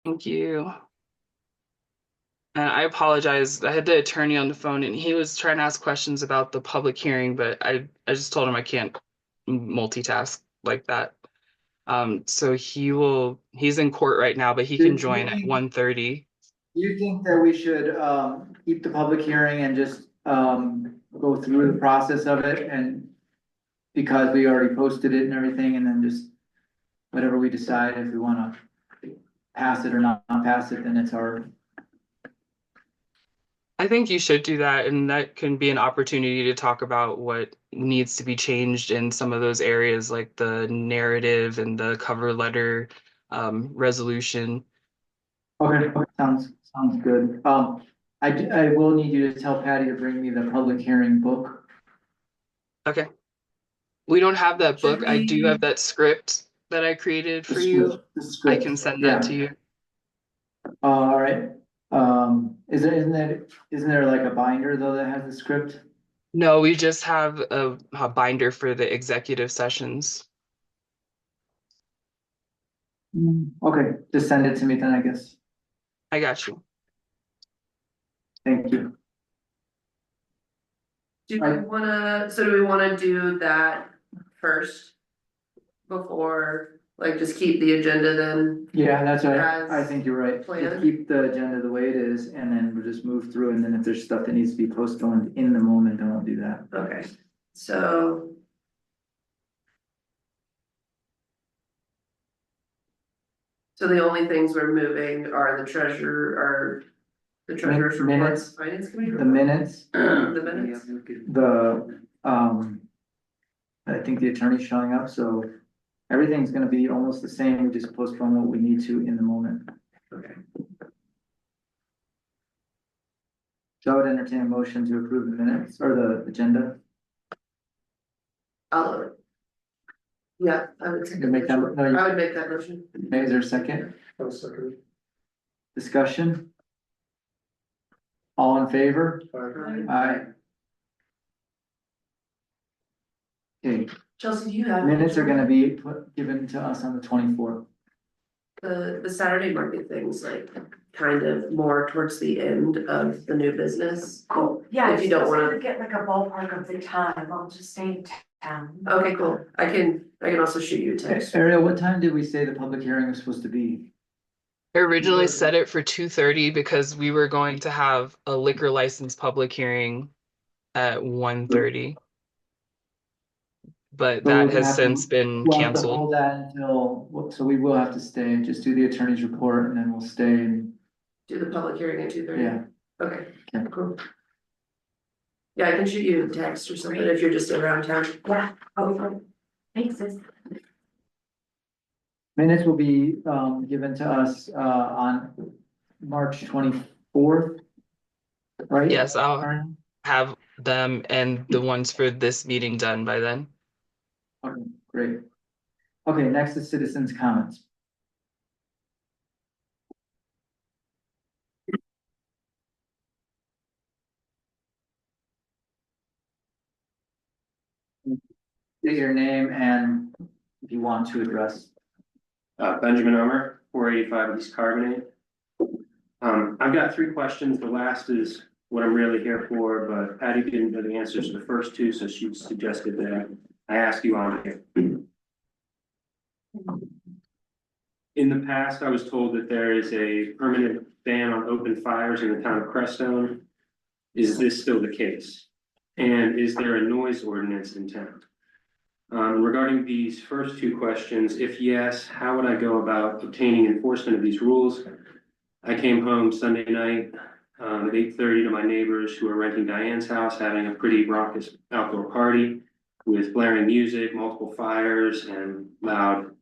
Thank you. I apologize. I had the attorney on the phone and he was trying to ask questions about the public hearing, but I just told him I can't multitask like that. So he's in court right now, but he Do can do you join at think, 1:30. do you think that we should, keep the public hearing and just, go through the process of it and because we already posted it and everything, and then just whatever we decide, if we wanna pass it or not pass it, then it's our. I think you should do that, and that can be an opportunity to talk about what needs to be changed in some of those areas, like the narrative and the cover letter resolution. Okay, sounds good. I will need you to tell Patty to bring me the public hearing book. Okay. We don't have that Should book. I do have we, that script that I created the for you. script, the I script, can send that to yeah, you. all right. Isn't there like a binder though that has the script? No, we just have a binder for the executive sessions. Okay, just send it to me then, I guess. I got you. Thank you. Do we wanna do that first? Before, like, just keep the agenda then? Yeah, that's right. As I think you're right. Just planned? keep the agenda the way it is and then we'll just move through. And then if there's stuff that needs to be postponed in the moment, then we'll do that. Okay, so. So the only things we're moving are the treasurer's report, Minutes, finance committee the report? minutes, The minutes, I think the attorney's showing up, so everything's gonna be almost the same. We just postpone what we need to in the moment. okay, So I would entertain a motion to approve the minutes or the agenda. I'll. Yeah, I would take You make that, no, I would make that motion. is there a second? I'll second Discussion? All in favor? it. Aye. Okay, Chelsea, do you have? minutes are gonna be given to us on the 24th. The Saturday market things, like, kind of more towards the end of the new business. Cool, yeah, If you don't wanna- get like a ballpark of the time, I'll just stay in town. Okay, cool, I can also shoot you a text. Ariel, what time did we say the public hearing was supposed to be? I originally set it for 2:30 because we were going to have a liquor license public hearing at 1:30. But So we'll that has have to- since been We'll have to canceled. hold that until, so we will have to stay, just do the attorney's report and then we'll stay and, Do the public hearing at 2:30. yeah. Okay, Okay. cool. Yeah, I can shoot you a text or something if you're just around town. Yeah, okay, thanks, sis. Minutes will be given to us on March 24th. Right? Yes, I'll Aaron? have them and the ones for this meeting done by then. Okay, great. Okay, next is citizens' comments. State your name and if you want to address. Benjamin Omer, 485 East Carbonate. I've got three questions. The last is what I'm really here for, but Patty didn't know the answers to the first two, so she suggested that I ask you on here. In the past, I was told that there is a permanent ban on open fires in the town of Crestone. Is this still the case? And is there a noise ordinance in town? Regarding these first two questions, if yes, how would I go about obtaining enforcement of these rules? I came home Sunday night at 8:30 to my neighbors who are renting Diane's house, having a pretty raucous outdoor party with blaring music, multiple fires, and loud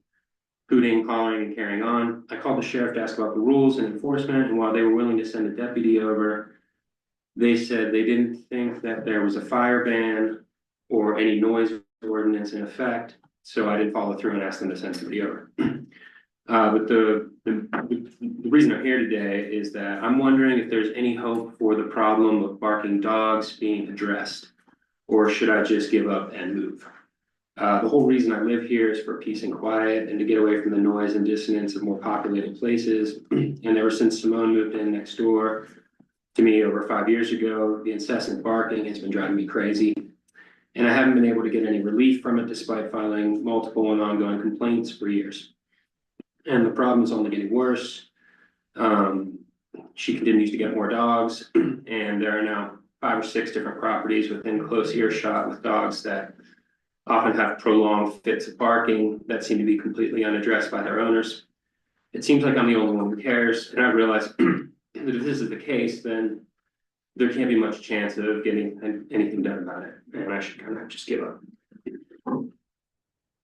hooting, hollering, and carrying on. I called the sheriff to ask about the rules and enforcement, and while they were willing to send a deputy over, they said they didn't think that there was a fire ban or any noise ordinance in effect, so I didn't follow through and ask them to send somebody over. But the reason I'm here today is that I'm wondering if there's any hope for the problem of barking dogs being addressed, or should I just give up and move? The whole reason I live here is for peace and quiet and to get away from the noise and dissonance of more populated places. And ever since Simone moved in next door to me over 5 years ago, the incessant barking has been driving me crazy. And I haven't been able to get any relief from it despite filing multiple and ongoing complaints for years. And the problem is only getting worse. She continues to get more dogs, and there are now 5 or 6 different properties within close earshot with dogs that often have prolonged fits of barking that seem to be completely unaddressed by their owners. It seems like I'm the only one who cares, and I realize that if this is the case, then there can't be much chance of getting anything done about it, and I should kind of just give up.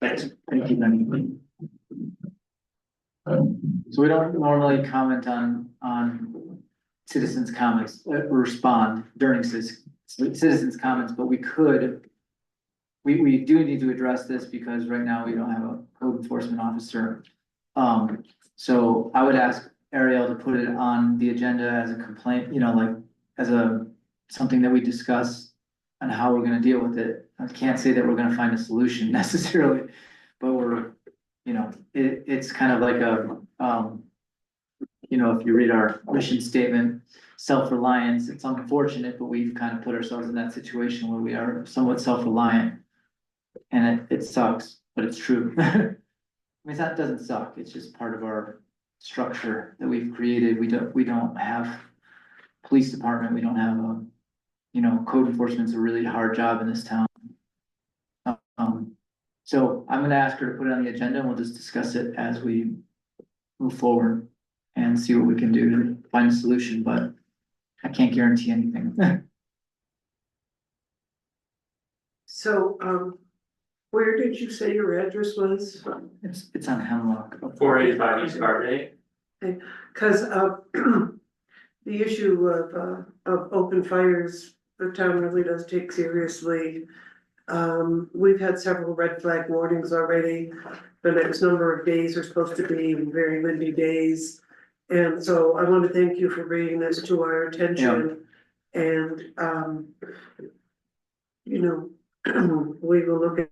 Thanks. Thank you, Benny. So we don't normally comment on citizens' comments, or respond during citizens' comments, but we could. We do need to address this because right now we don't have a code enforcement officer. So I would ask Ariel to put it on the agenda as a complaint, like as something that we discuss on how we're gonna deal with it. I can't say that we're gonna find a solution necessarily, but it's kind of like if you read our mission statement, self-reliance, it's unfortunate, but we've kind of put ourselves in that situation where we are somewhat self-reliant. And it sucks, but it's true. I mean, that doesn't suck, it's just part of our structure that we've created. We don't have police department, we don't have code enforcement's a really hard job in this town. So I'm gonna ask her to put it on the agenda and we'll just discuss it as we move forward and see what we can do to find a solution, but I can't guarantee anything. So, where did you say your address was? It's on Hemlock. 485 East Carbonate. Cause, the issue of open fires, the town really does take seriously. We've had several red flag warnings already. The next number of days are supposed to be very windy days. And so I want to thank you for bringing this to our attention. And, we will look at.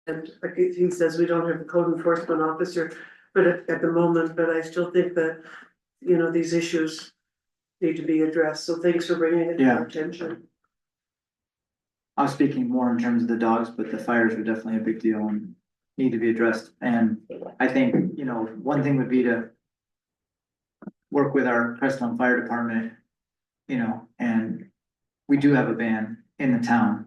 And like he says, we don't have a code enforcement officer, but at the moment, but I still think that, these issues need to be addressed. So thanks for bringing it to our attention. I was speaking more in terms of the dogs, but the fires are definitely a big deal and need to be addressed. And I think, one thing would be to work with our Crestone Fire Department, and we do have a van in the town.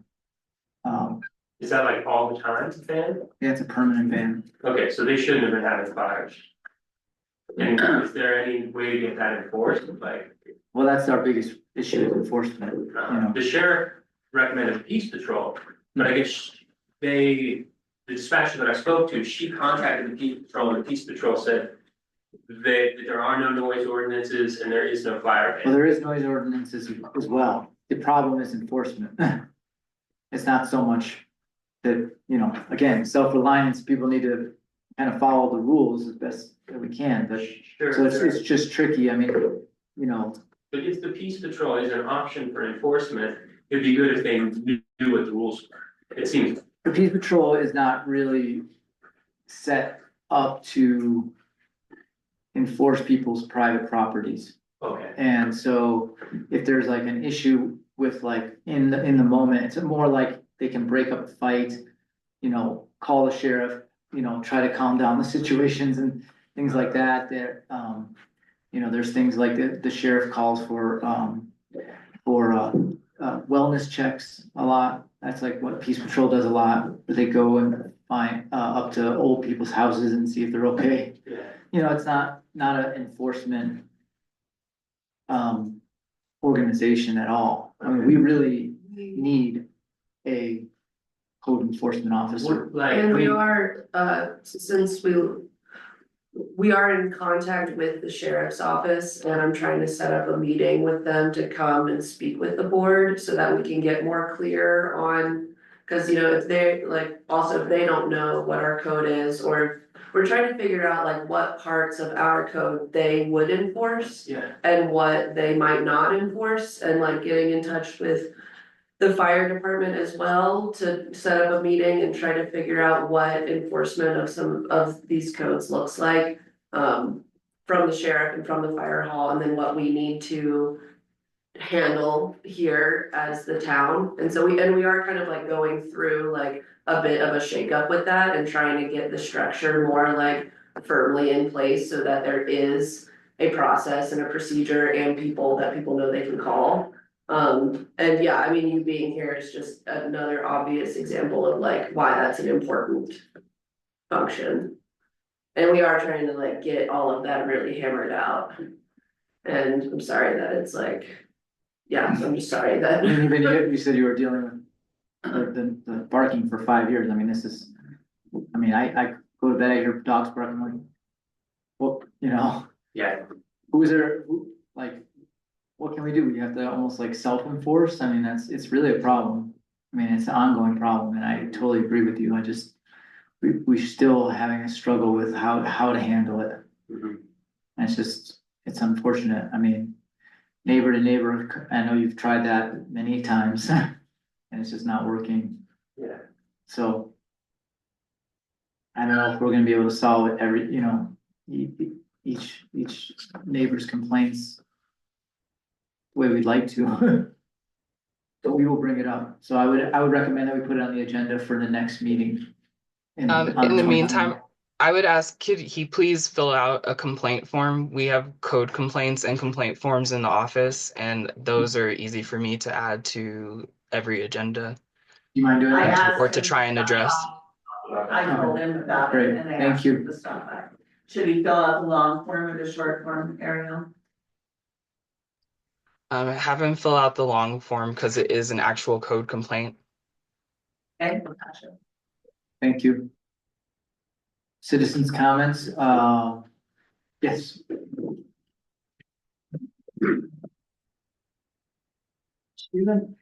Is that like all the time, fan? Yeah, it's a permanent ban. Okay, so they shouldn't have been having fires. And is there any way to get that enforced, like? Well, that's our biggest issue is enforcement, The sheriff recommended peace patrol, but I guess the dispatcher that I spoke to, she contacted the peace patrol, and the peace patrol said that there are no noise ordinances and there is no fire Well, ban. there is noise ordinances as well. The problem is enforcement. It's not so much that, again, self-reliance, people need to kind of follow the rules as best that we can, but so it's just tricky. I mean, But if the peace patrol is an option for enforcement, it'd be good if they knew what the rules were. It seems. the peace patrol is not really set up to enforce people's private properties. Okay. And so if there's like an issue with like in the moment, it's more like they can break up a fight, call the sheriff, try to calm down the situations and things like that. There, there's things like the sheriff calls for wellness checks a lot. That's like what Peace Patrol does a lot. They go and find up to old people's houses and see if they're okay. Yeah. It's not an enforcement organization at all. I mean, we really need a code enforcement officer. And we are, since we are in contact with the sheriff's office, and I'm trying to set up a meeting with them to come and speak with the board so that we can get more clear on. Cause if they if they don't know what our code is, or we're trying to figure out like what parts of our code they would enforce. Yeah. And what they might not enforce, and like getting in touch with the fire department as well to set up a meeting and try to figure out what enforcement of some of these codes looks like. From the sheriff and from the fire hall, and then what we need to handle here as the town. And so we are kind of like going through like a bit of a shakeup with that and trying to get the structure more like firmly in place so that there is a process and a procedure and people that people know they can call. And yeah, I mean, you being here is just another obvious example of like why that's an important function. And we are trying to like get all of that really hammered out. And I'm sorry that it's like, yeah, I'm just sorry that. And even you said you were dealing with the barking for 5 years. I mean, this is, I mean, I go to bed, I hear dogs barking, like, well, you know, Yeah, who's there, like, what can we do? We have to almost like self-enforce. I mean, it's really a problem. I mean, it's an ongoing problem, and I totally agree with you. We still having a struggle with how to handle it. mhm, And it's unfortunate. I mean, neighbor to neighbor, I know you've tried that many times and it's just not working. yeah. So I don't know if we're gonna be able to solve it every, each neighbor's complaints the way we'd like to. But we will bring it up. So I would recommend that we put it on the agenda for the next meeting. In the meantime, I would ask, could he please fill out a complaint form? We have code complaints and complaint forms in the office, and those are easy for me to add to every agenda Do you mind doing I that? asked or to him try and address. I told him about Great, it and I thank asked you. him to stop by. Should he fill out the long form or the short form, Ariel? Have him fill out the long form because it is an actual code complaint. Okay, gotcha. Thank you. Citizens' comments, yes. Stephen?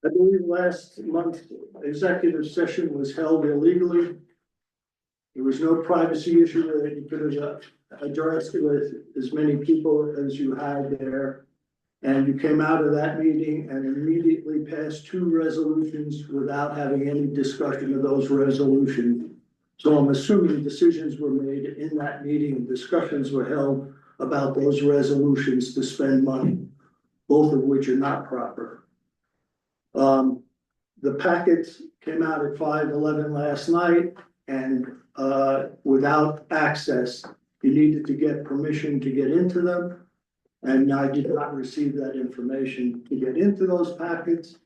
I believe last month executive session was held illegally. There was no privacy issue that you could have addressed with as many people as you had there. And you came out of that meeting and immediately passed 2 resolutions without having any discussion of those resolutions. So I'm assuming decisions were made in that meeting and discussions were held about those resolutions to spend money, both of which are not proper. The packets came out at 5:11 last night and without access, you needed to get permission to get into them. And I did not receive that information to get into those packets.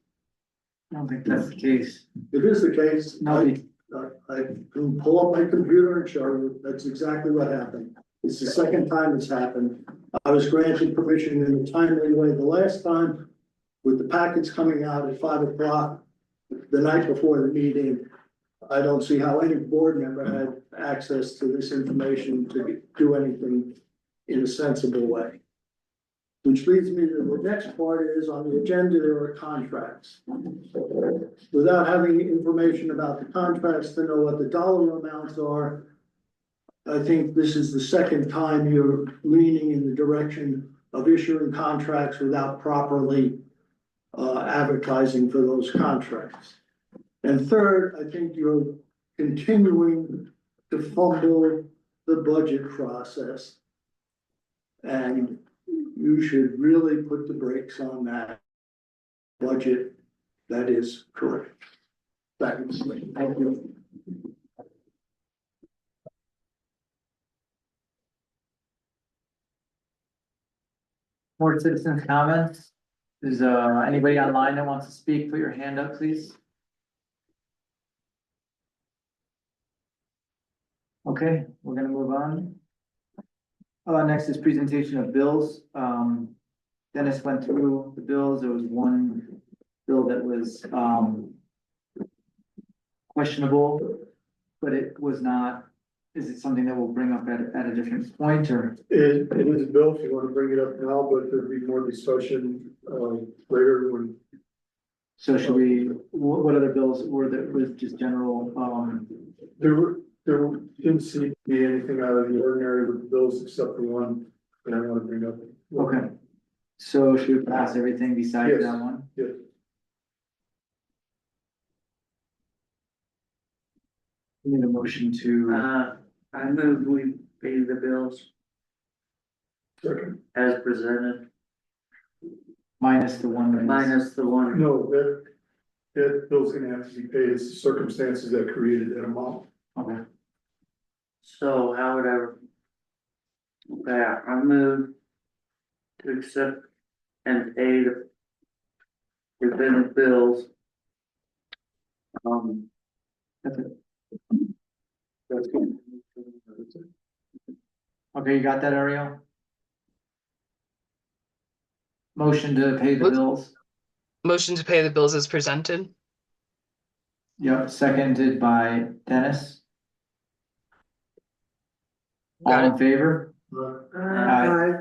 I don't think that's the case. If it is the case, Nobody, I can pull up my computer and show you that's exactly what happened. It's the second time it's happened. I was granted permission in a timely way the last time with the packets coming out at 5 o'clock the night before the meeting. I don't see how any board member had access to this information to do anything in a sensible way. Which leads me to the next part is on the agenda, there are contracts. Without having information about the contracts to know what the dollar amounts are, I think this is the second time you're leaning in the direction of issuing contracts without properly advertising for those contracts. And third, I think you're continuing to fumble the budget process. And you should really put the brakes on that budget. That is correct. Thank you. more citizens' comments? Is anybody online that wants to speak? Put your hand up, please. Okay, we're gonna move on. Next is presentation of bills. Dennis went through the bills. There was one bill that was questionable, but it was not. Is it something that we'll bring up at a different point, or? It is, Bill, if you want to bring it up now, but there'll be more discussion later when. So should we, what other bills were that was just general, There didn't seem to be anything out of the ordinary with the bills except for one that I want to bring up. okay. So should we pass everything besides Yes. that one? Yes. We need a motion to, I move we pay the bills Second. as presented, minus the one. that is- minus the one. No, that bill's gonna have to be paid, it's the circumstances that created that amount. Okay, So how would I? Okay, I move to accept and pay the presented bills. that's it. That's good. Okay, you got that, Ariel? Motion to pay the What? bills. Motion to pay the bills as presented. Yep, seconded by Dennis. All Got it. in favor? Aye.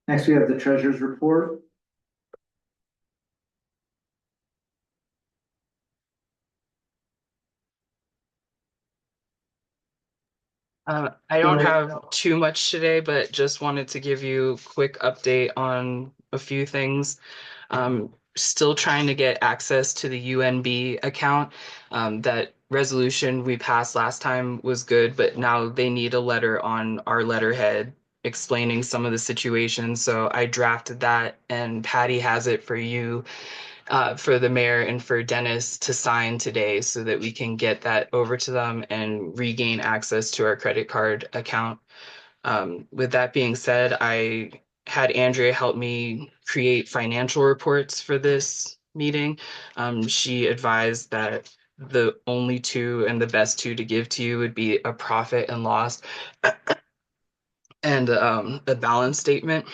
Next, we have the treasurer's report. I don't have too much today, but just wanted to give you a quick update on a few things. Still trying to get access to the UNB account. That resolution we passed last time was good, but now they need a letter on our letterhead explaining some of the situations. So I drafted that, and Patty has it for you, for the mayor and for Dennis to sign today so that we can get that over to them and regain access to our credit card account. With that being said, I had Andrea help me create financial reports for this meeting. She advised that the only two and the best two to give to you would be a profit and loss and a balance statement.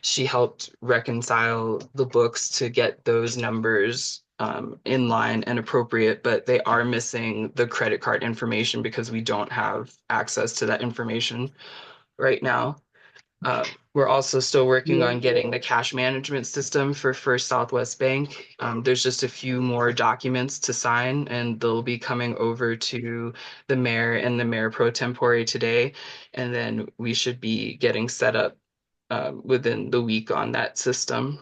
She helped reconcile the books to get those numbers in line and appropriate, but they are missing the credit card information because we don't have access to that information right now. We're also still working on getting the cash management system for First Southwest Bank. There's just a few more documents to sign, and they'll be coming over to the mayor and the mayor pro tempore today. And then we should be getting set up within the week on that system.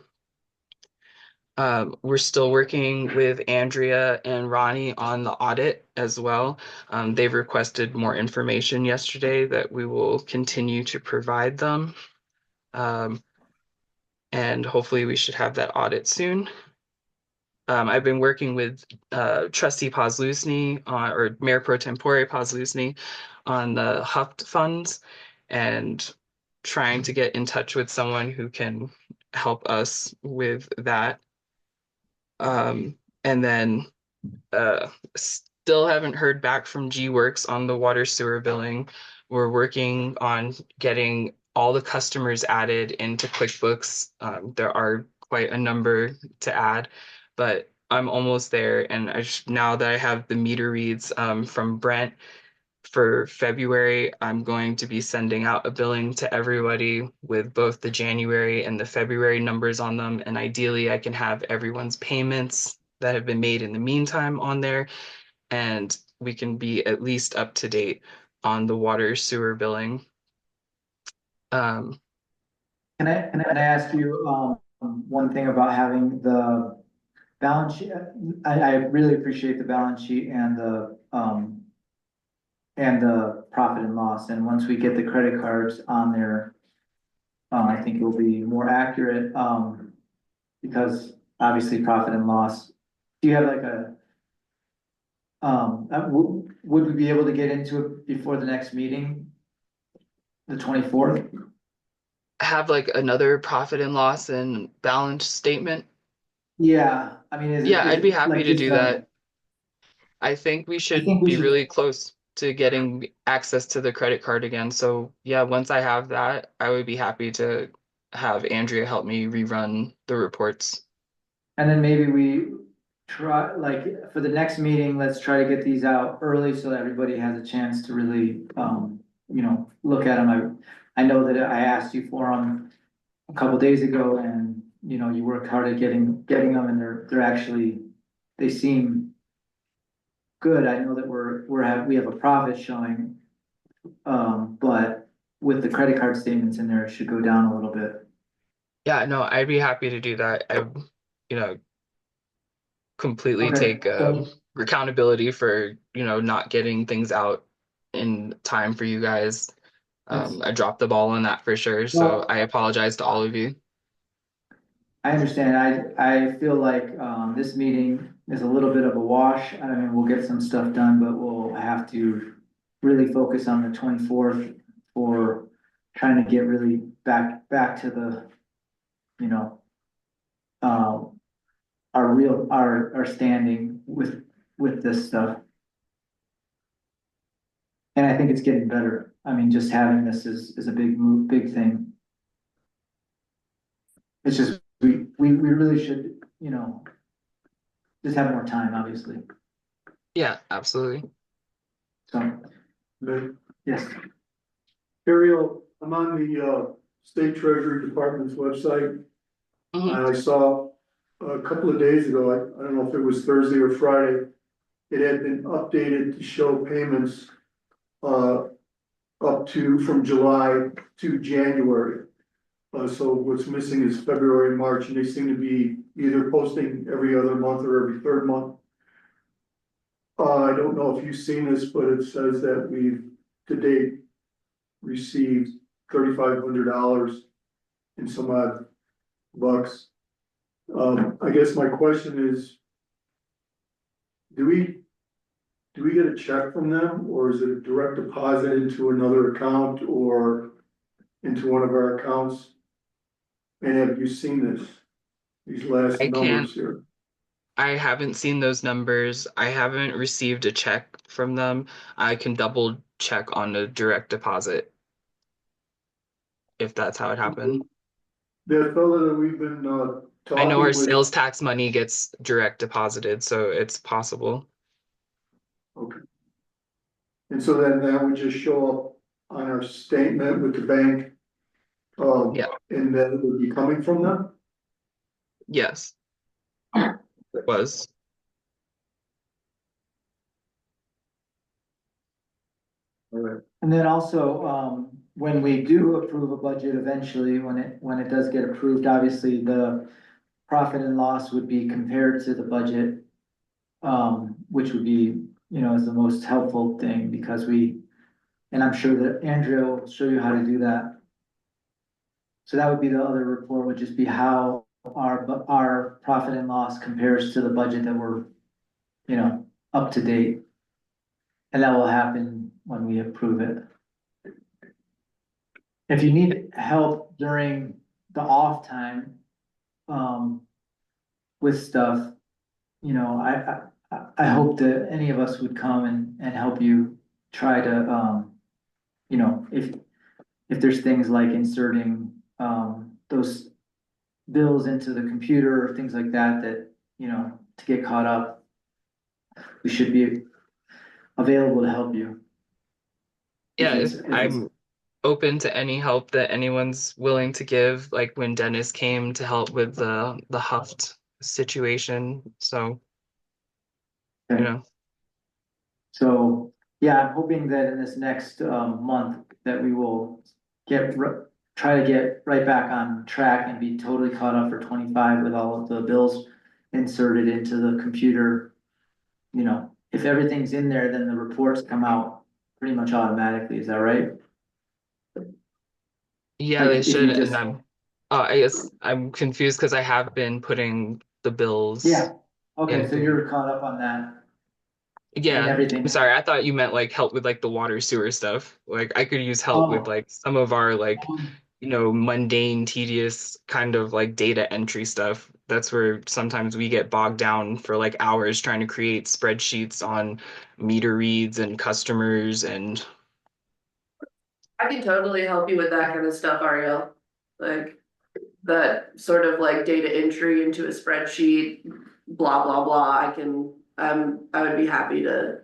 We're still working with Andrea and Ronnie on the audit as well. They've requested more information yesterday that we will continue to provide them. And hopefully we should have that audit soon. I've been working with Trustee Pozlusny or Mayor Pro Tempore Pozlusny on the HUFT funds and trying to get in touch with someone who can help us with that. And then still haven't heard back from G Works on the water sewer billing. We're working on getting all the customers added into QuickBooks. There are quite a number to add, but I'm almost there. And now that I have the meter reads from Brent for February, I'm going to be sending out a billing to everybody with both the January and the February numbers on them. And ideally, I can have everyone's payments that have been made in the meantime on there, and we can be at least up to date on the water sewer billing. Can I ask you, one thing about having the balance sheet? I really appreciate the balance sheet and the profit and loss, and once we get the credit cards on there, I think it will be more accurate, because obviously profit and loss. Do you have like would we be able to get into it before the next meeting? The 24th? Have like another profit and loss and balance statement. Yeah, I mean, Yeah, I'd be happy like to just do that. I think we should be really close to getting access to the credit card again. So yeah, once I have that, I would be happy to have Andrea help me rerun the reports. And then maybe we try, like, for the next meeting, let's try to get these out early so that everybody has a chance to really, look at them. I know that I asked you for them a couple days ago, and, you worked hard at getting them, and they're actually, they seem good. I know that we have a profit showing, but with the credit card statements in there, it should go down a little bit. Yeah, no, I'd be happy to do that. I, you know, completely Okay, take so, accountability for, not getting things out in time for you guys. that's, I dropped the ball on that for sure, so well, I apologize to all of you. I understand. I feel like, this meeting is a little bit of a wash. I mean, we'll get some stuff done, but we'll have to really focus on the 24th for trying to get really back to the, you know, our standing with this stuff. And I think it's getting better. I mean, just having this is a big move, big thing. It's just, we really should, just have more time, obviously. Yeah, absolutely. So, But yes, Ariel, I'm on the State Treasury Department's website. Mhm. And I saw a couple of days ago, I don't know if it was Thursday or Friday, it had been updated to show payments up to from July to January. So what's missing is February and March, and they seem to be either posting every other month or every third month. I don't know if you've seen this, but it says that we've to date received $3,500 in some odd bucks. I guess my question is, do we get a check from them, or is it a direct deposit into another account or into one of our accounts? And have you seen these last I can't, numbers here? I haven't seen those numbers. I haven't received a check from them. I can double check on the direct deposit if that's how it happened. That fellow that we've been I know our talking with, sales tax money gets direct deposited, so it's possible. okay. And so then that would just show up on our statement with the bank. Yeah, And then it would be coming from them? yes, it was. All right. and then also, when we do approve a budget eventually, when it does get approved, obviously the profit and loss would be compared to the budget. Which would be, is the most helpful thing because and I'm sure that Andrea will show you how to do that. So that would be the other report, would just be how our profit and loss compares to the budget that we're, up to date. And that will happen when we approve it. If you need help during the off time, with stuff, I hope that any of us would come and help you try to, if there's things like inserting, those bills into the computer or things like that, to get caught up, we should be available to help you. Yeah, If it's, I'm open to any help that anyone's willing to give, like when Dennis came to help with the Huft situation. So, you okay. know, So, yeah, I'm hoping that in this next, month that we will try to get right back on track and be totally caught up for 25 with all of the bills inserted into the computer. If everything's in there, then the reports come out pretty much automatically. Is that right? yeah, Like they if should. you And just, I guess I'm confused because I have been putting the bills yeah, okay, so into. you're caught up on that and Yeah, I'm everything. sorry. I thought you meant like help with like the water sewer stuff. Like I could use help with Oh, like some of our like, um, mundane, tedious kind of like data entry stuff. That's where sometimes we get bogged down for like hours trying to create spreadsheets on meter reads and customers and I can totally help you with that kind of stuff, Ariel. Like that sort of like data entry into a spreadsheet, blah, blah, blah. I would be happy to.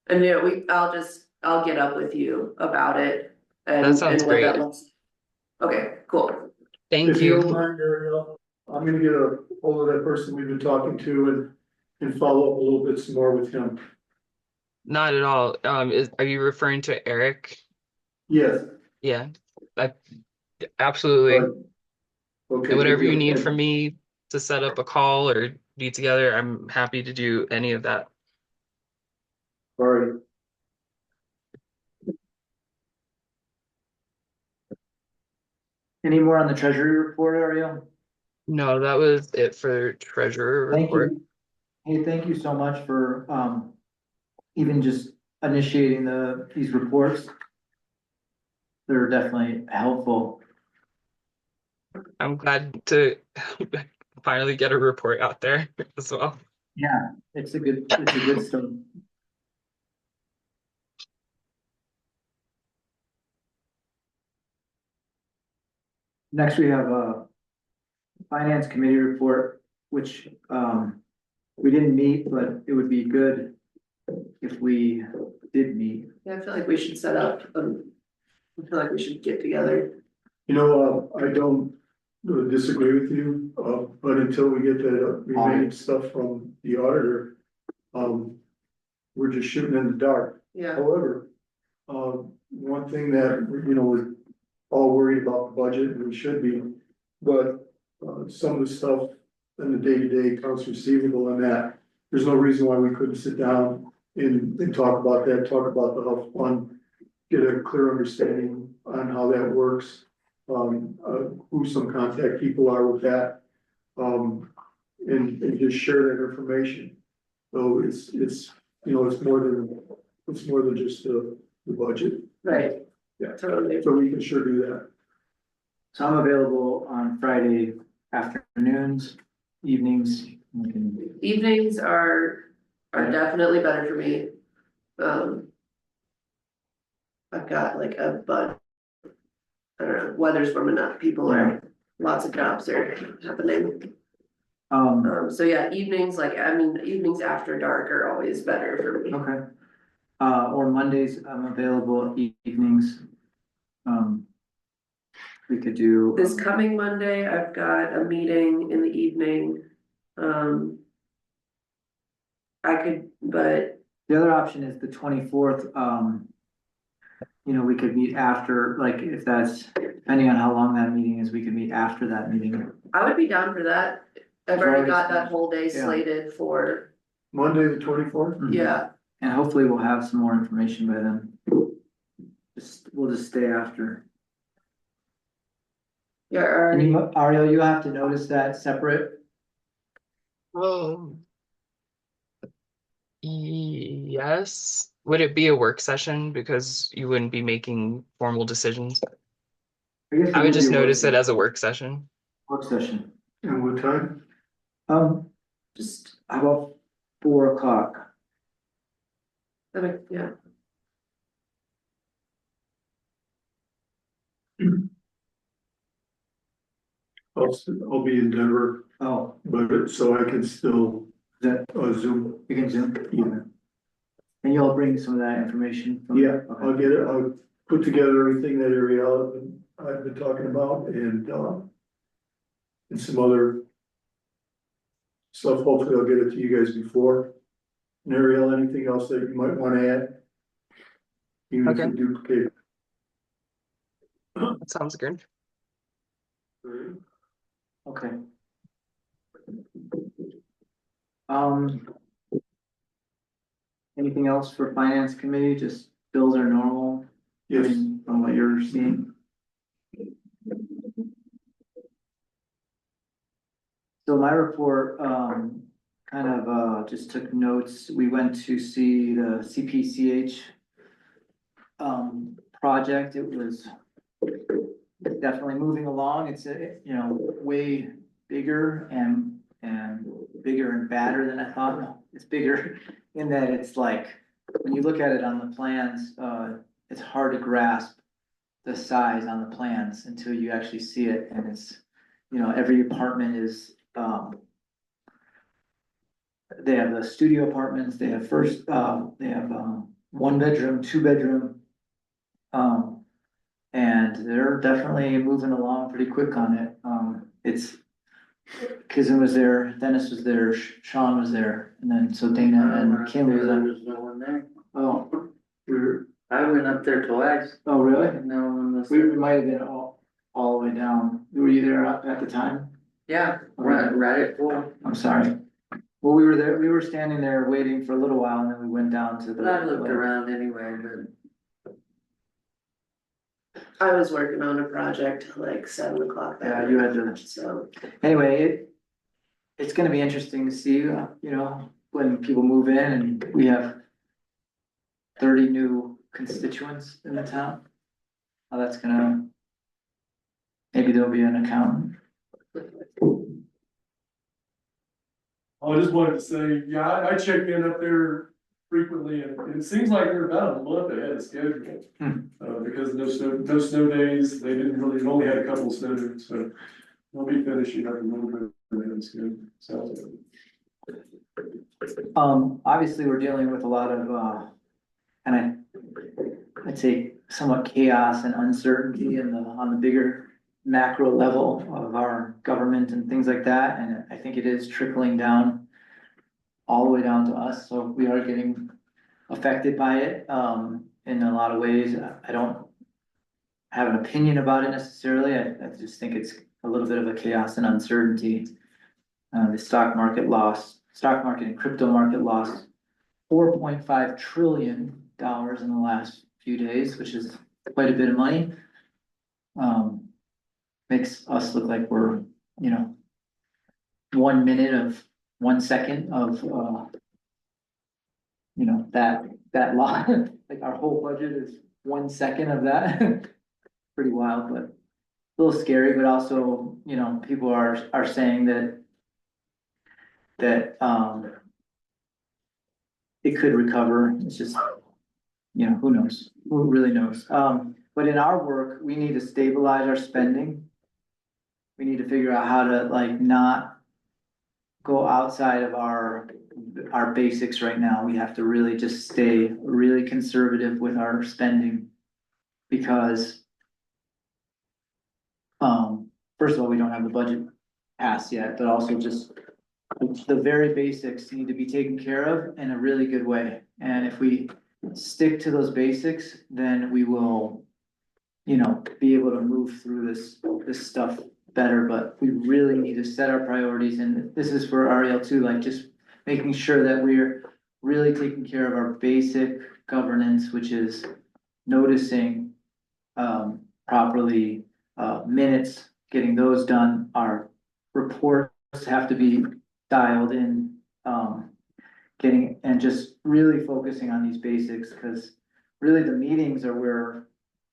And I'll get up with you about it that sounds and what that great. looks. Okay, cool. Thank If you you. don't mind, Ariel, I'm gonna get a hold of that person we've been talking to and follow up a little bit some more with him. Not at all. Are you referring to Eric? Yes, Yeah, I absolutely. Okay, And good whatever you deal. need from me to set up a call or be together, I'm happy to do any of that. All right. Any more on the treasury report, Ariel? No, that was it for treasurer Thank report. you. Hey, thank you so much for, even just initiating these reports. They're definitely helpful. I'm glad to finally get a report out there as well. Yeah, it's a good start. Next, we have a finance committee report, which, we didn't meet, but it would be good if we did meet. Yeah, I feel like we should set up, I feel like we should get together. You know, I don't disagree with you, but until we get that remaining stuff from the auditor, we're just shooting in the dark. Yeah, However, one thing that, you know, we're all worried about the budget, and we should be, but, some of the stuff in the day-to-day accounts receivable and that, there's no reason why we couldn't sit down and talk about that, talk about the health fund, get a clear understanding on how that works, who some contact people are with that, and just share that information. So it's, you know, it's more than just the budget, right. Yeah. Totally. so we can sure do that. So I'm available on Friday afternoons, evenings. We can- Evenings are definitely better for me. I've got like a bunch. I don't know, weather's warming up, people are, lots of jobs are happening. So yeah, evenings, like, I mean, evenings after dark are always better for me. Okay. Or Mondays, I'm available evenings. We could do. This coming Monday, I've got a meeting in the evening. I could, but The other option is the 24th. You know, we could meet after, like, if that's, depending on how long that meeting is, we could meet after that meeting. I would be down for that. I've already got that whole day Yeah. slated for, Monday, the 24th. yeah, And hopefully we'll have some more information by then. We'll just stay after. yeah, And already. you, Ariel, you have to notice that separate. Oh, yes. Would it be a work session because you wouldn't be making formal decisions? I guess I would would be just a work notice it as a work session. session. And what time? Just, How about 4 o'clock? yeah, I'll be in Denver, Oh, but so I can still, that, Zoom. you can zoom? Yeah. And you'll bring some of that information from? Yeah, Okay. I'll get it, I'll put together everything that Ariel I've been talking about and some other stuff. Hopefully I'll get it to you guys before. And Ariel, anything else that you might wanna add? Even if Okay. you duplicate. That sounds good. Okay. Anything else for finance committee? Just bills are normal? Yes. From what you're seeing? So my report, kind of, just took notes. We went to see the CPCH project. It was definitely moving along. It's, you know, way bigger and bigger and badder than I thought. It's bigger in that it's like, when you look at it on the plans, it's hard to grasp the size on the plans until you actually see it. And it's, you know, every apartment is, they have the studio apartments, they have they have, 1 bedroom, 2 bedroom. And they're definitely moving along pretty quick on it. It's, Kizim was there, Dennis was there, Sean was there, and then so Dana and Kim was There there. was no one there. Oh, We're, I went up there twice, oh, really? and no one this. We might have been all the way down. Were you there at the time? Yeah, right at 4. I'm sorry. Well, we were there, we were standing there waiting for a little while and then we went down to the. I looked around anyway, but I was working on a project till like 7 o'clock that Yeah, you had to. night, so. Anyway, it's gonna be interesting to see, when people move in and we have 30 new constituents in the town. How that's gonna, maybe there'll be an accountant. I just wanted to say, yeah, I check in up there frequently and it seems like they're about a month ahead of schedule. Because no snow days, they didn't really, only had a couple of snow days, so they'll be finishing up a little bit ahead of schedule, so. Obviously, we're dealing with a lot of, I'd say somewhat chaos and uncertainty on the bigger macro level of our government and things like that, and I think it is trickling down all the way down to us, so we are getting affected by it, in a lot of ways. I don't have an opinion about it necessarily, I just think it's a little bit of a chaos and uncertainty. The stock market and crypto market lost $4.5 trillion in the last few days, which is quite a bit of money. Makes us look like we're, 1 minute of 1 second of, that lot, like our whole budget is 1 second of that. Pretty wild, but a little scary, but also, people are saying that it could recover. It's just, who knows? Who really knows? But in our work, we need to stabilize our spending. We need to figure out how to not go outside of our basics right now. We have to really just stay really conservative with our spending. Because first of all, we don't have the budget passed yet, but also just the very basics need to be taken care of in a really good way. And if we stick to those basics, then we will, be able to move through this stuff better. But we really need to set our priorities, and this is for Ariel too, like just making sure that we're really taking care of our basic governance, which is noticing properly, minutes, getting those done. Our reports have to be dialed in, getting and just really focusing on these basics, because really the meetings are where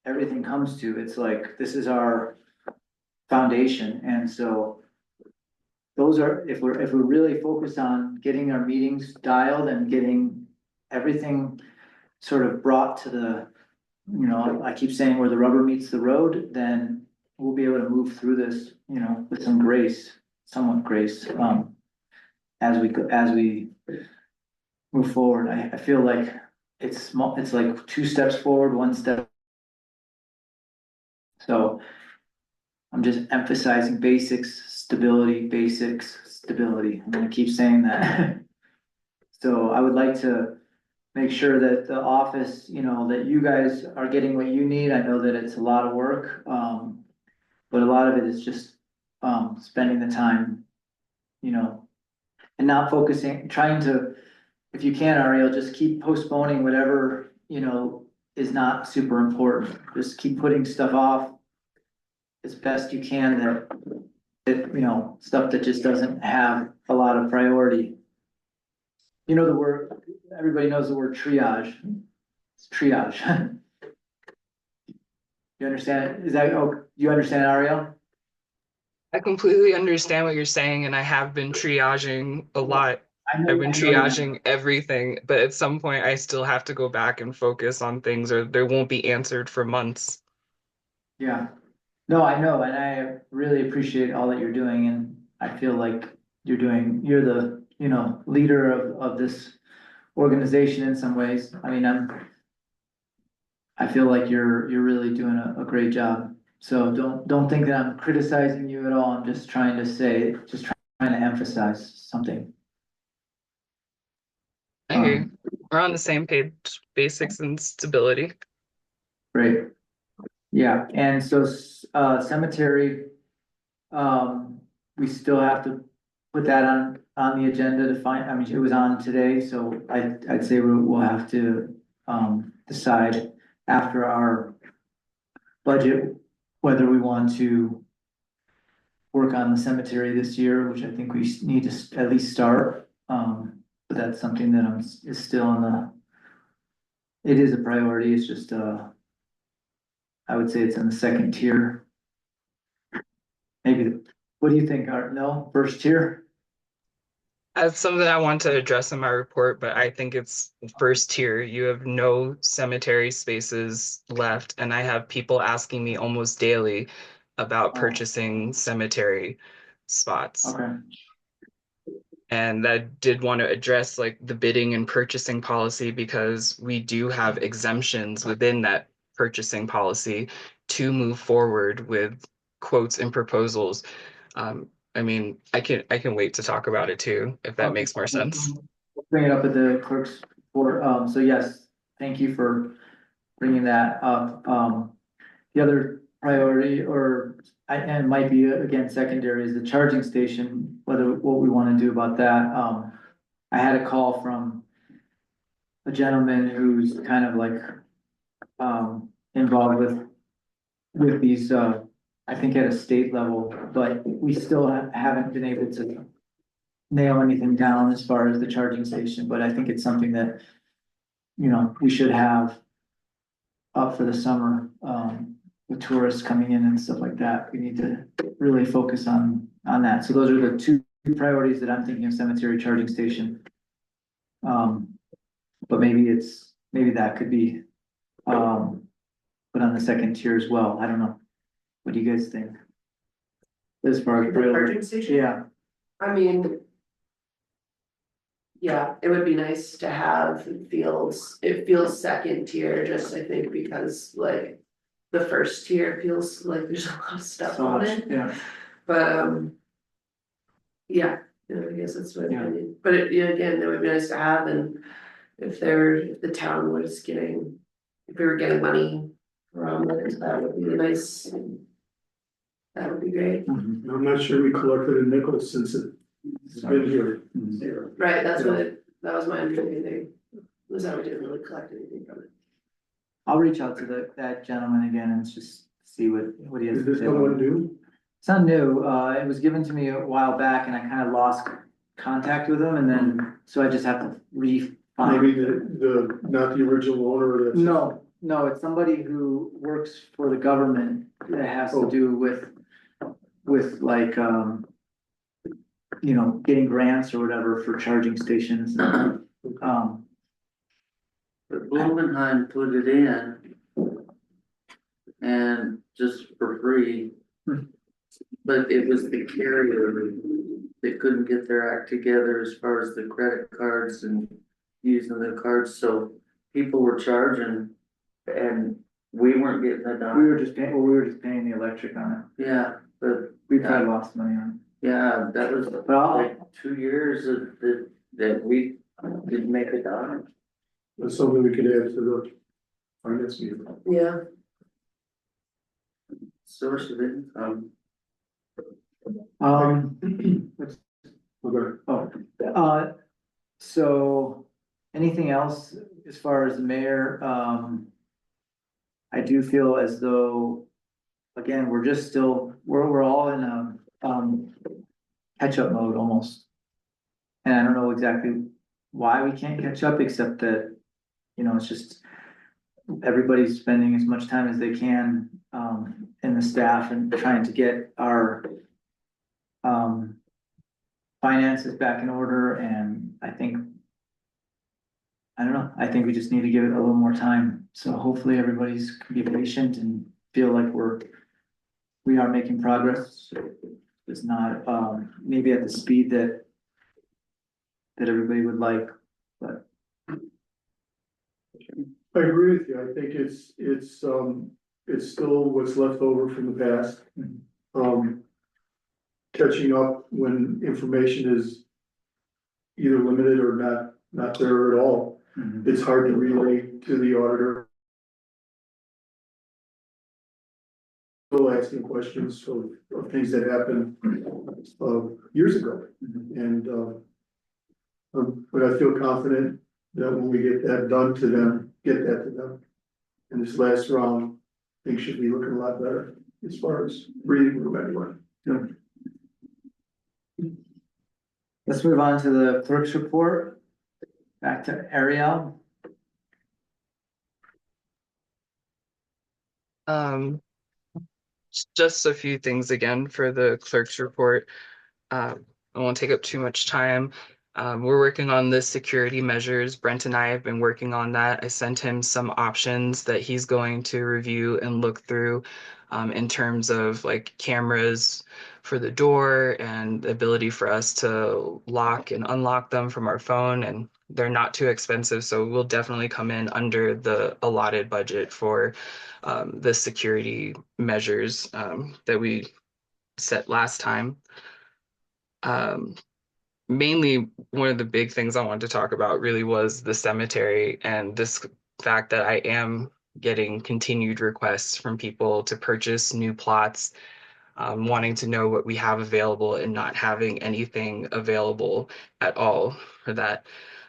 everything comes to. It's like, this is our foundation, and so those are, if we're really focused on getting our meetings dialed and getting everything sort of brought to the, I keep saying where the rubber meets the road, then we'll be able to move through this, with some grace, somewhat grace, as we move forward. I feel like it's small, it's like 2 steps forward, 1 step. So I'm just emphasizing basics, stability. I'm gonna keep saying that. So I would like to make sure that the office, that you guys are getting what you need. I know that it's a lot of work, but a lot of it is just spending the time, and not focusing, trying to, if you can, Ariel, just keep postponing whatever, is not super important. Just keep putting stuff off as best you can, that stuff that just doesn't have a lot of priority. The word, everybody knows the word triage. It's triage. You understand? You understand, Ariel? I completely understand what you're saying, and I have been triaging a lot. I've been I know you have. triaging everything, but at some point I still have to go back and focus on things, or they won't be answered for months. Yeah, no, I know, and I really appreciate all that you're doing, and I feel like you're the, leader of this organization in some ways. I mean, I feel like you're really doing a great job. So don't think that I'm criticizing you at all. I'm just trying to emphasize something. I hear you. We're on the same page, basics and stability. Great. Yeah, and so, cemetery, we still have to put that on the agenda to find, I mean, it was on today, so I'd say we'll have to, decide after our budget, whether we want to work on the cemetery this year, which I think we need to at least start. But that's something that is still on it is a priority, it's just, I would say it's in the second tier. Maybe, what do you think, Art? No, first tier? That's something I want to address in my report, but I think it's first tier. You have no cemetery spaces left, and I have people asking me almost daily about Oh. purchasing cemetery spots. Okay, And I did want to address like the bidding and purchasing policy because we do have exemptions within that purchasing policy to move forward with quotes and proposals. I mean, I can wait to talk about it too, if that okay. makes more sense. We'll bring it up at the clerk's board, so yes, thank you for bringing that up. The other priority, and it might be again secondary, is the charging station, what we wanna do about that. I had a call from a gentleman who's kind of like, involved with these, I think at a state level, but we still haven't been able to nail anything down as far as the charging station, but I think it's something that, we should have up for the summer, with tourists coming in and stuff like that. We need to really focus on that. So those are the two priorities that I'm thinking of: cemetery, charging station. But maybe that could be, put on the second tier as well. I don't know. What do you guys think? As far as The priority, charging station? yeah, I mean. Yeah, it would be nice to have, it feels second tier, just I think because like. The first tier feels like there's a lot of stuff so on much, it, yeah. but yeah, I guess that's my Yeah. opinion, but yeah, again, it would be nice to have, and if the town was getting. If we were getting money from it, that would be nice. That would be great, Mhm. I'm not sure we collected a nickel since it's been here. right, that was my understanding, was that we didn't really collect anything from it. I'll reach out to that gentleman again and just see what he has Is to this say. someone new? It's not new, it was given to me a while back and I kind of lost contact with him and then, so I just have to Maybe find. not the original owner that's. No, it's somebody who works for the government that has to do with like, getting grants or whatever for charging stations. But Blumenheim put it in. And just for free. But it was the carrier, they couldn't get their act together as far as the credit cards and using the cards, so people were charging. And we weren't getting it We done, were just paying the electric on yeah, but it. We probably lost money on yeah, that was But I'll- like 2 years that we didn't make it done. That's something we could add to the finance meeting. Yeah, Source of income. Okay. So anything else as far as the mayor, I do feel as though, again, we're all in a, catch-up mode almost. And I don't know exactly why we can't catch up, except that, it's just everybody's spending as much time as they can, in the staff and trying to get our, finances back in order, and I don't know, I think we just need to give it a little more time, so hopefully everybody's can be patient and feel like we are making progress. It's not, maybe at the speed that everybody would like, but. I agree with you. I think it's still what's left over from the past. Catching up when information is either limited or not there at all. It's hard to relay to the auditor asking questions of things that happened, years ago. And, but I feel confident that when we get that done to them, get that to them. And this last round, things should be looking a lot better as far as breathing room anyway. Let's move on to the clerk's report. Back to Ariel. Just a few things again for the clerk's report. I won't take up too much time. We're working on the security measures. Brent and I have been working on that. I sent him some options that he's going to review and look through in terms of like cameras for the door and the ability for us to lock and unlock them from our phone. And they're not too expensive, so we'll definitely come in under the allotted budget for the security measures that we set last time. Mainly one of the big things I wanted to talk about really was the cemetery and this fact that I am getting continued requests from people to purchase new plots, wanting to know what we have available and not having anything available at all for that.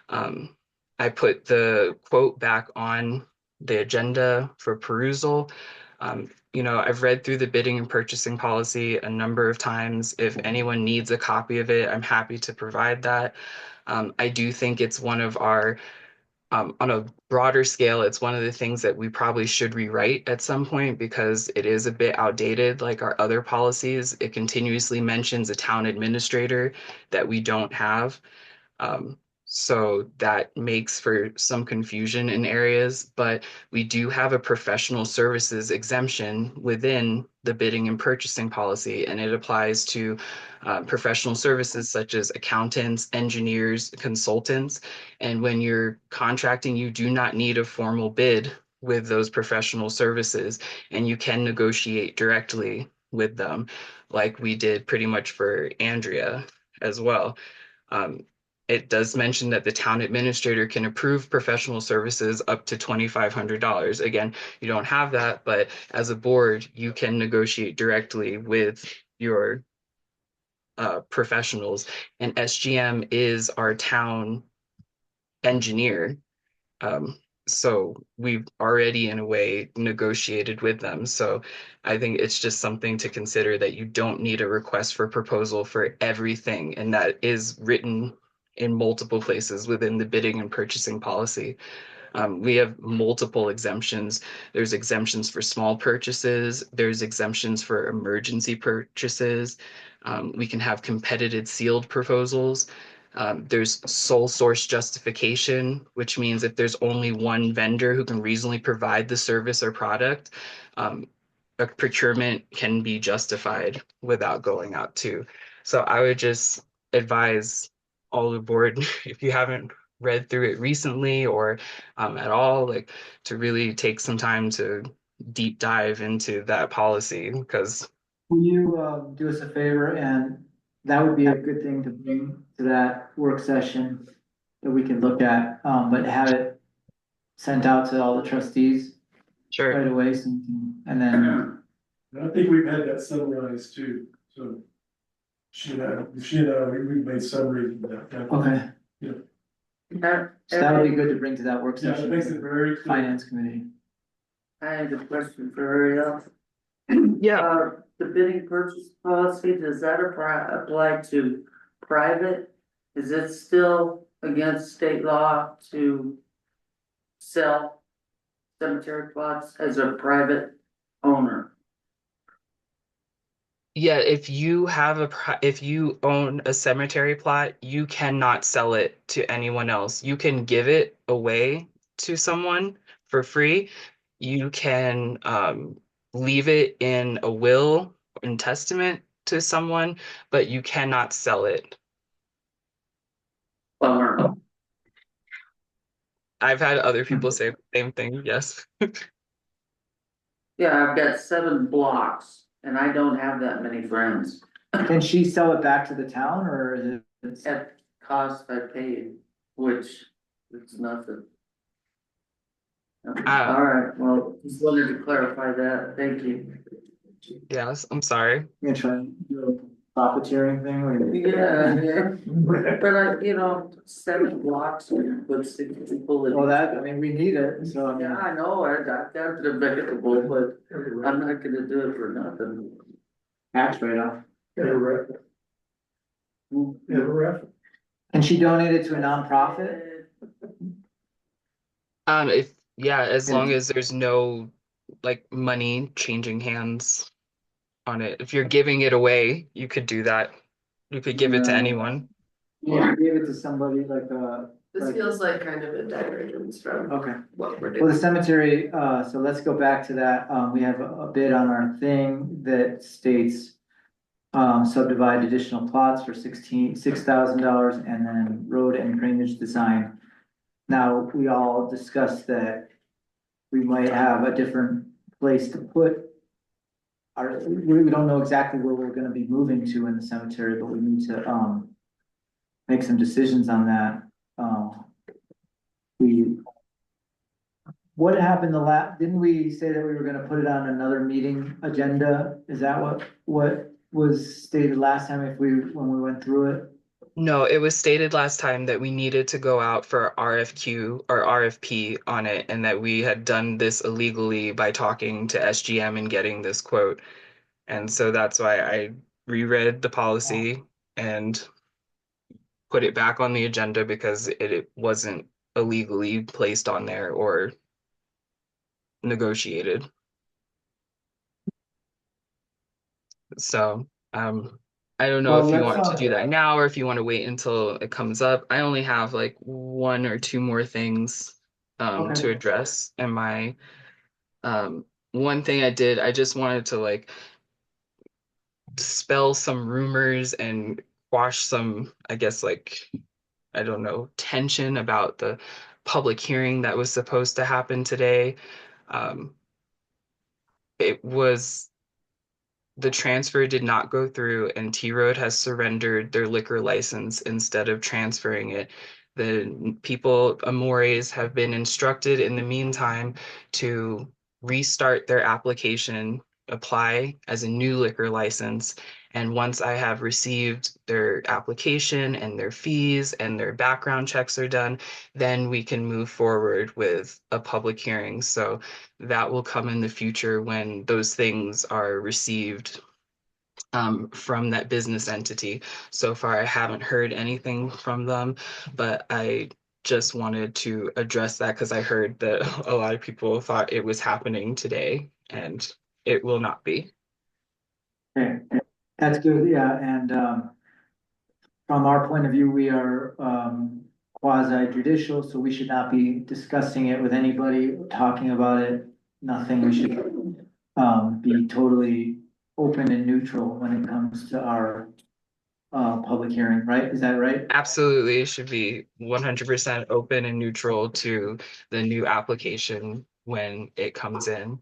I put the quote back on the agenda for perusal. I've read through the bidding and purchasing policy a number of times. If anyone needs a copy of it, I'm happy to provide that. I do think it's one of our, on a broader scale, it's one of the things that we probably should rewrite at some point because it is a bit outdated, like our other policies. It continuously mentions a town administrator that we don't have. So that makes for some confusion in areas, but we do have a professional services exemption within the bidding and purchasing policy, and it applies to professional services such as accountants, engineers, consultants. And when you're contracting, you do not need a formal bid with those professional services, and you can negotiate directly with them, like we did pretty much for Andrea as well. It does mention that the town administrator can approve professional services up to $2,500. Again, you don't have that, but as a board, you can negotiate directly with your professionals. And SGM is our town engineer. So we've already, in a way, negotiated with them. So I think it's just something to consider that you don't need a request for proposal for everything. And that is written in multiple places within the bidding and purchasing policy. We have multiple exemptions. There's exemptions for small purchases. There's exemptions for emergency purchases. We can have competitive sealed proposals. There's sole source justification, which means if there's only one vendor who can reasonably provide the service or product, a procurement can be justified without going out to. So I would just advise all the board, if you haven't read through it recently or at all, like to really take some time to deep dive into that policy because Will you do us a favor, and that would be a good thing to bring to that work session that we can look at, but have it sent out to all the trustees sure. right away, so we can, and then, And I think we've had that summarized too, so. She and I, we've made summaries of that. okay, so that would be good to bring to that work Yeah, it session. makes it very clear. Finance committee. I have a question for Ariel. Yeah. The bidding purchase policy, does that apply to private? Is it still against state law to sell cemetery plots as a private owner? Yeah, if you have if you own a cemetery plot, you cannot sell it to anyone else. You can give it away to someone for free. You can leave it in a will and testament to someone, but you cannot sell it. Bummer. I've had other people say the same thing, yes. Yeah, I've got 7 blocks and I don't have that many friends. Can she sell it back to the town, or is it? At cost I paid, which is nothing. All right, well, just wanted to clarify that, thank you. Yes, I'm sorry. You gonna try and do a profiteering thing or? Yeah, but you know, 7 blocks with 6 people. in Well, each that, I block. mean, we need it, so I mean. Yeah, I know, that's debatable, but I'm not gonna do it for nothing. Tax write-off. Get a ref. Get a ref. Can she donate it to a nonprofit? If yeah, as long Yeah. as there's no like money changing hands on it. If you're giving it away, you could do that. You could give it to anyone. Yeah, give it to somebody like This feels like kind of a divergence from okay. what we're Well, doing. the cemetery, so let's go back to that. We have a bid on our thing that states subdivide additional plots for $6,000 and then road and drainage design. Now, we all discussed that we might have a different place to put we don't know exactly where we're gonna be moving to in the cemetery, but we need to, make some decisions on that. We, what happened didn't we say that we were gonna put it on another meeting agenda? Is that what was stated last time when we went through it? No, it was stated last time that we needed to go out for RFQ or RFP on it, and that we had done this illegally by talking to SGM and getting this quote. And so that's why I reread the policy and put it back on the agenda because it wasn't illegally placed on there or negotiated. So, I don't know Well, if you let's, want to do that now or if you want to wait until it comes up. I only have like 1 or 2 more things to okay. address. And my one thing I just wanted to like dispel some rumors and quash some, I guess, like, I don't know, tension about the public hearing that was supposed to happen today. Um, it was the transfer did not go through, and T Road has surrendered their liquor license instead of transferring it. The people, Amores, have been instructed in the meantime to restart their application, apply as a new liquor license. And once I have received their application and their fees and their background checks are done, then we can move forward with a public hearing. So that will come in the future when those things are received from that business entity. So far, I haven't heard anything from them, but I just wanted to address that because I heard that a lot of people thought it was happening today, and it will not be. Okay, that's good, yeah, and, from our point of view, we are, quasi judicial, so we should not be discussing it with anybody, talking about it, nothing, we should, be totally open and neutral when it comes to our, public hearing, right? Is that right? Absolutely, it should be 100% open and neutral to the new application when it comes in.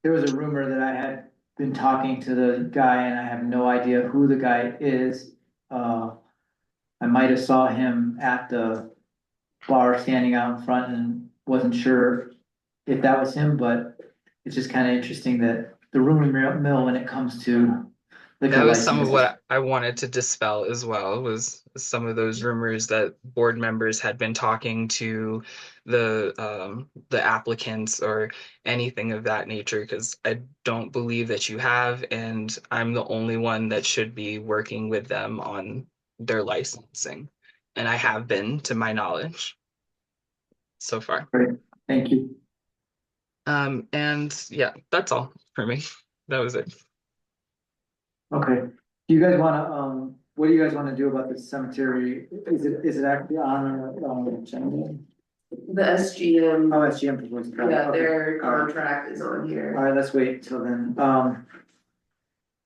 There was a rumor that I had been talking to the guy and I have no idea who the guy is. I might have saw him at the bar standing out in front and wasn't sure if that was him, but it's just kind of interesting that the rumor mill when it comes to liquor That was some of licenses. what I wanted to dispel as well, was some of those rumors that board members had been talking to the applicants or anything of that nature, because I don't believe that you have, and I'm the only one that should be working with them on their licensing. And I have been, to my knowledge, so far. Great, thank you. And yeah, that's all for me. That was it. Okay, do you guys wanna, what do you guys wanna do about the cemetery? Is it actually on our, agenda? The SGM, Oh, SGM proposed. yeah, Okay. their contract is on All here. right, let's wait till then.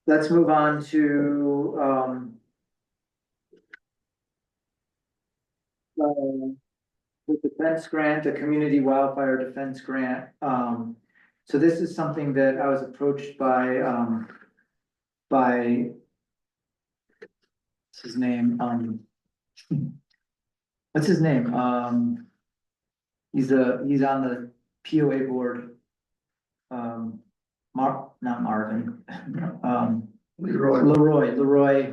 Let's move on to, the defense grant, the community wildfire defense grant. So this is something that I was approached by what's his name? What's his name? He's on the POA board. Not Marvin, Leroy. Leroy. I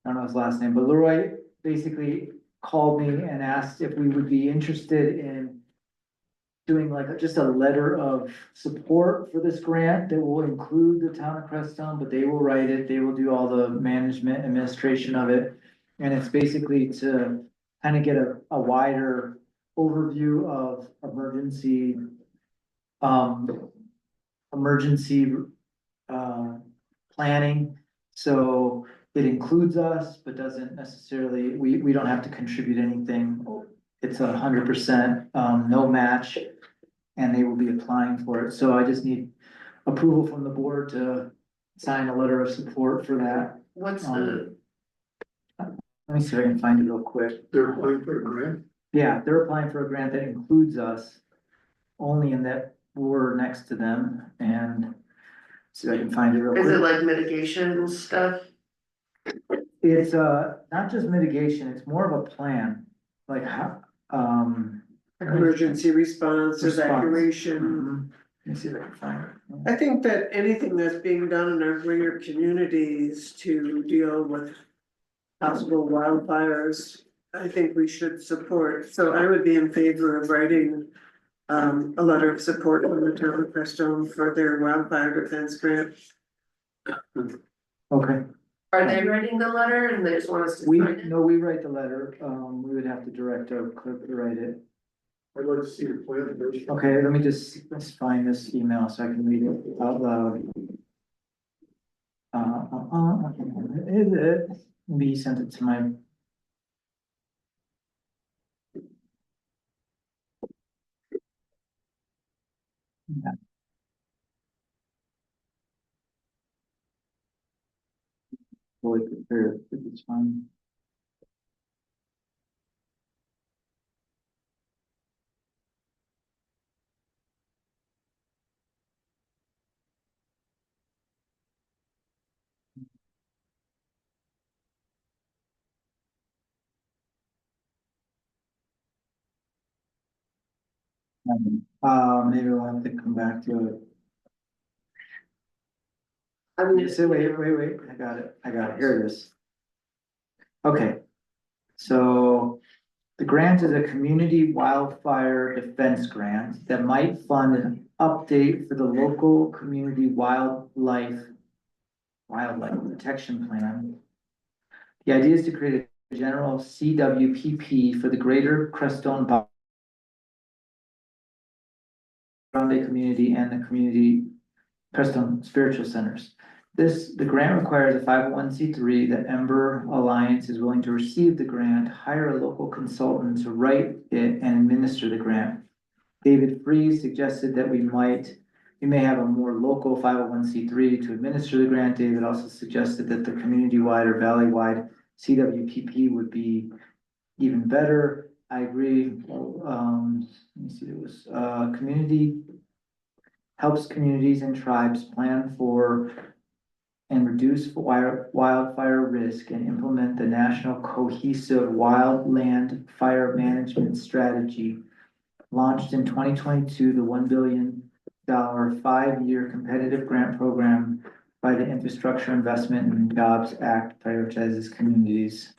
don't know his last name, but Leroy basically called me and asked if we would be interested in doing like just a letter of support for this grant that will include the town of Crestone, but they will write it, they will do all the management, administration of it. And it's basically to kind of get a wider overview of emergency planning. So it includes us, but doesn't necessarily, we don't have to contribute anything. It's 100%, no match, and they will be applying for it. So I just need approval from the board to sign a letter of support for that. What's the, Let me see if I can find it real quick. They're applying for a grant. Yeah, they're applying for a grant that includes us, only in that we're next to them, and see if I can find it real quick. is it like mitigation stuff? It's not just mitigation, it's more of a plan, like how, Emergency response, Response. evacuation. Mhm. Let me see if I can find it. I think that anything that's being done in our greater communities to deal with possible wildfires, I think we should support. So I would be in favor of writing a letter of support from the town of Crestone for their wildfire defense grant. Okay, Are they writing the letter and they just want us to we, sign it? no, we write the letter, we would have to direct our clerk to write it. I'd like to see the plan first. Okay, let's find this email so I can read it out loud. Is it? Maybe he sent it to my. Yeah. Fully prepared, if it's fine. Maybe we'll have to come back to it. I'm just, So wait, I got it, here it is. Okay. So the grant is a community wildfire defense grant that might fund an update for the local community wildlife protection plan. The idea is to create a general CWPP for the greater Crestone Grande community and the community Crestone spiritual centers. The grant requires a 501c3 that Ember Alliance is willing to receive the grant, hire a local consultant to write it and administer the grant. David Freeze suggested that we may have a more local 501c3 to administer the grant. David also suggested that the community-wide or valley-wide CWPP would be even better. I agree. Let me see, it was, community helps communities and tribes plan for and reduce wildfire risk and implement the national cohesive wildland fire management strategy. Launched in 2022, the $1 billion 5-year competitive grant program by the Infrastructure Investment and Jobs Act prioritizes communities.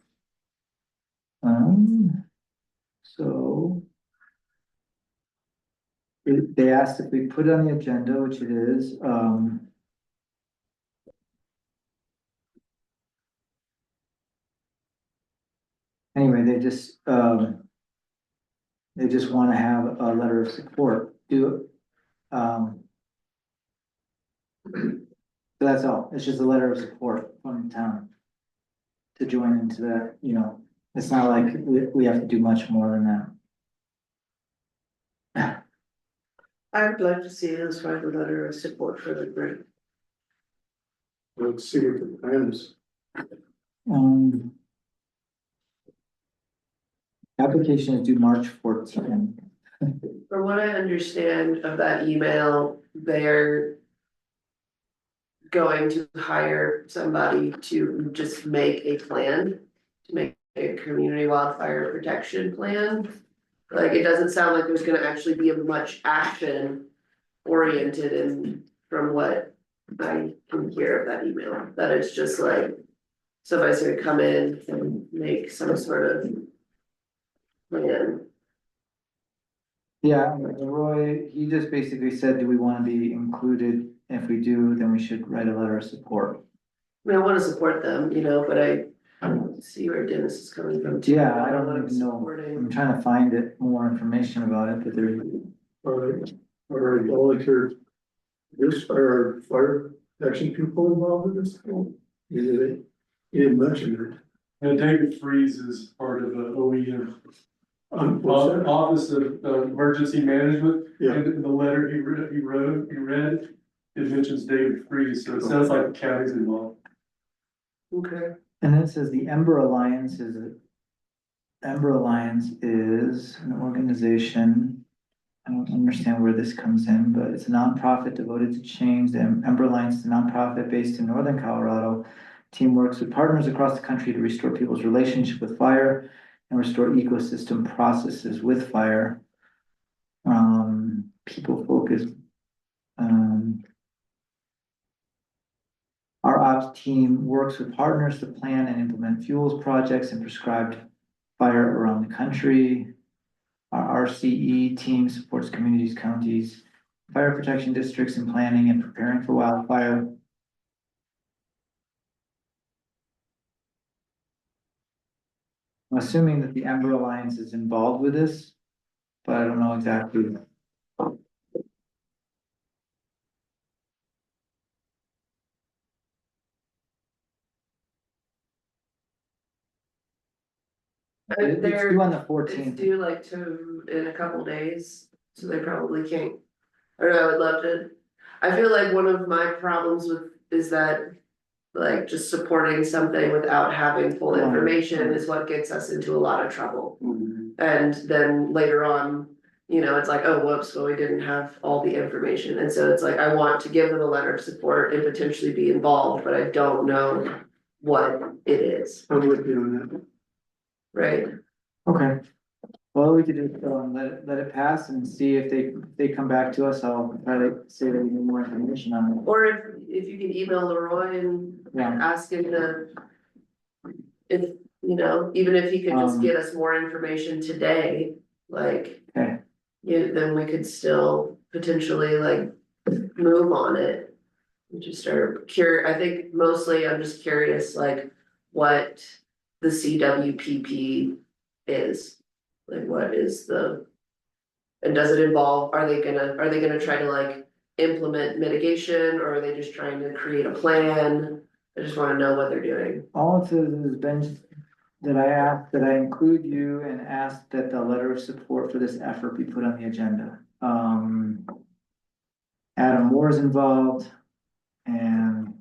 So they asked if we put it on the agenda, which it is. Anyway, they just want to have a letter of support. So that's all. It's just a letter of support from the town to join into that, it's not like we have to do much more than that. I would like to see us write a letter of support for the grant. Let's see what the plan is. Application is due March 14th. from what I understand of that email, they're going to hire somebody to just make a plan, to make a community wildfire protection plan. Like, it doesn't sound like there's gonna actually be much action oriented in from what I can hear of that email, that it's just like. Somebody's gonna come in and make some sort of plan. Yeah, Roy, he just basically said, do we wanna be included? If we do, then we should write a letter of support. I mean, I wanna support them, you know, but I see where Dennis is coming from too. Yeah, I about don't even know, supporting. I'm trying to find it, more information about it, but there, Are volunteer, this, are fire protection people involved in this? You didn't mention David Freeze is part of the OEM. it. What's that? Office of Emergency Management. Yeah. And in the letter he read, it mentions David Freeze, so it sounds like the county's involved. Okay, and then it says the Ember Alliance is an organization. I don't understand where this comes in, but it's a nonprofit devoted to change. The Ember Alliance is a nonprofit based in northern Colorado. Team works with partners across the country to restore people's relationship with fire and restore ecosystem processes with fire. People focused. Our ops team works with partners to plan and implement fuels projects and prescribed fire around the country. Our RCE team supports communities, counties, fire protection districts in planning and preparing for wildfire. I'm assuming that the Ember Alliance is involved with this, but I don't know exactly. It's due on the it's 14th. due like in a couple days, so they probably can't. I don't know, I would love to, I feel like one of my problems with, is that. Like just supporting something without having full Right. information is what gets us into a lot of trouble. Mhm. And then later on, you know, it's like, oh, whoops, well, we didn't have all the information, and so it's like, I want to give them a letter of support and potentially be involved, but I don't know what it is, I'm with you on that. right? Okay. Well, we could just let it pass and see if they come back to us. I'll try to say that we need more information on it. Or if you can email Leroy and Yeah. ask him to. If, you know, even if he could just get us more information today, like. Okay. Yeah, then we could still potentially like move on it. And just start I think mostly I'm just curious, like, what the CWPP is. Like, what is and does it involve, are they gonna try to like implement mitigation, or are they just trying to create a plan? I just wanna know what they're doing. All it says is Ben, that I asked, that I include you and ask that the letter of support for this effort be put on the agenda. Adam Moore is involved and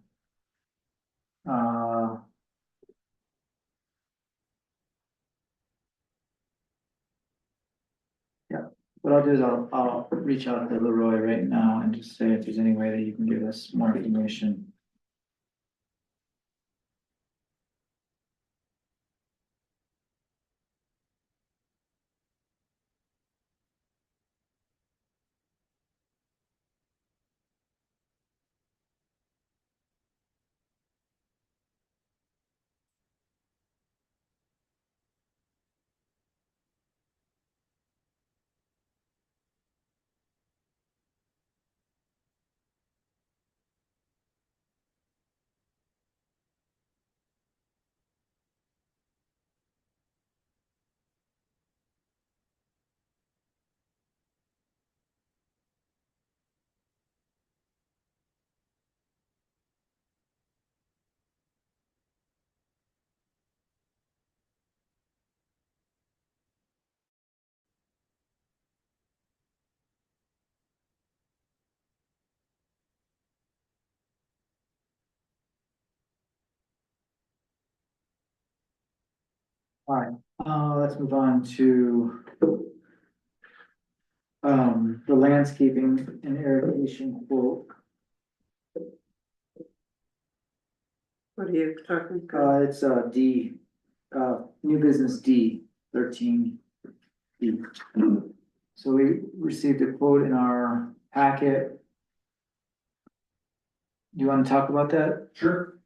yeah, what I'll do is I'll reach out to Leroy right now and just say if there's any way that you can give us more information. All right, let's move on to the landscaping and irrigation quote. What are you talking about? It's D, new business D, 13. D. So we received a quote in our packet. you wanna talk about that? Sure.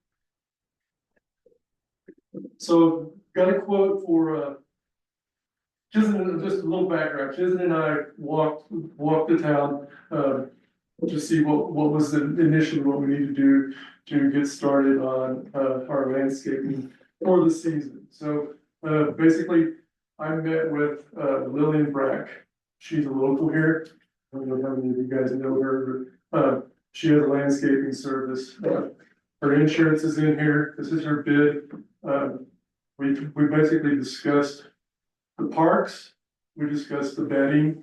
So got a quote for, just a little background, Chizen and I walked the town, to see what was initially what we need to do to get started on, our landscaping for the season. So, basically, I met with, Lillian Brack. She's a local here. I don't know how many of you guys know her, but, she has a landscaping service. Her insurance is in here. This is her bid. We basically discussed the parks, we discussed the bedding,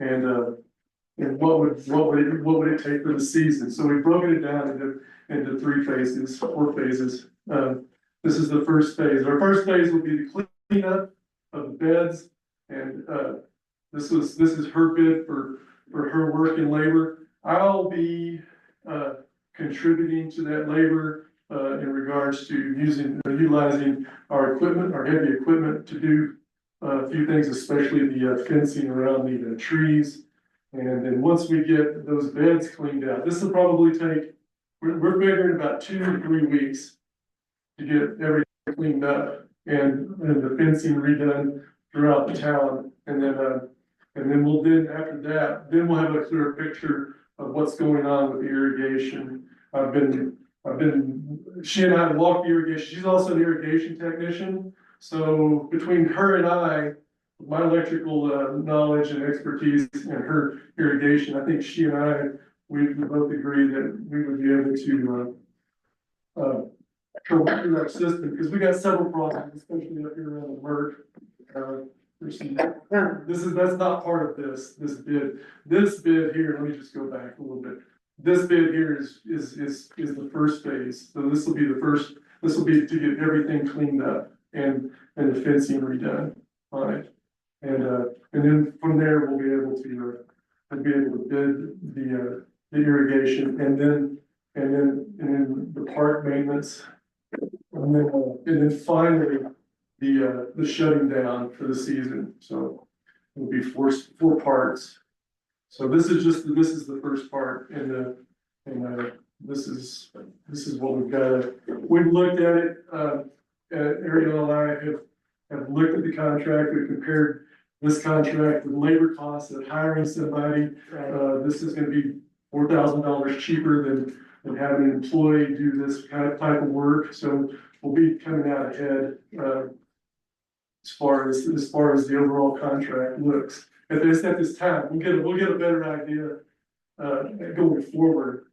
and what would it take for the season? So we've broken it down into 4 phases. This is the first phase. Our first phase will be the cleanup of the beds, and this is her bid for her work and labor. I'll be contributing to that labor in regards to utilizing our equipment, our heavy equipment, to do a few things, especially the fencing around the trees. And then once we get those beds cleaned out, this will probably take, we're figuring about 2 to 3 weeks to get everything cleaned up and the fencing redone throughout the town. And then after that, then we'll have a clearer picture of what's going on with the irrigation. She and I have walked the irrigation. She's also an irrigation technician. So between her and I, my electrical knowledge and expertise and her irrigation, I think she and I, we both agree that we would be able to work through that system, because we got several problems, especially up here around the Merck. That's not part of this bid. This bid here, let me just go back a little bit. This bid here is the first phase. So this will be to get everything cleaned up and the fencing redone on it. And then from there, we'll be able to bid the irrigation, and then the park maintenance. And then finally, the shutting down for the season. So it'll be four parts. So this is the first part, and this is what we've got. We've looked at it, Ariel and I have looked at the contract. We compared this contract with labor costs of hiring somebody. This is gonna be $4,000 cheaper than having an employee do this kind of type of work. So we'll be coming out ahead, as far as the overall contract looks. At this time, we'll get a better idea, going forward,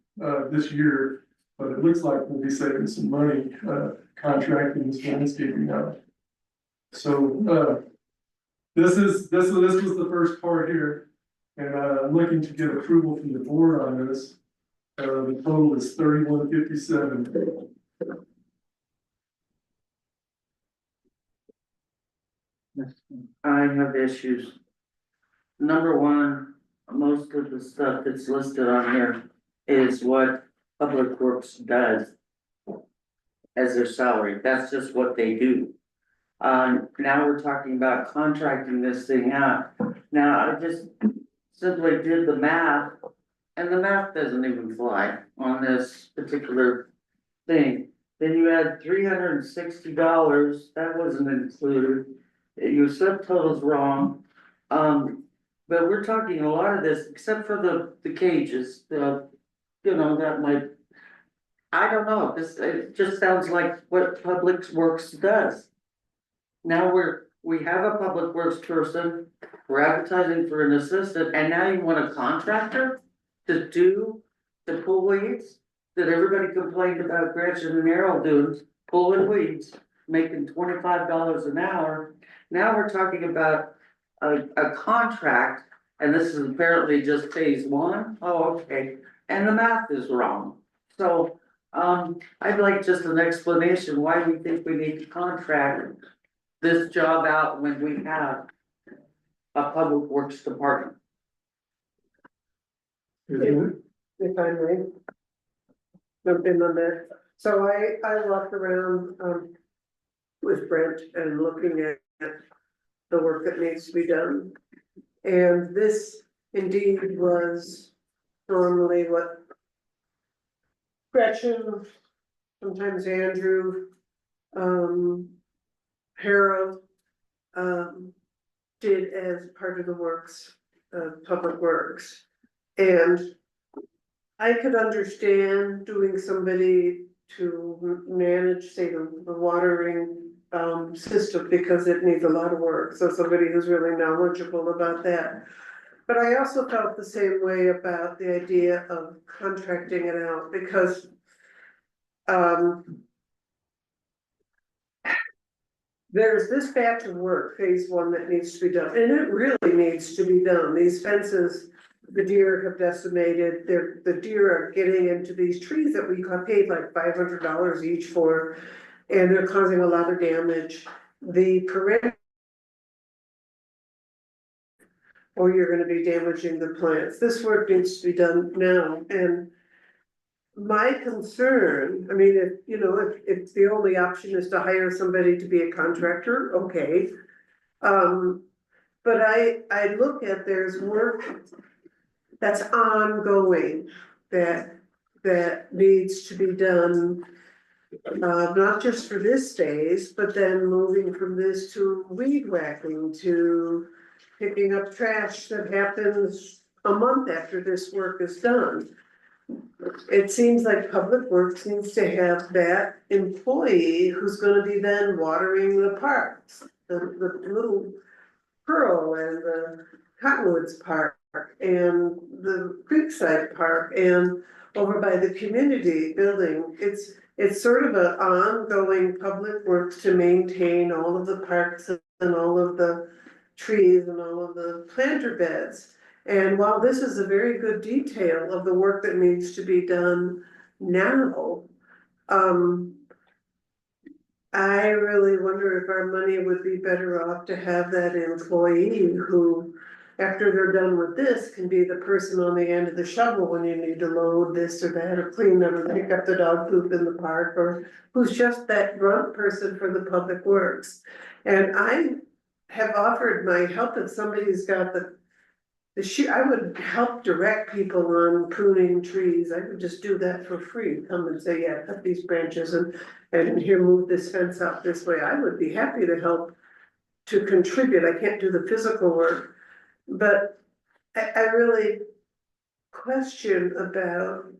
this year, but it looks like we'll be saving some money, contracting this landscaping out. So, this was the first part here, and, I'm looking to get approval from the board on this. The total is $31.57. I have issues. Number one, most of the stuff that's listed on here is what Public Works does as their salary. That's just what they do. Now we're talking about contracting this thing out. Now, I just simply did the math, and the math doesn't even fly on this particular thing. Then you add $360, that wasn't included. Your subtotal's wrong. But we're talking a lot of this, except for the cages, that might. I don't know, it just sounds like what Public Works does. Now we have a Public Works person, we're advertising for an assistant, and now you want a contractor to do the pull weeds that everybody complained about Gretchen and Errol doing, pulling weeds, making $25 an hour. Now we're talking about a contract, and this is apparently just phase 1. Oh, okay, and the math is wrong. So, I'd like just an explanation why we think we need to contract this job out when we have a Public Works department. If I may. Jump in on that. So I walked around, with Brent and looking at the work that needs to be done. And this indeed was normally what Gretchen, sometimes Andrew, Harold, did as part of the works, Public Works. And I could understand doing somebody to manage, say, the watering system, because it needs a lot of work, so somebody who's really knowledgeable about that. But I also felt the same way about the idea of contracting it out, because there's this batch of work, phase one, that needs to be done, and it really needs to be done. These fences, the deer have decimated, the deer are getting into these trees that we got paid like $500 each for, and they're causing a lot of damage. The perennial, or you're gonna be damaging the plants. This work needs to be done now, and my concern, I mean, if the only option is to hire somebody to be a contractor, okay. But I look at, there's work that's ongoing, that needs to be done. Not just for this phase, but then moving from this to weed whacking, to picking up trash that happens a month after this work is done. It seems like Public Works needs to have that employee who's gonna be then watering the parks, the little Pearl and the Cottonwoods Park and the Creekside Park and over by the community building. It's sort of an ongoing Public Works to maintain all of the parks and all of the trees and all of the planter beds. And while this is a very good detail of the work that needs to be done now, I really wonder if our money would be better off to have that employee who, after they're done with this, can be the person on the end of the shovel when you need to load this or that, or clean them, or pick up the dog poop in the park, or who's just that grunt person for the Public Works. And I have offered my help if somebody's got the I would help direct people on pruning trees. I would just do that for free. Come and say, yeah, cut these branches and here, move this fence up this way. I would be happy to help to contribute. I can't do the physical work, but I really question about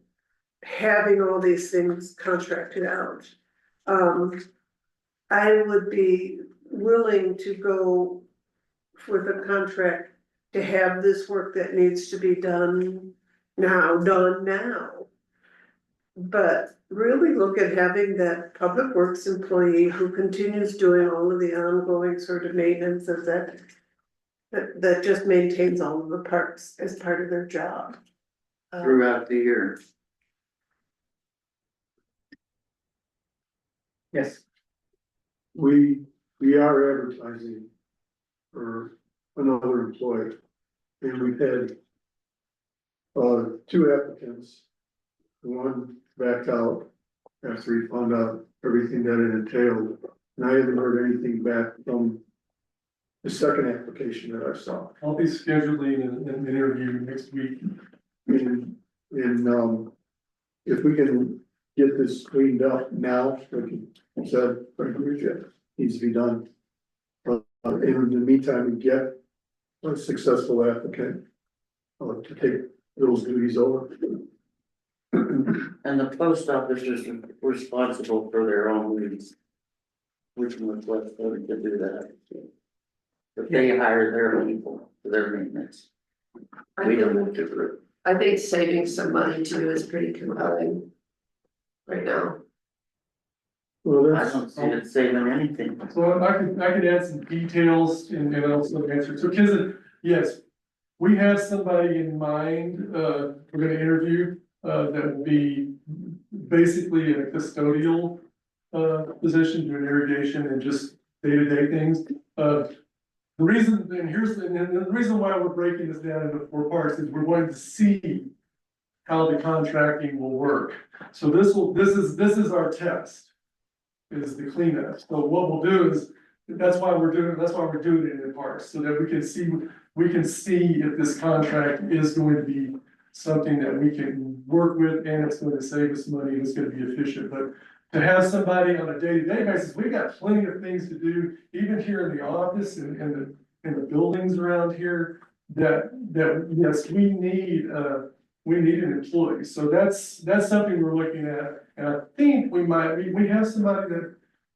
having all these things contracted out. I would be willing to go with a contract to have this work that needs to be done now. But really look at having that Public Works employee who continues doing all of the ongoing sort of maintenance of that just maintains all of the parks as part of their job. throughout the year. Yes. We are advertising for another employee. And we've had two applicants. One backed out after he found out everything that it entailed. And I haven't heard anything back from the second application that I saw. I'll be scheduling an interview next week. And if we can get this cleaned up now, like you said, needs to be done. In the meantime, we get a successful applicant to take those duties over. And the post office is responsible for their own weeds. Which one was to do that? If they hire their people for their maintenance. We don't have to. I think saving some money too is pretty compelling right now. Well, I that's, don't see it saving anything. So I can add some details and also answer. So Kizan, yes, we have somebody in mind, we're gonna interview, that would be basically in a custodial position, doing irrigation and just day-to-day things. The reason, and the reason why we're breaking this down into 4 parts is we're going to see how the contracting will work. So this is our test, is the cleanup. So what we'll do is, that's why we're doing it in parts, so that we can see if this contract is going to be something that we can work with, and it's gonna save us money, and it's gonna be efficient, but to have somebody on a day-to-day basis, we've got plenty of things to do, even here in the office and the buildings around here, that, yes, we need an employee, so that's something we're looking at, and I think we have somebody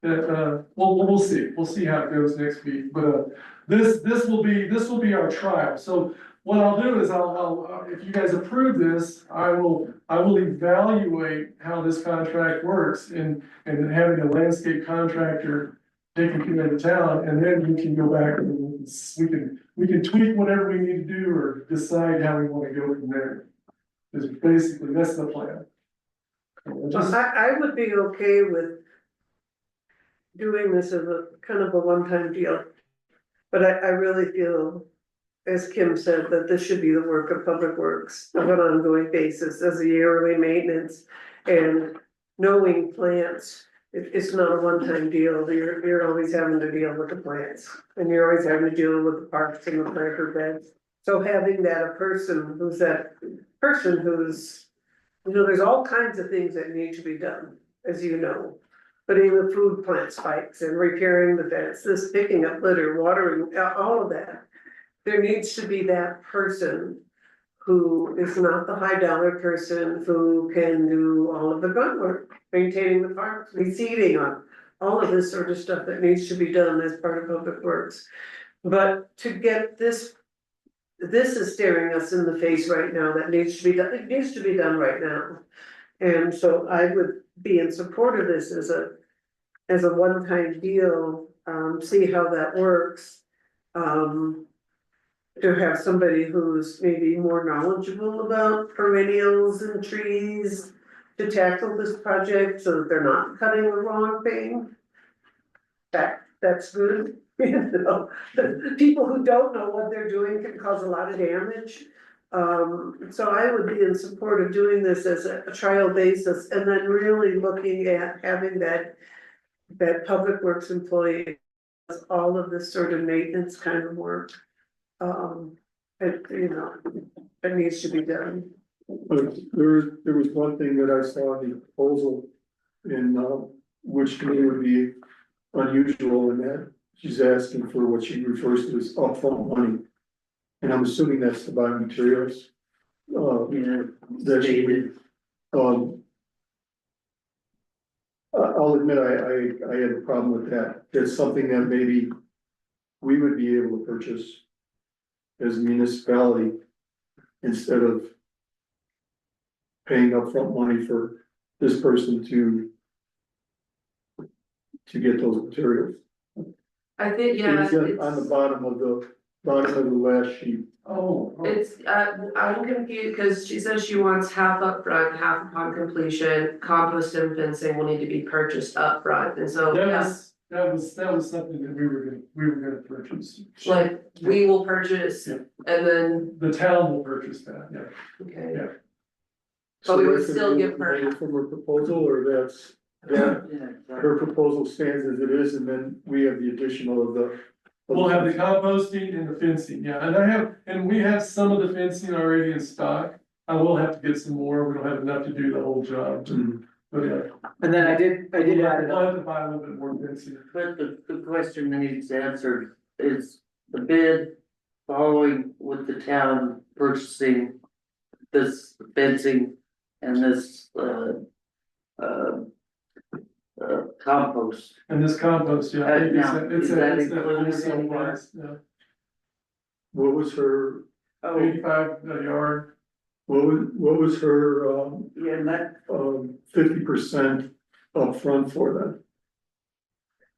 that, we'll see how it goes next week, but, this will be our trial, so what I'll do is I'll, if you guys approve this, I will evaluate how this contract works and having a landscape contractor taking care of the town, and then we can go back and we can tweak whatever we need to do or decide how we want to go from there. Is basically, that's the plan. I would be okay with doing this as a kind of a one-time deal. But I really feel, as Kim said, that this should be the work of Public Works on an ongoing basis as a yearly maintenance. And knowing plants, it's not a one-time deal, you're always having to deal with the plants. And you're always having to deal with the parks and the planter beds. So having a person who's, there's all kinds of things that need to be done, as you know. Putting the food plant spikes and repairing the fences, picking up litter, watering, all of that. There needs to be that person who is not the high dollar person who can do all of the grunt work, maintaining the parks, reseeding on, all of this sort of stuff that needs to be done as part of Public Works. But to get this is staring us in the face right now, that needs to be done, it needs to be done right now. And so I would be in support of this as a one-time deal, see how that works. To have somebody who's maybe more knowledgeable about perennials and trees to tackle this project so that they're not cutting the wrong thing. That's good. You know, the people who don't know what they're doing can cause a lot of damage. So I would be in support of doing this as a trial basis and then really looking at having that Public Works employee does all of this sort of maintenance kind of work. It needs to be done. But there was one thing that I saw in the proposal in, which to me would be unusual in that she's asking for what she refers to as upfront money. And I'm assuming that's to buy materials. That she did. I'll admit, I had a problem with that. That's something that maybe we would be able to purchase as a municipality instead of paying upfront money for this person to get those materials. I think, yeah, It's on the bottom of the last sheet. it's, I'm confused, cause she says she wants half up front, half upon completion, compost and fencing will need to be purchased up front, and so, yeah. That was something that we were gonna purchase. Like, we will purchase, Yeah. and then, The town will purchase that, yeah. okay. Yeah. But we would that's still give money her- from her proposal, or that her proposal stands as it is, and then we have the additional of the. We'll have the composting and the fencing, yeah, and we have some of the fencing already in stock. I will have to get some more, we don't have enough to do the whole job, but yeah. And then I did add it I'll up. have to buy a little bit more fencing. But the question that needs answered is the bid following with the town purchasing this fencing and this, compost. And this compost, yeah. Now, It's is that that included wholesale in that? price, yeah. What was her, Oh, 85 a yard. what was her, yeah, and that, 50% upfront for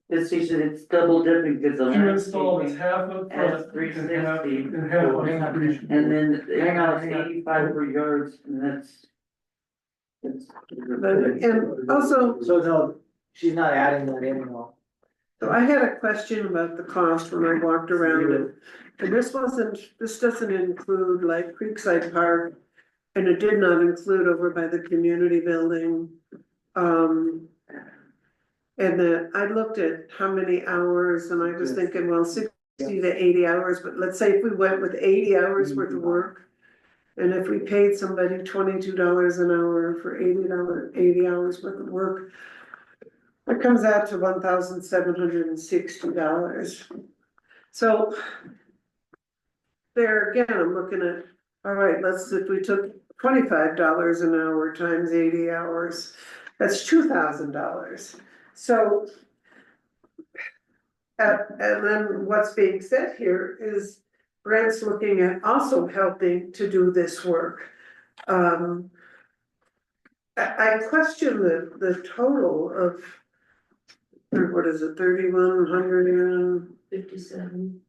that? she said it's double dipping because the To install, it's landscaping, half up That's front and half, 360. and half on Hang on. completion. and then it Hang on, costs hang on. 85 per yards, and that's. It's. And also, So no, she's not adding that in at all. so I had a question about the cost when I walked around it. And this doesn't include like Creekside Park. And it did not include over by the community building. And then I looked at how many hours and I was thinking, well, 60 to 80 hours, but let's say if we went with 80 hours worth of work. And if we paid somebody $22 an hour for 80 hours worth of work, that comes out to $1,760. So there again, I'm looking at, all right, if we took $25 an hour times 80 hours, that's $2,000. So and then what's being said here is Brent's looking at also helping to do this work. I question the total of, or what is it, 57.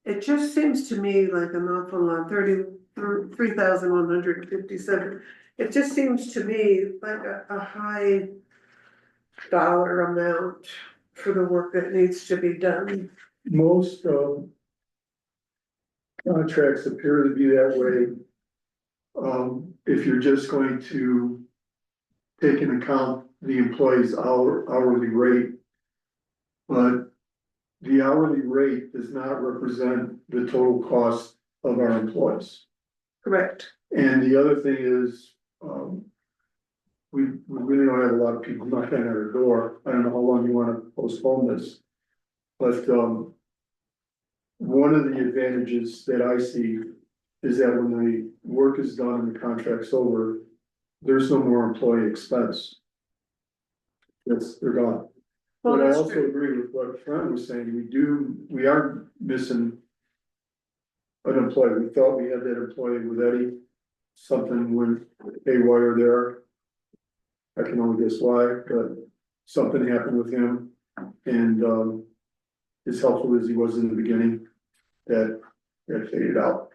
It just seems to me like an awful lot, 3,157. It just seems to me like a high dollar amount for the work that needs to be done. Most contracts appear to be that way. If you're just going to take into account the employee's hourly rate. But the hourly rate does not represent the total cost of our employees. Correct. And the other thing is, we really don't have a lot of people knocking at our door. I don't know how long you wanna postpone this. But, one of the advantages that I see is that when the work is done and the contract's over, there's no more employee expense. They're gone. Well, But I that's also true. agree with what Fran was saying, we are missing an employee. We thought we had that employee with Eddie. Something went haywire there. I can only guess why, but something happened with him. And, as helpful as he was in the beginning, that faded out.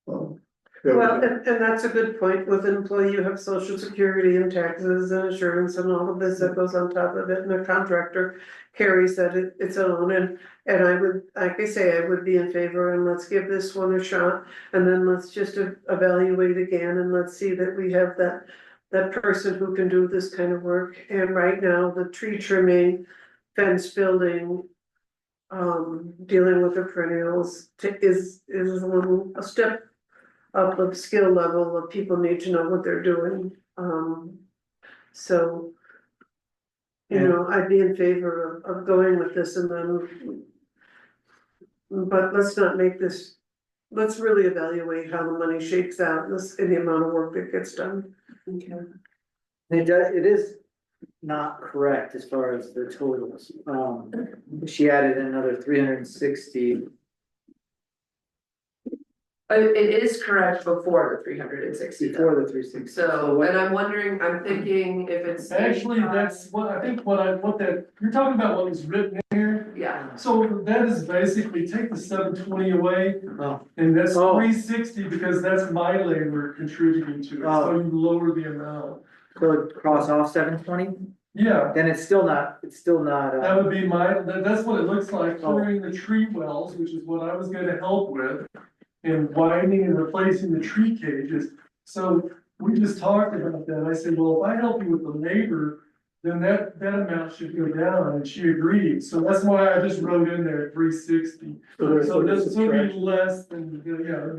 Well, and that's a good point. With an employee, you have social security and taxes and insurance and all of this that goes on top of it, and a contractor carries its own, and I would, like I say, I would be in favor, and let's give this one a shot. And then let's just evaluate again, and let's see that we have that person who can do this kind of work. And right now, the tree trimming, fence building, dealing with the perennials is a step up of skill level of people need to know what they're doing. So, I'd be in favor of going with this, and then, but let's not make this, let's really evaluate how the money shakes out in the amount of work that gets done. Okay. It is not correct as far as the totals. She added another 360. It is correct before the 360. Before the 360. So, and I'm wondering, I'm thinking if it's. Actually, that's what I think, what that, you're talking about what was written here. Yeah, So that is basically take the 720 away, Oh, and that's Oh. 360, because that's my labor contributing to it, so you lower the amount. so cross off 720, Yeah, then it's still not, that would be that's what it looks like, clearing the tree wells, which is what I was gonna help with. And winding and replacing the tree cages. So we just talked about that. I said, well, if I help you with the labor, then that amount should go down, and she agreed. So that's why I just wrote in there 360. So this would be less than,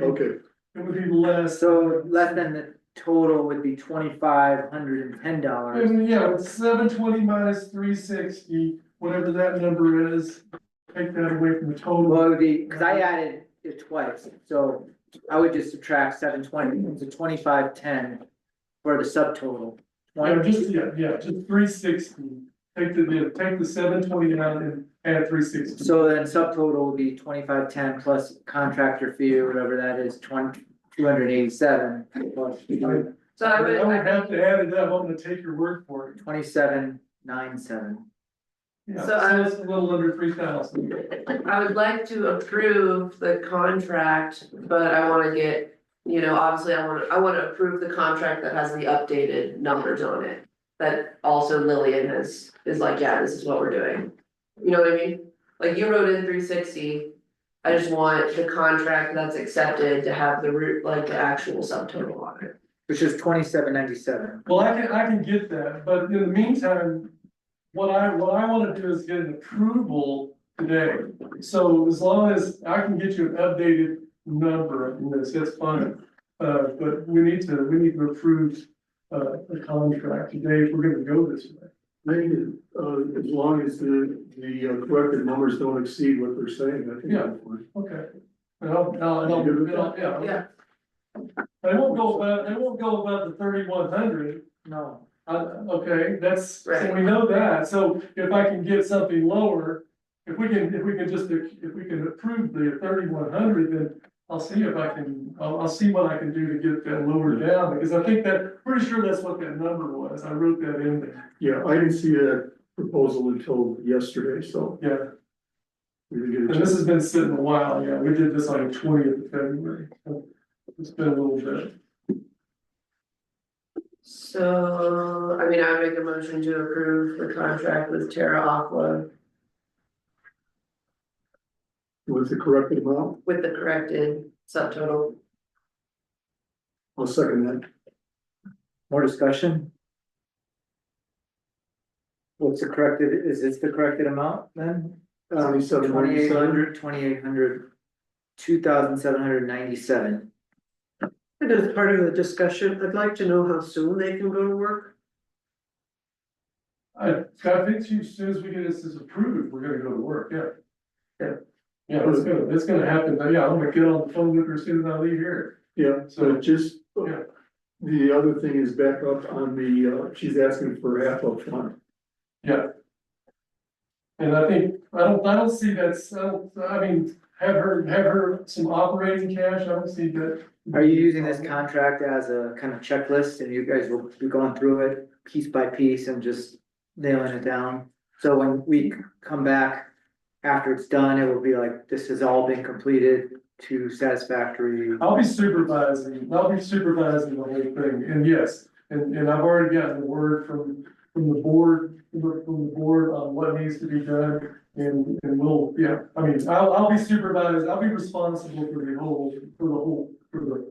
Okay, it would be less. so less than the total would be $2,510. And yeah, 720 minus 360, whatever that number is, take that away from the total. Well, it would be, cause I added it twice, so I would just subtract 720 into 2,510 for the subtotal. Just 360. Take the 720 out and add 360. So then subtotal would be 2,510 plus contractor fee or whatever that is, 287 plus so I would. I would have to add it up. I'm gonna take your word for it. 2797. Yeah, So so it's a little under 3,000. I would like to approve the contract, but I wanna get, obviously I wanna approve the contract that has the updated numbers on it. That also Lillian is like, yeah, this is what we're doing. You know what I mean? Like you wrote in 360, I just want the contract that's accepted to have the the actual subtotal on it. Which is 2797. Well, I can get that, but in the meantime, what I wanna do is get an approval today. So as long as I can get you an updated number in this, that's fine. But we need to approve, a contract today if we're gonna go this way. Maybe, as long as the corrected numbers don't exceed what they're saying, I think. Yeah. that's fine. Okay. Yeah. Yeah. They won't go above the 3,100. No. Okay, so Right. we know that, so if I can get something lower, if we can approve the 3,100, then I'll see if I can, I'll see what I can do to get that lower down, because I think pretty sure that's what that number was, I wrote that in there. Yeah, I didn't see that proposal until yesterday, so. Yeah, we didn't get a and this has been sitting a while, yeah, we did this on the 20th of February, so it's been a little bit. So, I mean, I make a motion to approve the contract with Terra Aqua With the corrected amount, with the corrected subtotal. I'll second that. More discussion? What's the corrected, is this the corrected amount then? 2797. 2,800, 2,797. And as part of the discussion, I'd like to know how soon they can go to work. I think as soon as we get this approved, we're gonna go to work, yeah. Yeah. Yeah, it's gonna happen, but yeah, I'm gonna get on the phone with her as soon as I leave here. Yeah, so just, Yeah. the other thing is back up on the, she's asking for half up front. Yeah. And I think, I don't see that, I mean, have her some operating cash, I don't see that. Are you using this contract as a kind of checklist and you guys will be going through it piece by piece and just nailing it down? So when we come back after it's done, it will be like, this has all been completed to satisfactory. I'll be supervising the whole thing, and yes, and I've already gotten the word from the board, on what needs to be done. And we'll, yeah, I mean, I'll be supervised, I'll be responsible for the whole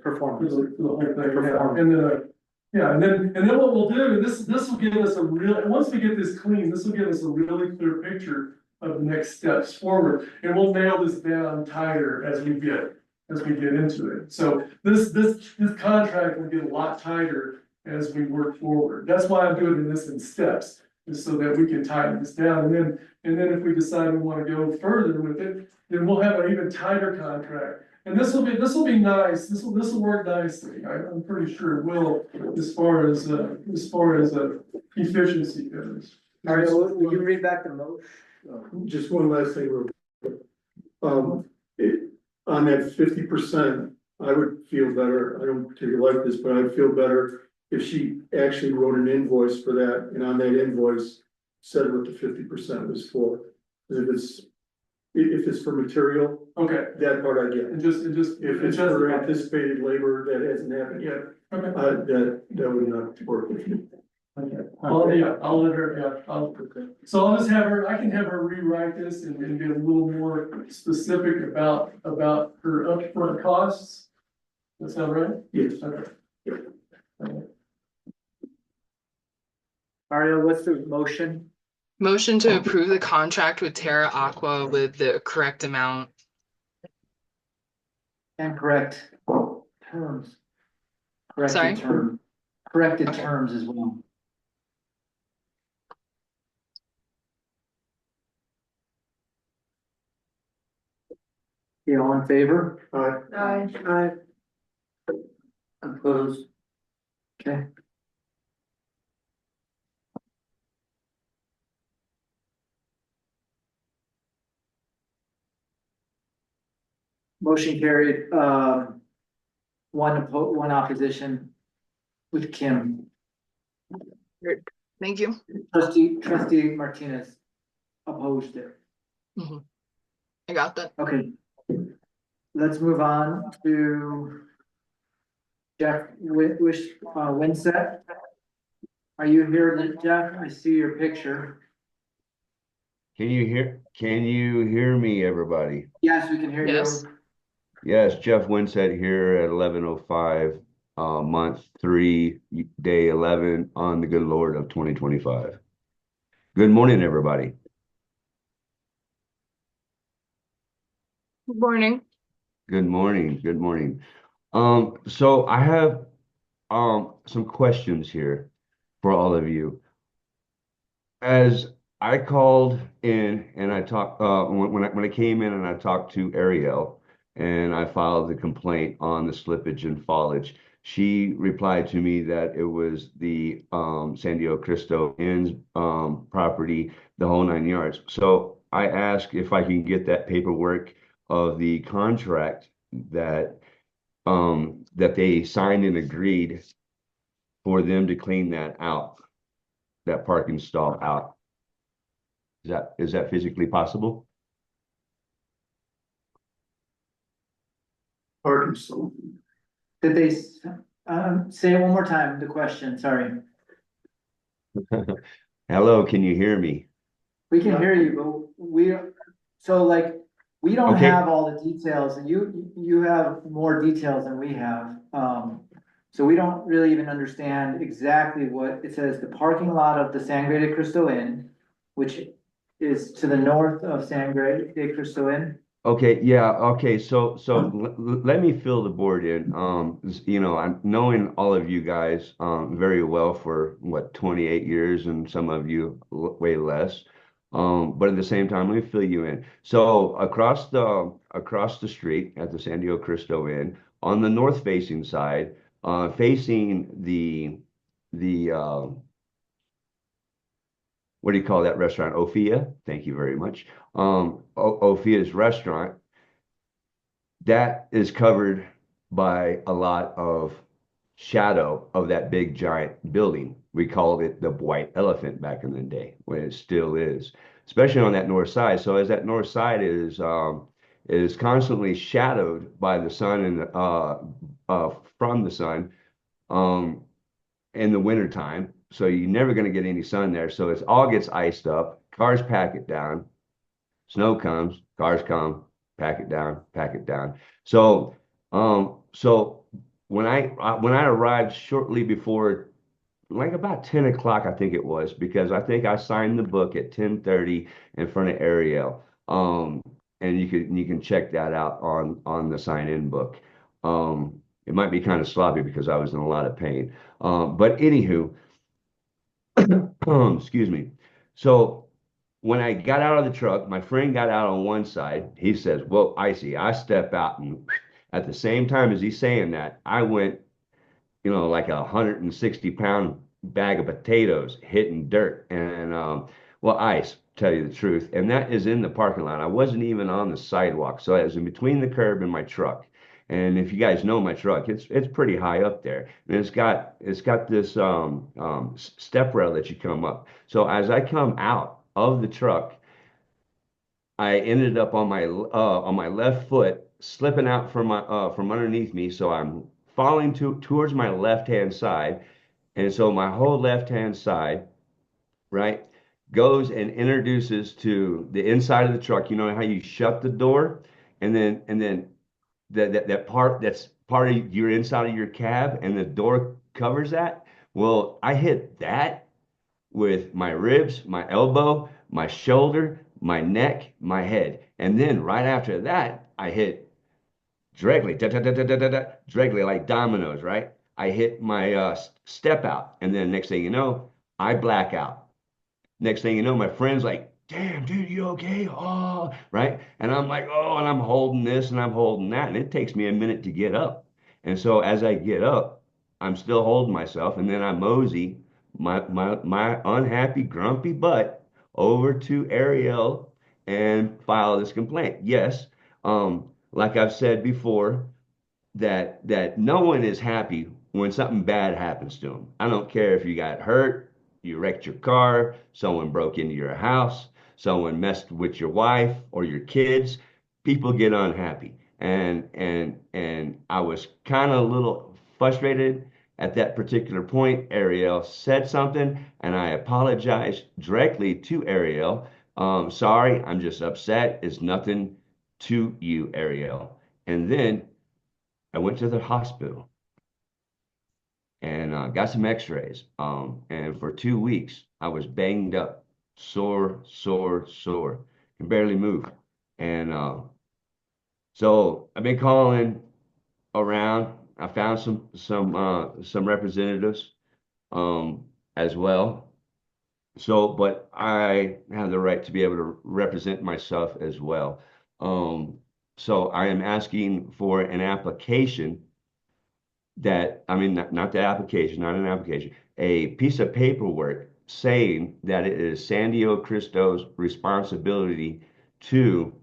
Performance. for the whole thing, yeah. And then, yeah, and then what we'll do, and this will give us a real, once we get this clean, this will give us a really clear picture of the next steps forward, and we'll nail this down tighter as we get into it. So this contract will get a lot tighter as we work forward. That's why I'm doing this in steps, is so that we can tighten this down, and then if we decide we want to go further with it, then we'll have an even tighter contract. And this will be nice, this will work nicely, I'm pretty sure it will, as far as efficiency goes. All right, will you read back the motion? Just one last thing, real quick. On that 50%, I would feel better, I don't particularly like this, but I'd feel better if she actually wrote an invoice for that, and on that invoice said what the 50% was for. If it's for material, Okay, that part I get. and just, If it's for anticipated labor that hasn't happened yet, okay. that would not work with me. Okay, well, yeah, I'll let her, yeah, so I'll just have her, I can have her rewrite this and get a little more specific about her upfront costs. That sound right? Yes. Okay. Mario, what's the motion? Motion to approve the contract with Terra Aqua with the correct amount. And correct terms. Sorry? Corrected terms as well. You all in favor? Aye. Opposed, Okay. Motion carried, one opposition with Kim. Thank you. Trustee Martinez opposed it. I got that. Okay. Let's move on to Jeff Winsett. Are you here, Jeff? I see your picture. Can you hear me, everybody? Yes, we can hear you. Yes. Yes, Jeff Winsett here at 11:05, month 3, day 11 on the good Lord of 2025. Good morning, everybody. Good morning. Good morning. Good morning. So I have some questions here for all of you. As I called in and I talked when I came in and I talked to Ariel and I filed the complaint on the slippage and foliage, she replied to me that it was the San Diego Cristo Inn's property, the whole 9 yards. So I asked if I can get that paperwork of the contract that that they signed and agreed for them to clean that out, that parking stall out. Is that physically possible? Arkansas. Did they, say it one more time, the question, sorry. Hello, can you hear me? We can hear you, but so like, we don't Okay. have all the details, and you have more details than we have. So we don't really even understand exactly what it says, the parking lot of the Sangre de Cristo Inn, which is to the north of Sangre de Cristo Inn. Okay, yeah, okay. So let me fill the board in. I'm knowing all of you guys very well for what 28 years and some of you way less. But at the same time, let me fill you in. So across the street at the San Diego Cristo Inn, on the north facing side, facing the what do you call that restaurant? Ophia. Thank you very much. Ophia's restaurant that is covered by a lot of shadow of that big giant building. We called it the White Elephant back in the day, when it still is, especially on that north side. So as that north side is constantly shadowed by the sun and from the sun um, in the wintertime. So you're never going to get any sun there. So it all gets iced up. Cars pack it down. Snow comes, cars come, pack it down, pack it down. So when I arrived shortly before, like about 10 o'clock, I think it was, because I think I signed the book at 10:30 in front of Ariel. And you can check that out on the sign-in book. It might be kind of sloppy because I was in a lot of pain. But anywho, excuse me. So when I got out of the truck, my friend got out on one side. He says, "Well, I see." I step out, and at the same time as he's saying that, I went, like a 160-pound bag of potatoes hitting dirt and well, ice, tell you the truth. And that is in the parking lot. I wasn't even on the sidewalk, so I was in between the curb and my truck. And if you guys know my truck, it's pretty high up there, and it's got this step rail that you come up. So as I come out of the truck, I ended up on my left foot, slipping out from underneath me. So I'm falling towards my left hand side, and so my whole left hand side, right, goes and introduces to the inside of the truck. You know how you shut the door, and then that part that's part of your inside of your cab, and the door covers that. Well, I hit that with my ribs, my elbow, my shoulder, my neck, my head. And then right after that, I hit directly, da, da, da, da, da, da, da, directly like dominoes, right? I hit my step out. And then next thing you know, I black out. Next thing you know, my friend's like, "Damn, dude, you okay?" Oh, right. And I'm like, "Oh," and I'm holding this and I'm holding that. And it takes me a minute to get up. And so as I get up, I'm still holding myself. And then I mosey my unhappy, grumpy butt over to Ariel and file this complaint. Yes, like I've said before, that no one is happy when something bad happens to them. I don't care if you got hurt, you wrecked your car, someone broke into your house, someone messed with your wife or your kids. People get unhappy. And I was kind of a little frustrated at that particular point. Ariel said something, and I apologized directly to Ariel. Sorry, I'm just upset. It's nothing to you, Ariel. And then I went to the hospital and got some x-rays. And for 2 weeks, I was banged up, sore, sore, sore, can barely move. And So I've been calling around. I found some representatives as well. So, but I have the right to be able to represent myself as well. Um, so I am asking for an application that, I mean, not the application, not an application, a piece of paperwork saying that it is Sandio Cristo's responsibility to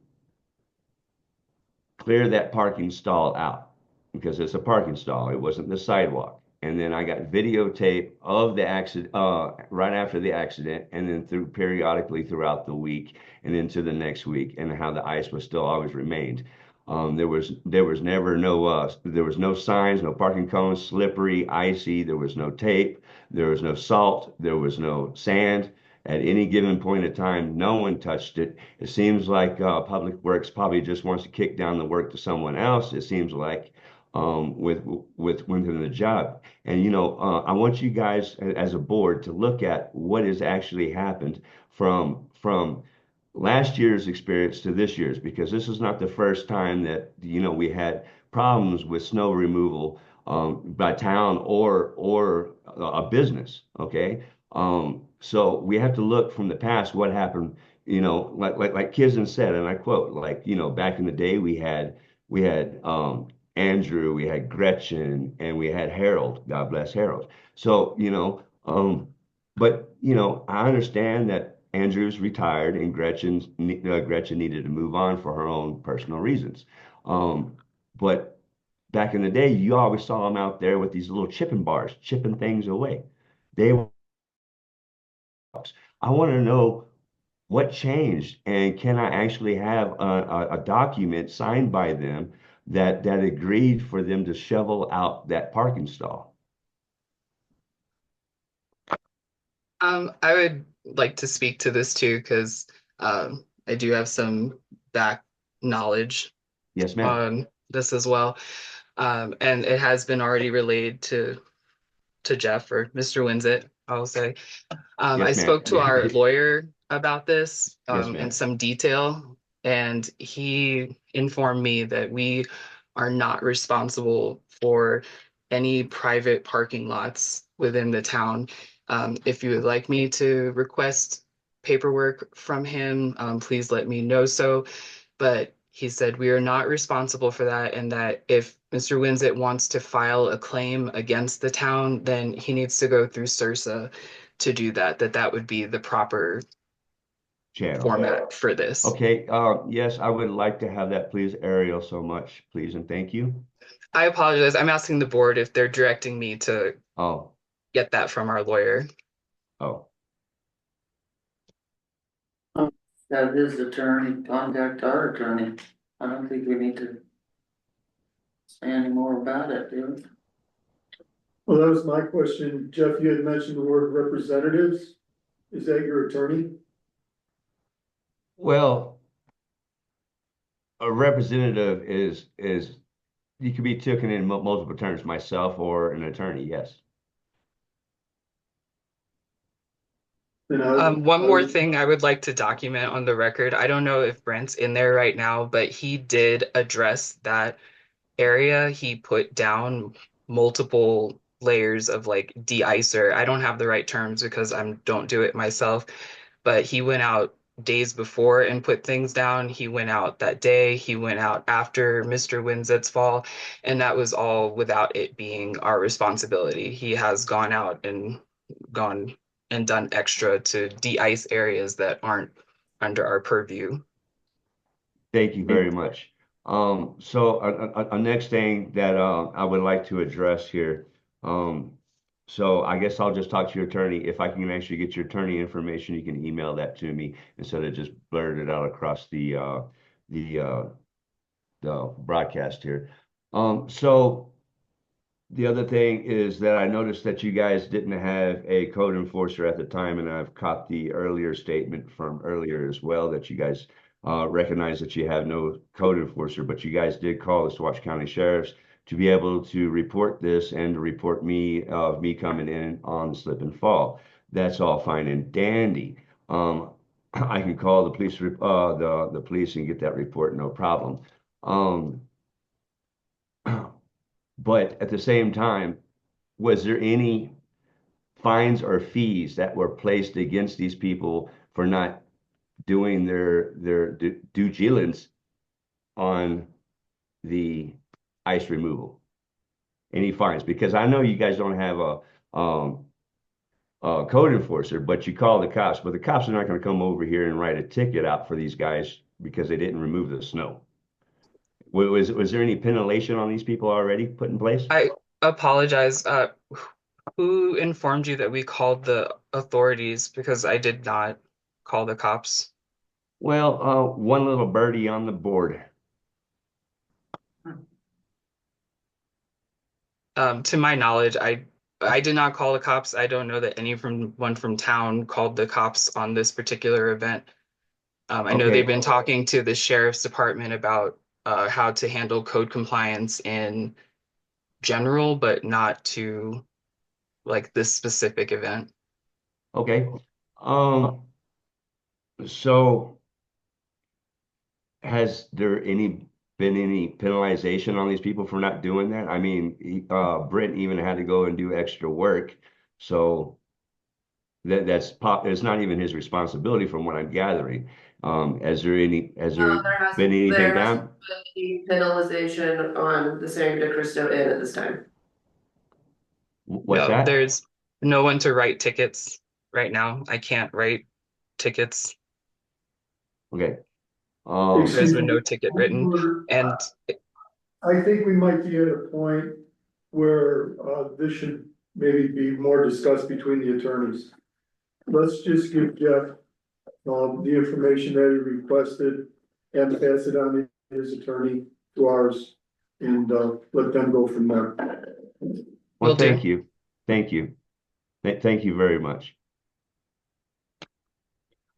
clear that parking stall out because it's a parking stall. It wasn't the sidewalk. And then I got videotape of the accident, right after the accident, and then through periodically throughout the week and into the next week, and how the ice was still always remained. There was never no there was no signs, no parking cones, slippery, icy. There was no tape. There was no salt. There was no sand. At any given point in time, no one touched it. It seems like Public Works probably just wants to kick down the work to someone else. It seems like within the job. And I want you guys as a board to look at what has actually happened from last year's experience to this year's, because this is not the first time that we had problems with snow removal by town or a business. Okay. So we have to look from the past what happened, like Kizan said, and I quote, like, back in the day we had Andrew, we had Gretchen, and we had Harold. God bless Harold. So, but I understand that Andrew's retired and Gretchen needed to move on for her own personal reasons. But back in the day, you always saw them out there with these little chipping bars, chipping things away. They I want to know what changed, and can I actually have a document signed by them that agreed for them to shovel out that parking stall? I would like to speak to this too, because I do have some back knowledge Yes, ma'am. on this as well. And it has been already relayed to Jeff or Mr. Winsett, I'll say. I Yes, ma'am. spoke to our lawyer about this Yes, in ma'am. some detail, and he informed me that we are not responsible for any private parking lots within the town. If you would like me to request paperwork from him, please let me know so. But he said we are not responsible for that, and that if Mr. Winsett wants to file a claim against the town, then he needs to go through SURSA to do that, that would be the proper Channel. format for this. Okay. Yes, I would like to have that, please, Ariel, so much, please, and thank you. I apologize. I'm asking the board if they're directing me to Oh, get that from our lawyer. oh. Have his attorney contact our attorney. I don't think we need to say any more about it, do we? Well, that was my question. Jeff, you had mentioned the word representatives. Is that your attorney? Well, a representative is you can be taken in multiple terms, myself or an attorney. Yes. And One more thing I would like to document on the record. I don't know if Brent's in there right now, but he did address that area. He put down multiple layers of like de-icer. I don't have the right terms because I don't do it myself, but he went out days before and put things down. He went out that day. He went out after Mr. Winsett's fall, and that was all without it being our responsibility. He has gone out and gone and done extra to de-ice areas that aren't under our purview. Thank you very much. So a next thing that I would like to address here. Um, so I guess I'll just talk to your attorney. If I can actually get your attorney information, you can email that to me instead of just blurt it out across the uh, the broadcast here. So the other thing is that I noticed that you guys didn't have a code enforcer at the time, and I've caught the earlier statement from earlier as well that you guys recognize that you have no code enforcer, but you guys did call the Swash County Sheriffs to be able to report this and to report me of me coming in on slip and fall. That's all fine and dandy. I can call the police, the police and get that report, no problem. Um, but at the same time, was there any fines or fees that were placed against these people for not doing their due diligence on the ice removal? Any fines? Because I know you guys don't have a code enforcer, but you call the cops. But the cops are not going to come over here and write a ticket out for these guys because they didn't remove the snow. Was there any penalization on these people already put in place? I apologize. Who informed you that we called the authorities? Because I did not call the cops. Well, one little birdie on the board. To my knowledge, I did not call the cops. I don't know that anyone from town called the cops on this particular event. I know they've Okay, been talking to the sheriff's department about how to handle code compliance in general, but not to like this specific event. okay. Um, so has there been any penalization on these people for not doing that? I mean, Brent even had to go and do extra work, so it's not even his responsibility from what I'm gathering. Has there been anything There hasn't done? been any penalization on the San Cristobal Inn at this time. What's No, that? there's no one to write tickets right now. I can't write tickets. Okay. There's Excuse been me, no ticket written. And I think we might be at a point where, this should maybe be more discussed between the attorneys. Let's just give Jeff, the information that he requested and pass it on to his attorney to ours and, let them go from there. Well, will do. thank you. Thank you. Thank you very much.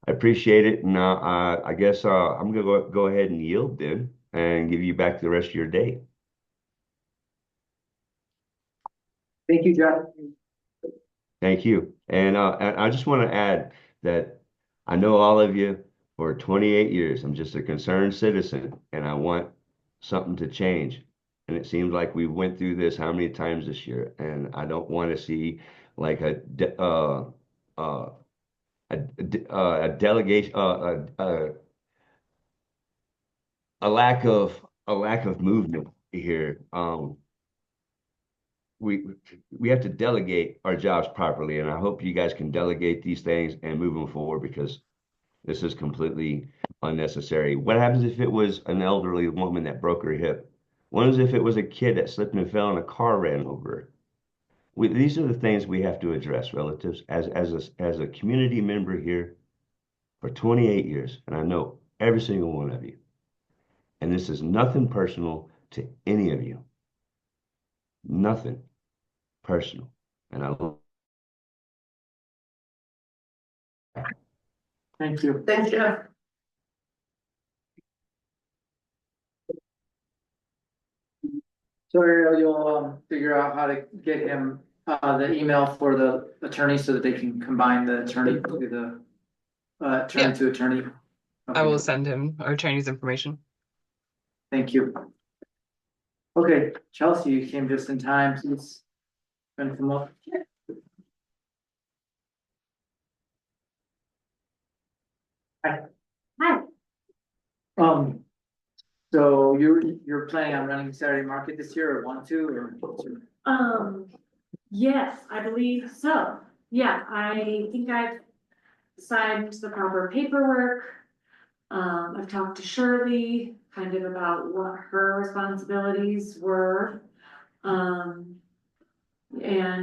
I appreciate it. And I guess I'm gonna go ahead and yield then and give you back the rest of your day. Thank you, Jeff. Thank you. And I just want to add that I know all of you for 28 years. I'm just a concerned citizen and I want something to change. And it seems like we went through this how many times this year? And I don't want to see like uh, a delegation, a lack of movement here. We we have to delegate our jobs properly, and I hope you guys can delegate these things and move them forward because this is completely unnecessary. What happens if it was an elderly woman that broke her hip? What happens if it was a kid that slipped and fell and a car ran over her? These are the things we have to address, relatives, as a community member here for 28 years, and I know every single one of you. And this is nothing personal to any of you. Nothing personal. And I Thank you. Thanks, Jeff. So Ariel, you'll figure out how to get him the email for the attorney so that they can combine the attorney to the attorney Yeah. to attorney. I Okay, will send him our Chinese information. thank you. Okay, Chelsea, you came just in time. Please come up. Hi. Hi. Um, so you're planning on running Saturday market this year or want to or? Yes, I believe so. Yeah, I think I've signed the proper paperwork. I've talked to Shirley kind of about what her responsibilities were. And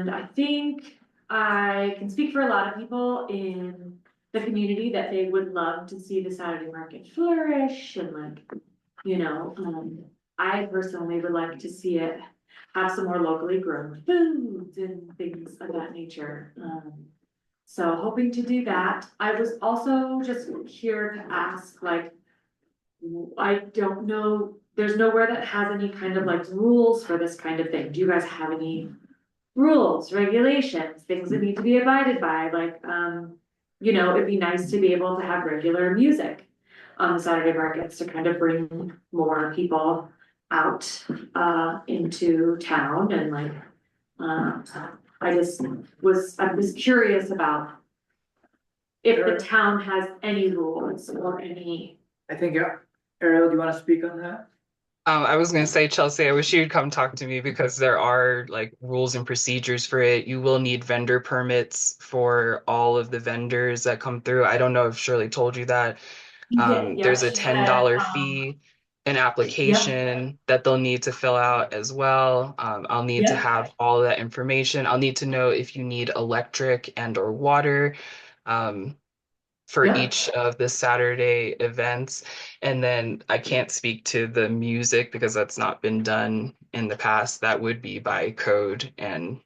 I think I can speak for a lot of people in the community that they would love to see the Saturday market flourish and like, I personally would like to see it have some more locally grown foods and things of that nature. So hoping to do that. I was also just here to ask, like, I don't know, there's nowhere that has any kind of like rules for this kind of thing. Do you guys have any rules, regulations, things that need to be abided by? Like, it'd be nice to be able to have regular music. on the Saturday markets to kind of bring more people out, into town and like, I was curious about if the town has any rules or any. I think, Ariel, do you wanna speak on that? I was gonna say, Chelsea, I wish you'd come talk to me because there are like rules and procedures for it. You will need vendor permits for all of the vendors that come through. I don't know if Shirley told you that. Yeah, There's a she said, $10 fee, an application that they'll need to fill out as well. I'll need to Yeah. have all that information. I'll need to know if you need electric and or water. For Yeah. each of the Saturday events. And then I can't speak to the music because that's not been done in the past. That would be by code and,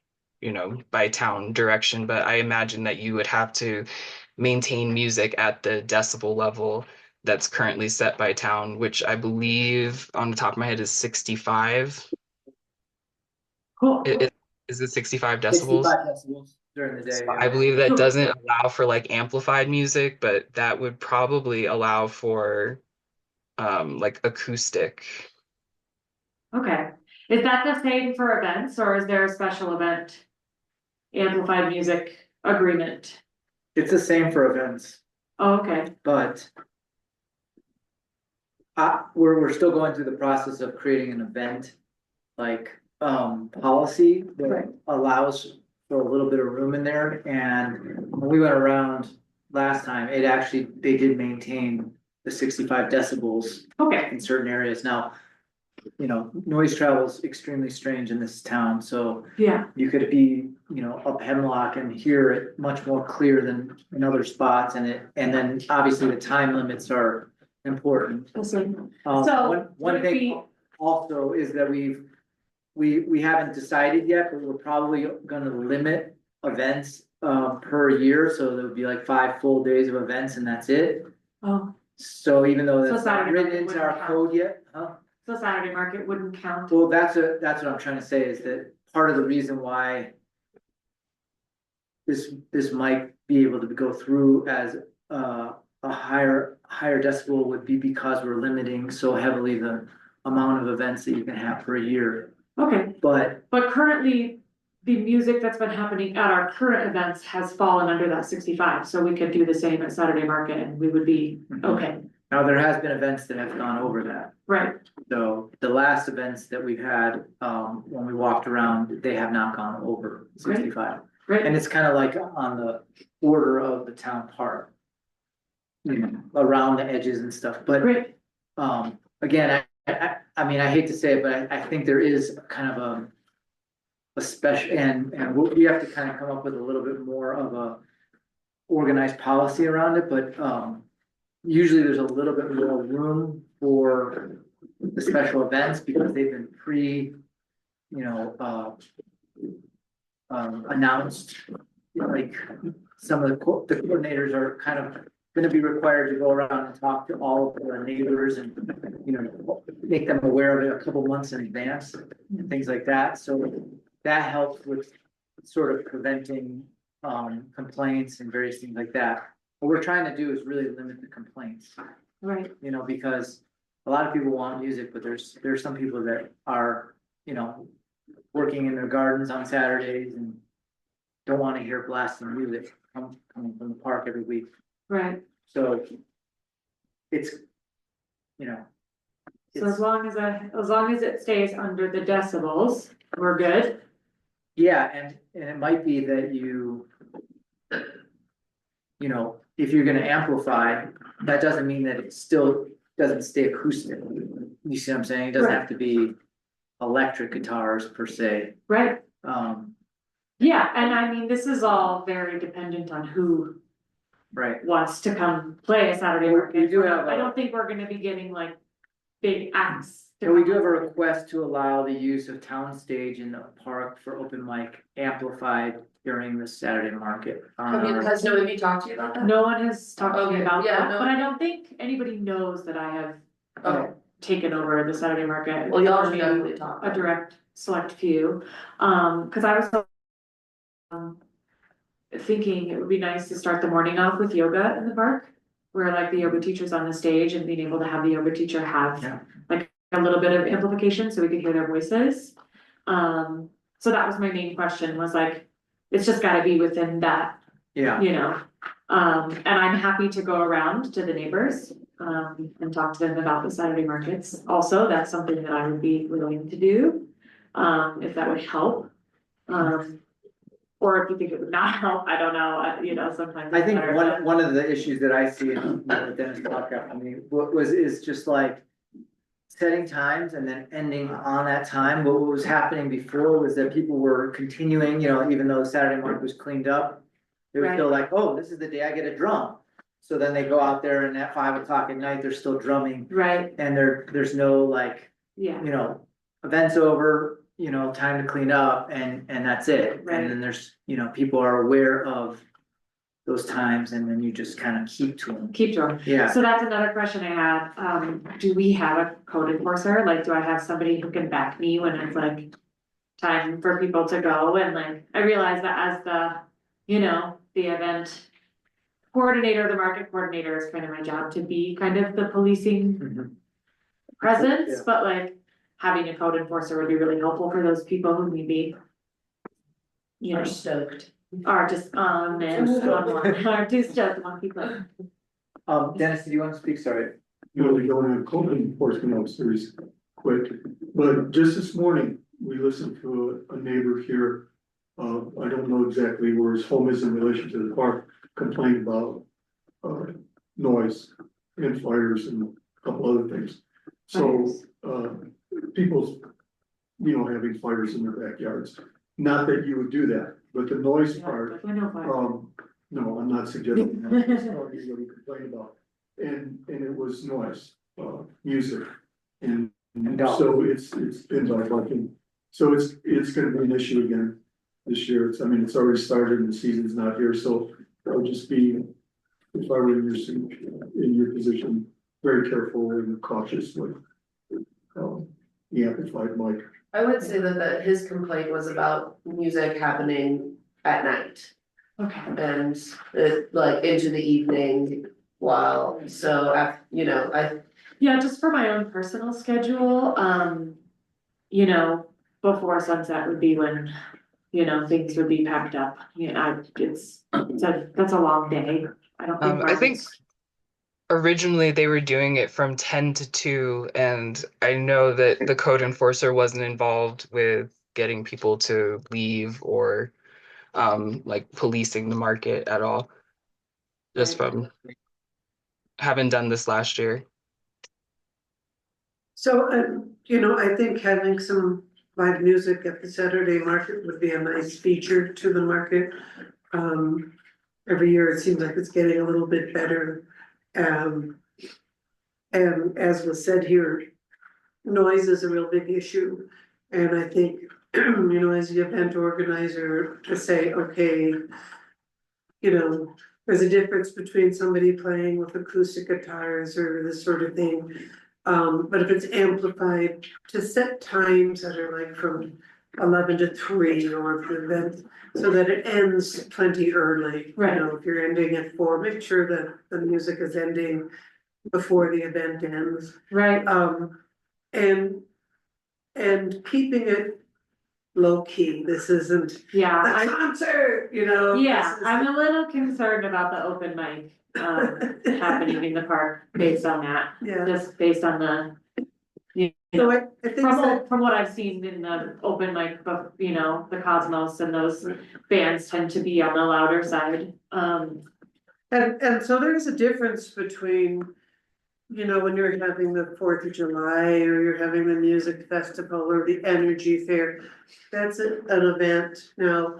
by town direction. But I imagine that you would have to maintain music at the decibel level that's currently set by town, which I believe on the top of my head is 65. Cool. Is it 65 decibels? 65 decibels during the day, I yeah. believe that doesn't allow for like amplified music, but that would probably allow for like acoustic. Okay, is that the same for events or is there a special event? Amplified music agreement? It's the same for events, Oh, okay, but we're still going through the process of creating an event, like, policy Right. that allows for a little bit of room in there, and when we went around last time, they did maintain the 65 decibels okay, in certain areas. Now, noise travel is extremely strange in this town, so yeah, you could be, up Hemlock and hear it much more clear than in other spots, and then obviously the time limits are important. that's like, Um, So, one would it be- thing also is that we haven't decided yet, but we're probably gonna limit events, per year, so there would be like 5 full days of events and that's it. oh, So even though So that's not Saturday written market into wouldn't our count. code yet, huh? so Saturday market wouldn't count? Well, that's what I'm trying to say, is that part of the reason why this might be able to go through as a higher decibel would be because we're limiting so heavily the amount of events that you can have per year. Okay, But but currently, the music that's been happening at our current events has fallen under that 65, so we could do the same at Saturday market and we would be, okay, now there has been events that have gone over that. right, So the last events that we've had, when we walked around, they have not gone over 65. And great, it's kind of like on the order of the town park. Around the edges and stuff, but great, again, I mean, I hate to say it, but I think there is kind of a special, and we have to kind of come up with a little bit more of a organized policy around it, but usually there's a little bit more room for the special events because they've been announced. Like some of the coordinators are kind of gonna be required to go around and talk to all of the neighbors and, make them aware of it a couple months in advance and things like that. So that helps with sort of preventing complaints and various things like that. What we're trying to do is really limit the complaints, right, because a lot of people want music, but there's some people that are, working in their gardens on Saturdays and don't want to hear blasting music coming from the park every week. right. So it's, So as long as it stays under the decibels, we're good. yeah, and it might be that if you're gonna amplify, that doesn't mean that it still doesn't stay acoustic. You see what I'm saying? It doesn't have to be electric guitars per se. Right, Um, yeah, and I mean, this is all very dependent on who right. wants to come play a Saturday We market. do have I a- don't think we're gonna be getting like big acts. to And we come do have a up. request to allow the use of town stage in the park for open mic amplified during the Saturday market. Has nobody talked to you about that? No one has talked to me Okay, about yeah, that, no. but I don't think anybody knows that I have Okay, taken over the Saturday market. well, y'all should Only definitely talk. a direct select few, cause I was thinking it would be nice to start the morning off with yoga in the park. where like the yoga teacher's on the stage and being able to have the yoga teacher have Yeah. like a little bit of amplification so we could hear their voices. So that was my main question was like, it's just gotta be within that, Yeah, you know? And I'm happy to go around to the neighbors, and talk to them about the Saturday markets. Also, that's something that I would be willing to do, if that would help. Or if you think it would not help, I don't know, you know, sometimes. I it's think better one, to- one of the issues that I see in what Dennis talked about, I mean, is just like setting times and then ending on that time. What was happening before was that people were continuing, you know, even though Saturday market was cleaned up, they were still like, oh, this is the day I get a drum. So then they go out there and at 5 o'clock at night, they're still drumming Right, and there's no like, yeah, you know, event's over, you know, time to clean up and that's it. Right. And then there's, you know, people are aware of those times and then you just kind of keep to them. keep going. Yeah, So that's another question I had, do we have a code enforcer, like, do I have somebody who can back me when it's like time for people to go, and like, I realize that as the, you know, the event coordinator, the market coordinator is kind of my job to be kind of the policing Mhm. presence, Yeah. but like, having a code enforcer would be really helpful for those people who maybe, you know, Are stoked. are just on and on, are too stoked on people. Dennis, did you want to speak? Sorry. You know, we don't have code enforcement officers quick, but just this morning, we listened to a neighbor here. I don't know exactly where his home is in relation to the park, complained about, noise and fires and a couple other things. So, people's, you know, having fires in their backyards, not that you would do that, but the noise part, I know, but- no, I'm not suggesting that, that's not what he complained about. And it was noise, music, and so it's been barking. So it's gonna be an issue again this year. I mean, it's already started and the season's not here, so I would just be, if I were in your position, very careful and cautious with the amplified mic. I would say that his complaint was about music happening at night Okay, and it like into the evening while, so you know, yeah, just for my own personal schedule, you know, before sunset would be when, you know, things would be packed up, you know, that's a long day, I don't think. I think originally they were doing it from 10 to 2, and I know that the code enforcer wasn't involved with getting people to leave or like policing the market at all. Just from having done this last year. So, you know, I think having some live music at the Saturday market would be a nice feature to the market. Every year it seems like it's getting a little bit better. And as was said here, noise is a real big issue. And I think, you know, as the event organizer to say, okay, you know, there's a difference between somebody playing with acoustic guitars or this sort of thing. But if it's amplified, to set times that are like from 11 to 3 or the event, so that it ends plenty early. Right. You know, if you're ending at 4, make sure that the music is ending before the event ends. Right, And keeping it low key, this isn't yeah, a concert, you know? yeah, this is- I'm a little concerned about the open mic, happening in the park based on that, Yeah, just based on the. You so know, I think from that, from what I've seen in the open mic, but you know, the Cosmos and those bands tend to be on the louder side, and so there's a difference between, you know, when you're having the 4th of July or you're having the music festival or the energy fair, that's an event. Now,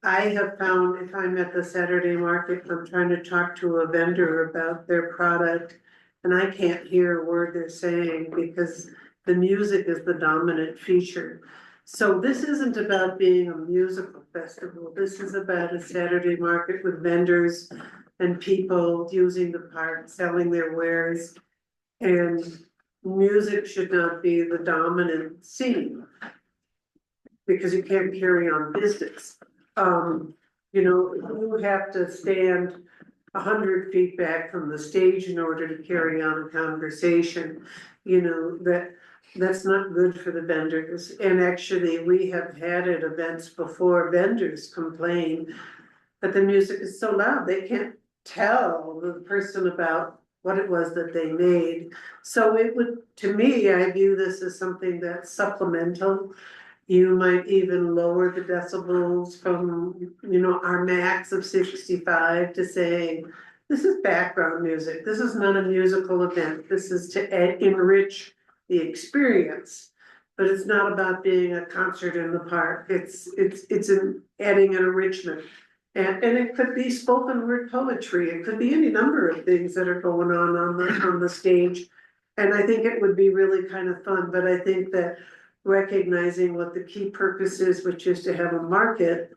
I have found if I'm at the Saturday market, I'm trying to talk to a vendor about their product and I can't hear a word they're saying because the music is the dominant feature. So this isn't about being a musical festival. This is about a Saturday market with vendors and people using the park, selling their wares. And music should not be the dominant scene. Because you can't carry on business. You know, you have to stand 100 feet back from the stage in order to carry on a conversation. You know, that's not good for the vendors. And actually, we have had at events before, vendors complain that the music is so loud, they can't tell the person about what it was that they made. So it would, to me, I view this as something that's supplemental. You might even lower the decibels from, you know, our max of 65 to saying, this is background music, this is not a musical event, this is to enrich the experience. But it's not about being a concert in the park, it's adding an enrichment. And it could be spoken word poetry, it could be any number of things that are going on the stage. And I think it would be really kind of fun, but I think that recognizing what the key purpose is, which is to have a market,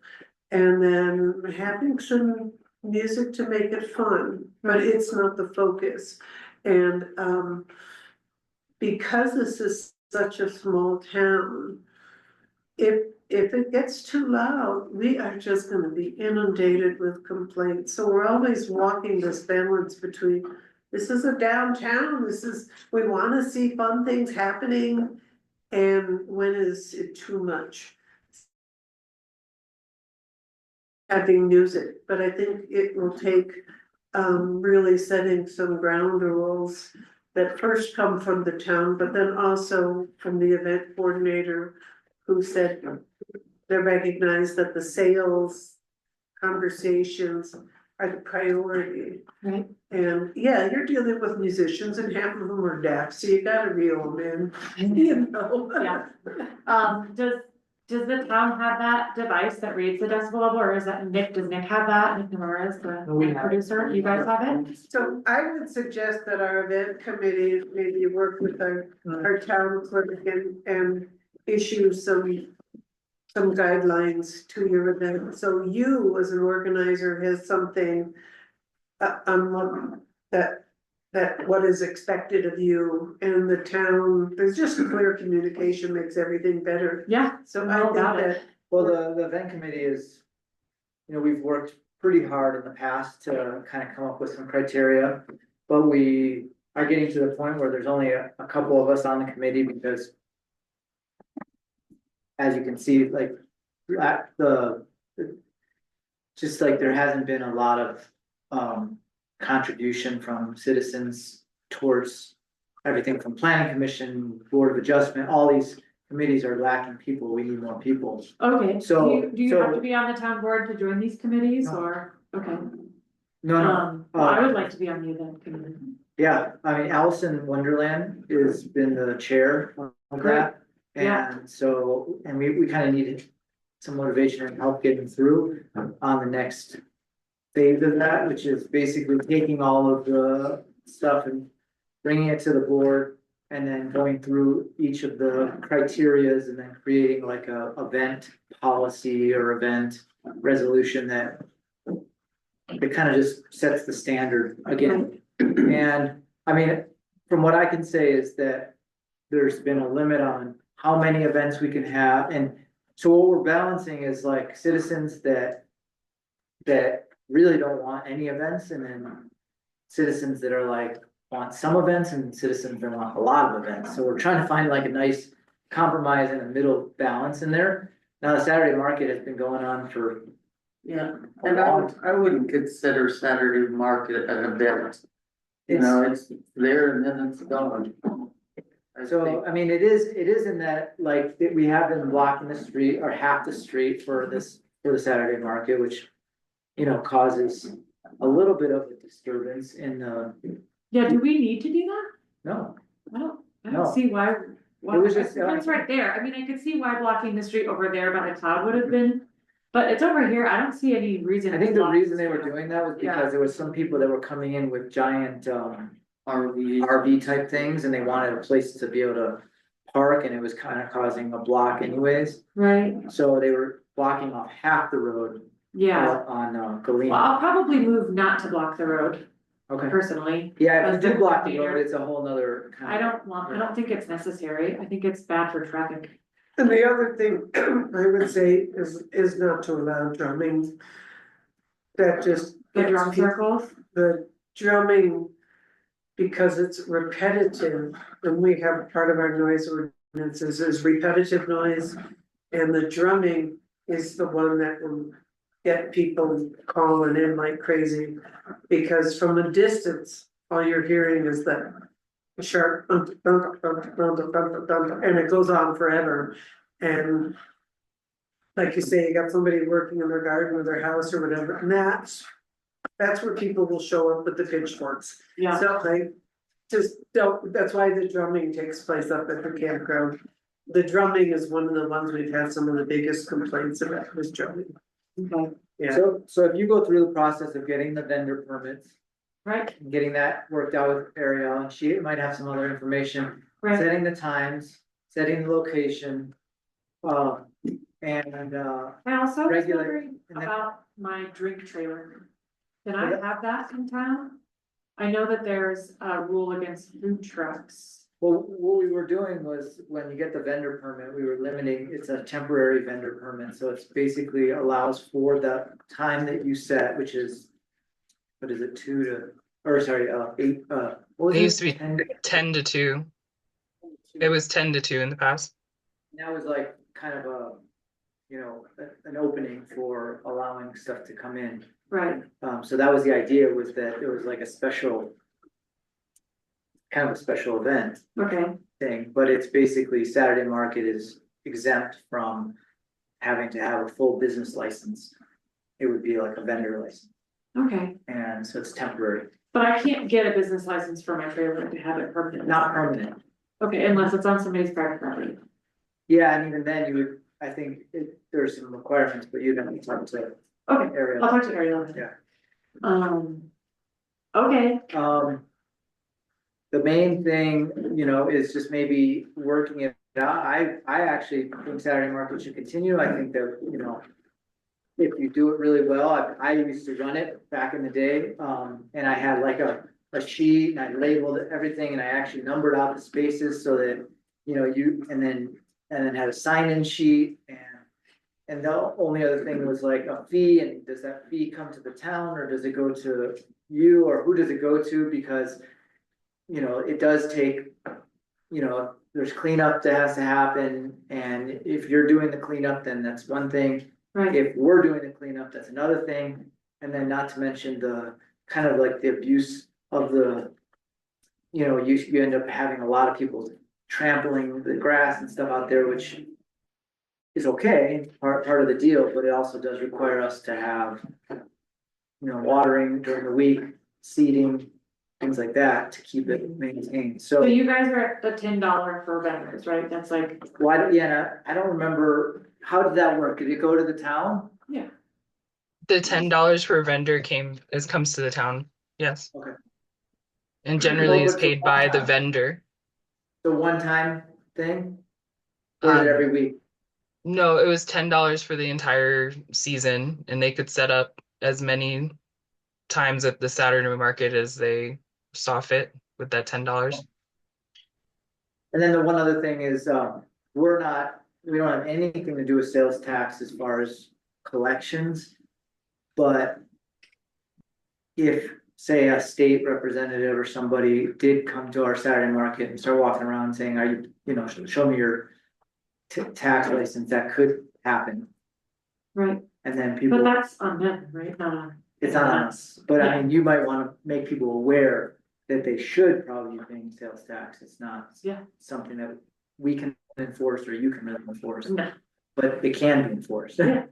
and then having some music to make it fun, but it's not the focus. And because this is such a small town, if it gets too loud, we are just gonna be inundated with complaints. So we're always walking this balance between, this is a downtown, we wanna see fun things happening, and when is it too much? Having music, but I think it will take really setting some ground rules that first come from the town, but then also from the event coordinator who said they recognize that the sales conversations are the priority. Right. And yeah, you're dealing with musicians and half of them are deaf, so you gotta reel them in, you know? Yeah. Does the town have that device that reads the decibel level, or is that Nick, does Nick have that? Nick Namura is the We have it. producer, you guys have it? So I would suggest that our event committee maybe work with our town clerk and issue some guidelines to your event. So you, as an organizer, has something on what is expected of you, and the town, there's just clear communication makes everything better. Yeah, So I'm I all think about it. that, Well, the event committee is, you know, we've worked pretty hard in the past to kind of come up with some criteria. But we are getting to the point where there's only a couple of us on the committee because, as you can see, like, just like there hasn't been a lot of contribution from citizens towards everything from planning commission, board of adjustment, all these committees are lacking people, we need more people. Okay, So- do you have so- to be on the town board to join these committees, No. or, okay? No, Well, I would like to be on the event committee. yeah, I mean, Allison Wonderland has been the chair of that. Yeah. And so, and we kind of needed some motivation and help getting through on the next phase of that, which is basically taking all of the stuff and bringing it to the board and then going through each of the criterias and then creating like a event policy or event resolution that kind of just sets the standard again. And I mean, from what I can say is that there's been a limit on how many events we can have. And so what we're balancing is like citizens that really don't want any events, and then citizens that are like want some events, and citizens that want a lot of events. So we're trying to find like a nice compromise and a middle balance in there. Now, the Saturday market has been going on for, Yeah, and I wouldn't consider Saturday market an event. You know, it's there and then it's gone. so, I mean, it is in that, like, that we have been blocking the street or half the street for the Saturday market, which, you know, causes a little bit of a disturbance in the, Yeah, do we need to do that? no. I No. don't see why. It was just, It's right there, I mean, I could see why blocking the street over there by the cloud would have been, but it's over here, I don't see any reason. I think the reason they were doing that was because there was some people that were coming in with giant, RV type things, and they wanted a place to be able to park, and it was kind of causing a block anyways. Right, So they were blocking off half the road yeah, on, well, Galena. I'll probably move not to block the road Okay, personally. yeah, if as you do the block the coordinator. road, it's a whole nother kind of. I don't think it's necessary, I think it's bad for traffic. and the other thing I would say is not to allow drumming. that just. The gets drum people- circles? The drumming, because it's repetitive, and we have part of our noise ordinances is repetitive noise. And the drumming is the one that will get people calling in like crazy. Because from a distance, all you're hearing is that sharp and it goes on forever. And like you say, you got somebody working in their garden or their house or whatever, and that's where people will show up with the pitchforks. Yeah, So like, just don't, that's why the drumming takes place up at the campground. The drumming is one of the ones we've had some of the biggest complaints about, was drumming. okay, Yeah, So if you go through the process of getting the vendor permits, right, and getting that worked out with Ariel, and she might have some other information, right. setting the times, setting the location. And I also was Regulate, wondering and then- about my drink trailer. Can I have that in town? I know that there's a rule against food trucks. well, what we were doing was, when you get the vendor permit, we were limiting, it's a temporary vendor permit, so it's basically allows for the time that you set, which is. What is it, 2 to, or sorry, 8, what was It used to be 10 10 to 2. It was 10 to 2 in the past. That was like kind of an opening for allowing stuff to come in. Right, So that was the idea, was that it was like kind of a special event okay, thing, but it's basically Saturday market is exempt from having to have a full business license. It would be like a vendor license, okay. and so it's temporary, But I can't get a business license for my trailer to have it permanent. not permanent. Okay, unless it's on somebody's private property. Yeah, and even then you would, I think there's some requirements, but you'd have to talk to Okay, I'll Ariel. talk to Ariel. then. Yeah. Okay, The main thing, is just maybe working it out. I actually think Saturday market should continue. I think that, if you do it really well, I used to run it back in the day, and I had like a sheet and I labeled everything and I actually numbered out the spaces so that, and then had a sign-in sheet and the only other thing was like a fee, and does that fee come to the town or does it go to you, or who does it go to? Because, it does take, there's cleanup that has to happen, and if you're doing the cleanup, then that's one thing. right, If we're doing the cleanup, that's another thing, and then not to mention the kind of like the abuse of the. You end up having a lot of people trampling the grass and stuff out there, which. Is okay, part of the deal, but it also does require us to have. Watering during the week, seeding, things like that to keep it maintained, so so. you guys are at the $10 for vendors, right? That's like, I don't remember, how did that work? Did it go to the town? The $10 per vendor comes to the town. Yes. Okay. And generally Well, is what's the paid by the one-time? vendor. The one-time thing? Or is it every week? No, it was $10 for the entire season, and they could set up as many times at the Saturday market as they saw fit with that $10. And then the one other thing is, we don't have anything to do with sales tax as far as collections. But if, say, a state representative or somebody did come to our Saturday market and start walking around saying, show me your tax license, that could happen. right, And then but people, that's on them, right? Not on. it's on us, but I mean, you might wanna make people aware that they should probably be paying sales tax. It's not. Yeah. Something that we can enforce or you can really enforce, No, but it can be enforced. Yeah.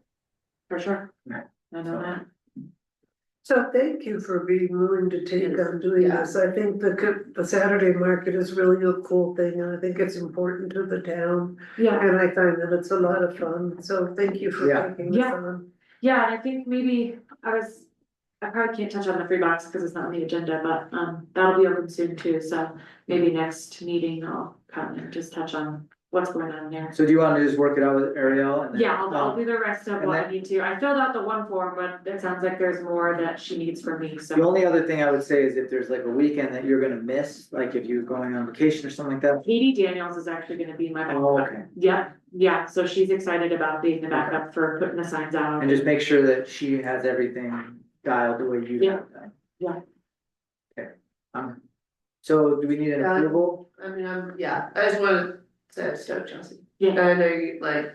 for sure. Right. I know that. so thank you for being willing to take on doing Yeah. this. I think the Saturday market is really a cool thing, and I think it's important to the town. Yeah, And I find that it's a lot of fun, so thank you for Yeah. taking this Yeah. on. yeah, and I think maybe I probably can't touch on the free box because it's not on the agenda, but that'll be open soon too, so maybe next meeting I'll come and just touch on what's going on there. So do you wanna just work it out with Ariel and then? Yeah, I'll do the rest of and what I then- need to. I filled out the one form, but it sounds like there's more that she needs from me, The so. only other thing I would say is if there's like a weekend that you're gonna miss, like if you're going on vacation or something like that. Katie Daniels is actually gonna be my Oh, backup. okay. Yeah, so she's excited about being the backup for putting the signs out. And just make sure that she has everything dialed the way you Yeah. have them. Yeah. Okay, so do we need an Yeah. approval? I mean, yeah, I just wanted to say I'm stoked, Chelsea. Yeah. And I know you, like,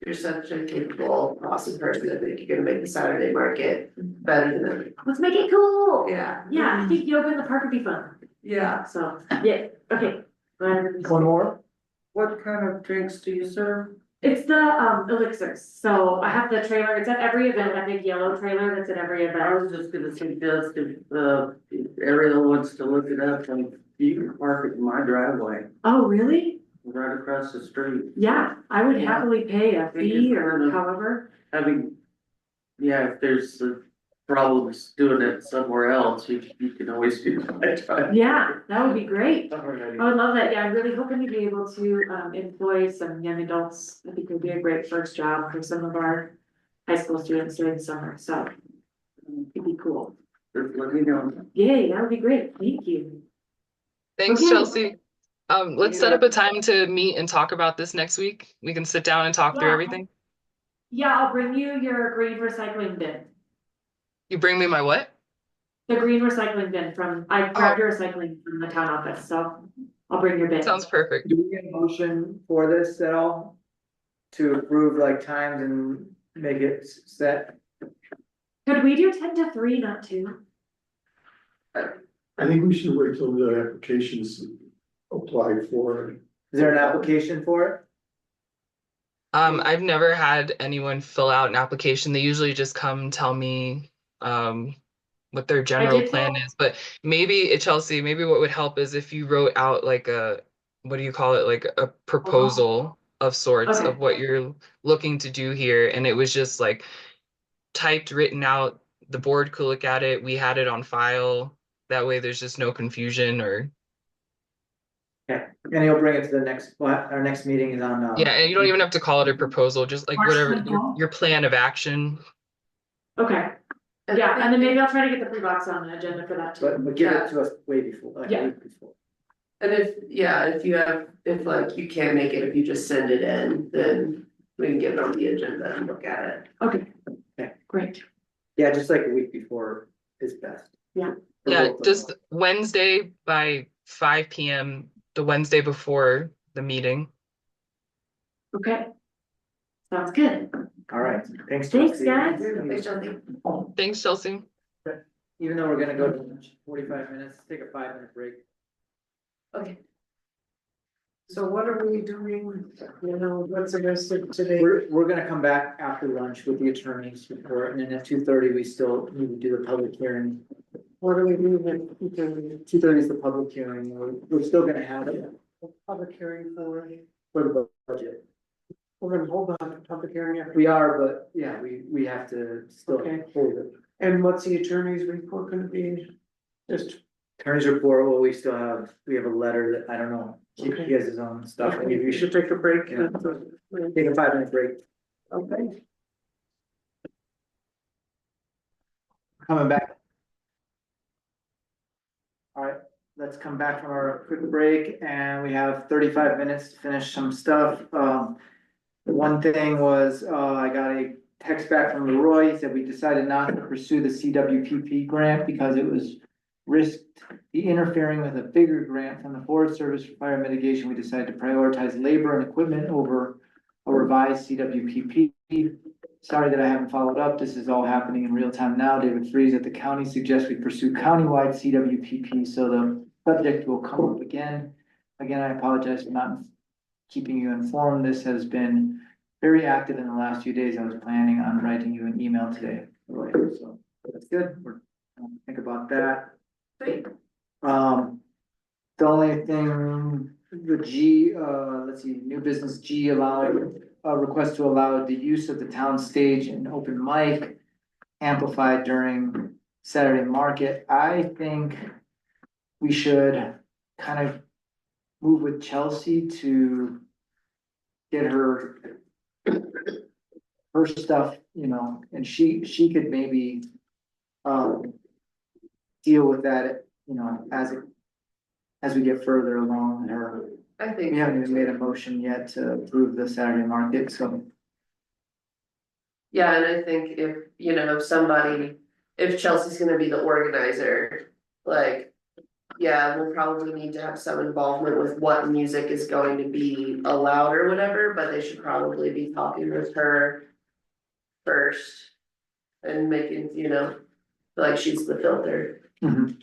you're such a capable, awesome person, I think you're gonna make the Saturday market better than ever. Let's make it cool. Yeah. Yeah, I think yoga in the park would be fun. Yeah. So, yeah, okay. One more? What kind of drinks do you serve? It's the elixirs. So I have the trailer. It's at every event. I think yellow trailer that's at every I event. was just gonna suggest if Ariel wants to look it up, and you can park it in my driveway, Oh, really? right across the street. Yeah, I would Yeah. happily pay a fee or however. I mean, yeah, if there's problems doing it somewhere else, you can always do that. Yeah, that would be great. Alrighty. I would love that. Yeah, I'm really hoping to be able to employ some young adults. I think it would be a great first job for some of our high school students during the summer. So it'd be cool. Just let me know. Yay, that would be great. Thank you. Thanks, Okay. Chelsea. Let's set up a time to meet and talk about this next week. We can sit down and talk through Yeah. everything. Yeah, I'll bring you your green recycling bin. You bring me my what? The green recycling bin I grabbed your recycling from the town office, so I'll bring your bin. Sounds perfect. Do we get a motion for this at all? To approve like times and make it set? Could we do 10 to 3, not 2? I think we should wait till the applications applied for. Is there an application for it? I've never had anyone fill out an application. They usually just come tell me what their general did plan that. is. But maybe, Chelsea, maybe what would help is if you wrote out like what do you call it? Like a proposal of sorts Okay. of what you're looking to do here. And it was just like typed, written out. The board could look at it. We had it on file. That way there's just no confusion or. Okay, and he'll bring it to the next, our next meeting is on. Yeah, and you don't even have to call it a proposal, just like March whatever 24th? your plan of action. Okay, yeah, and then maybe I'll try to get the pre-box on the agenda for that too. But give it to us way before, like a Yeah. week before. And if like you can't make it, if you just send it in, then we can get it on the agenda and look at it. Okay. Okay. Great. Yeah, just like a week before is best. Yeah. For Yeah, both of just them. Wednesday by 5 p.m., the Wednesday before the meeting. Okay. Sounds good. All right, thanks. Thanks, Chelsea. guys. Thanks, Chelsea. Thanks, Chelsea. Even though we're gonna go to 45 minutes, take a 5-minute break. Okay. So what are we doing, what's the rest of today? We're gonna come back after lunch with the attorney's report, and then at 2:30, we still need to do the public hearing. What are we doing? 2:30 is the public hearing, we're still gonna have it Public hearing for, for the budget. we're gonna hold on to public hearing. after- We are, but yeah, we have to still Okay. hold it. And what's the attorney's report gonna be? Just, Attorney's report, well, we have a letter that, I don't know, he Okay. has his own stuff, maybe we we should should take a break. Yeah. take a 5-minute break. Okay. Coming back. All right, let's come back from our quick break, and we have 35 minutes to finish some stuff. One thing was, I got a text back from Leroy. He said we decided not to pursue the CWPP grant because it was risked the interfering with a bigger grant from the Forest Service for fire mitigation. We decided to prioritize labor and equipment over a revised CWPP. Sorry that I haven't followed up. This is all happening in real time now. David Freeze at the county suggests we pursue countywide CWPP, so the subject will come up again. Again, I apologize for not keeping you informed. This has been very active in the last few days. I was planning on writing you an email today. So that's good. We're gonna think about that. Great. The only thing, the G, let's see, new business G allowing, request to allow the use of the town stage and open mic amplified during Saturday market. I think we should kind of move with Chelsea to get her stuff, and she could maybe deal with that, as we get further along in her. I We think, haven't even made a motion yet to approve the Saturday market, so. yeah, and I think if somebody if Chelsea's gonna be the organizer, like. Yeah, we'll probably need to have some involvement with what music is going to be allowed or whatever, but they should probably be talking with her first. And making, like she's the filter. Mhm.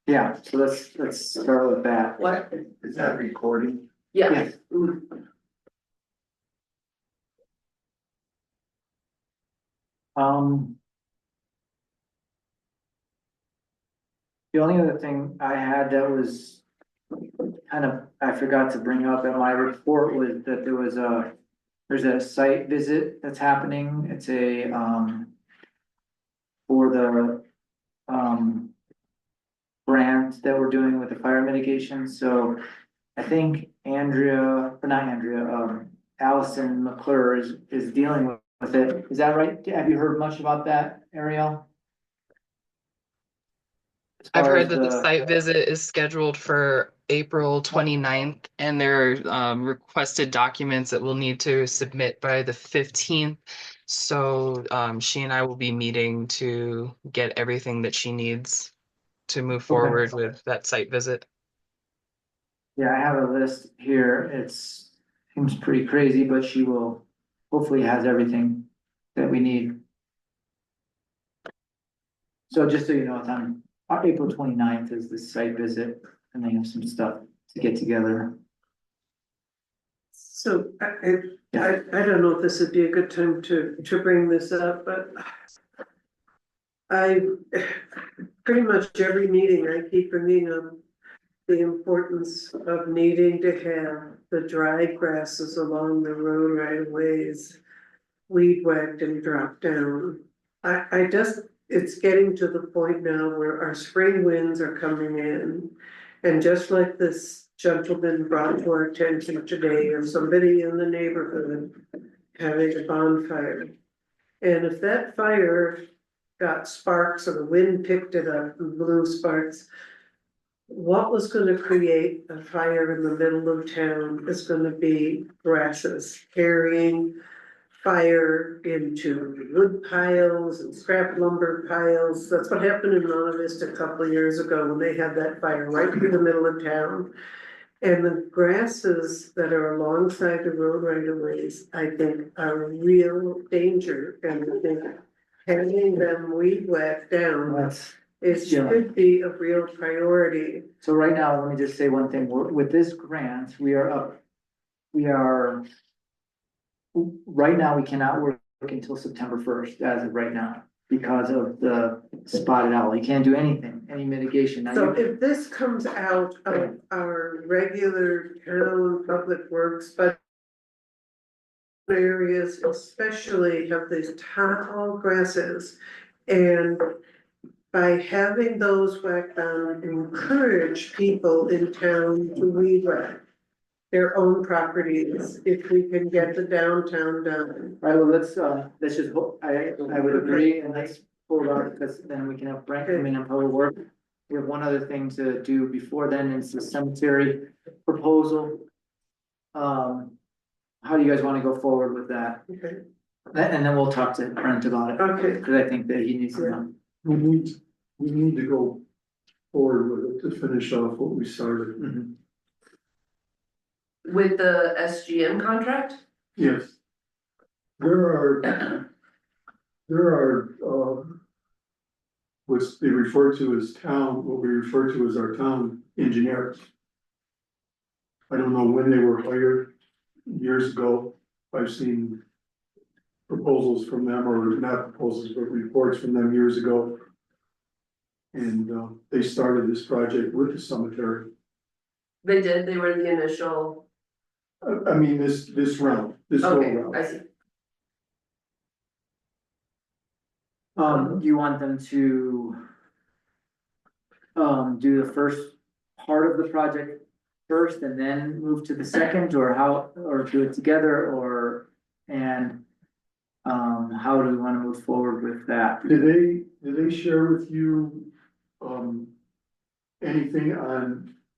Yeah, so let's start with that. What? Is that recording? Yeah. Yes. Um. The only other thing I had that was kind of, I forgot to bring up in my report was that there's a site visit that's happening. It's for the, grant that we're doing with the fire mitigation. So I think Allison McClure is dealing with it. Is that right? Have you heard much about that, Ariel? As I've far heard as that the site visit is scheduled for April 29th, and there are requested documents that we'll need to submit by the 15th. So she and I will be meeting to get everything that she needs to move forward with that site visit. Yeah, I have a list here. Seems pretty crazy, but she will hopefully has everything that we need. So just so you know, it's on April 29th is the site visit, and they have some stuff to get together. So I don't know if this would be a good time to bring this up, but I, pretty much every meeting I keep bringing up the importance of needing to have the dry grasses along the road right of ways weed whacked and dropped down. I just, it's getting to the point now where our spring winds are coming in. And just like this gentleman brought to our attention today, or somebody in the neighborhood having a bonfire. And if that fire got sparks or the wind picked it up and blew sparks, what was gonna create a fire in the middle of town is gonna be grasses carrying fire into wood piles and scrap lumber piles. That's what happened in Monte Vista a couple of years ago when they had that fire right through the middle of town. And the grasses that are alongside the road right of ways, I think are a real danger, and I think having them weed whacked down, it should be a real priority. So right now, let me just say one thing, with this grant, right now, we cannot work until September 1st, as of right now, because of the spotted owl. You can't do anything, any mitigation. Now, So if this comes out of our regular town public works, but areas especially have these tall grasses, and by having those whacked down, encourage people in town to weed whack their own properties, if we can get the downtown done. Right, well, let's just, I would agree, and let's hold on, because then we can have Brent come in and probably work. We have one other thing to do before then, it's the cemetery proposal. How do you guys wanna go forward with that? Okay. And then we'll talk to Brent about it, Okay, because I think that he needs to know. We need to go forward with it to finish off what we started. Mhm. With the SGM contract? Yes. There are, what's they refer to as what we refer to as our town engineers. I don't know when they were hired, years ago. I've seen proposals from them, or not proposals, but reports from them years ago. And they started this project with the cemetery. They did, they were the initial, I mean, this round, this go okay, round. I see. Do you want them to do the first part of the project first and then move to the second, or or do it together, how do we wanna move forward with that? Did they share with you, anything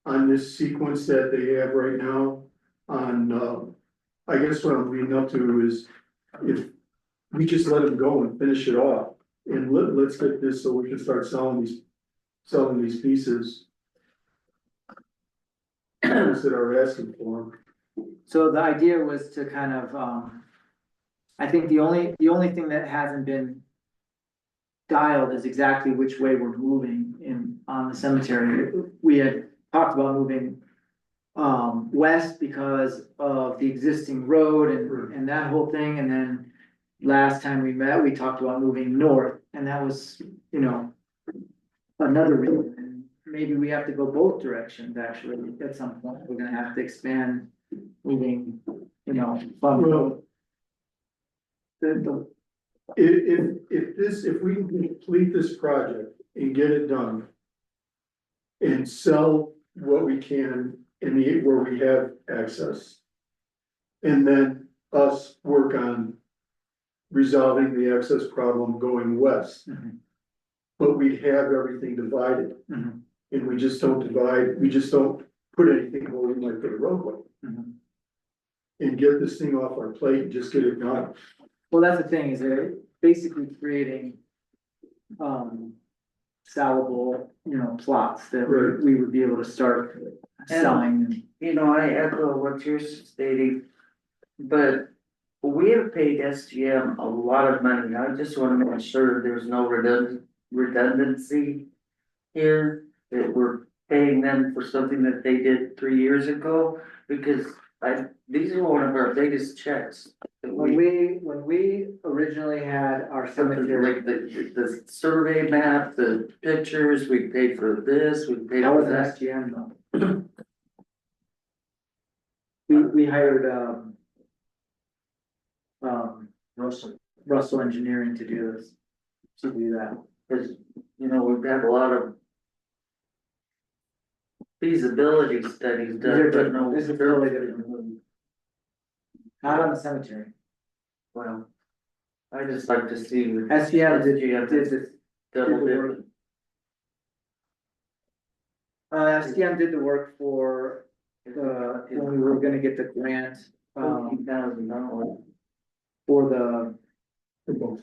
on this sequence that they have right now? I guess what I'm leading up to is if we just let them go and finish it off, and let's get this so we can start selling these pieces. Those that are asking for them. So the idea was to kind of, I think the only thing that hasn't been dialed is exactly which way we're moving on the cemetery. We had talked about moving west because of the existing road and that whole thing, and then last time we met, we talked about moving north, and that was, another reason. And maybe we have to go both directions, actually, at some point, we're gonna have to expand moving, from Well, the if we can complete this project and get it done. And sell what we can where we have access. And then us work on resolving the access problem going west. Mhm. But we have everything divided. Mhm. And we just don't put anything where we might put a roadway. Mhm. And get this thing off our plate and just get it done. Well, that's the thing, is they're basically creating, sellable, plots that Right. we would be able to start selling. I echo what you're stating, but we have paid SGM a lot of money. I just wanna make sure there's no redundancy here, that we're paying them for something that they did 3 years ago, because these are one of our biggest checks. that When we originally had our Something cemetery, like the survey map, the pictures, we paid for this, we paid that for was an that. SGM though. We hired, Russell Engineering to do this, to do that. Cause, we've got a lot of feasibility studies done, but no. This is totally different. Not on the cemetery. Well, I just like to see. SGM did this. Double did the work. dip. STM did the work for when we were gonna get the grant, $14,000. for the, For both.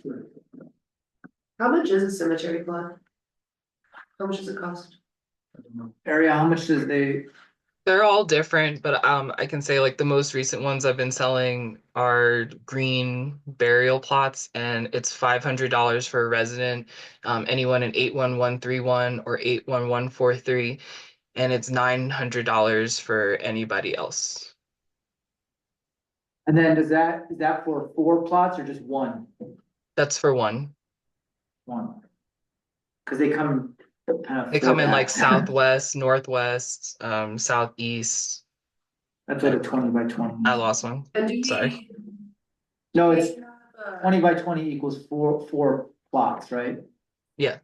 How much is a cemetery plot? How much does it cost? area, how much does they, They're all different, but I can say like the most recent ones I've been selling are green burial plots, and it's $500 for a resident, anyone in 81131 or 81143, and it's $900 for anybody else. and then is that for 4 plots or just one? That's for one. One. Cause they come kind of. They come in like back. southwest, northwest, southeast. That's like a 20 by 20. I lost one. And do Sorry. No, it's we have, 20 by 20 equals four plots, right? Yeah.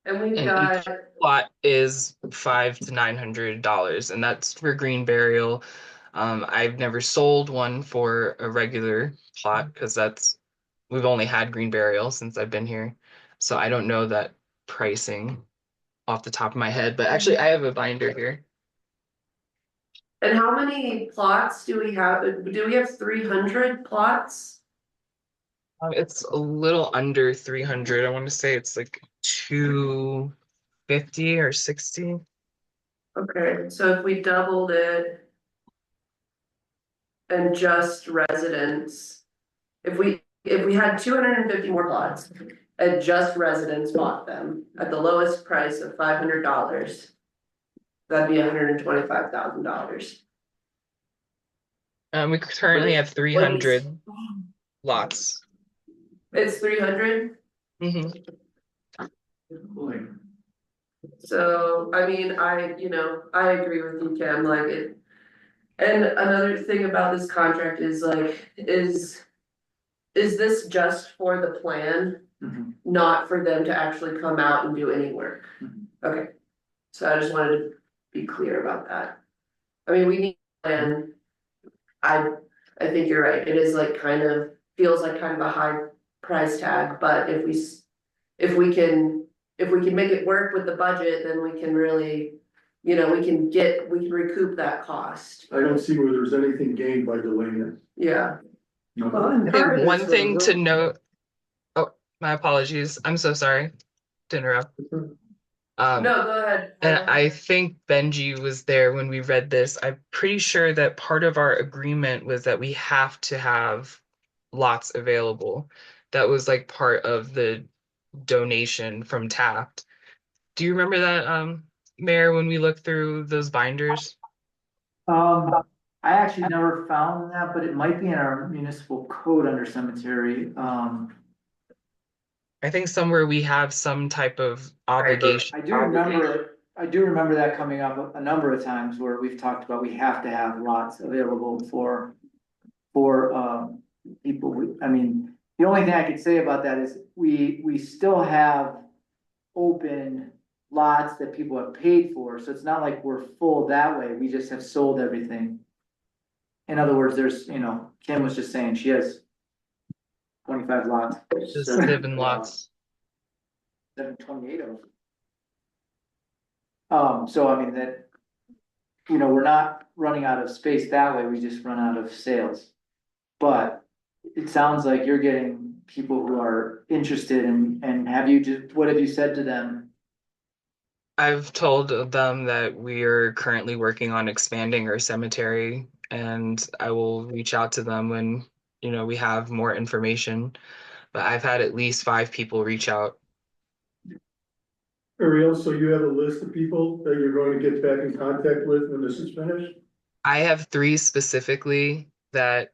And we've And got, plot is $500 to $900, and that's for green burial. I've never sold one for a regular plot because we've only had green burial since I've been here, so I don't know that pricing off the top of my head. But actually, I have a binder here. and how many plots do we have? Do we have 300 plots? It's a little under 300. I want to say it's like 250 or 60. Okay, so if we doubled it. And just residents, if we had 250 more plots. And just residents bought them at the lowest price of $500. That'd be $125,000. We currently have 300 lots. It's 300, Mhm. so I mean, I agree with you, Kim, like it. And another thing about this contract is like, is this just for the plan? Mhm. Not for them to actually come out and do any work? Mhm. Okay, so I just wanted to be clear about that. I mean, we need a plan. I think you're right, it is like feels like kind of a high price tag, but if we can make it work with the budget, then we can really, we can recoup that cost. I don't see where there's anything gained by delaying it. Yeah, Well, and I part think of one it's thing to the- note. Oh, My apologies. I'm so sorry to interrupt. No, go ahead. And I think Benji was there when we read this. I'm pretty sure that part of our agreement was that we have to have lots available. That was like part of the donation from Taft. Do you remember that, Mayor, when we looked through those binders? I actually never found that, but it might be in our municipal code under cemetery. I think somewhere we have some type of obligation. I do remember that coming up a number of times where we've talked about we have to have lots available for people. I mean, the only thing I could say about that is we still have open lots that people have paid for, so it's not like we're full that way. We just have sold everything. In other words, there's, Kim was just saying she has 25 lots. Just 7 lots. 728 of them. So I mean that, we're not running out of space that way, we just run out of sales. But it sounds like you're getting people who are interested and what have you said to them? I've told them that we are currently working on expanding our cemetery, and I will reach out to them when, we have more information. But I've had at least 5 people reach out. Ariel, so you have a list of people that you're going to get back in contact with when this is finished? I have 3 specifically that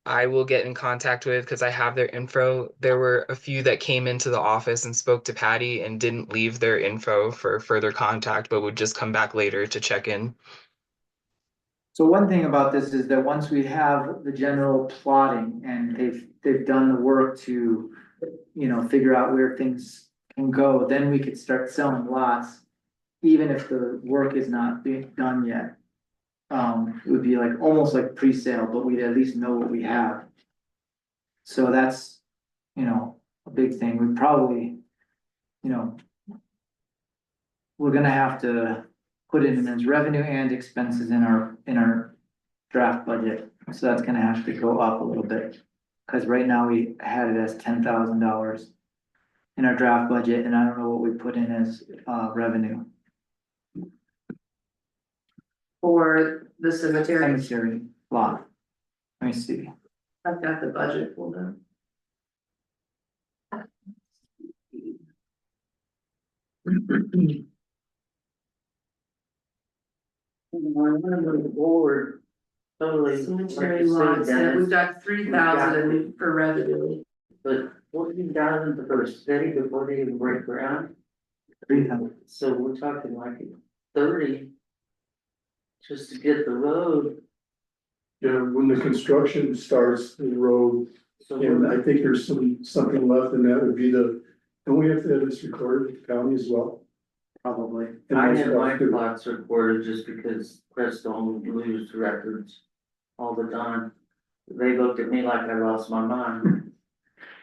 I will get in contact with because I have their info. There were a few that came into the office and spoke to Patty and didn't leave their info for further contact, but would just come back later to check in. So one thing about this is that once we have the general plotting and they've done the work to, figure out where things can go, then we could start selling lots, even if the work is not being done yet. It would be like, almost like pre-sale, but we'd at least know what we have. So that's, a big thing. We probably, we're gonna have to put it in as revenue and expenses in our draft budget. So that's gonna have to go up a little bit. Cause right now we had it as $10,000 in our draft budget, and I don't know what we put in as, revenue. For the cemetery, Cemetery lot. Let me see. I've got the budget pulled up. I'm gonna move forward. Totally. Cemetery like you said, lots, yeah, Dennis, we've got 3,000 for revenue. But 14,000 for a city before they even break ground, 300. so we're talking like 30. Just to get the road, Yeah, when the construction starts, the road, so and we're, I think there's something left, and that would be don't we have to have this recorded at the county as well? Probably. And I most had my stuff too. plots recorded just because Crestone lose records all the time. They looked at me like I lost my mind.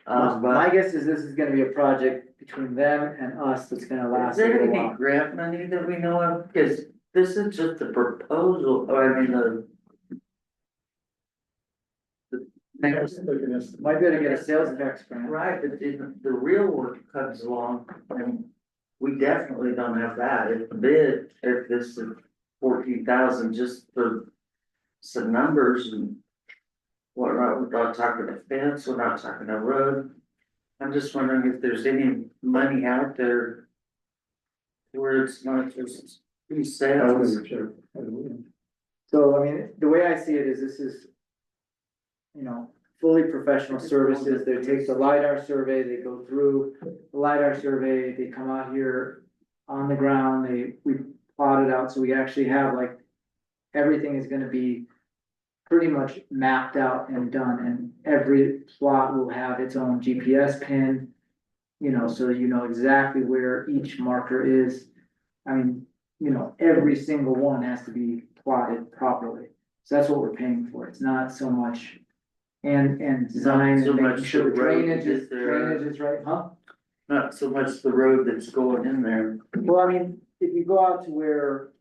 My But guess is this is gonna be a project between them and us that's gonna is last a there little any while. grant money that we know of? Because this is just a proposal, or I mean, That's like an estimate. Might be able to get a sales tax grant. right, but the real work comes along, and we definitely don't have that. If this is 14,000 just for some numbers and whatnot, we're not talking a fence, we're not talking a road. I'm just wondering if there's any money out there where it's not just I pre-sales. don't know, I don't know. So, I mean, the way I see it is this is, fully professional services. They take the LiDAR survey, they go through the LiDAR survey, they come out here on the ground, we plot it out, so we actually have like, everything is gonna be pretty much mapped out and done, and every plot will have its own GPS pin, so you know exactly where each marker is. I mean, every single one has to be plotted properly. So that's what we're paying for. It's not so much and design Not so and making much sure the the road drainage is, is there. right, huh? Not so much the road that's going in there. Well, I mean, if you go out to where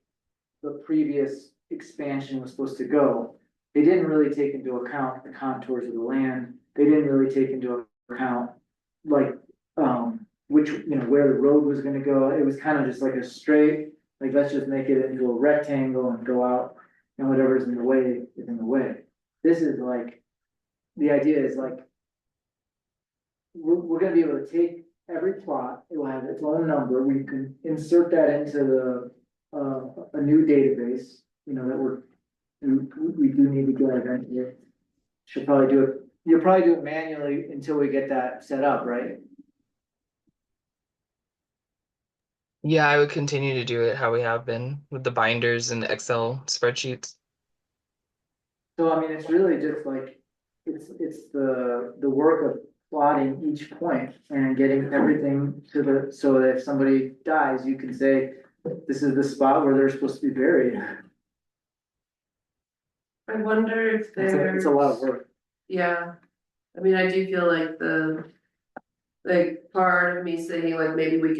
the previous expansion was supposed to go, they didn't really take into account the contours of the land. They didn't really take into account like which, where the road was gonna go. It was kind of just like a straight, like, let's just make it into a rectangle and go out, and whatever's in the way is in the way. This is like, the idea is like, we're gonna be able to take every plot, it will have its own number, we can insert that into a new database, that we do need to get eventually. Should probably do it, you'll probably do it manually until we get that set up, right? Yeah, I would continue to do it how we have been with the binders and the Excel spreadsheets. So I mean, it's really just like, it's the work of plotting each point and getting everything so that if somebody dies, you can say, this is the spot where they're supposed to be buried. I wonder if It's a lot of work. Yeah, I mean, I do feel like part of me saying like maybe we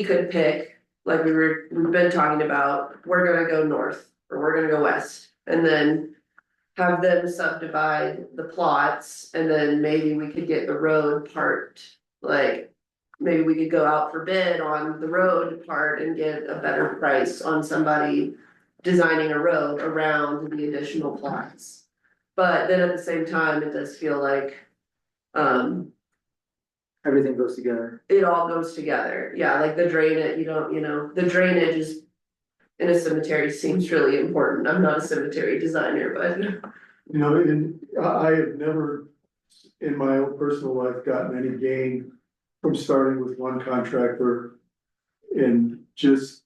could pick, like we've been talking about, we're gonna go north or we're gonna go west. And then have them subdivide the plots and then maybe we could get the road part, like maybe we could go out for bid on the road part and get a better price on somebody designing a road around the additional plots. But then at the same time, it does feel like, Everything goes together. it all goes together. Yeah, like the drainage, the drainage is in a cemetery seems really important. I'm not a cemetery designer, but. And I have never, in my own personal life, gotten any gain from starting with one contractor and just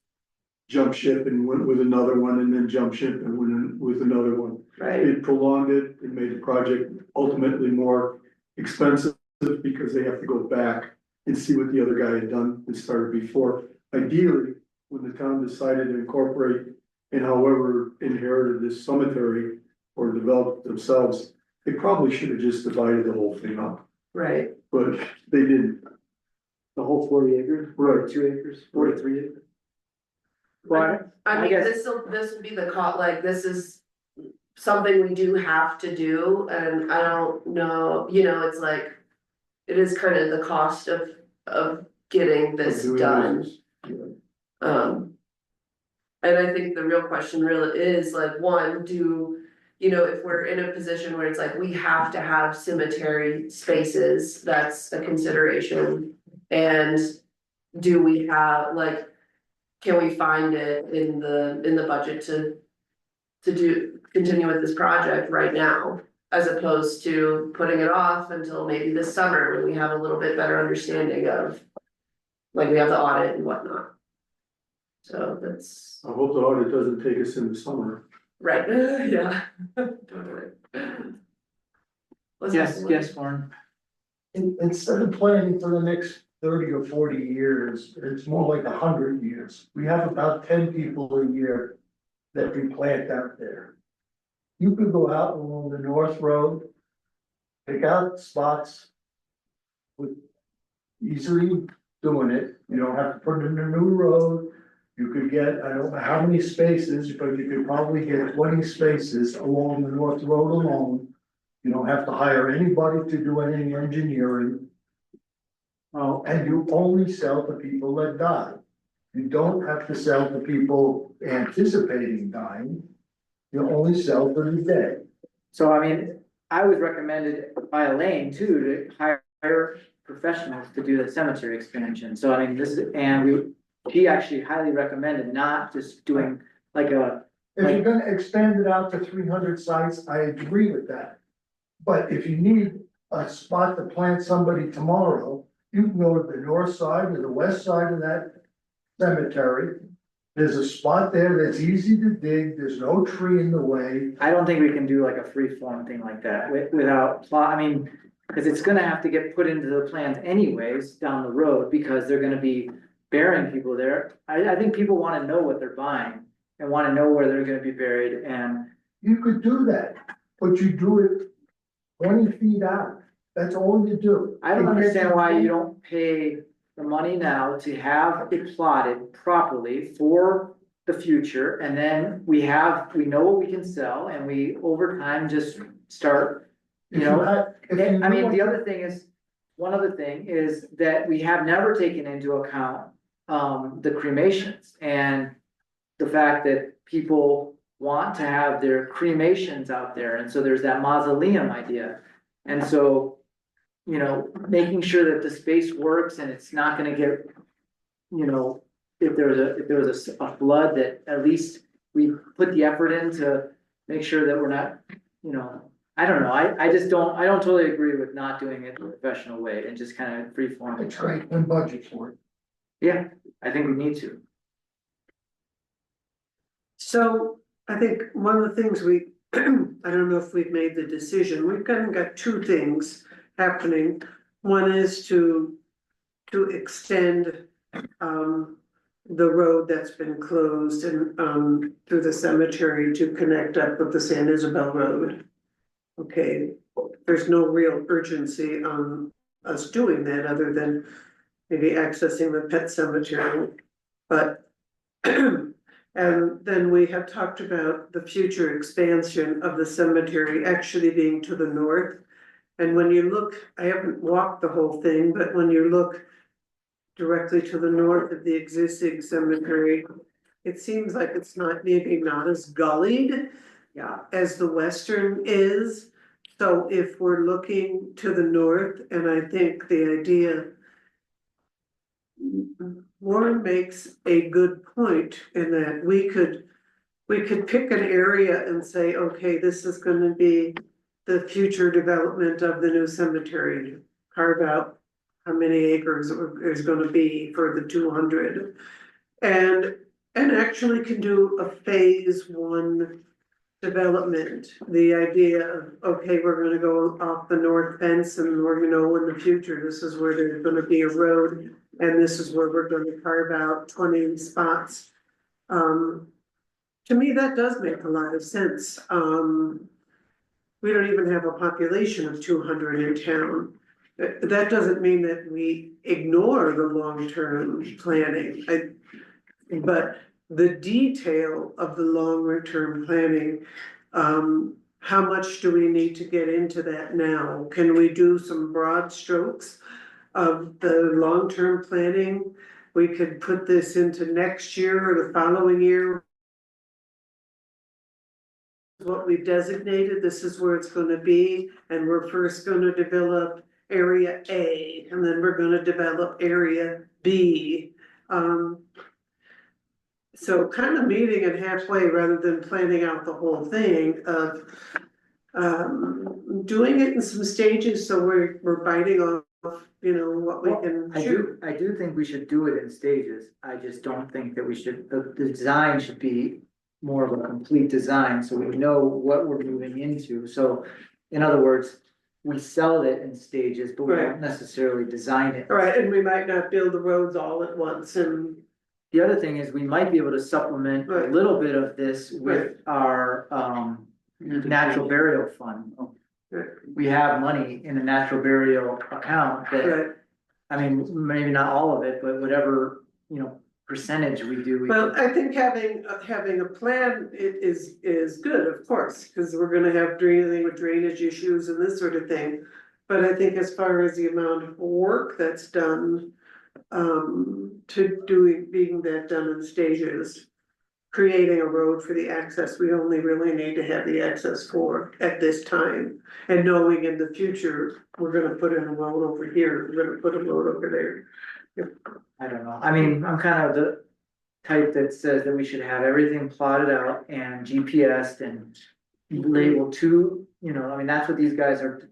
jump ship and went with another one and then jump ship and went with another one. Right, It prolonged it, it made the project ultimately more expensive because they have to go back and see what the other guy had done that started before. Ideally, when the town decided to incorporate and however inherited this cemetery or developed themselves, they probably should have just divided the whole thing up, right. but they didn't. The whole 40 acres, Right. 42 acres, 43 acres. Well, I I mean, guess- this will be the like, this is something we do have to do, and I don't know, it's like. It is kind of the cost of getting this Doing done. business. And I think the real question really is like, one, if we're in a position where it's like, we have to have cemetery spaces, that's a consideration. And do we have, like, can we find it in the budget to continue with this project right now? As opposed to putting it off until maybe this summer when we have a little bit better understanding of, like, we have the audit and whatnot. So that's, I hope the audit doesn't take us in the summer. right, yeah. Totally. Yes, Warren. Instead of planning for the next 30 or 40 years, it's more like 100 years. We have about 10 people a year that we plant out there. You could go out along the North Road, pick out spots with easily doing it. You don't have to put in a new road. You could get, I don't know how many spaces, but you could probably get 20 spaces along the North Road alone. You don't have to hire anybody to do any engineering. And you only sell to people that die. You don't have to sell to people anticipating dying. You only sell for the dead. So I mean, I was recommended by Elaine too, to hire professionals to do the cemetery expansion. So I mean, she actually highly recommended not just doing like a. If you're gonna expand it out to 300 sites, I agree with that. But if you need a spot to plant somebody tomorrow, you can go to the north side or the west side of that cemetery. There's a spot there that's easy to dig, there's no tree in the way. I don't think we can do like a free form thing like that without plot, I mean, because it's gonna have to get put into the plans anyways down the road, because they're gonna be burying people there. I think people wanna know what they're buying and wanna know where they're gonna be buried, and You could do that, but you do it 20 feet out, that's all you do. I don't understand why you don't pay the money now to have it plotted properly for the future, and then we know what we can sell, and we over time just start, If you had- if you I mean, knew the other thing is, one other thing is that we have never taken into account, the cremations and the fact that people want to have their cremations out there, and so there's that mausoleum idea. And so, you know, making sure that the space works and it's not gonna get, you know, if there was a flood, that at least we put the effort in to make sure that we're not, you know, I don't know, I don't totally agree with not doing it the professional way and just kind of free form. It's great, and budget for it. Yeah, I think we need to. So I think one of the things we, I don't know if we've made the decision, we've kind of got two things happening. One is to extend the road that's been closed and through the cemetery to connect up with the San Isabel Road. Okay, there's no real urgency on us doing that other than maybe accessing the pet cemetery, but and then we have talked about the future expansion of the cemetery actually being to the north. And when you look, I haven't walked the whole thing, but when you look directly to the north of the existing cemetery, it seems like it's maybe not as gullied, yeah, as the western is. So if we're looking to the north, and I think the idea, Warren makes a good point in that we could pick an area and say, okay, this is gonna be the future development of the new cemetery. Carve out how many acres is gonna be for the 200. And actually can do a phase one development. The idea of, okay, we're gonna go off the north fence and we're gonna know in the future, this is where there's gonna be a road. And this is where we're gonna carve out 20 spots. To me, that does make a lot of sense. We don't even have a population of 200 in town. That doesn't mean that we ignore the long-term planning. But the detail of the longer-term planning, how much do we need to get into that now? Can we do some broad strokes of the long-term planning? We could put this into next year or the following year. What we've designated, this is where it's gonna be, and we're first gonna develop area A, and then we're gonna develop area B. So kind of meeting it halfway rather than planning out the whole thing of doing it in some stages, so we're biting off, you know, what we can shoot. I do think we should do it in stages. I just don't think that we should, the design should be more of a complete design, so we know what we're moving into. So in other words, we sell it in stages, but we don't necessarily design it. Right, and we might not build the roads all at once, and the other thing is we might be able to supplement a little bit of this with our natural burial fund. We have money in a natural burial account that, I mean, maybe not all of it, but whatever, you know, percentage we do. Well, I think having a plan is good, of course, because we're gonna have dealing with drainage issues and this sort of thing. But I think as far as the amount of work that's done, being that done in stages, creating a road for the access, we only really need to have the access for at this time. And knowing in the future, we're gonna put in a road over here, we're gonna put a road over there. I don't know. I mean, I'm kind of the type that says that we should have everything plotted out and GPSed and labeled to, you know, I mean, that's what these guys are,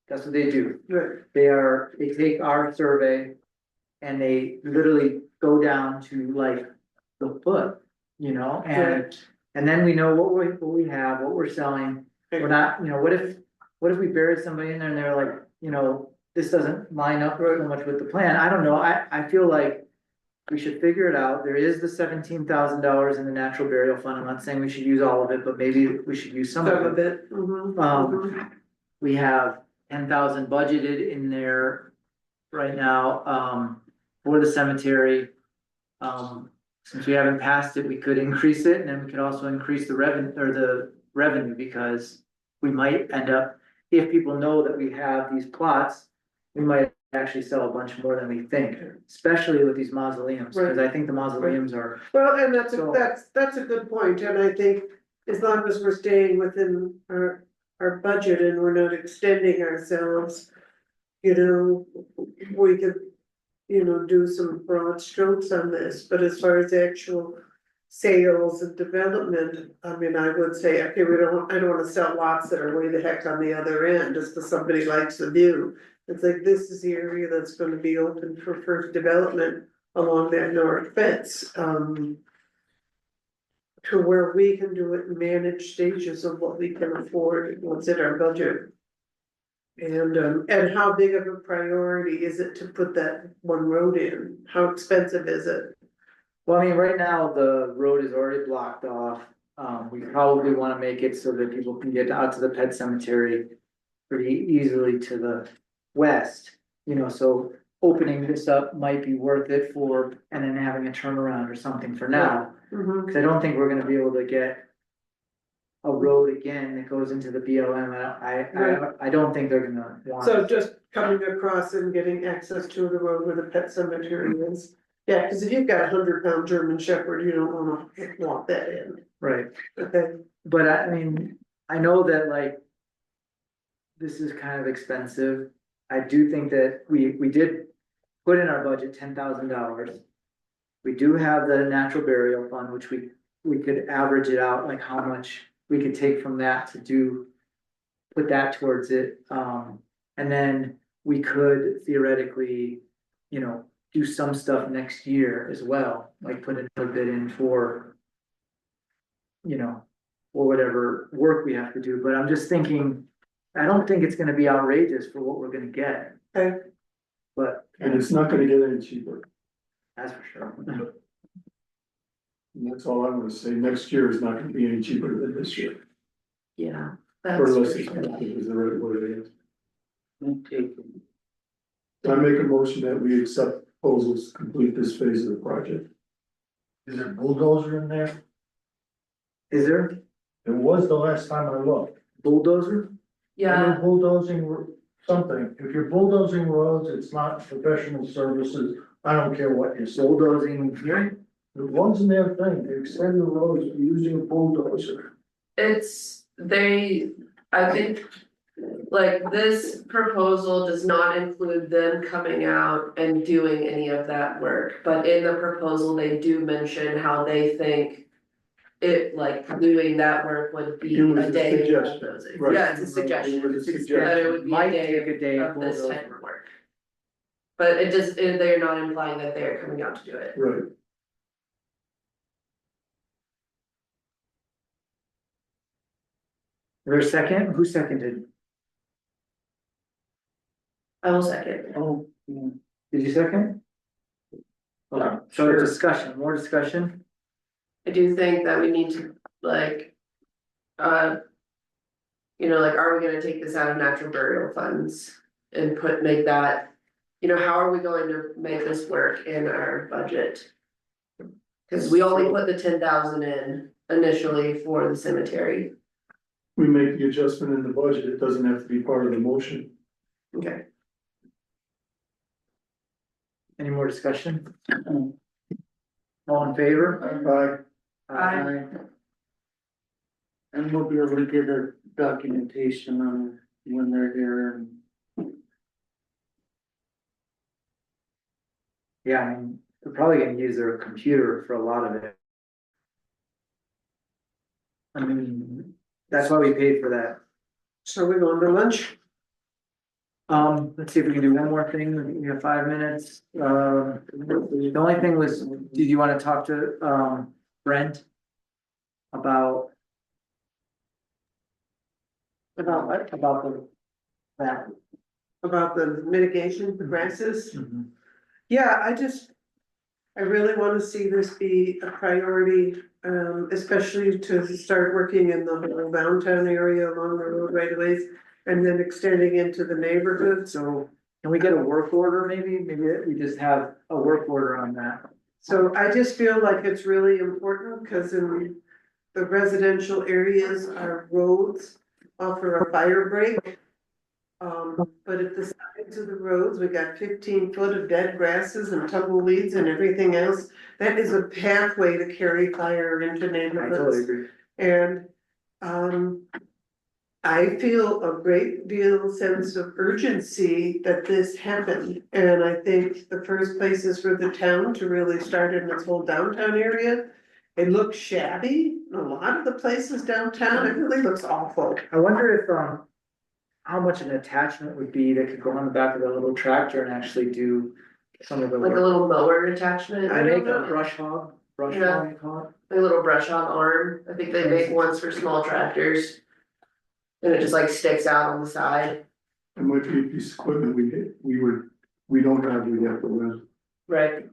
that's what they do. Right. They take our survey and they literally go down to like the foot, you know, and then we know what we have, what we're selling. We're not, you know, what if we buried somebody in there and they're like, you know, this doesn't line up very much with the plan. I don't know. I feel like we should figure it out. There is the $17,000 in the natural burial fund. I'm not saying we should use all of it, but maybe we should use some of it. We have 10,000 budgeted in there right now, for the cemetery. Since we haven't passed it, we could increase it, and then we could also increase the revenue because we might end up, if people know that we have these plots, we might actually sell a bunch more than we think, especially with these mausoleums, because I think the mausoleums are, Well, and that's So- that's a good point, and I think as long as we're staying within our budget and we're not extending ourselves, you know, we could, you know, do some broad strokes on this, but as far as actual sales and development, I mean, I would say, okay, I don't wanna sell lots that are way the heck on the other end, just because somebody likes the view. It's like, this is the area that's gonna be open for first development along that north fence, to where we can do it in managed stages of what we can afford, what's in our budget. And how big of a priority is it to put that one road in? How expensive is it? well, I mean, right now, the road is already blocked off. We probably wanna make it so that people can get out to the pet cemetery pretty easily to the west, you know, so opening this up might be worth it for, and then having a turnaround or something for now. Mhm. Cause I don't think we're gonna be able to get a road again that goes into the BLM. I don't think they're gonna want. So just coming across and getting access to the road where the pet cemetery is. Yeah, cause if you've got a 100-pound German Shepherd, you don't wanna want that in, Right, okay? but I mean, I know that like. This is kind of expensive. I do think that we did put in our budget $10,000. We do have the natural burial fund, which we could average it out, like how much we could take from that to do. Put that towards it, and then we could theoretically, you know, do some stuff next year as well, like put a bit in for. You know, or whatever work we have to do, but I'm just thinking, I don't think it's gonna be outrageous for what we're gonna get. Okay. But And it's not gonna get any cheaper. that's for sure. And that's all I'm gonna say. Next year is not gonna be any cheaper than this year. Yeah. Or That's less for sure. expensive is the right word it is. Okay. I make a motion that we accept proposals to complete this phase of the project. Is there bulldozer in there? Is there It was the last time I looked. bulldozer? I know Yeah, bulldozing something. If you're bulldozing roads, it's not professional services. I don't care what you say. Bulldozing here? It wasn't their thing. They extend the roads using a bulldozer. I think. Like this proposal does not include them coming out and doing any of that work, but in the proposal, they do mention how they think. It like doing that work would be It was a a day of suggestion, bulldozing. right. Yeah, it's a It was suggestion, a suggestion. that it would be a Might day take a day of this bulldozing. type of work. But it just, they're not implying that they're coming out to do it. Right. Is there a second? Who seconded? I will second. Oh, did you second? Okay, so discussion, more discussion? I do think that we need to like. You know, like, are we gonna take this out of natural burial funds and make that, you know, how are we going to make this work in our budget? Cause we only put the 10,000 in initially for the cemetery, We make the adjustment in the budget. It doesn't have to be part of the motion. okay, Any more discussion? All in favor? Aye. And we'll be able to get a documentation on when they're here and. Yeah, I mean, they're probably gonna use their computer for a lot of it. I mean, that's why we paid for that. So we're going to lunch? Let's see if we can do one more thing, we have 5 minutes, the only thing was, did you wanna talk to, Brent? About, About what? about that. About the mitigation, the grasses? Mhm. Yeah, I really wanna see this be a priority, especially to start working in the whole downtown area along the road right of ways. And then extending into the neighborhood, So, can we get a work order maybe? Maybe we just have a work order on that. so I just feel like it's really important, cause in the residential areas, our roads offer a fire break. But at the sides of the roads, we got 15 foot of dead grasses and tumbleweeds and everything else. That is a pathway to carry fire into neighborhoods. agree. And, I feel a great deal sense of urgency that this happened. And I think the first place is for the town to really start in its whole downtown area. It looks shabby, in a lot of the places downtown, it really looks awful. I wonder if, how much an attachment would be that could go on the back of the little tractor and actually do some of the Like a work. little mower attachment. I don't make a know. brush hog, Yeah. you call it. Like a little brush hog arm. I think they make ones for small tractors. And it just like sticks out on the side. It might be a piece of equipment we don't have, we have to rent. Right.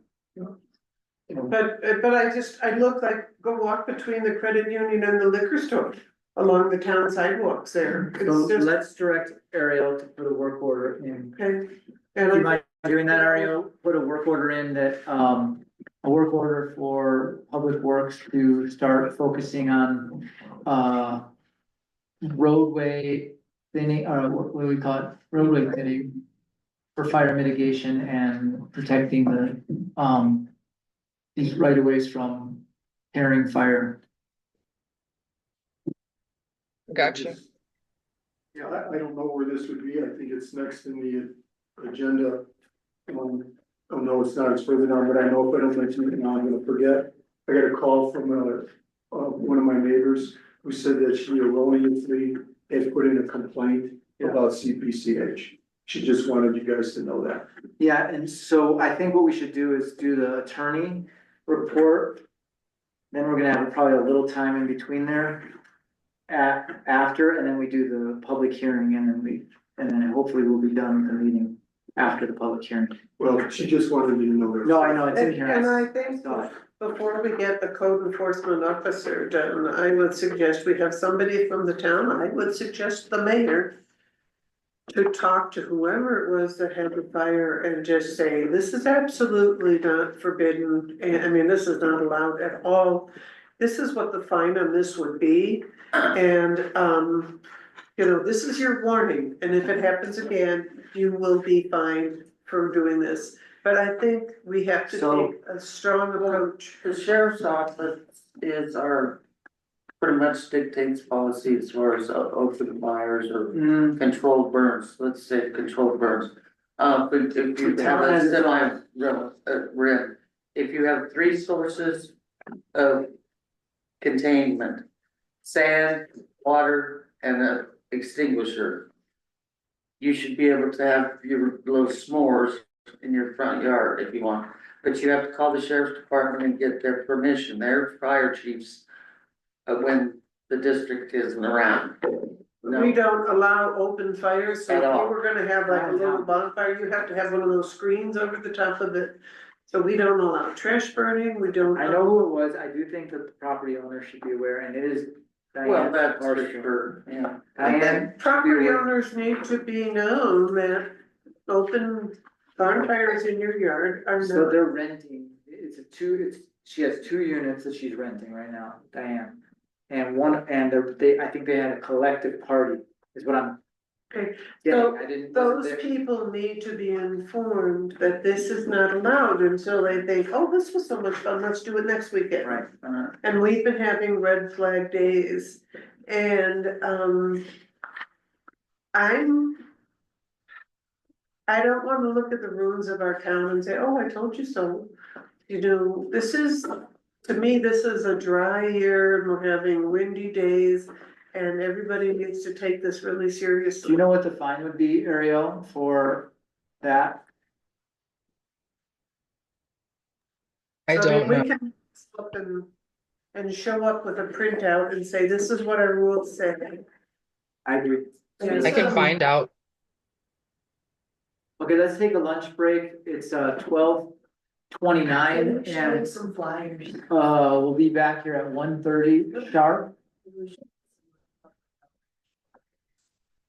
But I look like, go walk between the credit union and the liquor store along the town sidewalks there. So It's just, let's direct Ariel to put a work order in. okay. Do And you I, mind doing that, Ariel? Put a work order in that, a work order for Public Works to start focusing on, roadway thinning, or what do we call it, roadway thinning for fire mitigation and protecting these right of ways from carrying fire. Gotcha. Yeah, I don't know where this would be, I think it's next in the agenda. Oh no, it's not, it's further down, but I know if I don't mention it now, I'm gonna forget. I got a call from, one of my neighbors who said that she erroneously had put in a complaint about CPCH. She just wanted you guys to know that. Yeah, and so I think what we should do is do the attorney report. Then we're gonna have probably a little time in between there. After, and then we do the public hearing and then hopefully we'll be done with the meeting after the public hearing. Well, she just wanted you to know that. No, I know, it's in and here. and I think saw it. before we get the code enforcement officer done, I would suggest we have somebody from the town, I would suggest the mayor. To talk to whoever it was that had the fire and just say, this is absolutely not forbidden, and I mean, this is not allowed at all. This is what the fine on this would be, and, this is your warning, and if it happens again, you will be fined for doing this. But I think we have to So- take a strong approach. The sheriff's office is pretty much dictates policy as far as open fires or controlled burns, let's say controlled burns. But if you The have town has a its semi, own. if you have 3 sources of containment, sand, water, and an extinguisher, you should be able to have your little s'mores in your front yard if you want, but you have to call the sheriff's department and get their permission, their fire chiefs. When the district isn't around. We don't allow open fires, so if At you all. were gonna have like a little bonfire, you have to have one of those screens over the top of it. So we don't allow trash burning, we don't. I know who it was, I do think that the property owner should be aware, and it is. Well, Diane that's for Parsons. sure, yeah. Diane, Property owners need to be known that open bonfires in your yard are so not. they're renting, she has 2 units that she's renting right now, Diane. And I think they had a collective party, is what I'm. Okay, getting. so I didn't. Those wasn't there. people need to be informed that this is not allowed until they think, oh, this was so much fun, let's do it next weekend. Right, And we've been having red flag days, and, I don't wanna look at the ruins of our town and say, oh, I told you so. To me, this is a dry year, and we're having windy days, and everybody needs to take this really do seriously. you know what the fine would be, Ariel, for that? I don't know. We can slip and show up with a printout and say, this is what our rules say. I agree. I can find out. Okay, let's take a lunch break, it's 12:29 and Some flyers. we'll be back here at 1:30 sharp.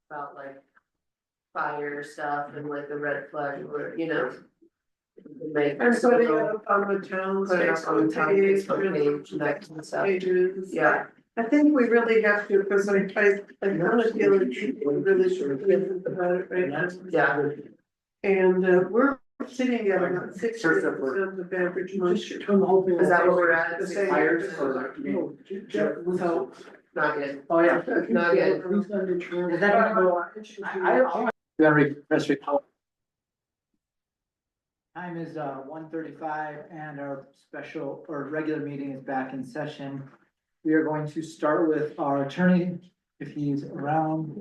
About like fire stuff and like the red flag, or, Make. And putting it up on the town's Put it up on the Facebook town page, Facebook page, that kind of stuff. pages. Yeah, I think we really have to, because I kind of feel like we really should be about it right now. Yeah. And we're sitting at about 60% of average moisture. Is that what we're at? The same. So, not good. Oh, yeah. Not good. Is that gonna go? Press report. Time is 1:35 and our special or regular meeting is back in session. We are going to start with our attorney, if he's around.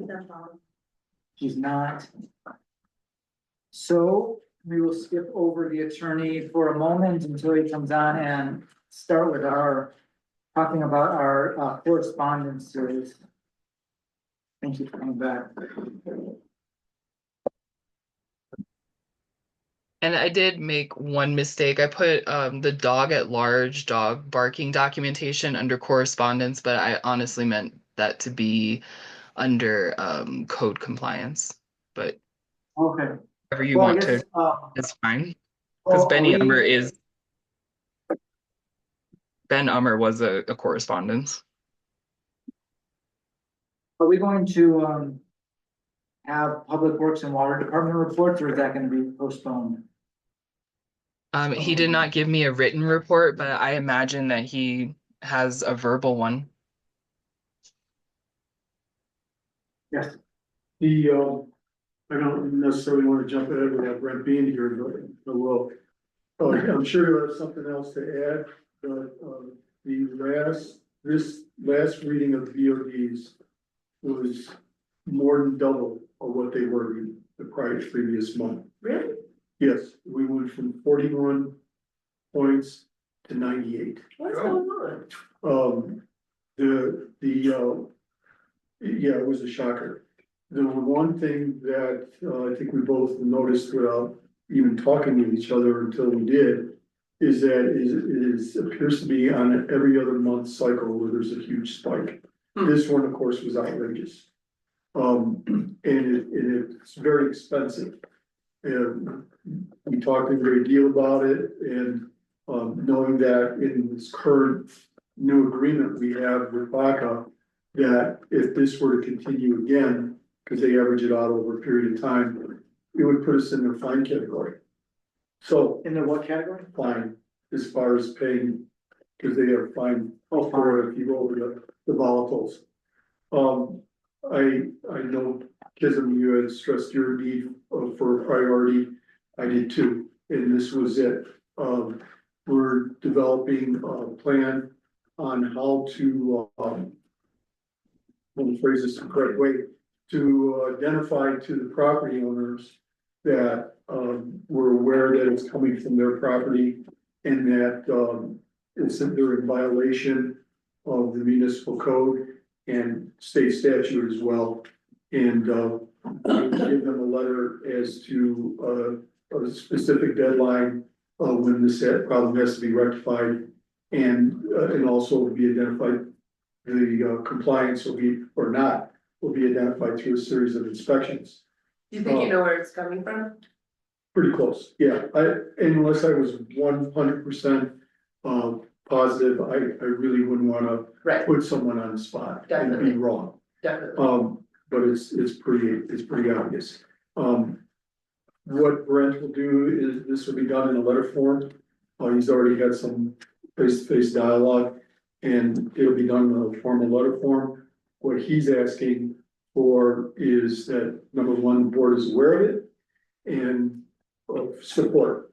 He's not. So we will skip over the attorney for a moment until he comes on and start with our, talking about our correspondence series. Thank you for coming back. And I did make one mistake. I put the dog at large dog barking documentation under correspondence, but I honestly meant that to be under code compliance. But Okay. whatever you Well, I want guess, to, it's fine. Because well, Ben Ummer was a correspondence. are we going to have Public Works and Water Department reports, or is that gonna be postponed? He did not give me a written report, but I imagine that he has a verbal one. Yes. I don't necessarily want to jump ahead without Brent being here, but well, I'm sure you have something else to add, but, this last reading of VODs was more than double of what they were in the previous month. Really? Yes, we went from 41 points to 98. What's going on? Yeah, it was a shocker. The one thing that I think we both noticed without even talking with each other until we did, is that it appears to be on every other month cycle where there's a huge spike. This one, of course, was outrageous. And it's very expensive. And we talked a great deal about it, and knowing that in this current new agreement we have with Baca, that if this were to continue again, because they average it out over a period of time, it would put us in the fine category. So In the what category? fine, as far as paying, because they are fine for if you go over the volatiles. I know, Kism, you had stressed your need for a priority. I did too, and this was it. We're developing a plan on how to, let me phrase this the correct way, to identify to the property owners that, we're aware that it's coming from their property and that, they're in violation of the municipal code and state statute as well. And give them a letter as to a specific deadline when this problem has to be rectified, and also be identified, the compliance will be, or not, will be identified through a series of inspections. Do you think you know where it's coming from? Pretty close, yeah. Unless I was 100% positive, I really wouldn't wanna Right, put someone on the spot and be Definitely. wrong. definitely. But it's pretty obvious. What Brent will do is, this will be done in a letter form. He's already got some face-to-face dialogue, and it'll be done in a formal letter form. What he's asking for is that, number one, the board is aware of it, and support,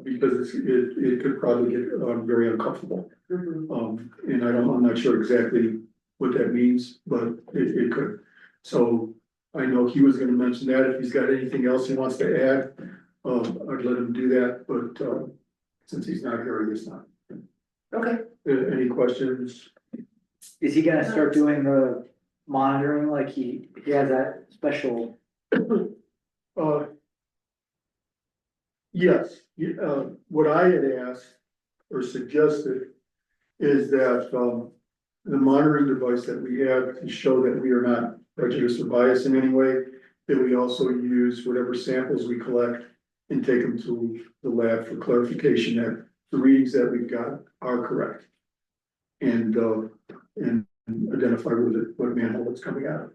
because it could probably get very uncomfortable. And I'm not sure exactly what that means, but it could. So I know he was gonna mention that. If he's got anything else he wants to add, I'd let him do that, but since he's not here, I guess not. Okay, Any questions? Is he gonna start doing the monitoring like he has that special? Yes, what I had asked or suggested is that, the monitoring device that we have to show that we are not prejudiced or biased in any way, that we also use whatever samples we collect and take them to the lab for clarification that the readings that we've got are correct. And identify what manhole it's coming out of.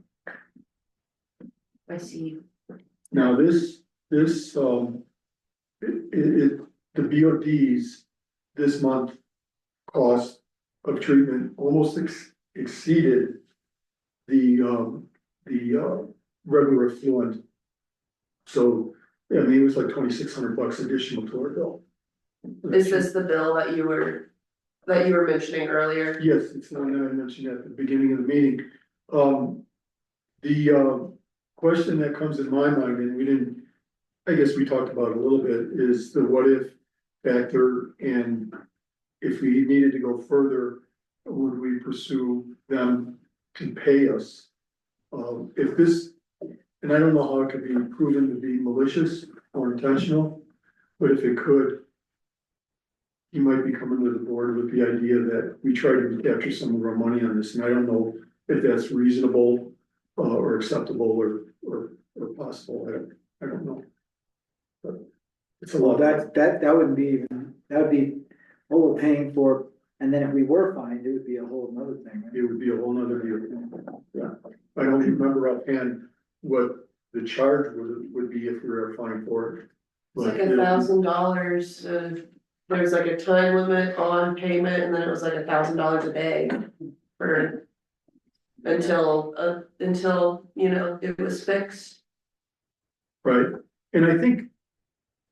I see. Now, the BOD's this month cost of treatment almost exceeded the regular effluent. So, yeah, I mean, it was like $2,600 additional to our bill. Is this the bill that you were mentioning earlier? Yes, it's the one that I mentioned at the beginning of the meeting. The question that comes in my mind, and we didn't, I guess we talked about it a little bit, is the what if factor, and if we needed to go further, would we pursue them to pay us? If this, and I don't know how it could be proven to be malicious or intentional, but if it could, you might be coming to the board with the idea that we try to capture some of our money on this, and I don't know if that's reasonable or acceptable or possible. I don't know. But it's a lot. That wouldn't be even, that would be what we're paying for, and then if we were fined, it would be a whole nother thing, right? It would be a whole nother deal. Yeah, I don't remember offhand what the charge would be if we were fined for it. It's like $1,000, there's like a time limit on payment, and then it was like $1,000 a day for until it was fixed. Right, and I think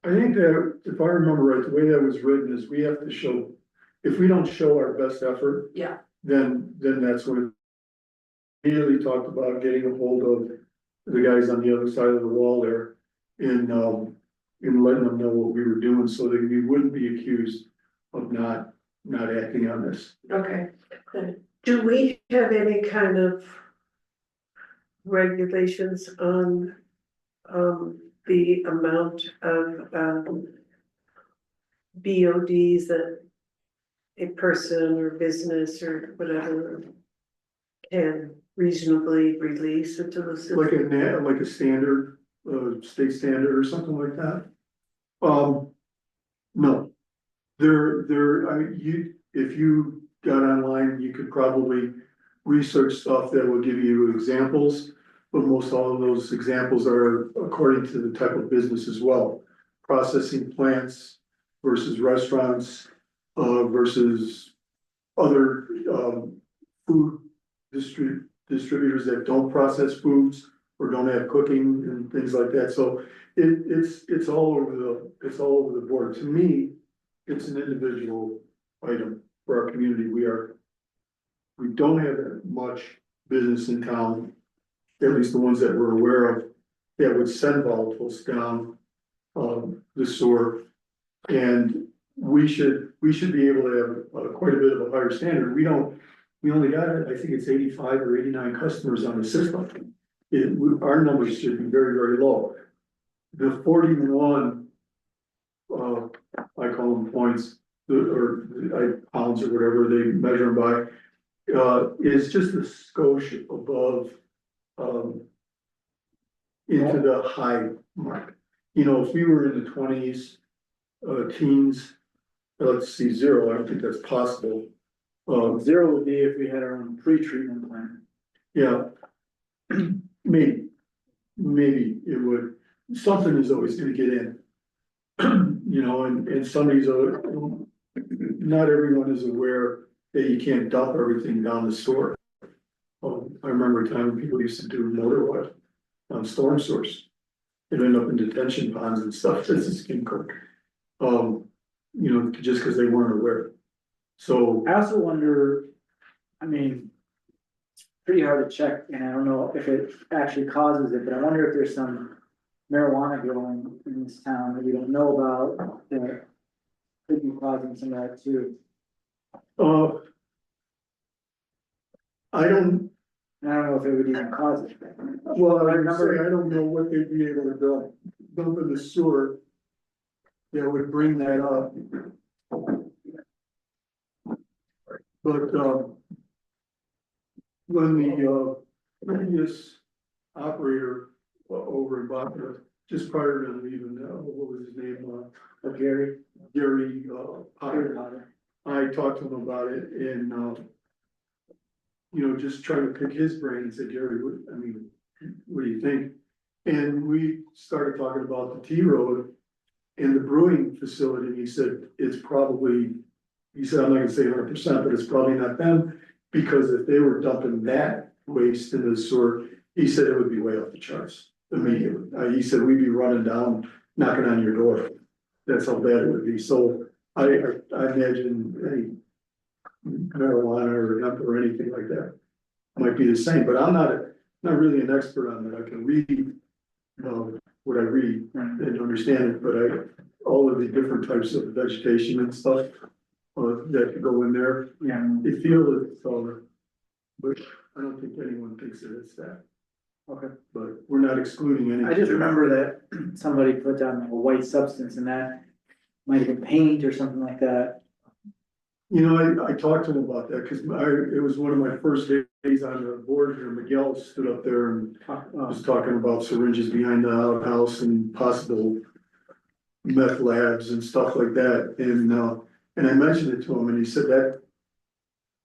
that if I remember right, the way that was written is we have to show, if we don't show our best effort, Yeah, then that's when it immediately talked about getting a hold of the guys on the other side of the wall there and letting them know what we were doing so that we wouldn't be accused of not acting on this. okay, good. Do we have any kind of regulations on, the amount of, BODs that a person or business or whatever can reasonably release into the system? Like a standard, state standard or something like that? No. I mean, if you got online, you could probably research stuff that will give you examples, but most all of those examples are according to the type of business as well. Processing plants versus restaurants, versus other, food distributors that don't process foods or don't have cooking and things like that. So it's all over the board. To me, it's an individual item for our community. We don't have that much business in town, at least the ones that we're aware of, that would send volatiles down the sewer. And we should be able to have quite a bit of a higher standard. We only got, I think it's 85 or 89 customers on the system. Our numbers should be very, very low. The 41, I call them points, or pounds or whatever they measure them by, is just a skosh above, into the high mark. You know, if we were in the 20s, teens, let's see, 0, I don't think that's possible. 0 would be if we had our own pre-treatment plant. Yeah, maybe it would, something is always gonna get in. You know, and not everyone is aware that you can't dump everything down the store. I remember a time when people used to do motor oil on storm sewers. It ended up in detention ponds and stuff, this is skin cook. You know, just because they weren't aware. So I also wonder, I mean, it's pretty hard to check, and I don't know if it actually causes it, but I wonder if there's some marijuana growing in this town that we don't know about that could be causing some of that too. I don't know if it would even cause it. Well, I don't know what they'd be able to dump in the sewer that would bring that up. But, when the, previous operator over in Boston, just prior to leaving, what was his name, Gary Potter. I talked to him about it and, just trying to pick his brain and say, Gary, what do you think? And we started talking about the T Road and the brewing facility, and he said, he said, I'm not gonna say 100%, but it's probably not them, because if they were dumping that waste in the sewer, he said it would be way off the charts immediately. He said, we'd be running down, knocking on your door. That's how bad it would be. So I imagine any marijuana or hemp or anything like that might be the same, but I'm not really an expert on that. I can read what I read and understand it, but all of the different types of vegetation and stuff that go in there, they feel it, but I don't think anyone thinks that it's that. Okay. But we're not excluding any. I just remember that somebody put down a white substance and that might have been paint or something like that. I talked to him about that, cause it was one of my first days on the board here. Miguel stood up there and was talking about syringes behind the outhouse and possible meth labs and stuff like that. And I mentioned it to him and he said that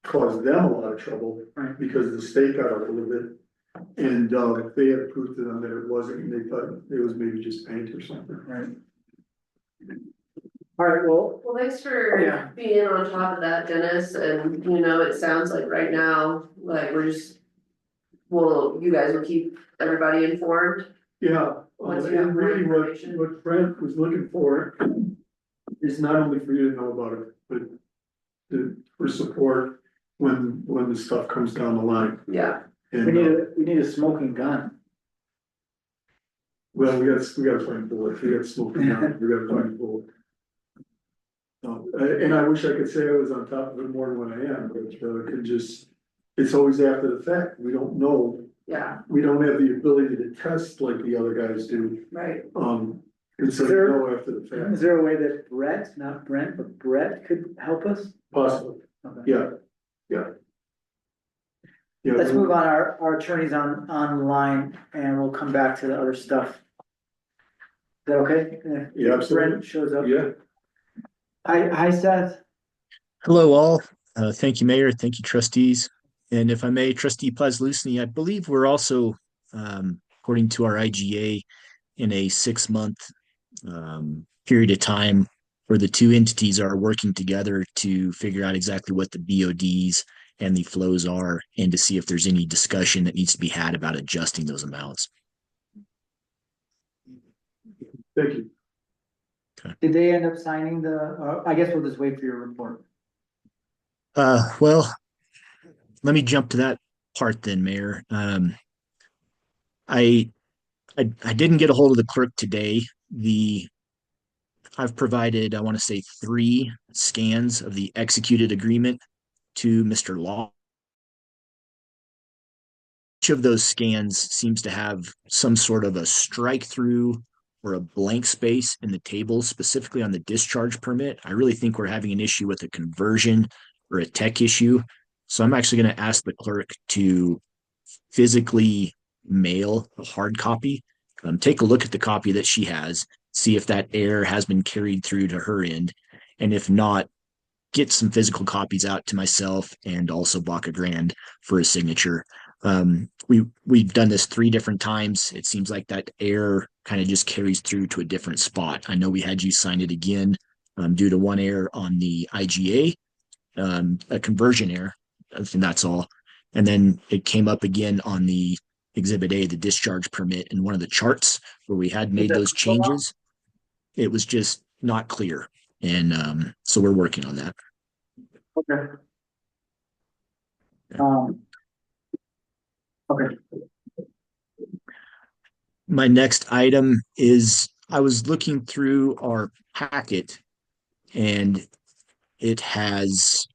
caused them a lot of trouble because the state got a hold of it. And they had proof to them that it wasn't, and they thought it was maybe just paint or something. Right. All right, well, Thanks for being on top of that, Dennis, and it sounds like right now, like you guys will keep everybody informed. Yeah, Once you have and more really information. what Brent was looking for is not only for you to know about it, but for support when the stuff comes down the line. Yeah. And, we need a smoking gun. well, we gotta find bullets, we got smoking gun, we gotta find bullets. And I wish I could say I was on top of it more than what I am, but it's always after the fact, we don't know. Yeah, We don't have the ability to test like the other guys do, right. and so we There- know after the fact, Is there a way that Brett, not Brent, but Brett could help us? possibly, Okay. yeah. Yeah, Let's move on, our attorney's online and we'll come back to the other stuff. Is that okay? Yeah, absolutely. Brent shows up. Yeah, Hi Seth. Hello, all. Thank you, Mayor. Thank you, trustees. And if I may, Trustee Pazlusny, I believe we're also, according to our IGA, in a 6-month period of time where the two entities are working together to figure out exactly what the BODs and the flows are, and to see if there's any discussion that needs to be had about adjusting those amounts. thank you. Did they end up signing I guess we'll just wait for your report. Well, let me jump to that part then, Mayor. I didn't get a hold of the clerk today. I've provided, I want to say, 3 scans of the executed agreement to Mr. Law. Each of those scans seems to have some sort of a strike through or a blank space in the table, specifically on the discharge permit. I really think we're having an issue with a conversion or a tech issue. So I'm actually going to ask the clerk to physically mail a hard copy. Take a look at the copy that she has, see if that error has been carried through to her end. And if not, get some physical copies out to myself and also Baca Grand for a signature. We've done this 3 different times. It seems like that error kind of just carries through to a different spot. I know we had you sign it again due to one error on the IGA, a conversion error, and that's all. And then it came up again on the Exhibit A, the discharge permit, in one of the charts where we had made those changes. It was just not clear. And so we're working on that. Okay. Okay. My next item is I was looking through our packet and it has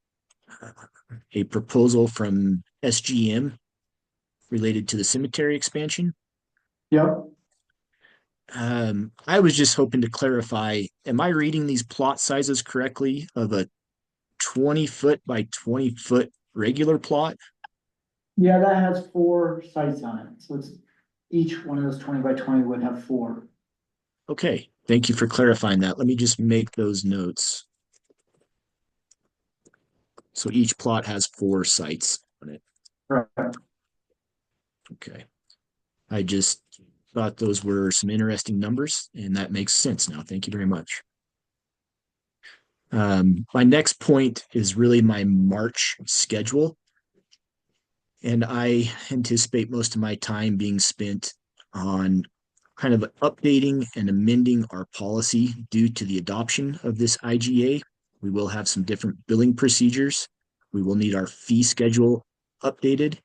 a proposal from SGM related to the cemetery expansion. Yep. I was just hoping to clarify, am I reading these plot sizes correctly of a 20-foot by 20-foot regular plot? Yeah, that has 4 sites on it, so it's each one of those 20 by 20 would have 4. Okay, thank you for clarifying that. Let me just make those notes. So each plot has 4 sites on it. Correct. Okay. I just thought those were some interesting numbers, and that makes sense now. Thank you very much. My next point is really my March schedule. And I anticipate most of my time being spent on kind of updating and amending our policy due to the adoption of this IGA. We will have some different billing procedures. We will need our fee schedule updated,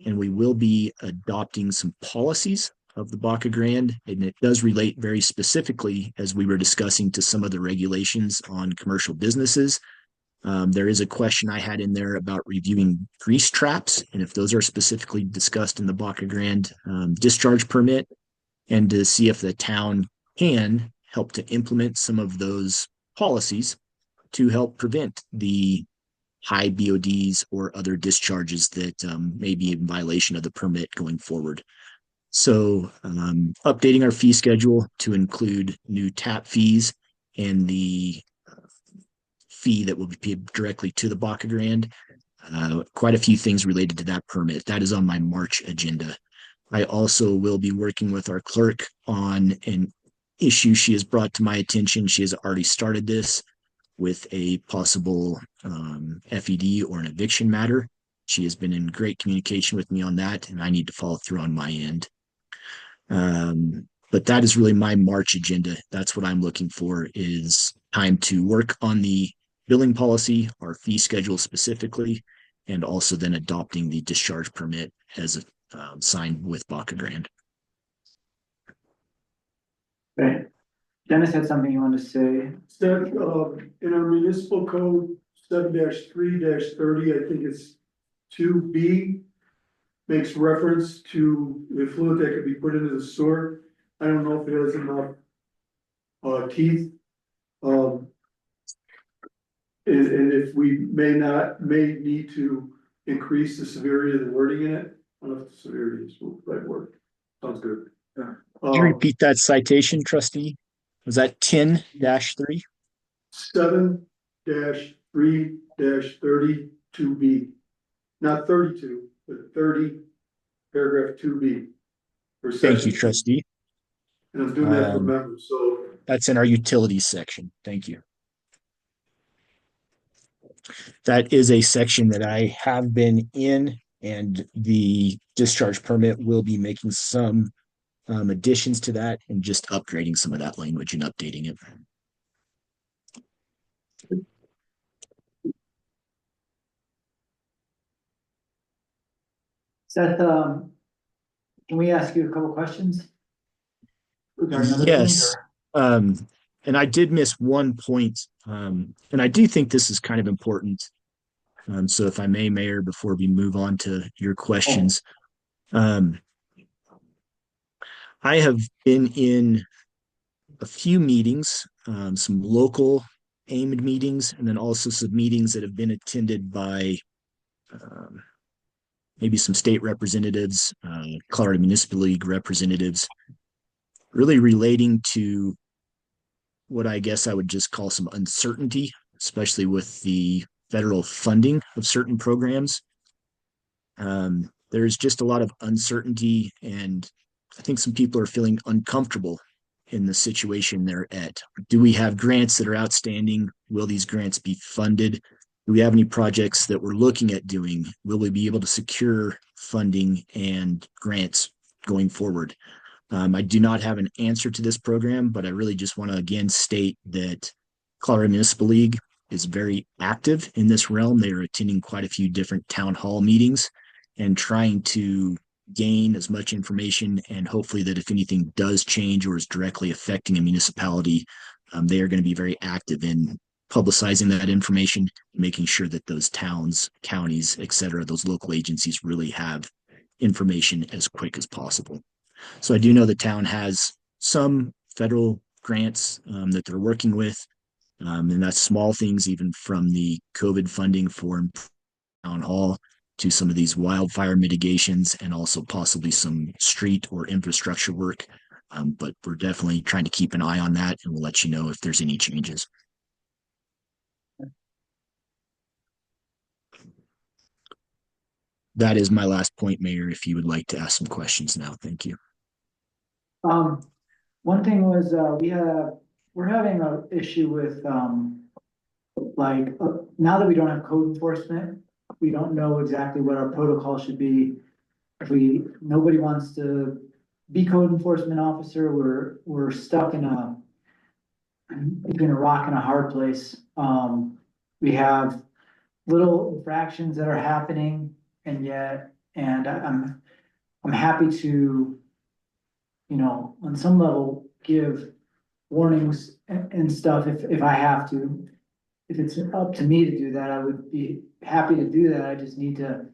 and we will be adopting some policies of the Baca Grande. And it does relate very specifically, as we were discussing, to some of the regulations on commercial businesses. There is a question I had in there about reviewing grease traps, and if those are specifically discussed in the Baca Grande discharge permit, and to see if the town can help to implement some of those policies to help prevent the high BODs or other discharges that may be in violation of the permit going forward. So, updating our fee schedule to include new tap fees and the fee that will be paid directly to the Baca Grande. Quite a few things related to that permit. That is on my March agenda. I also will be working with our clerk on an issue she has brought to my attention. She has already started this with a possible FED or an eviction matter. She has been in great communication with me on that, and I need to follow through on my end. But that is really my March agenda. That's what I'm looking for, is time to work on the billing policy, our fee schedule specifically, and also then adopting the discharge permit as signed with Baca Grande. Okay. Dennis had something you wanted to say. Steph, in our municipal code 7-3-30, I think it's 2B, makes reference to the fluid that could be put into the sewer. I don't know if it has enough teeth. And if we may need to increase the severity of the wording in it. I don't know if the severity is the right word. Sounds good. Yeah. Can you repeat that citation, trustee? Was that 10-3? 7-3-32B, not 32, but 30, paragraph 2B. Thank you, trustee. And I'm doing that from memory, so. That's in our utilities section. Thank you. That is a section that I have been in, and the discharge permit will be making some additions to that and just upgrading some of that language and updating it. Seth, can we ask you a couple questions? Yes. And I did miss one point, and I do think this is kind of important. So if I may, Mayor, before we move on to your questions, I have been in a few meetings, some local aimed meetings, and then also some meetings that have been attended by maybe some state representatives, Colorado Municipal League representatives, really relating to what I guess I would just call some uncertainty, especially with the federal funding of certain programs. There's just a lot of uncertainty, and I think some people are feeling uncomfortable in the situation they're at. Do we have grants that are outstanding? Will these grants be funded? Do we have any projects that we're looking at doing? Will we be able to secure funding and grants going forward? I do not have an answer to this program, but I really just want to again state that Colorado Municipal League is very active in this realm. They are attending quite a few different town hall meetings and trying to gain as much information, and hopefully that if anything does change or is directly affecting a municipality, they are going to be very active in publicizing that information, making sure that those towns, counties, et cetera, those local agencies really have information as quick as possible. So I do know the town has some federal grants that they're working with, and that's small things, even from the COVID funding for town hall to some of these wildfire mitigations, and also possibly some street or infrastructure work. But we're definitely trying to keep an eye on that, and we'll let you know if there's any changes. that is my last point, Mayor, if you would like to ask some questions now. Thank you. One thing was, we're having an issue with, now that we don't have code enforcement, we don't know exactly what our protocol should be. Nobody wants to be code enforcement officer, we're stuck between a rock and a hard place. We have little infractions that are happening, and I'm happy to, on some level, give warnings and stuff if I have to. If it's up to me to do that, I would be happy to do that. I just need to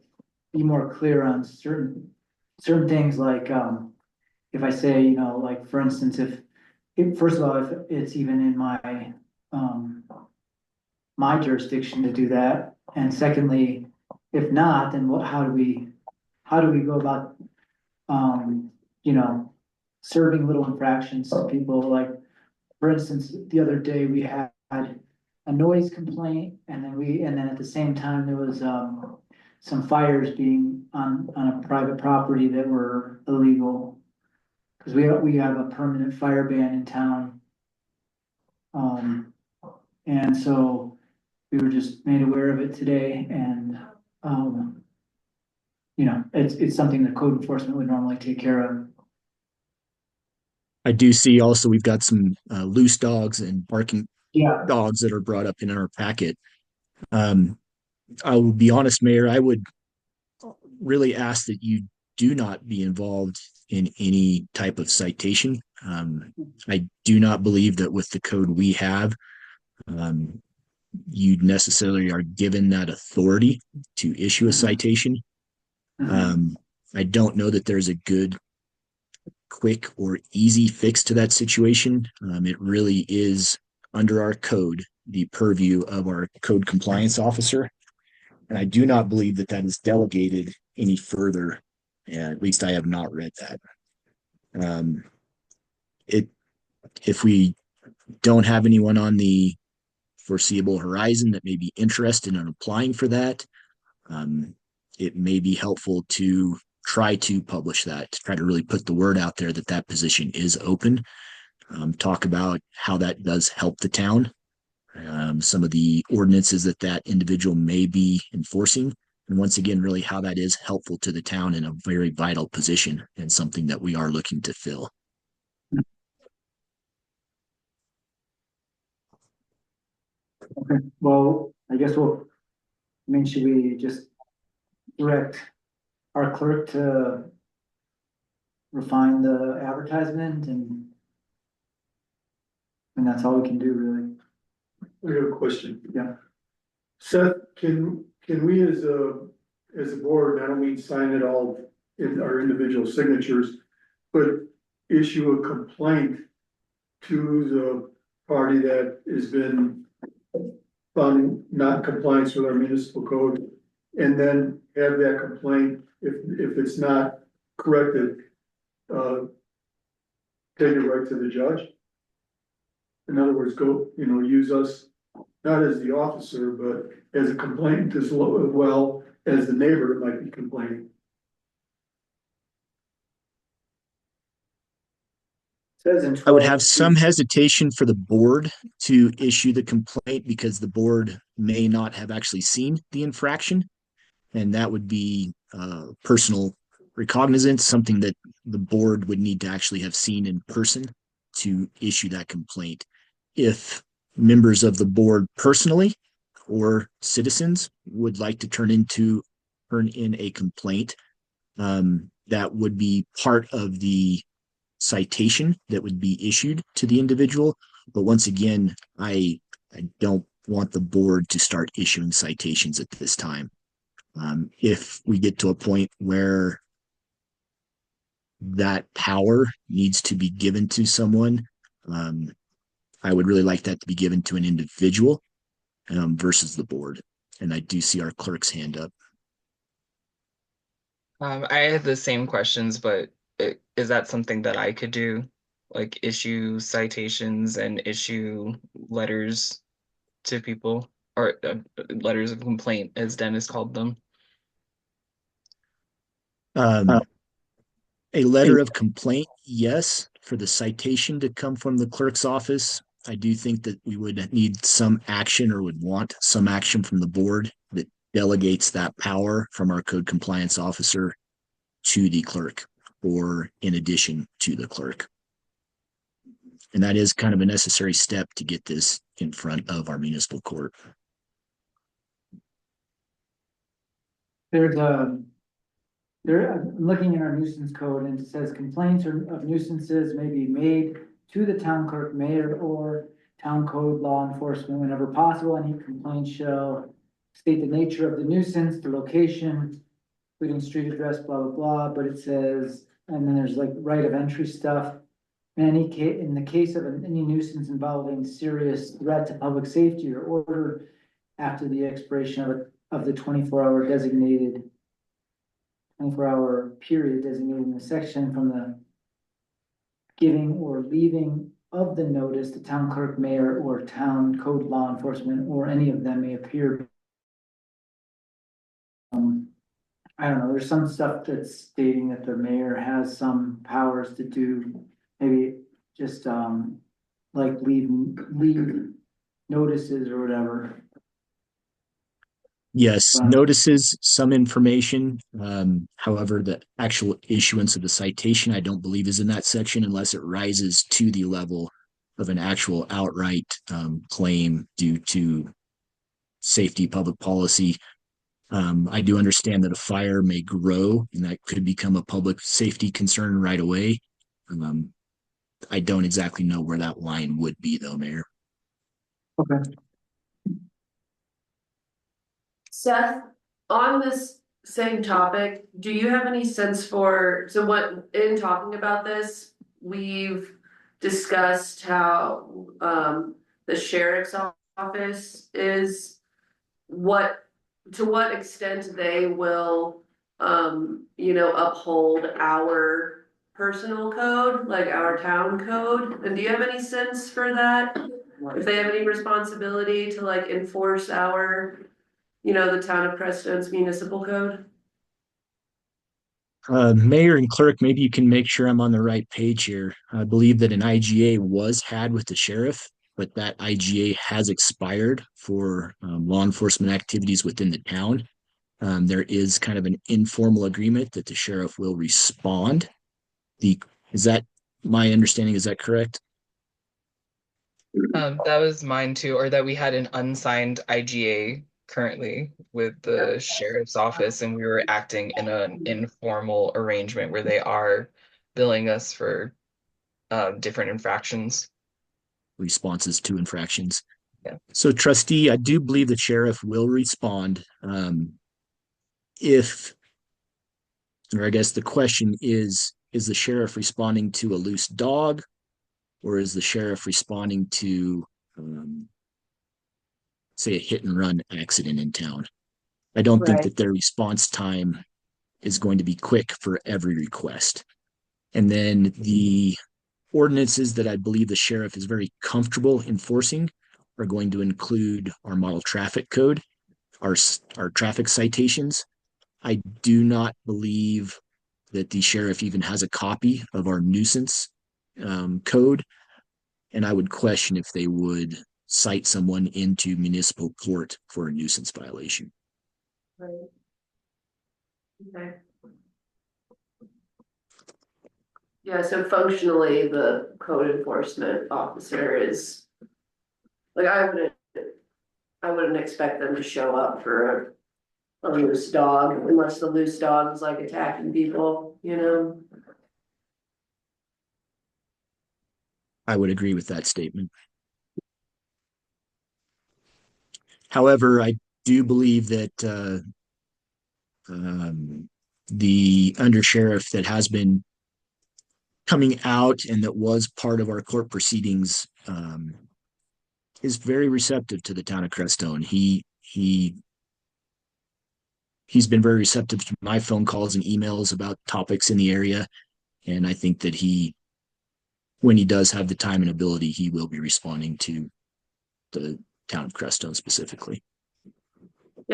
be more clear on certain things, like, if I say, like, for instance, first of all, if it's even in my jurisdiction to do that, and secondly, if not, then how do we go about, serving little infractions to people? Like, for instance, the other day we had a noise complaint, and then at the same time, there was, some fires being on a private property that were illegal. Cause we have a permanent fire ban in town. And so we were just made aware of it today, and, it's something that code enforcement would normally take care of. I do see also we've got some loose dogs and barking Yeah. dogs that are brought up in our packet. I will be honest, Mayor, I would really ask that you do not be involved in any type of citation. I do not believe that with the code we have, you necessarily are given that authority to issue a citation. I don't know that there's a good, quick, or easy fix to that situation. It really is under our code, the purview of our code compliance officer. And I do not believe that that is delegated any further. At least I have not read that. If we don't have anyone on the foreseeable horizon that may be interested in applying for that, it may be helpful to try to publish that, to try to really put the word out there that that position is open. Talk about how that does help the town, some of the ordinances that that individual may be enforcing, and once again, really how that is helpful to the town in a very vital position and something that we are looking to fill. Okay, well, I guess should we just direct our clerk to refine the advertisement, and that's all we can do, really? I have a question. Yeah. Seth, can we as a board, I don't mean sign it all in our individual signatures, but issue a complaint to the party that has been found not in compliance with our municipal code, and then have that complaint, if it's not corrected, take it right to the judge? In other words, use us not as the officer, but as a complainant as well as the neighbor that might be complaining. I would have some hesitation for the board to issue the complaint because the board may not have actually seen the infraction. And that would be personal recognizance, something that the board would need to actually have seen in person to issue that complaint. If members of the board personally or citizens would like to turn in a complaint, that would be part of the citation that would be issued to the individual. But once again, I don't want the board to start issuing citations at this time. If we get to a point where that power needs to be given to someone, I would really like that to be given to an individual versus the board. And I do see our clerk's hand up. I had the same questions, but is that something that I could do? Like issue citations and issue letters to people, or letters of complaint, as Dennis called them? Um, a letter of complaint, yes, for the citation to come from the clerk's office. I do think that we would need some action or would want some action from the board that delegates that power from our code compliance officer to the clerk or in addition to the clerk. And that is kind of a necessary step to get this in front of our municipal court. There's I'm looking in our nuisance code and it says complaints of nuisances may be made to the town clerk, mayor, or town code law enforcement whenever possible. Any complaint shall state the nature of the nuisance, the location, including street address, blah, blah, blah, but it says, and then there's like right of entry stuff. In the case of any nuisance involving serious threat to public safety or order after the expiration of the 24-hour designated 24-hour period designated in the section from the giving or leaving of the notice, the town clerk, mayor, or town code law enforcement, or any of them may appear. I don't know, there's some stuff that's stating that the mayor has some powers to do, maybe just, like leave notices or whatever. Yes, notices, some information. However, the actual issuance of the citation, I don't believe is in that section unless it rises to the level of an actual outright claim due to safety, public policy. I do understand that a fire may grow and that could become a public safety concern right away. I don't exactly know where that line would be though, Mayor. Okay. Seth, on this same topic, do you have any sense for, so what, in talking about this, we've discussed how, the sheriff's office is, to what extent they will, uphold our personal code, like our town code, and do you have any sense for that? If they have any responsibility to like enforce our, the town of Crestone's municipal code? Mayor and clerk, maybe you can make sure I'm on the right page here. I believe that an IGA was had with the sheriff, but that IGA has expired for law enforcement activities within the town. There is kind of an informal agreement that the sheriff will respond. Is that my understanding? Is that correct? That was mine too, or that we had an unsigned IGA currently with the sheriff's office, and we were acting in an informal arrangement where they are billing us for different infractions. Responses to infractions. Yeah. So, trustee, I do believe the sheriff will respond. If, or I guess the question is the sheriff responding to a loose dog, or is the sheriff responding to, say, a hit and run accident in town? I don't think that their response time is going to be quick for every request. And then the ordinances that I believe the sheriff is very comfortable enforcing are going to include our model traffic code, our traffic citations. I do not believe that the sheriff even has a copy of our nuisance code, and I would question if they would cite someone into municipal court for a nuisance violation. Right. Okay. Yeah, so functionally, the code enforcement officer is, like, I wouldn't expect them to show up for a loose dog unless the loose dog is like attacking people, I would agree with that statement. However, I do believe that the undersheriff that has been coming out and that was part of our court proceedings is very receptive to the town of Crestone. He's been very receptive to my phone calls and emails about topics in the area, and I think that when he does have the time and ability, he will be responding to the town of Crestone specifically.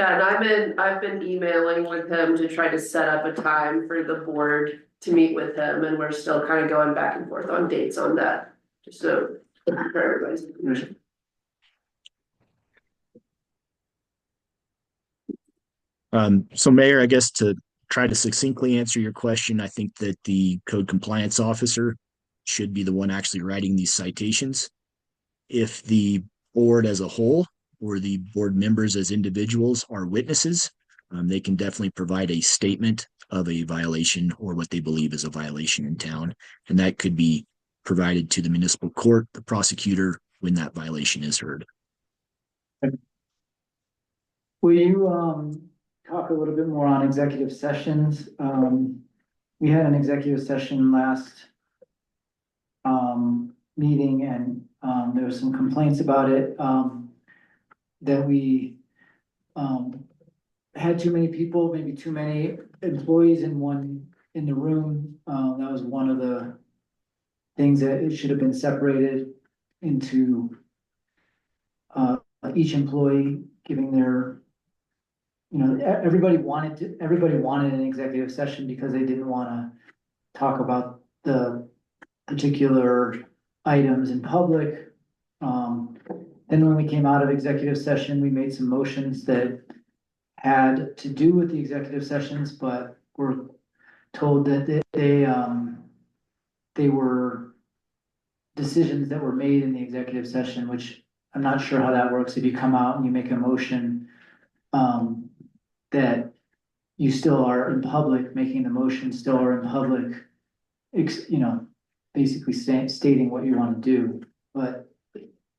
Yeah, and I've been emailing with him to try to set up a time for the board to meet with him, and we're still kind of going back and forth on dates on that. Just so for everybody's information. So Mayor, I guess to try to succinctly answer your question, I think that the code compliance officer should be the one actually writing these citations. If the board as a whole or the board members as individuals are witnesses, they can definitely provide a statement of a violation or what they believe is a violation in town. And that could be provided to the municipal court, the prosecutor, when that violation is heard. Will you, talk a little bit more on executive sessions? We had an executive session last, meeting and, there was some complaints about it, that we, had too many people, maybe too many employees in the room. That was one of the things that it should have been separated into, each employee giving their, everybody wanted an executive session because they didn't wanna talk about the particular items in public. Then when we came out of executive session, we made some motions that had to do with the executive sessions, but were told that they were decisions that were made in the executive session, which I'm not sure how that works. If you come out and you make a motion, that you still are in public, making the motion still are in public, basically stating what you want to do, but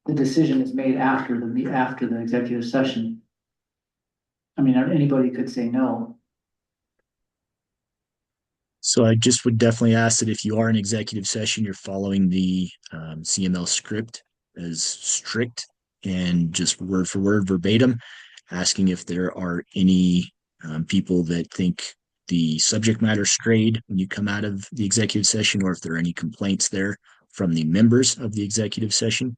the decision is made after the executive session. I mean, anybody could say no. So I just would definitely ask that if you are in executive session, you're following the CML script as strict and just word for word verbatim, asking if there are any people that think the subject matter strayed when you come out of the executive session, or if there are any complaints there from the members of the executive session.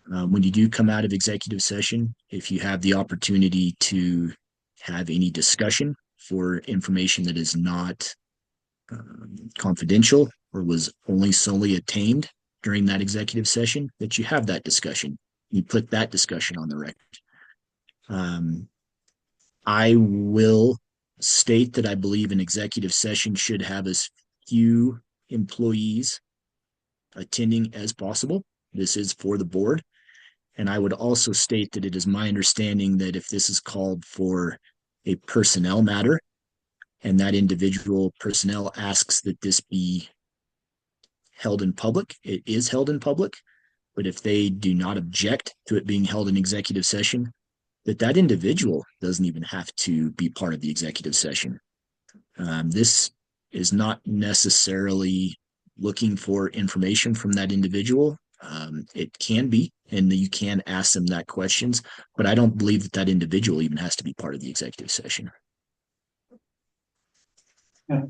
When you do come out of executive session, if you have the opportunity to have any discussion for information that is not confidential or was only solely attained during that executive session, that you have that discussion. You put that discussion on the record. I will state that I believe an executive session should have as few employees attending as possible. This is for the board. And I would also state that it is my understanding that if this is called for a personnel matter and that individual personnel asks that this be held in public, it is held in public. But if they do not object to it being held in executive session, that individual doesn't even have to be part of the executive session. This is not necessarily looking for information from that individual. It can be, and you can ask them that questions, but I don't believe that individual even has to be part of the executive session. Yeah.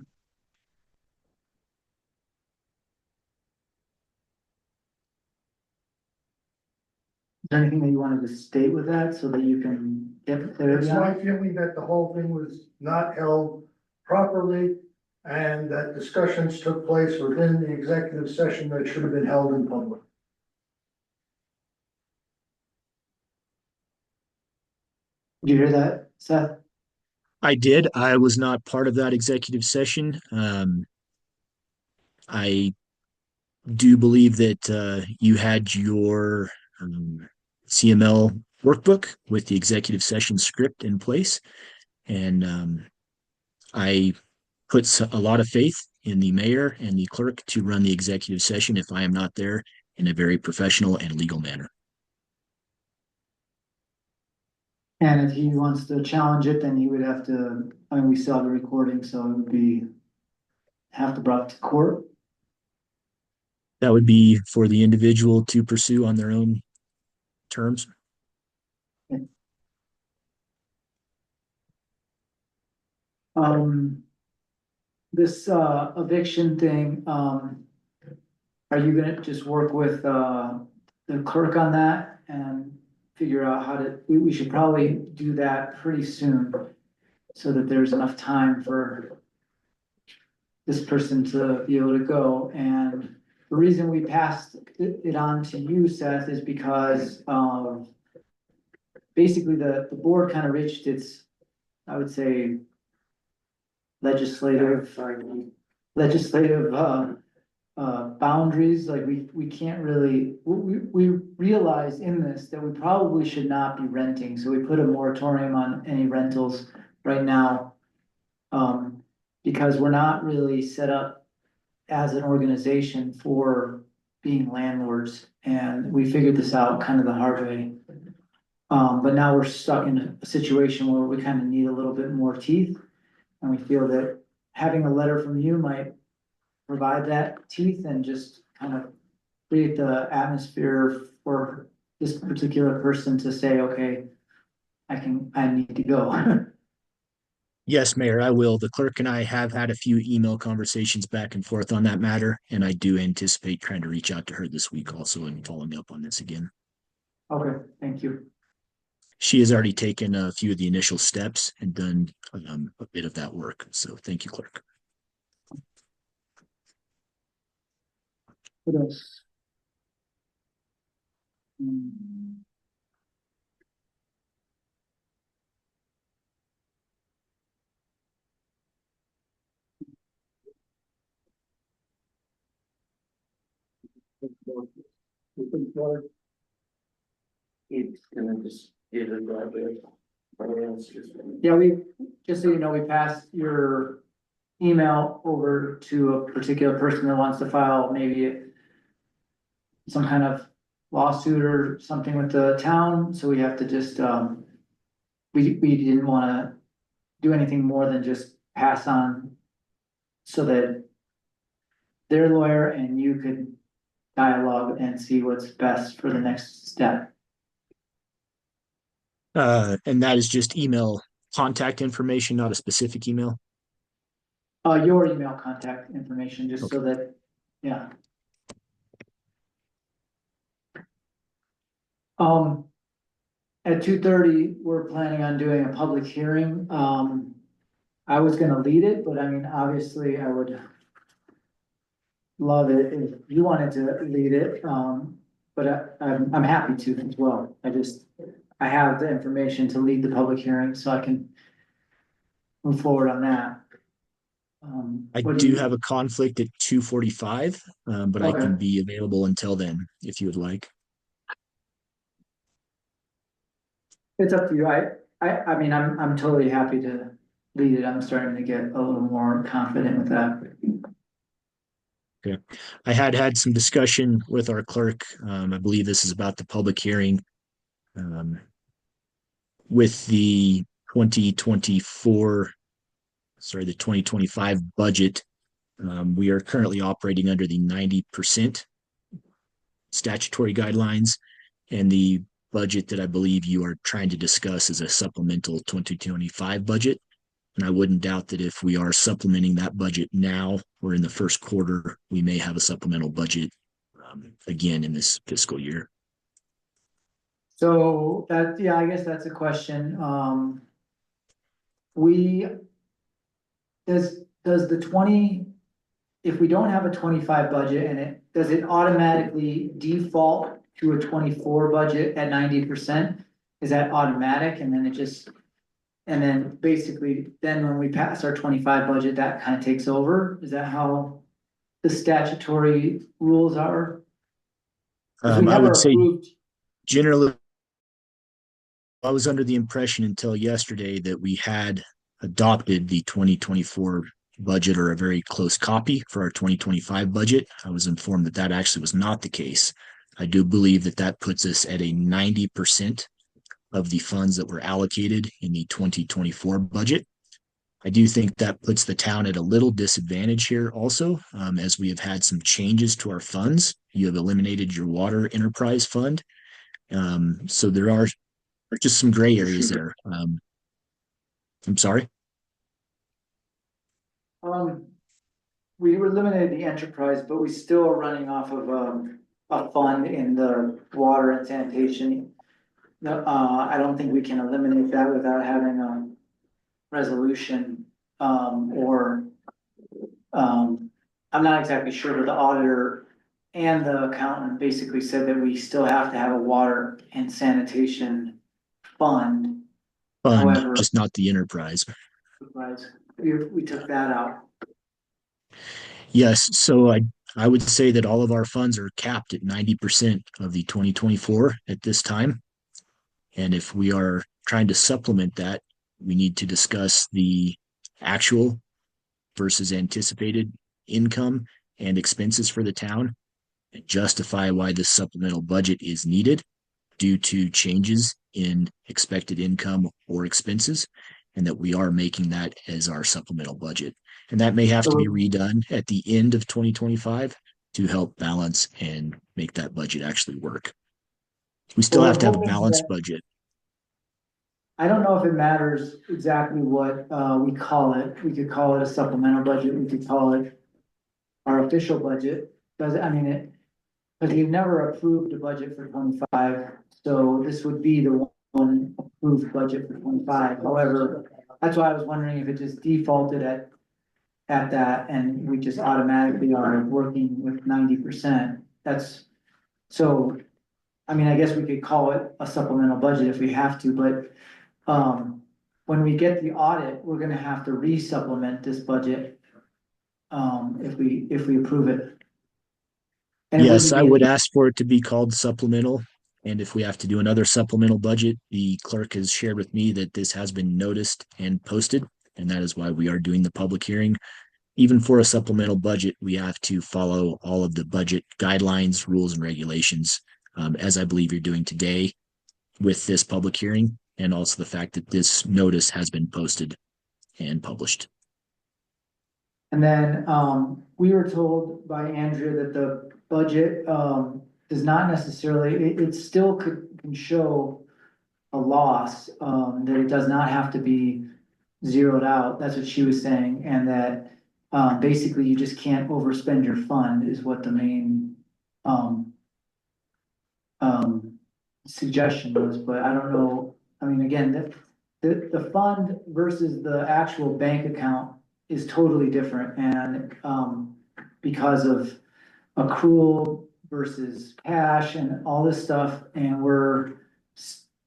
Is there anything that you wanted to state with that so that you can get clarity It's on my it? feeling that the whole thing was not held properly and that discussions took place within the executive session that should have been held in public. Did you hear that, Seth? I did. I was not part of that executive session. I do believe that you had your CML workbook with the executive session script in place. And I put a lot of faith in the mayor and the clerk to run the executive session if I am not there in a very professional and legal manner. And if he wants to challenge it, then he would have to, I mean, we still have the recording, so it would have to brought to court. That would be for the individual to pursue on their own terms. This eviction thing, are you gonna just work with the clerk on that? And figure out how to, we should probably do that pretty soon. So that there's enough time for this person to be able to go. And the reason we passed it on to you, Seth, is because, basically the board kind of reached its, I would say, legislative, boundaries, like we can't really, we realized in this that we probably should not be renting, so we put a moratorium on any rentals right now. Because we're not really set up as an organization for being landlords, and we figured this out kind of the hard way. But now we're stuck in a situation where we kind of need a little bit more teeth, and we feel that having a letter from you might provide that teeth and just kind of create the atmosphere for this particular person to say, okay, I need to go. Yes, Mayor, I will. The clerk and I have had a few email conversations back and forth on that matter, and I do anticipate trying to reach out to her this week also and following up on this again. Okay, thank you. She has already taken a few of the initial steps and done a bit of that work. So thank you, clerk. What else? Hmm. It's gonna just get it right there. Yeah, just so you know, we passed your email over to a particular person that wants to file maybe some kind of lawsuit or something with the town, so we have to just, we didn't wanna do anything more than just pass on so that their lawyer and you could dialogue and see what's best for the next step. And that is just email contact information, not a specific email. Your email contact information, just so that, yeah. At 2:30, we're planning on doing a public hearing. I was gonna lead it, but I mean, obviously, I would love it if you wanted to lead it, but I'm happy to as well. I have the information to lead the public hearing, so I can move forward on that. I What do have a conflict at 2:45, but I can Okay. be available until then if you would like. It's up to you. I mean, I'm totally happy to lead it. I'm starting to get a little more confident with that. Okay. I had some discussion with our clerk. I believe this is about the public hearing. With the 2024, sorry, the 2025 budget, we are currently operating under the 90% statutory guidelines, and the budget that I believe you are trying to discuss is a supplemental 2025 budget. And I wouldn't doubt that if we are supplementing that budget now or in the first quarter, we may have a supplemental budget again in this fiscal year. So that, yeah, I guess that's a question. We, does the 20, if we don't have a 25 budget and does it automatically default to a 24 budget at 90%? Is that automatic? And then and then basically, then when we pass our 25 budget, that kind of takes over? Is that how the statutory rules are? 'Cause we I never would say approved. generally, I was under the impression until yesterday that we had adopted the 2024 budget or a very close copy for our 2025 budget. I was informed that that actually was not the case. I do believe that that puts us at a 90% of the funds that were allocated in the 2024 budget. I do think that puts the town at a little disadvantage here also, as we have had some changes to our funds. You have eliminated your water enterprise fund. So there are just some gray areas there. I'm sorry. We eliminated the enterprise, but we still are running off of, a fund in the water and sanitation. no, I don't think we can eliminate that without having a resolution, or, I'm not exactly sure, but the auditor and the accountant basically said that we still have to have a water and sanitation fund. Fund, However, just not the enterprise. we took that out. Yes, so I would say that all of our funds are capped at 90% of the 2024 at this time. And if we are trying to supplement that, we need to discuss the actual versus anticipated income and expenses for the town and justify why this supplemental budget is needed due to changes in expected income or expenses, and that we are making that as our supplemental budget. And that may have to be redone at the end of 2025 to help balance and make that budget actually work. We still have to have a balanced budget. I don't know if it matters exactly what, we call it. We could call it a supplemental budget. We could call it our official budget. Does, I mean, it, because we've never approved a budget for 25, so this would be the one approved budget for 25. However, that's why I was wondering if it just defaulted at that and we just automatically are working with 90%. That's, so, I mean, I guess we could call it a supplemental budget if we have to, but when we get the audit, we're gonna have to re-supplement this budget, if we approve it. And it Yes, I wouldn't would be, ask for it to be called supplemental. And if we have to do another supplemental budget, the clerk has shared with me that this has been noticed and posted. And that is why we are doing the public hearing. Even for a supplemental budget, we have to follow all of the budget guidelines, rules, and regulations, as I believe you're doing today with this public hearing, and also the fact that this notice has been posted and published. and then, we were told by Andrea that the budget, does not necessarily, it still can show a loss, that it does not have to be zeroed out. That's what she was saying, and that, basically you just can't overspend your fund is what the main, suggestion was, but I don't know. I mean, again, the fund versus the actual bank account is totally different, and, because of accrual versus cash and all this stuff, and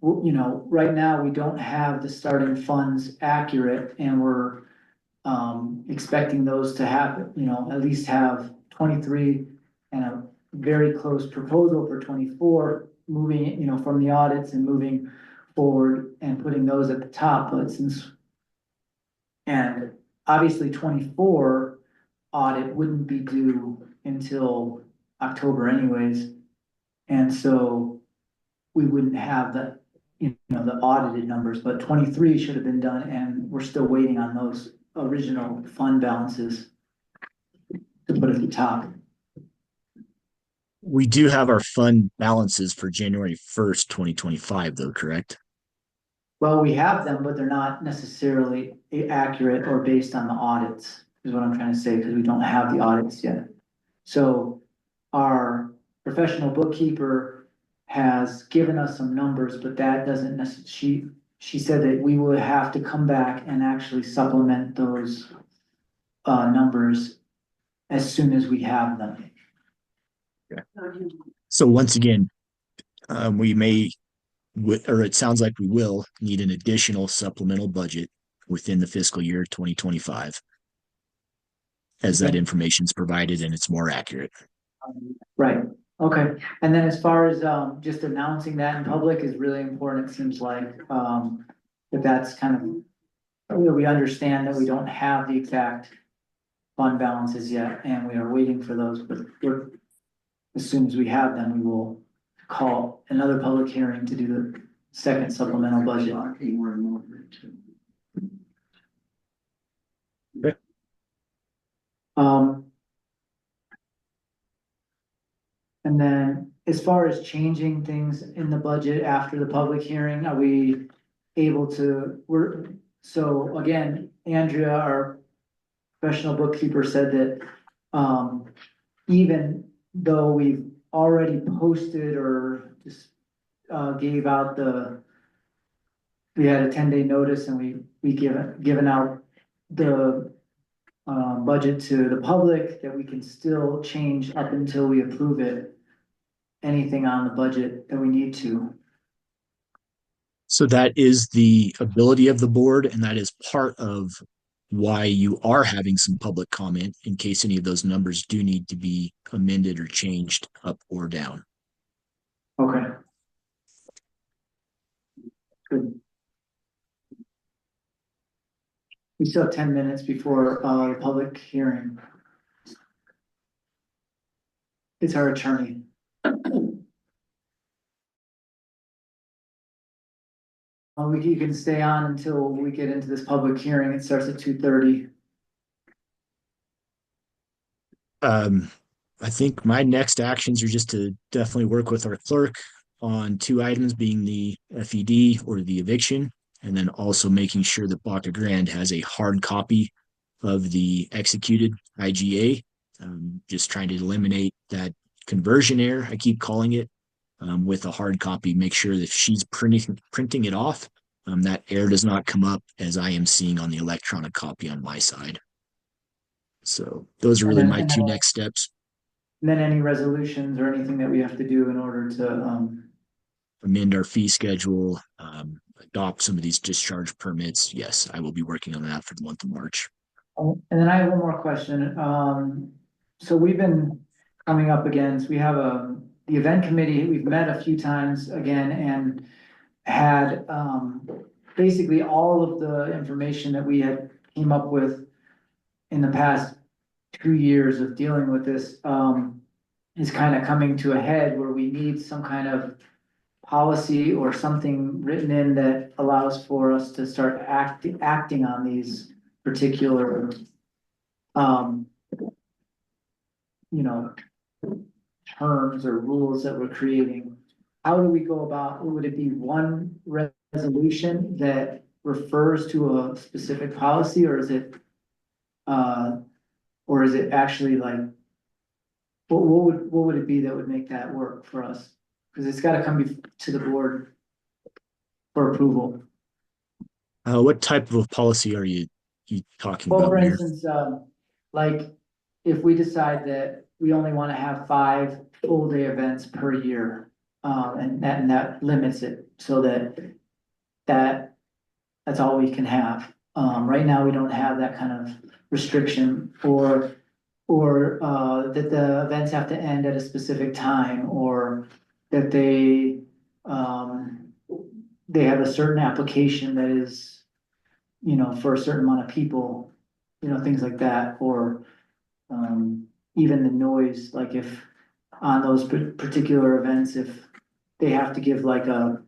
you know, right now, we don't have the starting funds accurate, and we're expecting those to happen, you know, at least have 23 and a very close proposal for 24, moving, you know, from the audits and moving forward and putting those at the top, but since, and obviously 24 audit wouldn't be due until October anyways. And so we wouldn't have the, you know, the audited numbers, but 23 should have been done, and we're still waiting on those original fund balances to put at the top. We do have our fund balances for January 1st, 2025, though, correct? Well, we have them, but they're not necessarily accurate or based on the audits, is what I'm trying to say, because we don't have the audits yet. So our professional bookkeeper has given us some numbers, but that doesn't necessarily, she said that we would have to come back and actually supplement those numbers as soon as we have them. So once again, we may, or it sounds like we will need an additional supplemental budget within the fiscal year 2025 as that information is provided and it's more accurate. Right, okay. And then as far as just announcing that in public is really important, it seems like, that's kind of, we understand that we don't have the exact fund balances yet, and we are waiting for those, but as soon as we have them, we will call another public hearing to do the second supplemental budget. Okay. And then as far as changing things in the budget after the public hearing, are we able to, so again, Andrea, our professional bookkeeper, said that, even though we've already posted or just gave out we had a 10-day notice and we given out the budget to the public that we can still change up until we approve it. Anything on the budget that we need to. So that is the ability of the board, and that is part of why you are having some public comment in case any of those numbers do need to be amended or changed up or down. Okay. Good. We still have 10 minutes before the public hearing. It's our attorney. You can stay on until we get into this public hearing. It starts at 2:30. I think my next actions are just to definitely work with our clerk on two items, being the FED or the eviction, and then also making sure that Baca Grande has a hard copy of the executed IGA. Just trying to eliminate that conversion error, I keep calling it, with a hard copy. Make sure that if she's printing it off, that error does not come up as I am seeing on the electronic copy on my side. So those are really my two next steps. And then any resolutions or anything that we have to do in order to amend our fee schedule, adopt some of these discharge permits. Yes, I will be working on that for the month of March. and then I have one more question. So we've been coming up against, we have the event committee, we've met a few times again and had basically all of the information that we had came up with in the past 2 years of dealing with this is kind of coming to a head where we need some kind of policy or something written in that allows for us to start acting on these particular terms or rules that we're creating. How do we go about, would it be one resolution that refers to a specific policy, or is it actually like, what would it be that would make that work for us? Because it's got to come to the board for approval. What type of a policy are you talking Well, about, for Mayor? instance, like if we decide that we only want to have 5 full-day events per year, and that limits it so that's all we can have. Right now, we don't have that kind of restriction, or that the events have to end at a specific time, or that they have a certain application that is, for a certain amount of people, things like that, or even the noise, like if on those particular events, if they have to give like a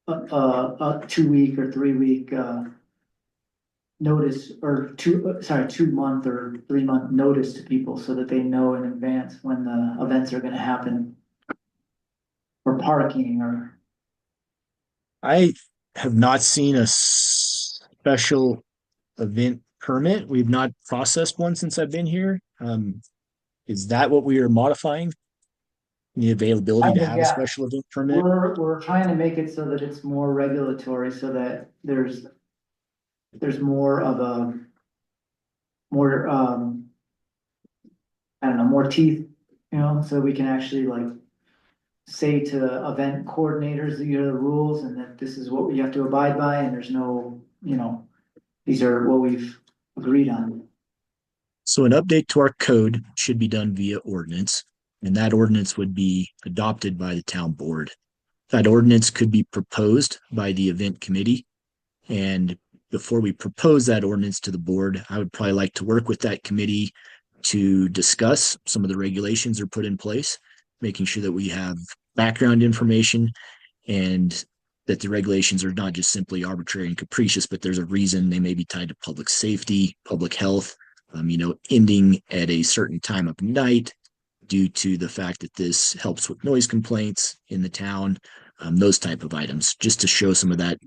2-week or 3-week notice, or 2-month or 3-month notice to people so that they know in advance when the events are gonna happen. Or parking, or I have not seen a special event permit. We've not processed one since I've been here. Is that what we are modifying? The availability to have a special event permit? we're trying to make it so that it's more regulatory, so that there's more of a more I don't know, more teeth, so we can actually like say to event coordinators that the rules and that this is what we have to abide by, and there's no, these are what we've agreed on. So an update to our code should be done via ordinance, and that ordinance would be adopted by the town board. That ordinance could be proposed by the event committee, and before we propose that ordinance to the board, I would probably like to work with that committee to discuss some of the regulations that are put in place, making sure that we have background information and that the regulations are not just simply arbitrary and capricious, but there's a reason. They may be tied to public safety, public health, ending at a certain time of night due to the fact that this helps with noise complaints in the town, those type of items, just to show some of that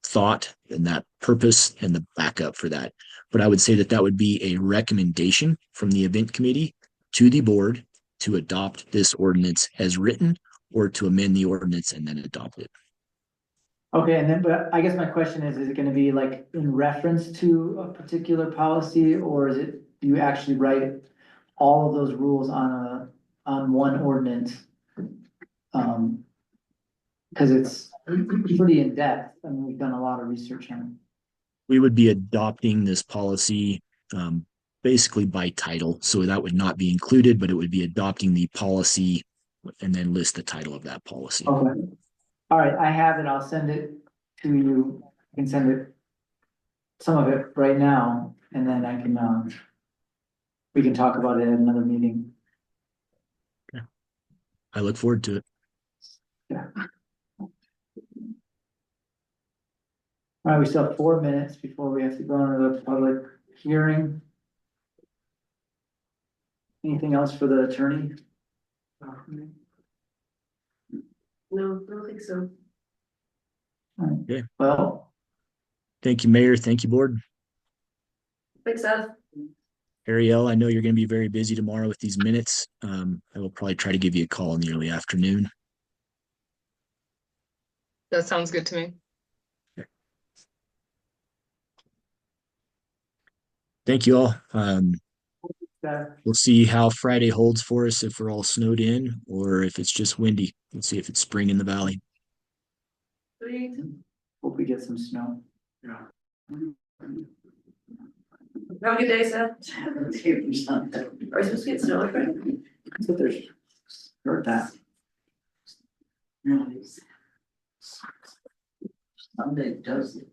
thought and that purpose and the backup for that. But I would say that would be a recommendation from the event committee to the board to adopt this ordinance as written, or to amend the ordinance and then adopt it. Okay, and then, but I guess my question is it gonna be like in reference to a particular policy, or is it, do you actually write all of those rules on one ordinance? Cause it's pretty in depth, I mean, we've done a lot of research on it. We would be adopting this policy basically by title. So that would not be included, but it would be adopting the policy and then list the title of that policy. Okay. All right, I have it, I'll send it to you, I can send it, some of it right now, and then I can, we can talk about it at another meeting. I look forward to it. Yeah. All right, we still have 4 minutes before we have to go into the public hearing. Anything else for the attorney? No, I don't think so. Okay. Well, Thank you, Mayor. Thank you, Board. Thanks, Seth. Ariel, I know you're going to be very busy tomorrow with these minutes. I will probably try to give you a call in the early afternoon. That sounds good to me. Thank you all. uh, We'll see how Friday holds for us, if we're all snowed in or if it's just windy. Let's see if it's spring in the valley. hope we get some snow. Have a good day, Seth. Are we supposed to get snow on Friday? That's what there's, heard that. Sunday does look.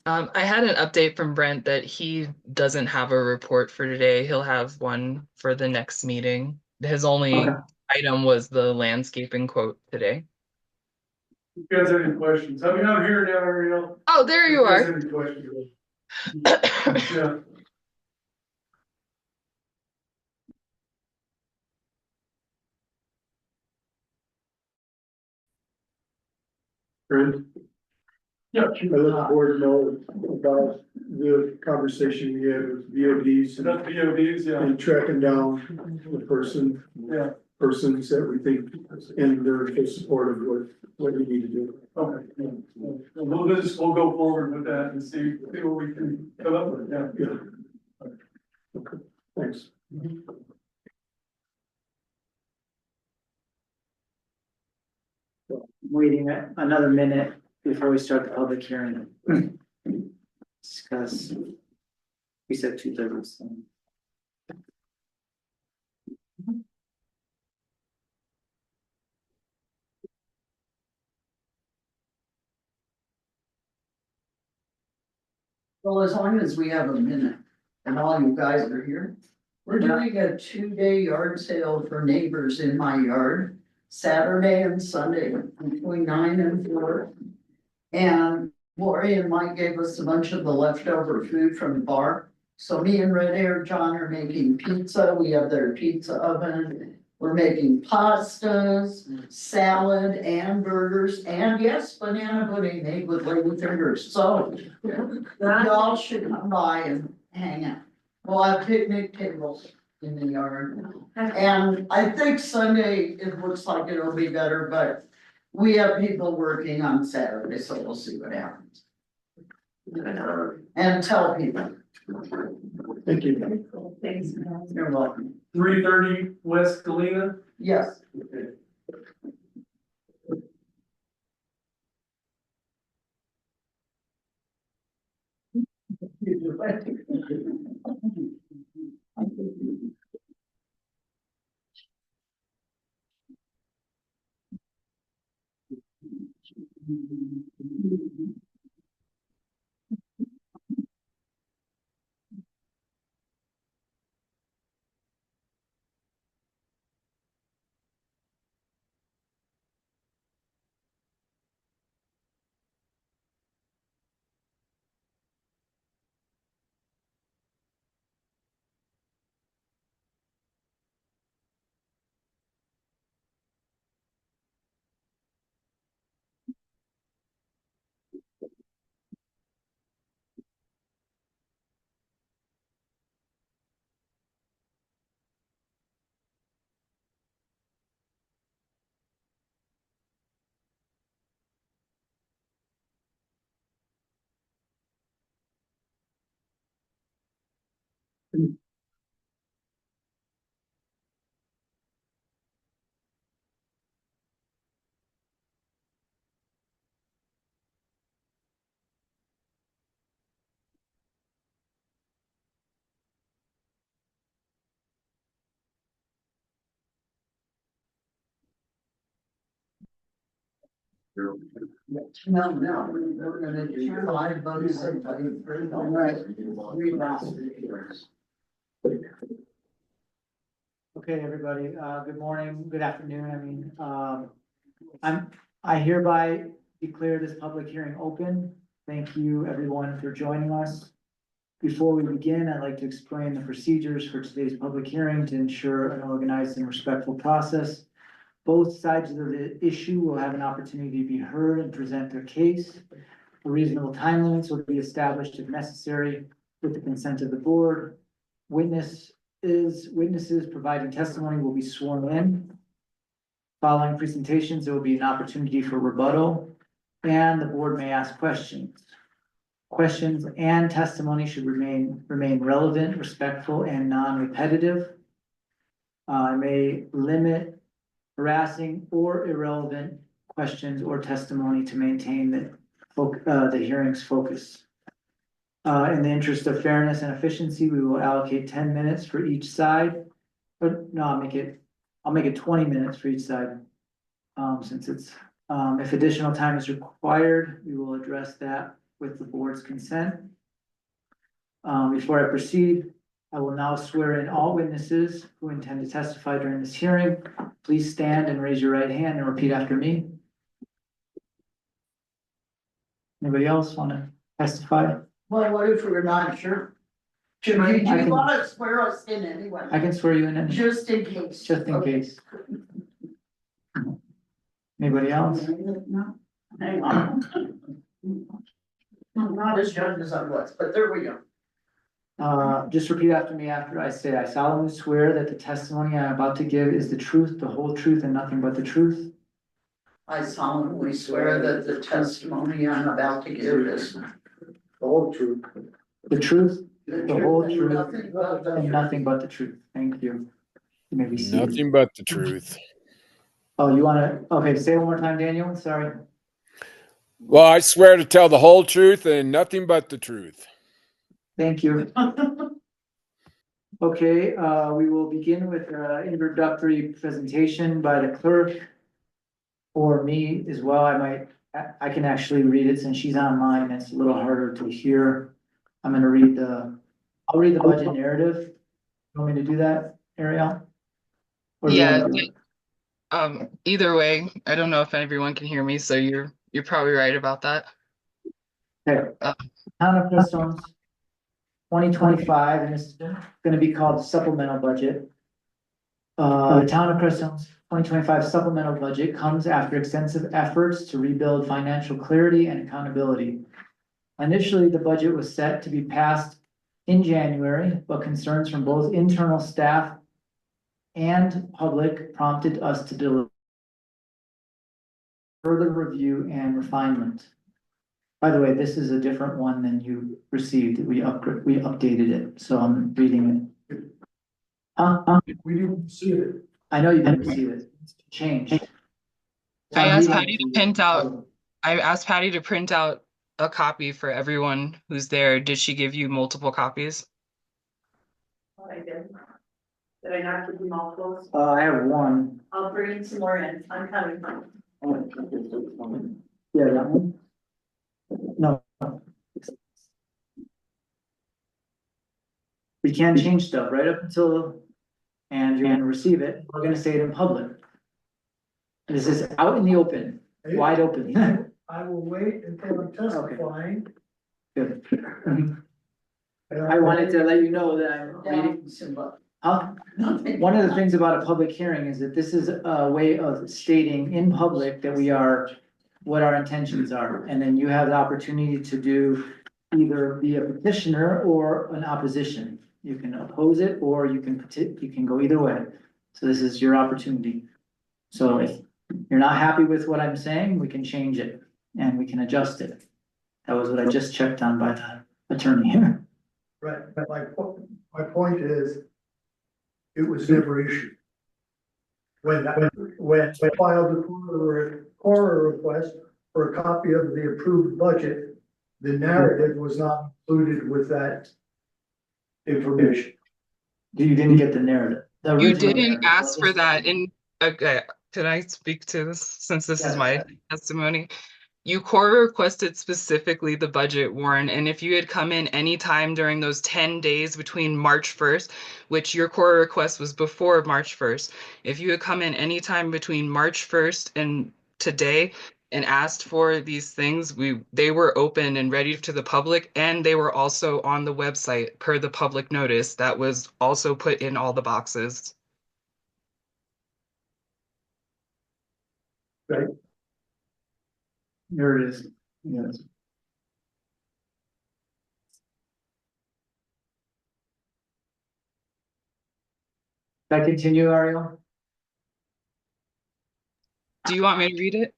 I had an update from Brent that he doesn't have a report for today. He'll have one for the next meeting. His only Okay. item was the landscaping quote today. If you guys have any questions, I mean, I'm here now, Ariel. Oh, there you If guys are. have any questions. Yeah. Brent? Yeah. I let the board know about the conversation we had with VODs That's VODs, yeah. and tracking down the person. Yeah. Persons that we think, and they're in support of what we need to do. Okay. Yeah. We'll go forward with that and see what we can come up with, yeah. Yeah. Okay, thanks. Waiting another minute before we start the public hearing. Discuss. We said 2:30. So. Well, as long as we have a minute and all you guys are here, we're doing a 2-day yard sale for neighbors in my yard, Saturday and Sunday between 9 and 4. And Lori and Mike gave us a bunch of the leftover food from the bar. So me and Red Air John are making pizza. We have their pizza oven. We're making pastas, salad and burgers, and yes, banana pudding made with lady fingers. So y'all should come by and hang out. We'll have picnic tables in the yard. And I think Sunday, it looks like it'll be better, but we have people working on Saturday, so we'll see what happens. And tell people. Thank you. Thanks. You're welcome. 330 West Galena. Yes. No, we're gonna do live votes. All right. Okay, everybody, good morning, good afternoon, I mean, I hereby declare this public hearing open. Thank you, everyone, for joining us. Before we begin, I'd like to explain the procedures for today's public hearing to ensure an organized and respectful process. Both sides of the issue will have an opportunity to be heard and present their case. A reasonable time limits will be established if necessary with the consent of the board. Witnesses providing testimony will be sworn in. Following presentations, there will be an opportunity for rebuttal, and the board may ask questions. Questions and testimony should remain relevant, respectful, and non-repetitive. I may limit harassing or irrelevant questions or testimony to maintain the hearing's focus. In the interest of fairness and efficiency, we will allocate 10 minutes for each side. But no, I'll make it 20 minutes for each side. Since it's, if additional time is required, we will address that with the board's consent. Before I proceed, I will now swear in all witnesses who intend to testify during this hearing. Please stand and raise your right hand and repeat after me. Anybody else want to testify? Well, what if we're not sure? Do you want to swear us in anyway? I can swear you in. Just in case. Just in case. Anybody else? No, hang on. I'm not as young as I was, but there we go. Just repeat after me after I say, I solemnly swear that the testimony I am about to give is the truth, the whole truth, and nothing but the truth. I solemnly swear that the testimony I'm about to give is the whole truth. The truth, the whole truth, and Nothing nothing but the truth. Thank you. You may be seated. Nothing but the truth. Oh, you wanna, okay, say it one more time, Daniel, sorry. Well, I swear to tell the whole truth and nothing but the truth. Thank you. Okay, we will begin with introductory presentation by the clerk. Or me as well, I can actually read it since she's online, it's a little harder to hear. I'm gonna I'll read the budget narrative. You want me to do that, Ariel? Or do you Yeah, wanna do it? either way, I don't know if everyone can hear me, so you're probably right about that. Okay, Town of Crestone's 2025, and this is gonna be called supplemental budget. The Town of Crestone's 2025 supplemental budget comes after extensive efforts to rebuild financial clarity and accountability. Initially, the budget was set to be passed in January, but concerns from both internal staff and public prompted us to deliver further review and refinement. By the way, this is a different one than you received. We updated it, so I'm reading it. We didn't see it. I know you didn't receive it. It's changed. I asked Patty to print out a copy for everyone who's there. Did she give you multiple copies? I did. Did I not give you multiples? I have one. I'll bring some more in. I'm coming. Yeah, that one. No. We can change stuff right up until, and you're gonna receive it. We're gonna say it in public. This is out in the open, wide open. I will wait until I'm testifying. Good. I wanted to let you know that I'm reading. One of the things about a public hearing is that this is a way of stating in public that we are, what our intentions are. And then you have the opportunity to do either be a petitioner or an opposition. You can oppose it or you can go either way. So this is your opportunity. So if you're not happy with what I'm saying, we can change it and we can adjust it. That was what I just checked on by the attorney here. Right, but like, My point is, it was never issued. When I filed the coroner request for a copy of the approved budget, the narrative was not included with that information. You didn't get the narrative. The You original didn't narrative, ask for wasn't that in, okay, can I speak to this since this is Yes. my testimony? You core requested specifically the budget, Warren, and if you had come in any time during those 10 days between March 1st, which your core request was before March 1st, if you had come in any time between March 1st and today and asked for these things, they were open and ready to the public, and they were also on the website per the public notice that was also put in all the boxes. Right. There it is. Yes. Can I continue, Ariel? Do you want me to read it?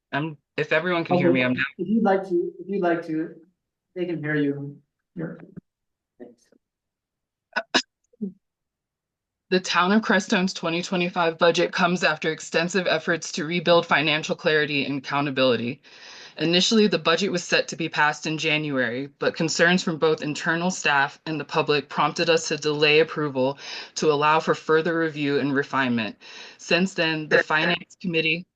If everyone can hear me, I'm down. If you'd like to, they can hear you. Here. Thanks. The Town of Crestone's 2025 budget comes after extensive efforts to rebuild financial clarity and accountability. Initially, the budget was set to be passed in January, but concerns from both internal staff and the public prompted us to delay approval to allow for further review and refinement. Since then, the Finance Committee,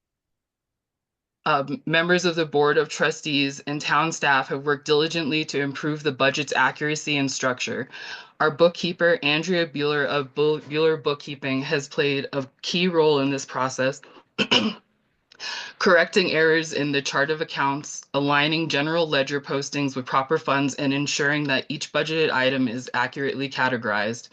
members of the Board of Trustees, and town staff have worked diligently to improve the budget's accuracy and structure. Our bookkeeper, Andrea Bueller of Bueller Bookkeeping, has played a key role in this process, correcting errors in the chart of accounts, aligning general ledger postings with proper funds, and ensuring that each budgeted item is accurately categorized.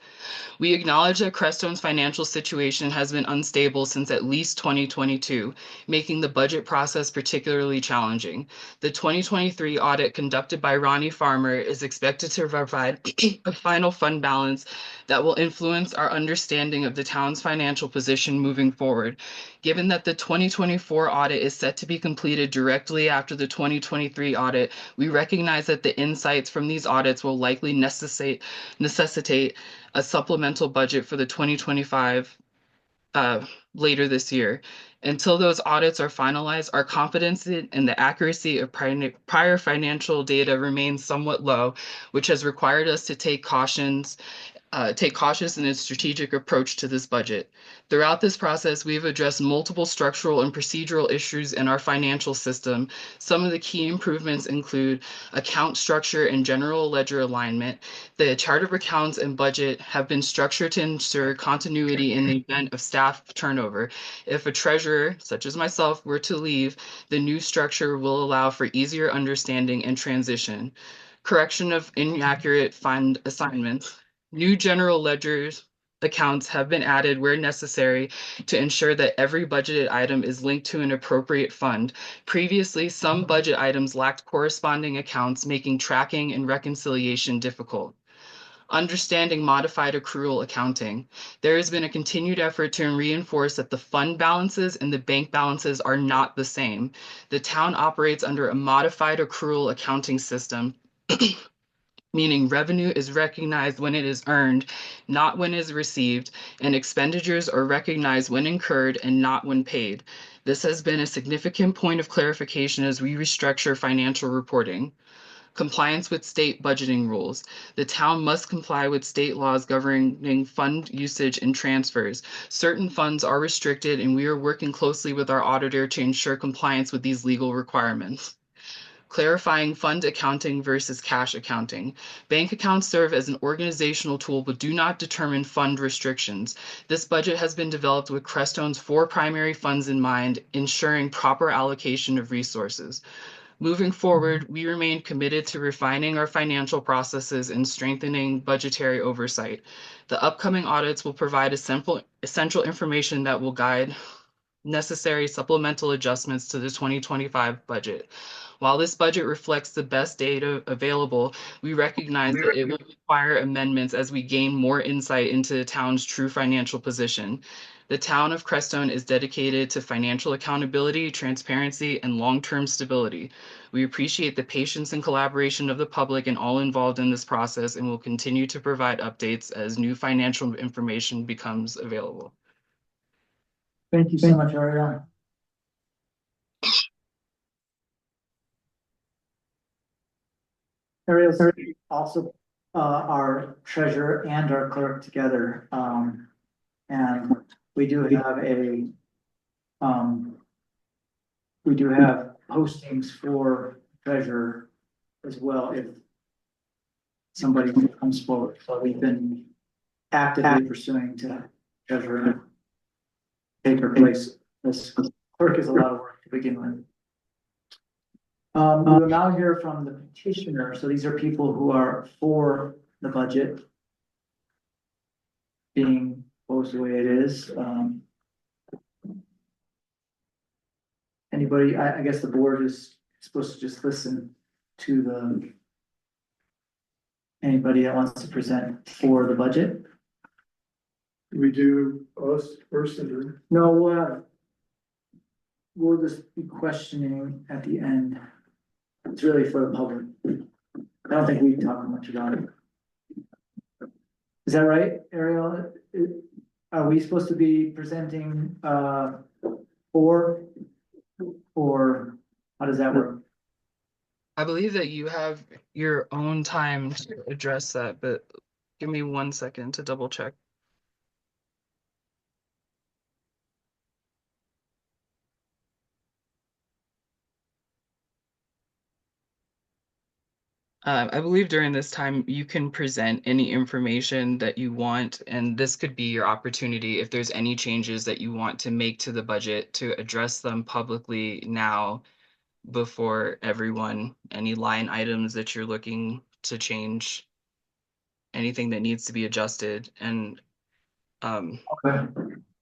We acknowledge that Crestone's financial situation has been unstable since at least 2022, making the budget process particularly challenging. The 2023 audit conducted by Ronnie Farmer is expected to provide a final fund balance that will influence our understanding of the town's financial position moving forward. Given that the 2024 audit is set to be completed directly after the 2023 audit, we recognize that the insights from these audits will likely necessitate a supplemental budget for the 2025 later this year. Until those audits are finalized, our confidence in the accuracy of prior financial data remains somewhat low, which has required us to take cautious and strategic approach to this budget. Throughout this process, we've addressed multiple structural and procedural issues in our financial system. Some of the key improvements include account structure and general ledger alignment. The chart of accounts and budget have been structured to ensure continuity in the event of staff turnover. If a treasurer, such as myself, were to leave, the new structure will allow for easier understanding and transition. Correction of inaccurate fund assignments. New general ledgers accounts have been added where necessary to ensure that every budgeted item is linked to an appropriate fund. Previously, some budget items lacked corresponding accounts, making tracking and reconciliation difficult. Understanding modified accrual accounting. There has been a continued effort to reinforce that the fund balances and the bank balances are not the same. The town operates under a modified accrual accounting system. Meaning revenue is recognized when it is earned, not when it is received, and expenditures are recognized when incurred and not when paid. This has been a significant point of clarification as we restructure financial reporting. Compliance with state budgeting rules. The town must comply with state laws governing fund usage and transfers. Certain funds are restricted, and we are working closely with our auditor to ensure compliance with these legal requirements. Clarifying fund accounting versus cash accounting. Bank accounts serve as an organizational tool but do not determine fund restrictions. This budget has been developed with Crestone's 4 primary funds in mind, ensuring proper allocation of resources. Moving forward, we remain committed to refining our financial processes and strengthening budgetary oversight. The upcoming audits will provide essential information that will guide necessary supplemental adjustments to the 2025 budget. While this budget reflects the best data available, we recognize that it will require amendments as we gain more insight into the town's true financial position. The town of Crestone is dedicated to financial accountability, transparency, and long-term stability. We appreciate the patience and collaboration of the public and all involved in this process, and will continue to provide updates as new financial information becomes available. Thank you so much, Ariana. Ariel's also our treasurer and our clerk together. And we do have postings for treasurer as well if somebody comes forward. So we've been actively pursuing to treasurer take her place. This clerk is a lot of work to begin with. We will now hear from the petitioner. So these are people who are for the budget being posed the way it is. Anybody, I guess the board is supposed to just listen to anybody that wants to present for the budget. We do us first and then. No, we'll just be questioning at the end. It's really for the public. I don't think we talk much about it. Is that right, Ariel? Are we supposed to be presenting for, or how does that work? I believe that you have your own time to address that, but give me 1 second to double check. I believe during this time you can present any information that you want, and this could be your opportunity if there's any changes that you want to make to the budget to address them publicly now before everyone, any line items that you're looking to change, anything that needs to be adjusted, and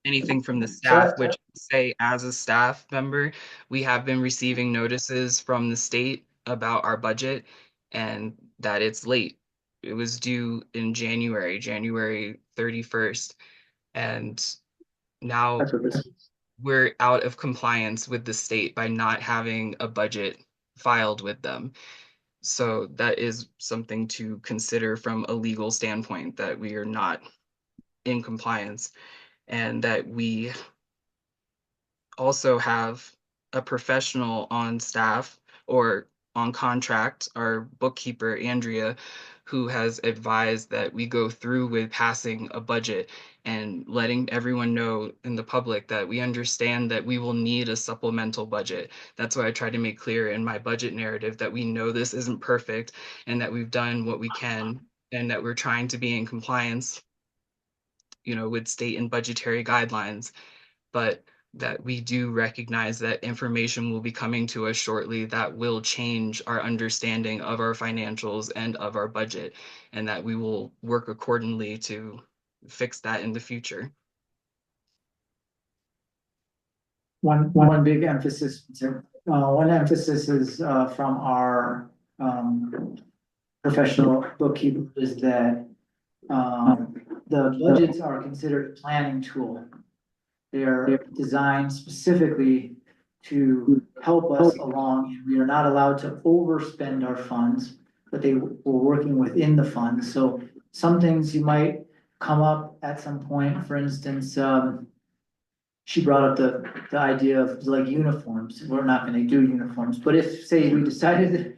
anything from the staff, which say as a staff member, we have been receiving notices from the state about our budget and that it's late. It was due in January 31st. And now we're out of compliance with the state by not having a budget filed with them. So that is something to consider from a legal standpoint, that we are not in compliance, and that we also have a professional on staff or on contract, our bookkeeper, Andrea, who has advised that we go through with passing a budget and letting everyone know in the public that we understand that we will need a supplemental budget. That's why I tried to make clear in my budget narrative that we know this isn't perfect and that we've done what we can and that we're trying to be in compliance, with state and budgetary guidelines, but that we do recognize that information will be coming to us shortly that will change our understanding of our financials and of our budget, and that we will work accordingly to fix that in the future. One big emphasis, one emphasis is from our professional bookkeeper is that the budgets are considered a planning tool. They're designed specifically to help us along, and we are not allowed to overspend our funds, but we're working within the funds. So some things you might come up at some point. For instance, she brought up the idea of like uniforms. We're not going to do uniforms, but if, say, we decided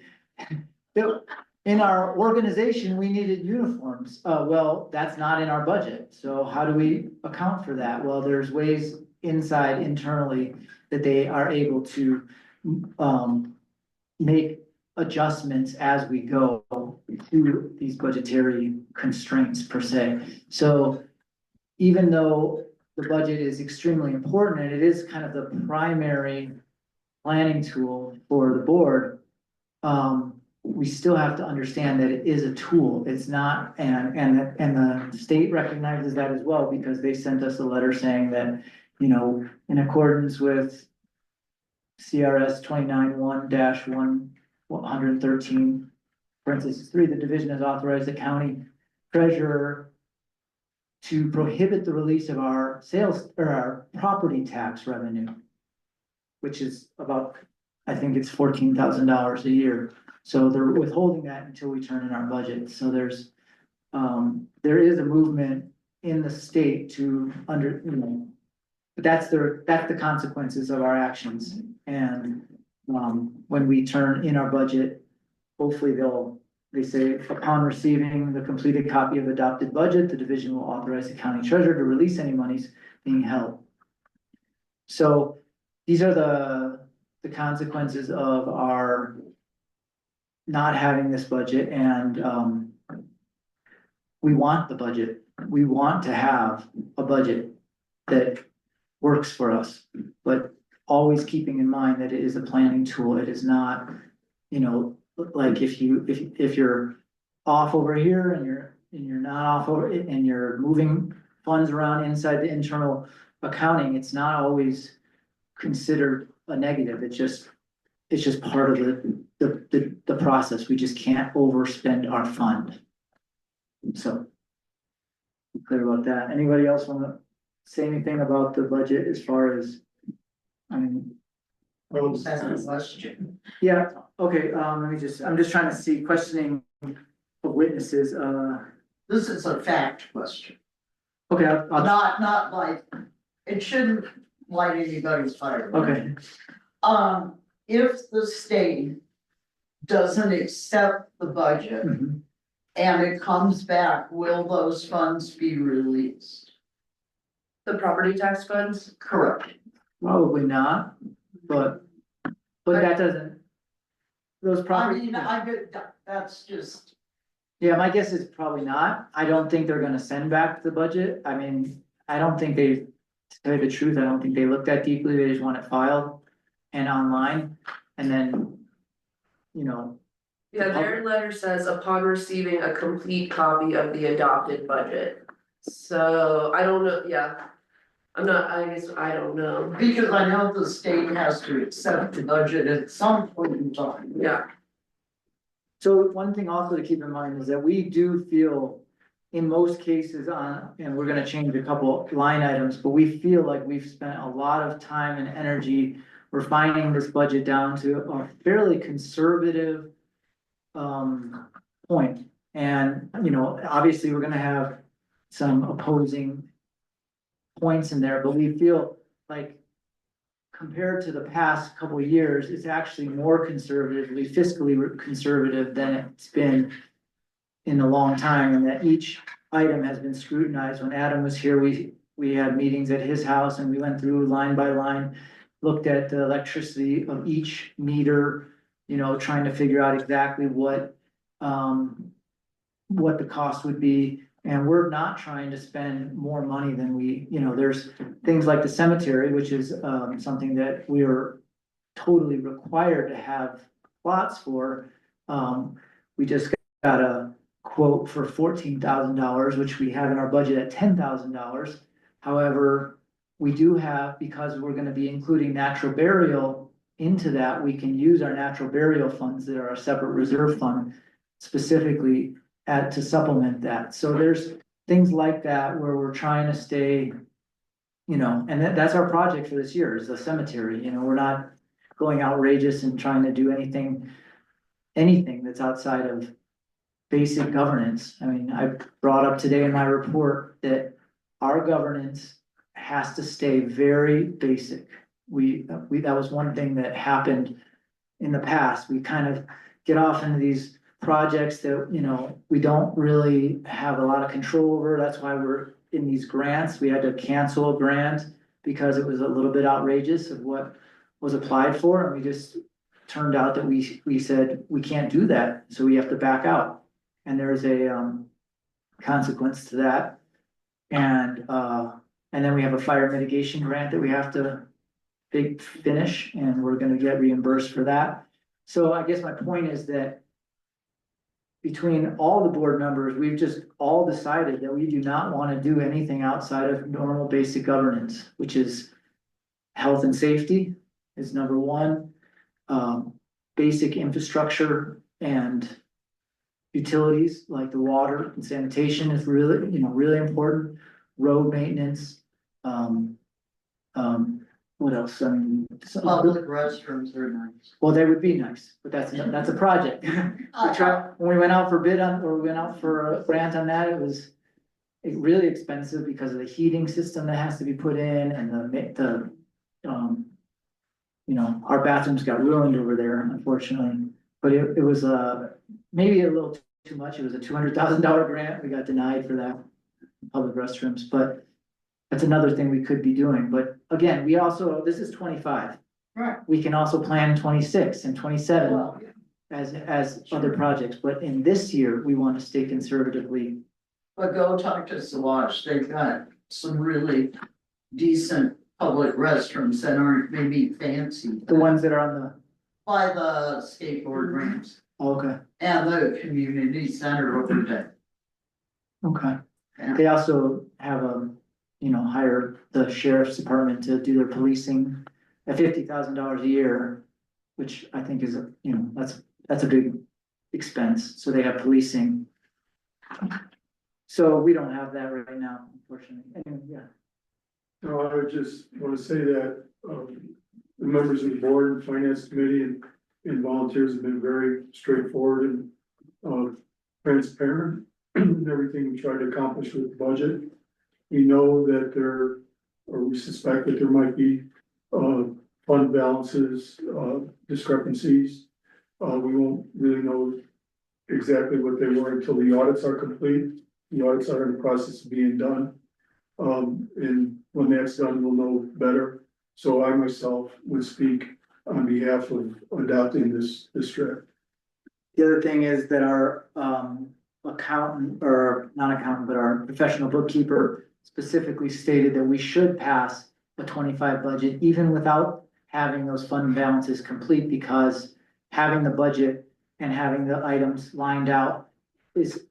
that in our organization we needed uniforms, well, that's not in our budget. So how do we account for that? Well, there's ways internally that they are able to make adjustments as we go to these budgetary constraints per se. So even though the budget is extremely important and it is kind of the primary planning tool for the board, we still have to understand that it is a tool. It's not, and the state recognizes that as well, because they sent us a letter saying that, in accordance with CRS 29-1-113, parentheses 3, the division has authorized the county treasurer to prohibit the release of our sales or our property tax revenue, which is about, I think it's $14,000 a year. So they're withholding that until we turn in our budget. So there is a movement in the state to but that's the consequences of our actions. And when we turn in our budget, hopefully they say, upon receiving the completed copy of adopted budget, the division will authorize the county treasurer to release any monies being held. So these are the consequences of our not having this budget, and we want the budget. We want to have a budget that works for us, but always keeping in mind that it is a planning tool. It is not, like if you're off over here and you're not off over and you're moving funds around inside the internal accounting, it's not always considered a negative. It's just part of the process. We just can't overspend our fund. So be clear about that. Anybody else want to say anything about the budget as far as, Question. yeah, okay, I'm just trying to see questioning of witnesses, This is a fact question, okay, not like, it shouldn't light anybody's fire. okay. If the state doesn't accept the budget Mhm. and it comes back, will those funds be released? The property tax funds? Correct. Probably not, but that doesn't, those I property. mean, that's just, Yeah, my guess is probably not. I don't think they're gonna send back the budget. I mean, I don't think they, to tell you the truth, I don't think they looked that deeply. They just want it filed and online, and then, Yeah, their letter says upon receiving a complete copy of the adopted budget. So I don't know, yeah. I guess I don't know. because I know the state has to accept the budget at some point in time. Yeah, So one thing also to keep in mind is that we do feel in most cases and we're gonna change a couple line items, but we feel like we've spent a lot of time and energy refining this budget down to a fairly conservative point. And, obviously we're gonna have some opposing points in there, but we feel like compared to the past couple of years, it's actually more conservatively, fiscally conservative than it's been in a long time, and that each item has been scrutinized. When Adam was here, we had meetings at his house and we went through line by line, looked at the electricity of each meter, trying to figure out exactly what the cost would be. And we're not trying to spend more money than there's things like the cemetery, which is something that we are totally required to have plots for. We just got a quote for $14,000, which we have in our budget at $10,000. However, we do have, because we're gonna be including natural burial into that, we can use our natural burial funds that are a separate reserve fund specifically to supplement that. So there's things like that where we're trying to stay, and that's our project for this year is the cemetery. We're not going outrageous and trying to do anything that's outside of basic governance. I mean, I brought up today in my report that our governance has to stay very basic. That was one thing that happened in the past. We kind of get off into these projects that, we don't really have a lot of control over. That's why we're in these grants. We had to cancel a grant because it was a little bit outrageous of what was applied for. And we just turned out that we said, we can't do that. So we have to back out. And there's a consequence to that. And then we have a fire mitigation grant that we have to finish, and we're gonna get reimbursed for that. So I guess my point is that between all the board members, we've just all decided that we do not want to do anything outside of normal basic governance, which is health and safety is number one. Basic infrastructure and utilities like the water and sanitation is really, really important. Road maintenance, what else? I mean, Public restrooms are nice. well, they would be nice, but that's a project. We tried, when we went out for bid on, or we went out for a grant on that, it was really expensive because of the heating system that has to be put in and our bathrooms got ruined over there, unfortunately. But it was maybe a little too much. It was a $200,000 grant. We got denied for that, public restrooms, but that's another thing we could be doing. But again, this is 25. Right. We can also plan 26 and 27 Well, as other projects, but in this year, we want to stay conservatively. but go talk to Sawash, they've got some really decent public restrooms that aren't maybe fancy. The ones that are on By the skateboard ramps okay, and the community center over there. okay. Yeah. They also have hire the sheriff's department to do their policing at $50,000 a year, which I think is that's a big expense. So they have policing. So we don't have that right now, unfortunately. Anyway, yeah. No, I would just want to say that, the members of the board and finance committee and volunteers have been very straightforward and, transparent in everything we try to accomplish with the budget. We know that we suspect that there might be, fund balances, discrepancies. We won't really know exactly what they were until the audits are complete. The audits are in the process of being done. And when that's done, we'll know better. So I myself would speak on behalf of adopting this draft. The other thing is that our accountant, or not accountant, but our professional bookkeeper specifically stated that we should pass a 25 budget even without having those fund balances complete, because having the budget and having the items lined out is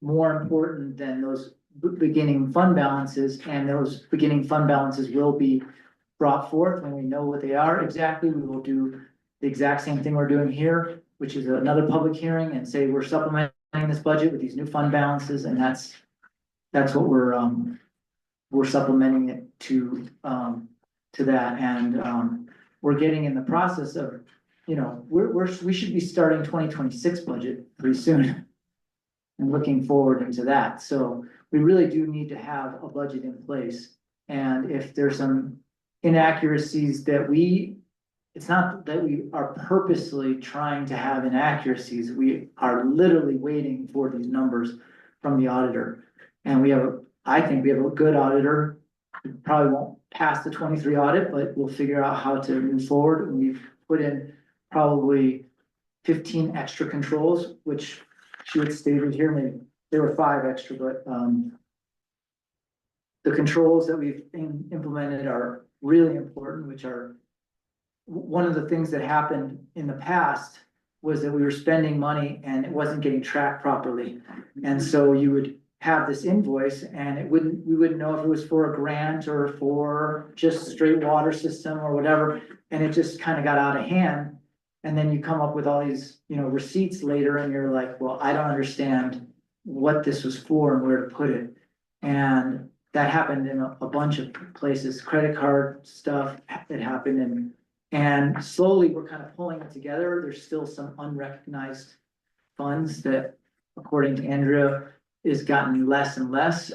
more important than those beginning fund balances, and those beginning fund balances will be brought forth when we know what they are exactly. We will do the exact same thing we're doing here, which is another public hearing, and say we're supplementing this budget with these new fund balances, and that's what we're supplementing it to that. And we're getting in the process of, we should be starting 2026 budget pretty soon and looking forward into that. So we really do need to have a budget in place. And if there's some inaccuracies it's not that we are purposely trying to have inaccuracies. We are literally waiting for these numbers from the auditor. And I think we have a good auditor. We probably won't pass the 23 audit, but we'll figure out how to move forward. And we've put in probably 15 extra controls, which she had stated here, maybe there were 5 extra, but the controls that we've implemented are really important, which are one of the things that happened in the past was that we were spending money and it wasn't getting tracked properly. And so you would have this invoice and we wouldn't know if it was for a grant or for just straight water system or whatever. And it just kind of got out of hand. And then you come up with all these, receipts later and you're like, well, I don't understand what this was for and where to put it. And that happened in a bunch of places, credit card stuff that happened, and slowly we're kind of pulling it together. There's still some unrecognized funds that, according to Andrea, is gotten less and less.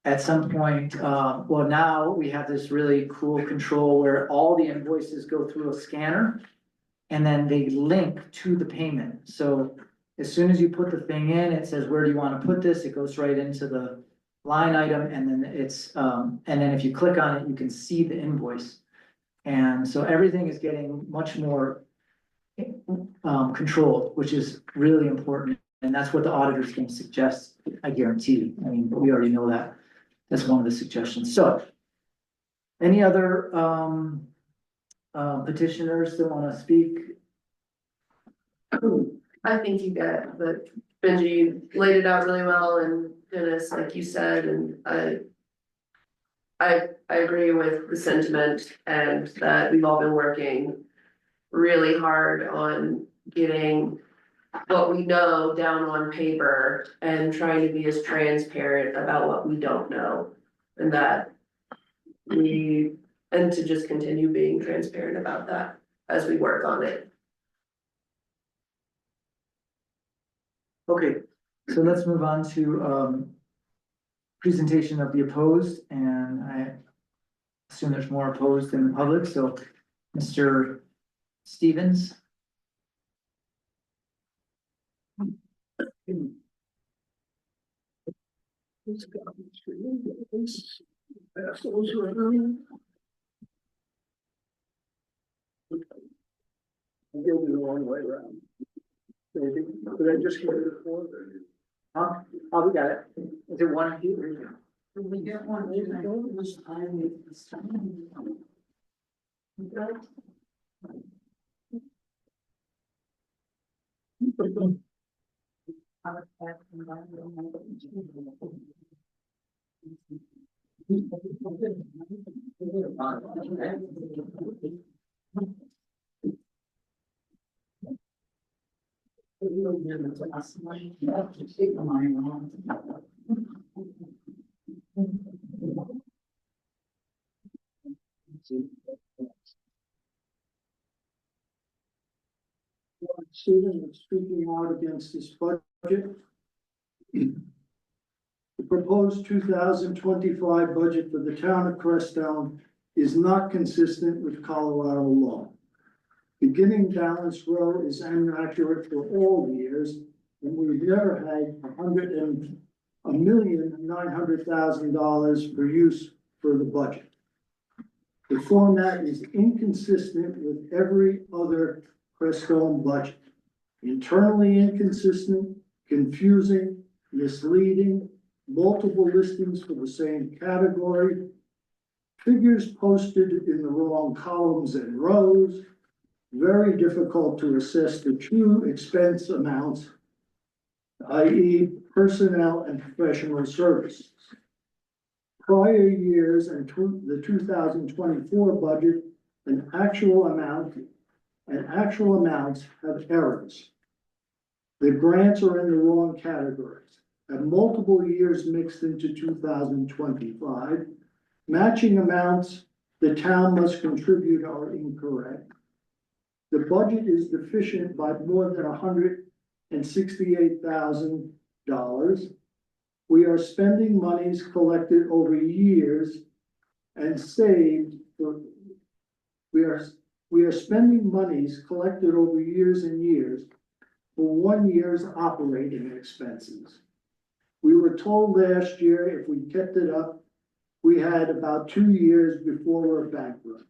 At some point, well, now we have this really cool control where all the invoices go through a scanner and then they link to the payment. So as soon as you put the thing in, it says, where do you want to put this? It goes right into the line item, and then and then if you click on it, you can see the invoice. And so everything is getting much more controlled, which is really important. And that's what the auditors can suggest, I guarantee. I mean, we already know that. That's one of the suggestions. So any other petitioners that want to speak? I think you got, but Benji, you laid it out really well, and Dennis, like you said, and I agree with the sentiment and that we've all been working really hard on getting what we know down on paper and trying to be as transparent about what we don't know. And that and to just continue being transparent about that as we work on it. Okay, so let's move on to presentation of the opposed, and I assume there's more opposed in the public, so Mr. Stevens. I'm going the wrong way around. Maybe, but I just get it before. Huh? Oh, we got it. Is it one of you? We get one, Stephen is speaking out against this budget. The proposed 2025 budget for the town of Crestone is not consistent with Colorado law. Beginning balance row is inaccurate for all years, and we've never had $1,900,000 for use for the budget. The format is inconsistent with every other Crestone budget. Internally inconsistent, confusing, misleading, multiple listings for the same category, figures posted in the wrong columns and rows, very difficult to assess the true expense amounts, i.e. personnel and professional services. Prior years and the 2024 budget, an actual amount and actual amounts have errors. The grants are in the wrong categories, have multiple years mixed into 2025. Matching amounts the town must contribute are incorrect. The budget is deficient by more than $168,000. We are spending monies collected over years and saved for, we are spending monies collected over years and years for 1 year's operating expenses. We were told last year if we kept it up, we had about 2 years before we're bankrupt.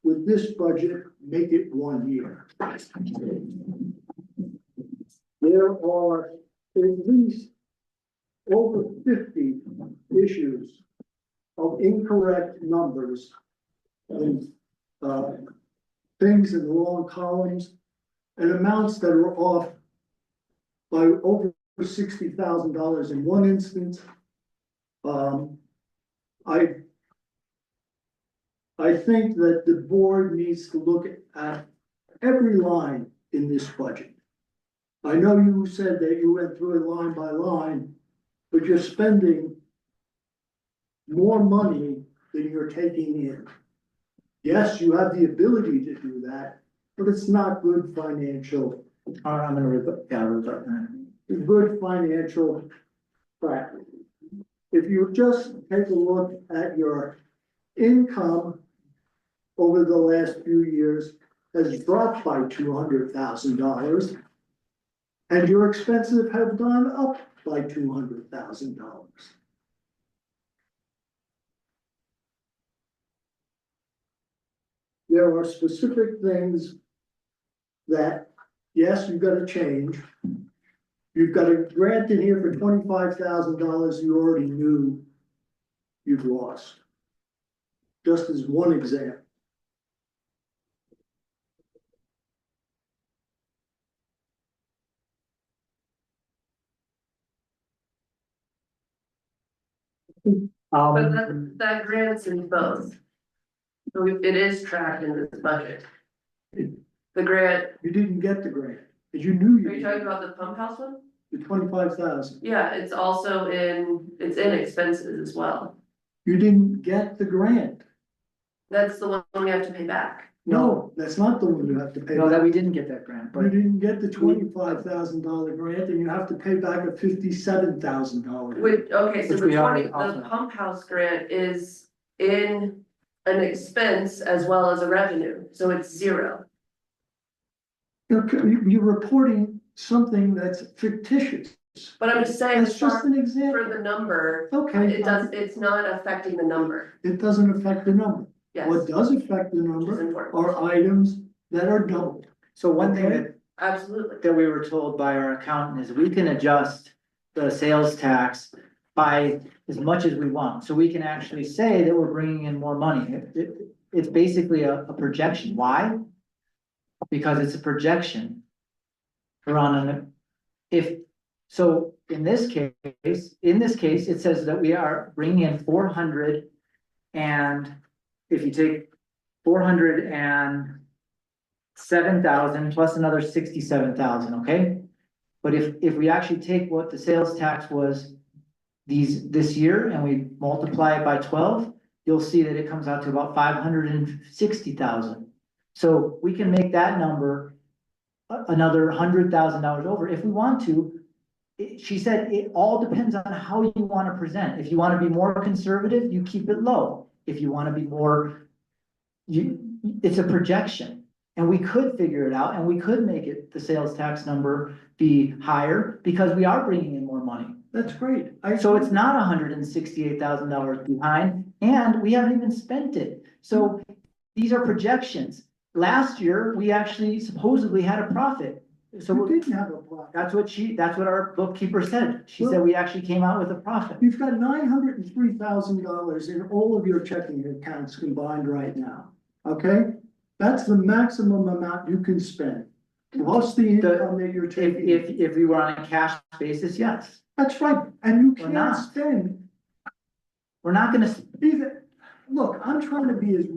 With this budget, make it 1 year. There are at least over 50 issues of incorrect numbers and things in the wrong columns and amounts that are off by over $60,000 in one instance. I think that the board needs to look at every line in this budget. I know you said that you went through it line by line, but you're spending more money than you're taking in. Yes, you have the ability to do that, but it's not good financial. I'm gonna revert. Good financial practice. If you just take a look at your income over the last few years has dropped by $200,000, and your expenses have gone up by $200,000. There are specific things that, yes, you've got to change. You've got a grant in here for $25,000 you already knew you've lost. Just as one example. But that grant's in both. So it is tracked in this budget. The grant, You didn't get the grant, because you knew are you you, talking about the pump house one? the 25,000. Yeah, it's also it's in expenses as well. You didn't get the grant. That's the one we have to pay back. No, that's not the one you have to pay No, that back. we didn't get that grant, You but didn't get the $25,000 grant, and you have to pay back a $57,000. Okay, so Which the we already the pump house grant is in an expense as well as a revenue, so it's zero. You're reporting something that's fictitious. But I'm just saying, That's just an example. for the number, Okay. it's not affecting the number, It doesn't affect the number. yes, What does affect the which is number important, are items that are doubled. so one thing Okay. absolutely. that we were told by our accountant is we can adjust the sales tax by as much as we want. So we can actually say that we're bringing in more money. It's basically a projection. Why? Because it's a projection. We're on so in this case, it says that we are bringing in 400, and if you take 407,000 plus another 67,000, okay? But if we actually take what the sales tax was this year and we multiply it by 12, you'll see that it comes out to about 560,000. So we can make that number another $100,000 over if we want to. She said it all depends on how you want to present. If you want to be more conservative, you keep it low. If you want to be more, it's a projection. And we could figure it out, and we could make it the sales tax number be higher because we are bringing in more money. That's great. So it's not $168,000 behind, and we haven't even spent it. So these are projections. Last year, we actually supposedly had a profit. So You didn't have a profit. that's what our bookkeeper said. She said we actually came out with a profit. You've got $903,000 in all of your checking accounts combined right now, okay? That's the maximum amount you can spend, plus the income that you're taking. If we were on a cash basis, yes. That's right, and you We're not. can't spend We're not gonna, even, look, I'm trying to be as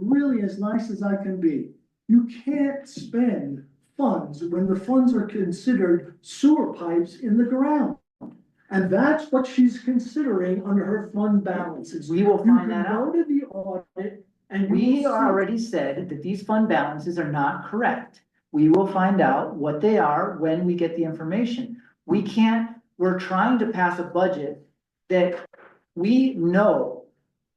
nice as I can be. You can't spend funds when the funds are considered sewer pipes in the ground. And that's what she's considering under her fund balances. we will find that You can out. go to the audit and you We will see. already said that these fund balances are not correct. We will find out what they are when we get the information. We're trying to pass a budget that we know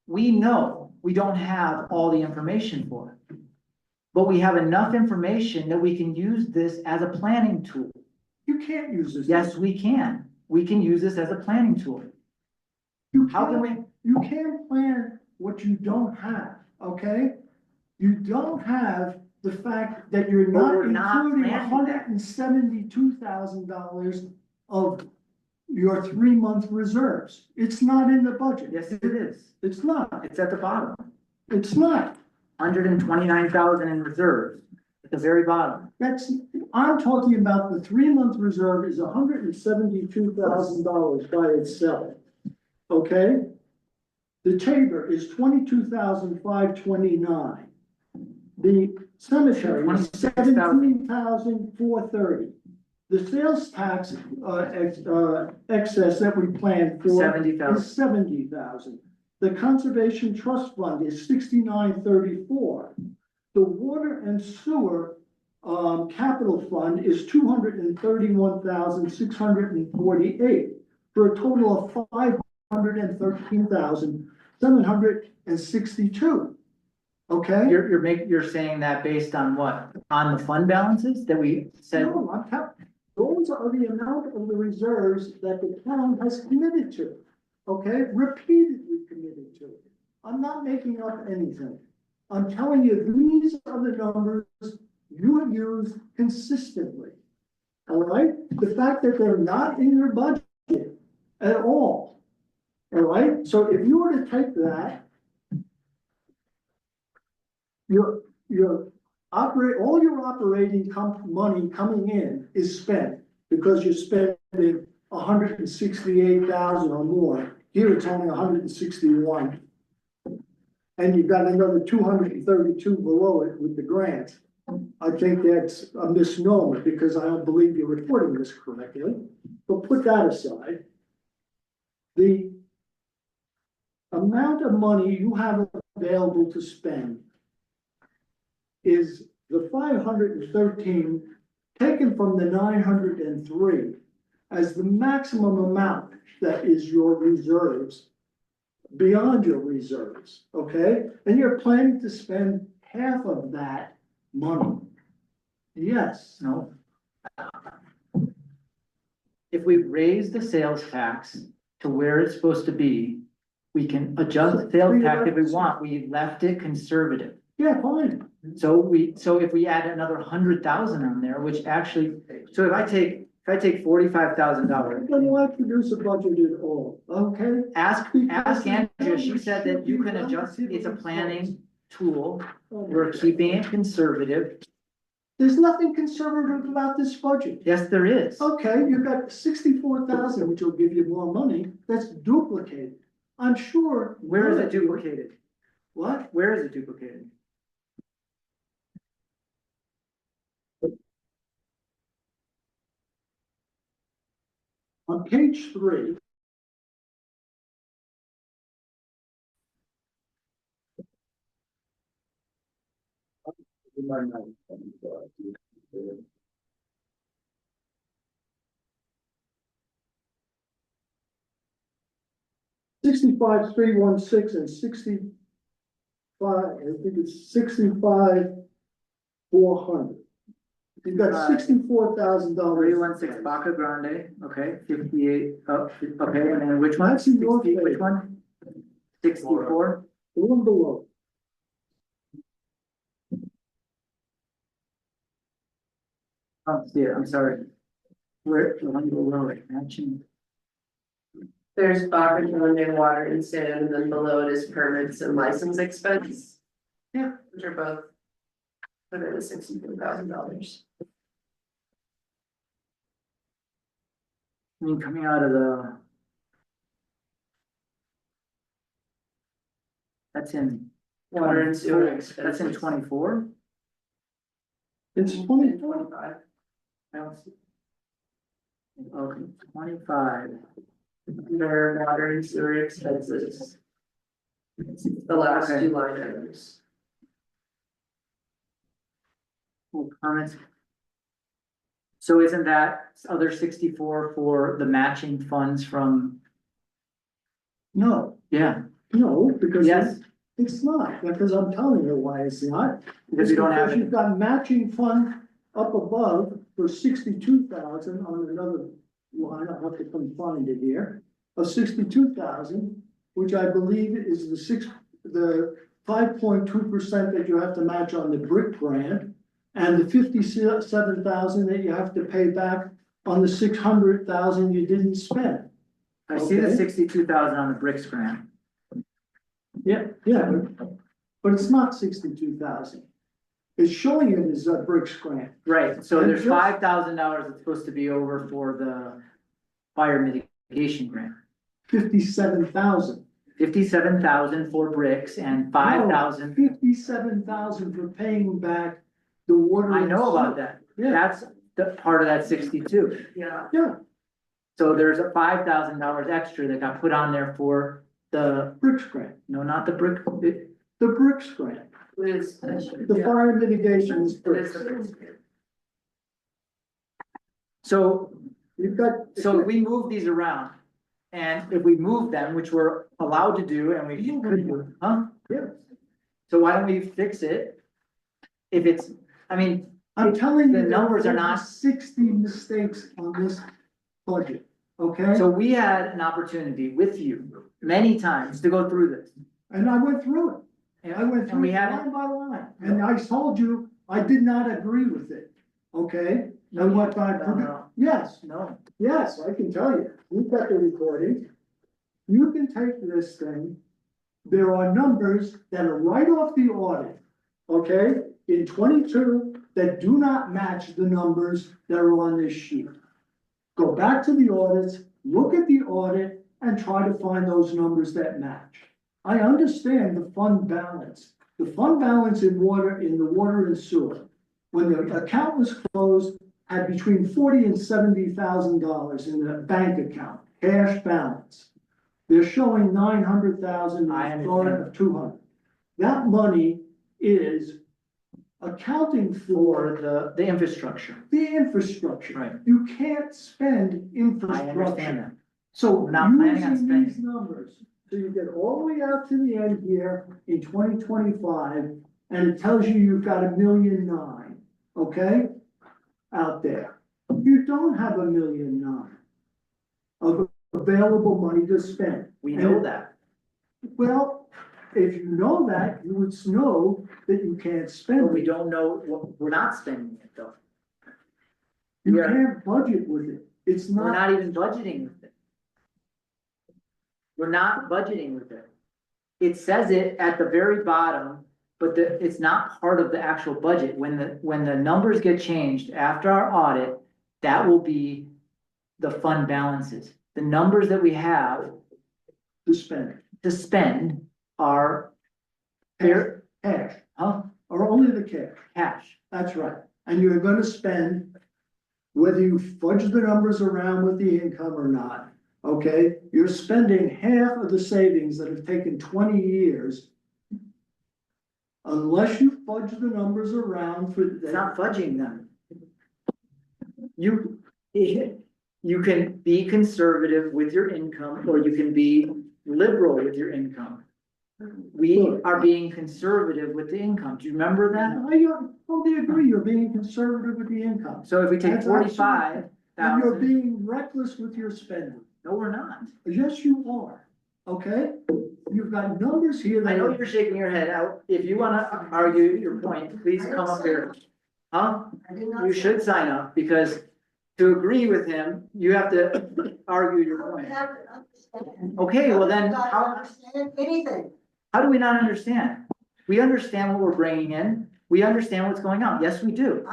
we don't have all the information for. But we have enough information that we can use this as a planning tool. You can't use this. Yes, we can. We can use this as a planning tool. How can we? You can't plan what you don't have, okay? You don't have the fact that you're But not we're not including planning that. $172,000 of your 3-month reserves. It's not in the budget. Yes, it is. It's not. It's at the bottom. It's not. 129,000 in reserves at the very bottom. I'm talking about the 3-month reserve is $172,000 by itself. Okay? The chamber is $22,529. The cemetery is $17,430. The sales tax, excess that we planned for 70,000. is $70,000. The conservation trust fund is $69.34. The water and sewer capital fund is $231,648 for a total of $513,762. Okay? You're saying that based on what? On the fund balances that we said? No, I'm those are the amount of the reserves that the town has committed to. Okay, repeatedly committed to. I'm not making up anything. I'm telling you, these are the numbers you have used consistently. All right? The fact that they're not in your budget at all. All right? So if you were to take that, all your operating money coming in is spent because you're spending $168,000 or more here it's only 161. And you've got another 232 below it with the grant. I think that's a misnomer because I don't believe you're reporting this correctly, but put that aside. The amount of money you have available to spend is the 513 taken from the 903 as the maximum amount that is your reserves, beyond your reserves, okay? And you're planning to spend half of that money. Yes, No. If we raise the sales tax to where it's supposed to be, we can adjust the sales tax if we want. We left it conservative. yeah, fine. So if we add another 100,000 on there, which actually, so if I take $45,000. Then why produce a budget at all, okay? Ask Andrea, she said that you can adjust it, it's a planning tool, we're keeping it conservative. There's nothing conservative about this budget. Yes, there is. Okay, you've got 64,000, which will give you more money, that's duplicated. I'm sure. Where is it duplicated? What? Where is it duplicated? On page 3. $65,316 and 65, I think it's 65,400. You've got $64,000. 316 Baca Grande, okay, 58, oh, okay, and then which one? That's in North 60, which Bay. one? 64? The one below. Oh, yeah, I'm sorry. Where, the one below it, matching. There's Baca Grande water and sand, and then below it is permits and license expense. Yeah. Which are both. Put it at $64,000. I mean, coming out of the. That's in. Water and sewer 24. That's in expenses. 24? It's And 24. 25. I don't see. Okay, 25. Their water and sewer expenses. The last Okay. two line items. Well, permits. So isn't that other 64 for the matching funds from, No, yeah, no, because. yes, It's not, because I'm telling you why it's not. because you don't have You've it. got matching fund up above for 62,000 on another line, I'll have to come find it here. Of 62,000, which I believe is the 5.2% that you have to match on the brick grant. And the 57,000 that you have to pay back on the 600,000 you didn't spend. I see the Okay. 62,000 on the bricks grant. Yeah, but it's not 62,000. It's showing it as a bricks grant. Right, so And there's just- $5,000 that's supposed to be over for the fire mitigation grant. 57,000. 57,000 for bricks and 5,000. 57,000 for paying back the water. I and know about sewer. that. Yeah. That's the part of that 62. Yeah. Yeah, So there's a $5,000 extra that got put on there for the, bricks grant, no, not the brick, the bricks grant, It is. the fire mitigation is It is bricks. the first year. so, You've got. so we move these around. And if we move them, which we're allowed to do and we could do, huh? Yeah, So why don't we fix it? If it's, I mean, I'm telling you. The numbers are not- 60 mistakes on this budget, okay? so we had an opportunity with you many times to go through this. And I went through it. I went And through we it haven't, line by line, and I told you, I did not agree with it, okay? And what I, no, yes, no, yes, I can tell you, you've got the recording. You can take this thing, there are numbers that are right off the audit, okay? In 22, that do not match the numbers that are on this sheet. Go back to the audits, look at the audit, and try to find those numbers that match. I understand the fund balance. The fund balance in the water and sewer, when the account was closed, had between $40,000 and $70,000 in the bank account, cash balance. They're showing 900,000, of 200. That money is accounting for The infrastructure. the infrastructure. Right. You can't spend I understand infrastructure. that. So We're not planning on using these spending. numbers, so you get all the way out to the end here in 2025, and it tells you you've got 1.9 million, okay? Out there. You don't have 1.9 million of available money to spend. We know that. Well, if you know that, you would know that you can't spend But we it. don't know, we're not spending it though. You we are- can't budget with it. It's We're not, not even budgeting with it. We're not budgeting with it. It says it at the very bottom, but it's not part of the actual budget. When the numbers get changed after our audit, that will be the fund balances. The numbers that we have to spend to spend are fair, cash, huh? or only the cash. Cash. That's right. And you're gonna spend, whether you fudge the numbers around with the income or not, okay? You're spending half of the savings that have taken 20 years. Unless you fudge the numbers around for It's not fudging them. You can be conservative with your income, or you can be liberal with your income. We are being conservative with the income. Do you remember that? I totally agree, you're being conservative with the income. So if we take That's 45,000. And you're being reckless with your spending. No, we're not. Yes, you are, okay? You've got numbers here that. I know you're shaking your head out. If you wanna argue your point, please come up here. Huh? You should sign up, because to agree with him, you have to argue your point. Okay, well then, how do we not understand? We understand what we're bringing in. We understand what's going on. Yes, we do.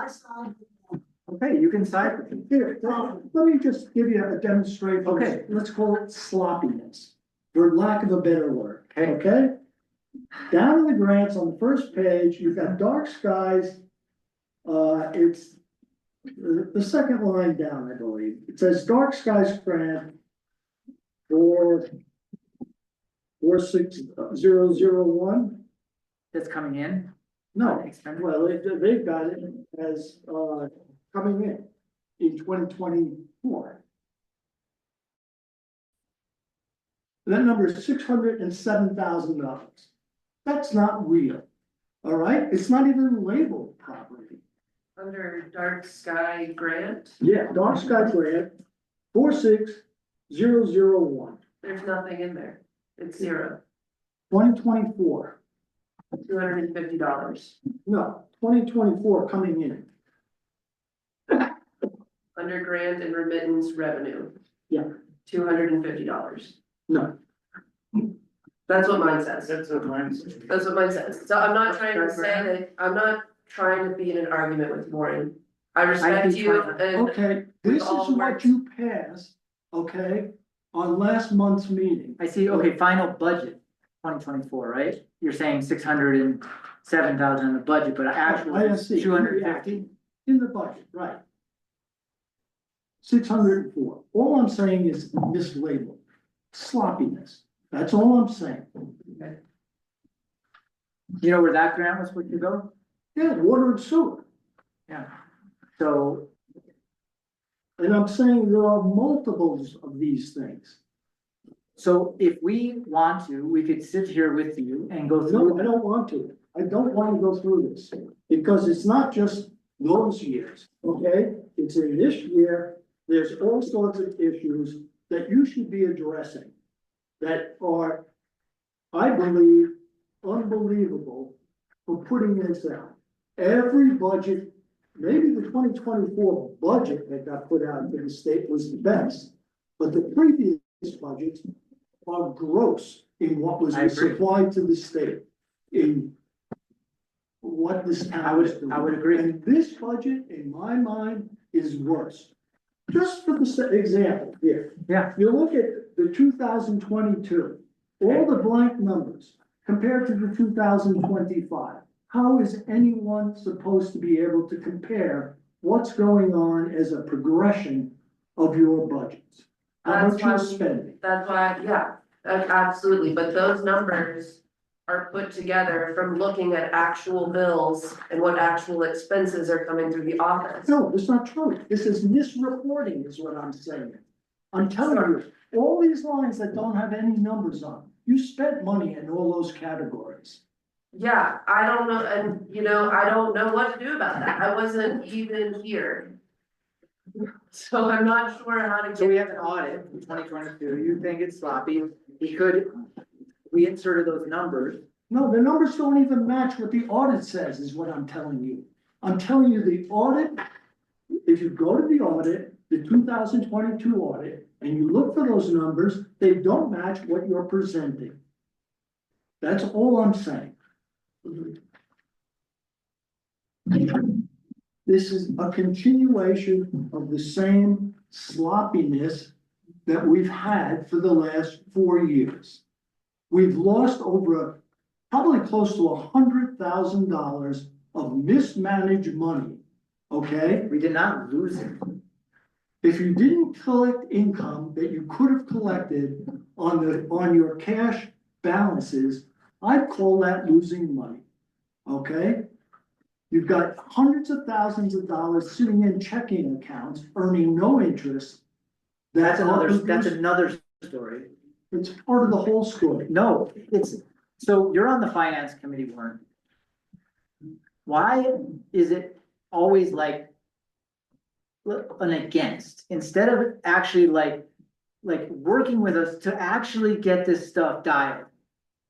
Okay, you can side with me. Here, let me just give you a demonstration. Okay. Let's call it sloppiness, for lack of a better word, Okay. okay? Down in the grants on the first page, you've got dark skies. It's the second line down, I believe. It says dark skies grant for 46001. That's coming in. No, Expended. well, they've got it as, coming in 2024. That number is $607,000. That's not real, all right? It's not even labeled properly. Under dark sky grant, Yeah, dark sky grant, 46001, there's nothing in there. It's zero, 2024. $250. No, 2024 coming in. Under grant and remittance revenue. Yeah. $250. No, That's what mine says. That's what mine says. That's what mine says. So I'm not trying to say that, I'm not trying to be in an argument with Maureen. I respect think you fine. and okay, we this is all what worked- you passed, okay, on last month's meeting. I see, okay, final budget, 2024, right? You're saying 607,000 in the budget, but actually I it's see. 250. In the budget, right. 604. All I'm saying is mislabeled, sloppiness. That's all I'm saying. You know where that grant was supposed to go? Yeah, water and sewer. Yeah. So, And I'm saying there are multiples of these things. so if we want to, we could sit here with you and go No, through. I don't want to. I don't want to go through this because it's not just those years, okay? It's in this year, there's all sorts of issues that you should be addressing that are, I believe, unbelievable for putting this out. Every budget, maybe the 2024 budget that got put out to the state was the best, but the previous budgets are gross in what was I agree. supplied to the state, in what this town is doing. I would agree. And this budget, in my mind, is worse. Just for the example here. Yeah. You look at the 2022, all the blank numbers compared to the 2025, how is anyone supposed to be able to compare what's going on as a progression of your budgets? How much you're spending? That's why, yeah, absolutely, but those numbers are put together from looking at actual bills and what actual expenses are coming through the office. No, that's not true. This is misreporting is what I'm saying. I'm telling you, all these lines that don't have any numbers on, you spent money in all those categories. Yeah, I don't know, and you know, I don't know what to do about that. I wasn't even here. So I'm not sure how to get. So we have an audit in 2022. You think it's sloppy, we inserted those numbers. No, the numbers don't even match what the audit says, is what I'm telling you. I'm telling you the audit, if you go to the audit, the 2022 audit, and you look for those numbers, they don't match what you're presenting. That's all I'm saying. This is a continuation of the same sloppiness that we've had for the last 4 years. We've lost over, probably close to $100,000 of mismanaged money, okay? We did not lose it. If you didn't collect income that you could have collected on your cash balances, I'd call that losing money, okay? You've got hundreds of thousands of dollars sitting in checking accounts, earning no interest. That's another story. It's part of the whole story. No, so you're on the finance committee, Warren. Why is it always like an against, instead of actually like working with us to actually get this stuff dialed?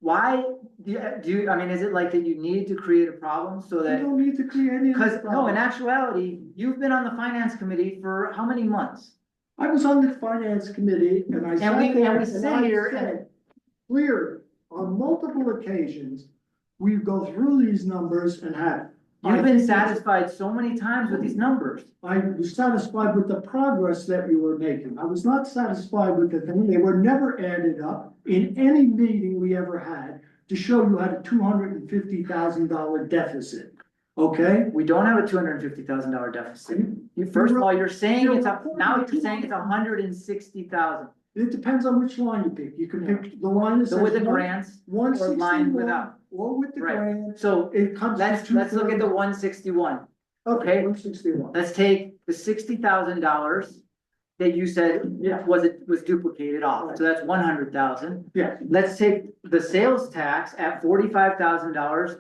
Why do you, I mean, is it like that you need to create a problem so You that? don't need to create any. Cause no, in actuality, you've been on the finance committee for how many months? I was on the finance committee and I sat we there sit and I here said, clearly, on multiple occasions, we go through these numbers and have. You've been satisfied so many times with these numbers. I was satisfied with the progress that you were making. I was not satisfied with the thing. They were never added up in any meeting we ever had to show you had a $250,000 deficit. Okay? We don't have a $250,000 deficit. First of all, you're saying now you're saying it's $160,000. It depends on which line you pick. You can pick the line that says. So with the grants or line 161 without. or with the Right. grant. So It comes. let's look at the 161. Okay, Okay. 161. Let's take the $60,000 that you said Yeah. was duplicated off. So that's 100,000. Yeah. Let's take the sales tax at $45,000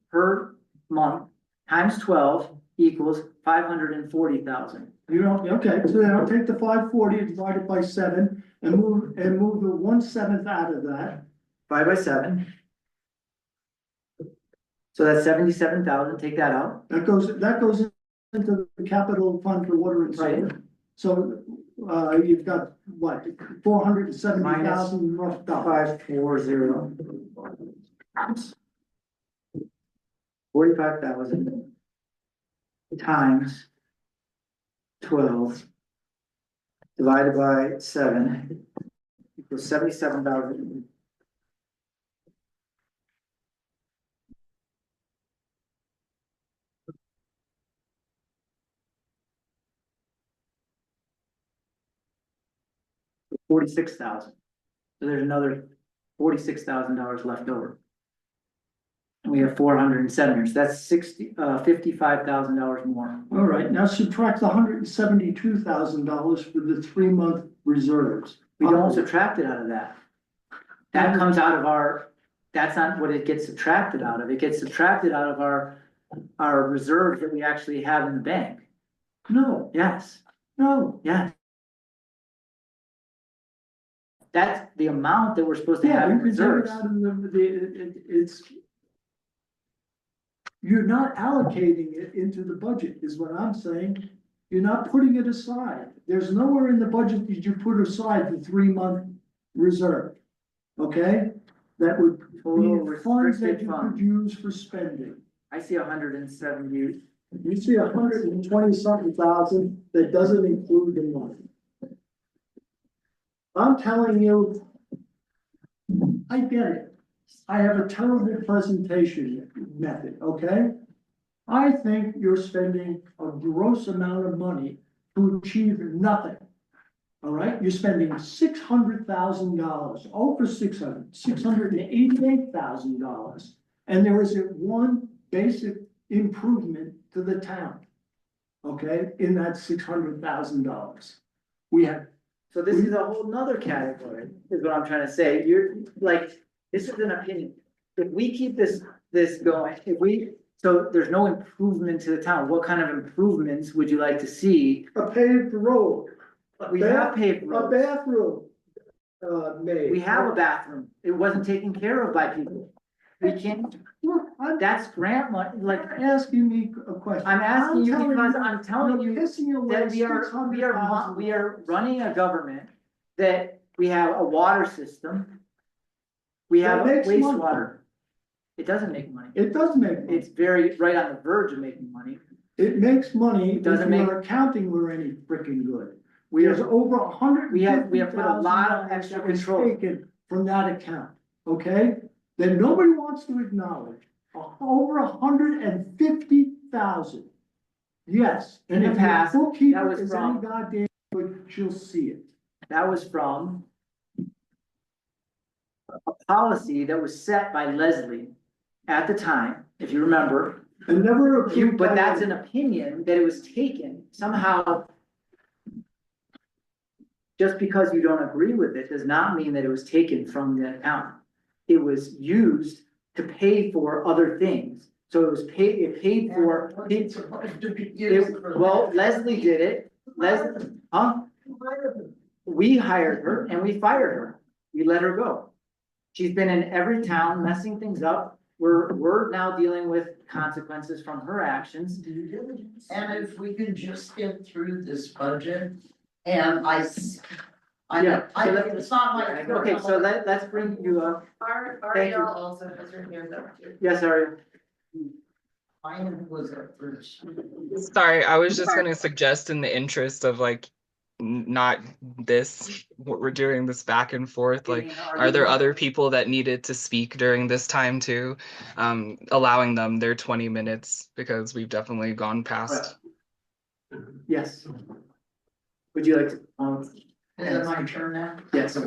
per month times 12 equals 540,000. You don't, okay, so then I'll take the 540 and divide it by 7 and move the 1/7 out of that. 5 by 7. So that's 77,000, take that out. That goes into the capital fund for water and sewer. Right. So, you've got what, 470,000 rough dollars. 540. 45,000 times 12 divided by 7 equals 77,000. $46,000. So there's another $46,000 left over. And we have 407 here, so that's $55,000 more. All right, now subtract the $172,000 for the 3-month reserves. We don't subtract it out of that. That comes out of that's not what it gets subtracted out of. It gets subtracted out of our reserves that we actually have in the bank. No, Yes, no. yes. That's the amount that we're supposed to have Yeah, in you can take it reserves. out of it's. You're not allocating it into the budget, is what I'm saying. You're not putting it aside. There's nowhere in the budget that you put aside the 3-month reserve. Okay? That would Total be funds that restricted you could funds. use for spending. I see 170. You see 120 something thousand that doesn't include the money. I'm telling you, I get it. I have a terrible presentation method, okay? I think you're spending a gross amount of money to achieve nothing. All right, you're spending $600,000, over $688,000. And there isn't one basic improvement to the town. Okay, in that $600,000. We have, So this is a whole nother category, is what I'm trying to say. You're like, this is an opinion. If we keep this going, so there's no improvement to the town, what kind of improvements would you like to see? a paved road. We have paved A roads. bathroom, made. We have a bathroom. It wasn't taken care of by people. We can't, that's grant money, like, Asking me a question. I'm asking you telling because I'm telling you're you pissing away that we are running a government, that we have a water system. We have That makes money. wastewater. It doesn't make money. It does make money. It's very right on the verge of making money. It makes money if Doesn't make- your accounting were any freaking good. There's over We have put a lot of extra control. taken from that account, okay? That nobody wants to acknowledge, over 150,000. Yes, and In the if your past, bookkeeper that was is from- any goddamn good, she'll see it. That was from a policy that was set by Leslie at the time, if you remember. And never approved. But by that's an anyone. opinion that it was taken somehow. Just because you don't agree with it does not mean that it was taken from the account. It was used to pay for other things. So it paid for. Well, Leslie did it. Leslie, huh? We hired her and we fired her. We let her go. She's been in every town messing things up. We're now dealing with consequences from her actions. And if we can just get through this budget, and Yeah, so it's not my. Okay, so let's bring you up. Thank you. Ariel also has her hand up too. Yes, Ariel. Mine was at first. Sorry, I was just gonna suggest in the interest of like not this, what we're doing this back and forth, like, are there other people that needed to speak during this time too? Allowing them their 20 minutes because we've definitely gone past. Yes. Would you like to, Is it my turn now? yes.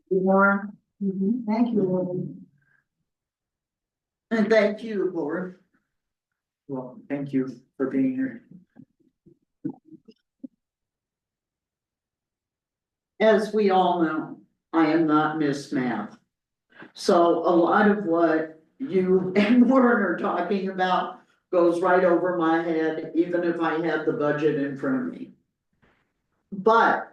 Warren? Thank you, Warren. And thank you, Board. Well, thank you for being here. As we all know, I am not Miss Math. So a lot of what you and Warren are talking about goes right over my head, even if I had the budget in front of me. But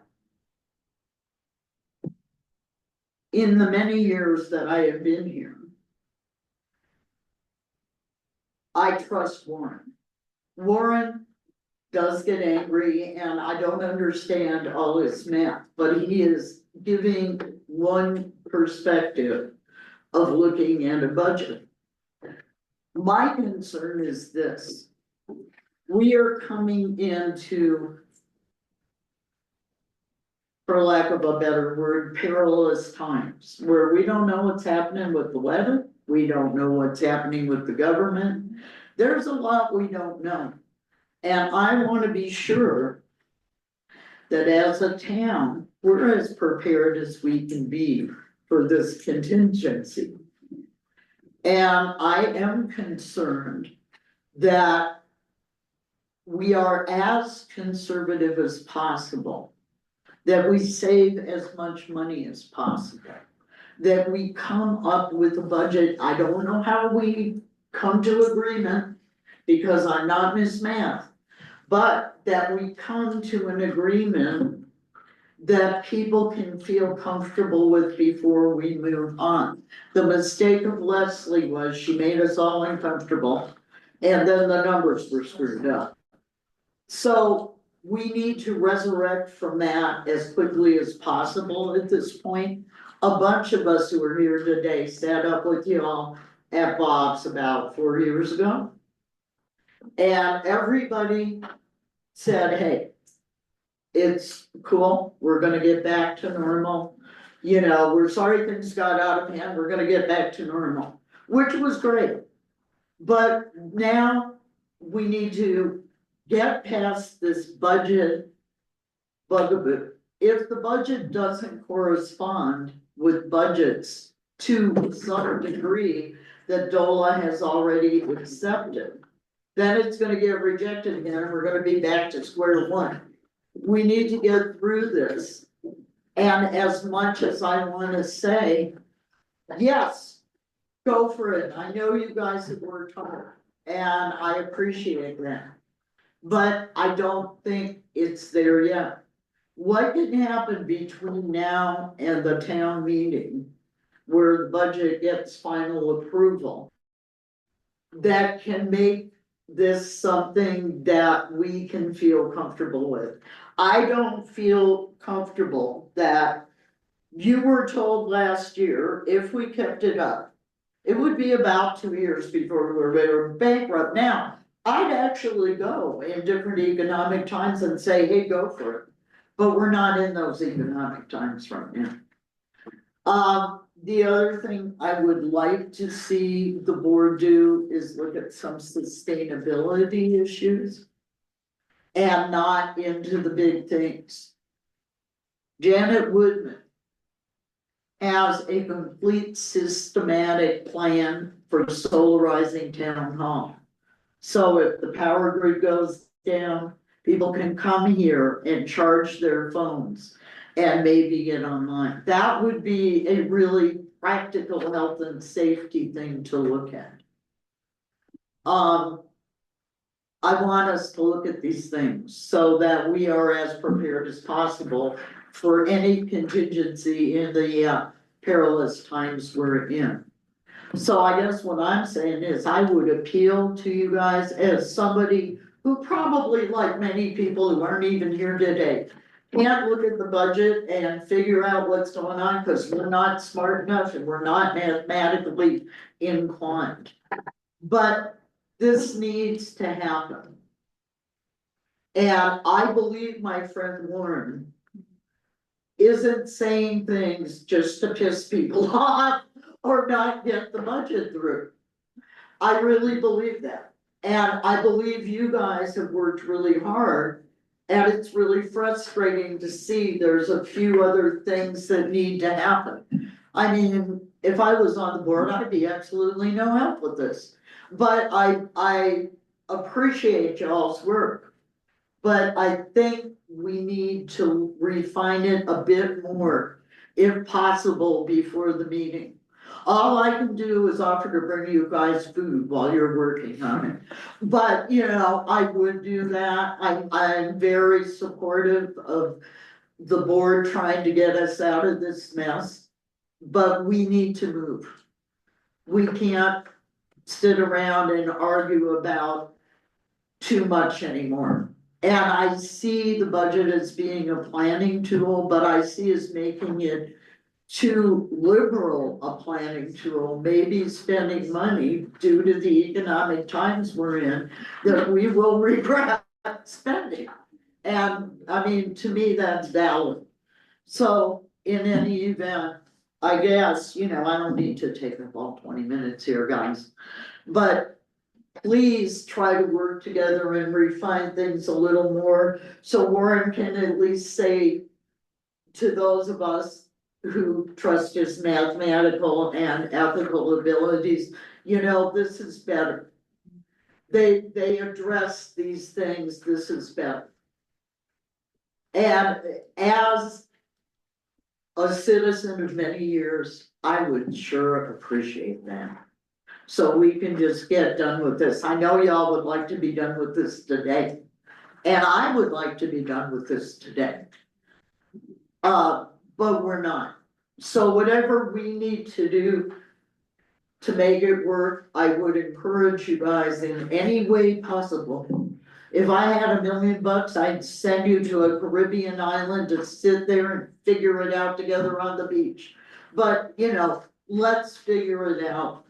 in the many years that I have been here, I trust Warren. Warren does get angry and I don't understand all his math, but he is giving one perspective of looking at a budget. My concern is this. We are coming into, for lack of a better word, perilous times where we don't know what's happening with the weather. We don't know what's happening with the government. There's a lot we don't know. And I want to be sure that as a town, we're as prepared as we can be for this contingency. And I am concerned that we are as conservative as possible, that we save as much money as possible, that we come up with a budget. I don't know how we come to agreement because I'm not Miss Math, but that we come to an agreement that people can feel comfortable with before we move on. The mistake of Leslie was she made us all uncomfortable and then the numbers were screwed up. So we need to resurrect from that as quickly as possible at this point. A bunch of us who are here today sat up with y'all at Bob's about 4 years ago. And everybody said, hey, it's cool, we're gonna get back to normal. You know, we're sorry things got out of hand, we're gonna get back to normal, which was great. But now we need to get past this budget bugaboo. If the budget doesn't correspond with budgets to some degree that DOLA has already accepted, then it's gonna get rejected again, and we're gonna be back to square one. We need to get through this. And as much as I wanna say, yes, go for it. I know you guys have worked hard, and I appreciate that. But I don't think it's there yet. What can happen between now and the town meeting, where the budget gets final approval, that can make this something that we can feel comfortable with? I don't feel comfortable that you were told last year, if we kept it up, it would be about 2 years before we were bankrupt. Now, I'd actually go in different economic times and say, hey, go for it. But we're not in those economic times right now. The other thing I would like to see the board do is look at some sustainability issues and not into the big things. Janet Woodman has a complete systematic plan for solarizing town hall. So if the power grid goes down, people can come here and charge their phones and maybe get online. That would be a really practical health and safety thing to look at. I want us to look at these things so that we are as prepared as possible for any contingency in the perilous times we're in. So I guess what I'm saying is I would appeal to you guys as somebody who probably, like many people who aren't even here today, can't look at the budget and figure out what's going on because we're not smart enough and we're not mathematically inclined. But this needs to happen. And I believe my friend Warren isn't saying things just to piss people off or not get the budget through. I really believe that. And I believe you guys have worked really hard. And it's really frustrating to see there's a few other things that need to happen. I mean, if I was on the board, I'd be absolutely no help with this. But I appreciate y'all's work. But I think we need to refine it a bit more, if possible, before the meeting. All I can do is offer to bring you guys food while you're working on it. But, you know, I would do that. I'm very supportive of the board trying to get us out of this mess. But we need to move. We can't sit around and argue about too much anymore. And I see the budget as being a planning tool, but I see us making it too liberal a planning tool, maybe spending money due to the economic times we're in that we will regret spending. And I mean, to me, that's valid. So in any event, I guess, you know, I don't need to take up all 20 minutes here, guys, but please try to work together and refine things a little more so Warren can at least say to those of us who trust his mathematical and ethical abilities, you know, this is better. They address these things, this is better. And as a citizen of many years, I would sure appreciate that. So we can just get done with this. I know y'all would like to be done with this today. And I would like to be done with this today. But we're not. So whatever we need to do to make it work, I would encourage you guys in any way possible. If I had $1 million, I'd send you to a Caribbean island to sit there and figure it out together on the beach. But, you know, let's figure it out.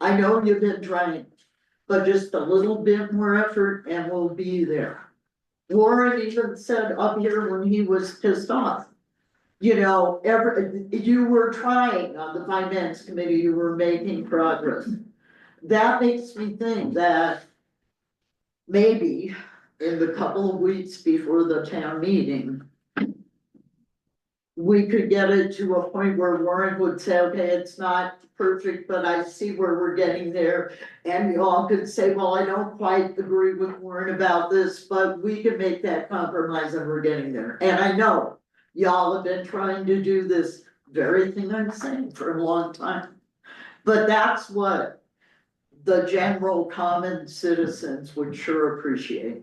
I know you've been trying. but just a little bit more effort and we'll be there. Warren even said up here when he was pissed off, you know, you were trying on the finance committee, you were making progress. That makes me think that maybe in the couple of weeks before the town meeting, we could get it to a point where Warren would say, okay, it's not perfect, but I see where we're getting there. And you all could say, well, I don't quite agree with Warren about this, but we can make that compromise and we're getting there. And I know y'all have been trying to do this very thing I'm saying for a long time. But that's what the general common citizens would sure appreciate.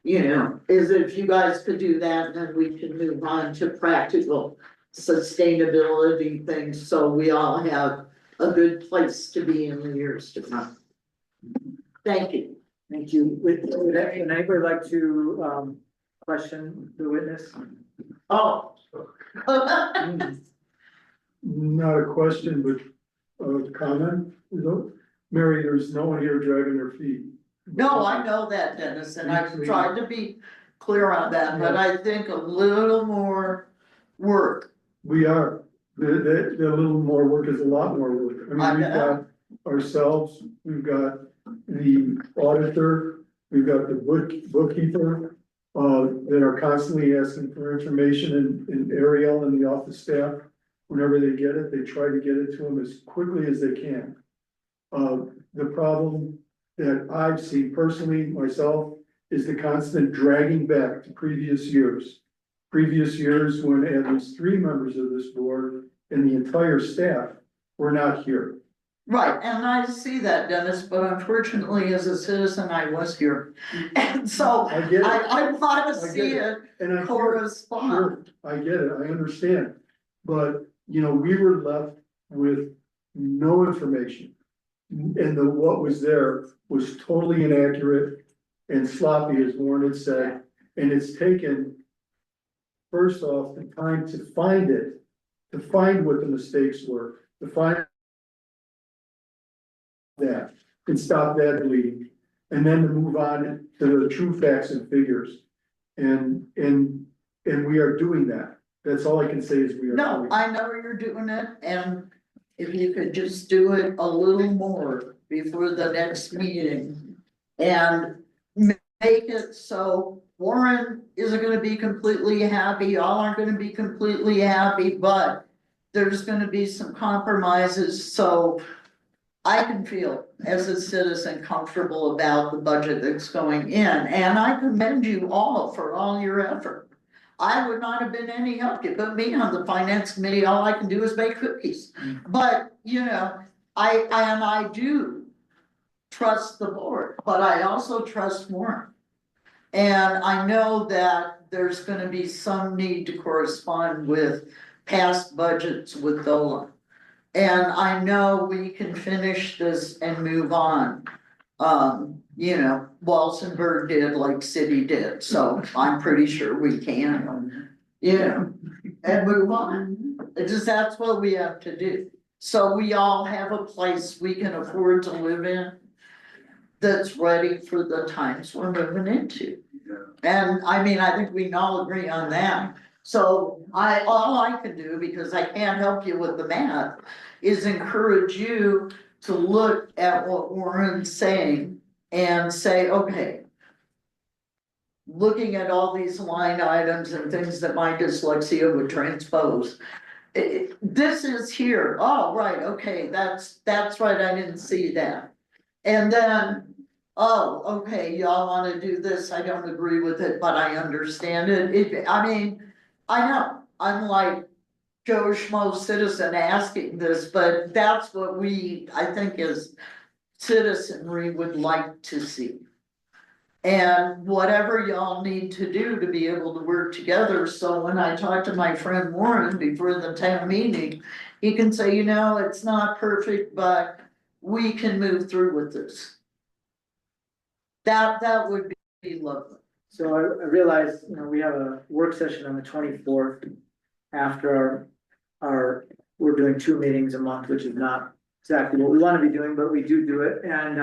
You know, is if you guys could do that, then we can move on to practical sustainability things, so we all have a good place to be in the years to come. Thank you. Thank you. Would anybody like to, question the witness? Oh. Not a question, but a comment. Mary, there's no one here dragging their feet. No, I know that, Dennis, and I've tried to be clear on that, but I think a little more work. We are, the little more work is a lot more work. I mean, we've got ourselves, we've got the auditor, we've got the bookkeeper, that are constantly asking for information, and Ariel and the office staff, whenever they get it, they try to get it to them as quickly as they can. The problem that I've seen personally myself is the constant dragging back to previous years. Previous years when at least 3 members of this board and the entire staff were not here. Right, and I see that, Dennis, but unfortunately, as a citizen, I was here. And so I want to see it correspond. Sure, I get it, I understand. But, you know, we were left with no information. And what was there was totally inaccurate and sloppy, as Warren had said. And it's taken, first off, the time to find it, to find what the mistakes were, to find that and stop that bleeding, and then to move on to the true facts and figures. And we are doing that. That's all I can say is we are. No, I know you're doing it, and if you could just do it a little more before the next meeting and make it so Warren isn't gonna be completely happy, y'all aren't gonna be completely happy, but there's gonna be some compromises, so I can feel as a citizen comfortable about the budget that's going in, and I commend you all for all your effort. I would not have been any help. You put me on the finance committee, all I can do is bake cookies. But, you know, I do trust the board, but I also trust Warren. And I know that there's gonna be some need to correspond with past budgets with DOLA. And I know we can finish this and move on. You know, Walsenburg did like City did, so I'm pretty sure we can. You know, and move on. It's just, that's what we have to do. So we all have a place we can afford to live in that's ready for the times we're moving into. And I mean, I think we can all agree on that. So all I can do, because I can't help you with the math, is encourage you to look at what Warren's saying and say, okay, looking at all these line items and things that my dyslexia would transpose, this is here. Oh, right, okay, that's right, I didn't see that. And then, oh, okay, y'all wanna do this, I don't agree with it, but I understand it. I mean, I know, I'm like Joe Schmo citizen asking this, but that's what we, I think, as citizenry would like to see. And whatever y'all need to do to be able to work together, so when I talk to my friend Warren before the town meeting, he can say, you know, it's not perfect, but we can move through with this. That would be lovely. So I realize, you know, we have a work session on the 24th after our, we're doing 2 meetings a month, which is not exactly what we wanna be doing, but we do it, and,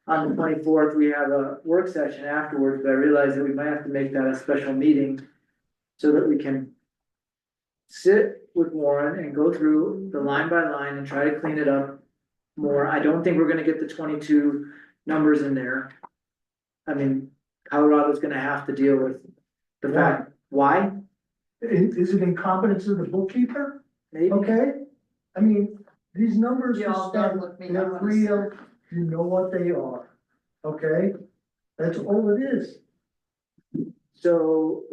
on the 24th, we have a work session afterwards, but I realize that we might have to make that a special meeting so that we can sit with Warren and go through the line by line and try to clean it up more. I don't think we're gonna get the 22 numbers in there. I mean, Colorado's gonna have to deal with the fact, why? Is it incompetence of the bookkeeper? Maybe. Okay, I mean, these numbers You are all done spent, with me? they're real, you know what they are, okay? That's all it is. So,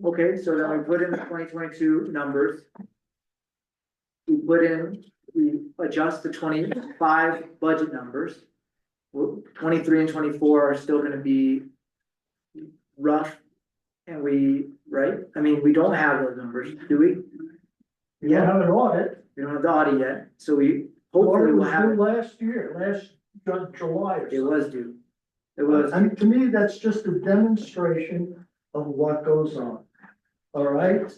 okay, so then we put in the 2022 numbers. We adjust the 25 budget numbers. 23 and 24 are still gonna be rough. And right, I mean, we don't have those numbers, do we? You don't have an audit. We don't have the audit yet, so we Audit hopefully will was have due it. last year, July or It something. was due. It was. I mean, to me, that's just a demonstration of what goes on, all right?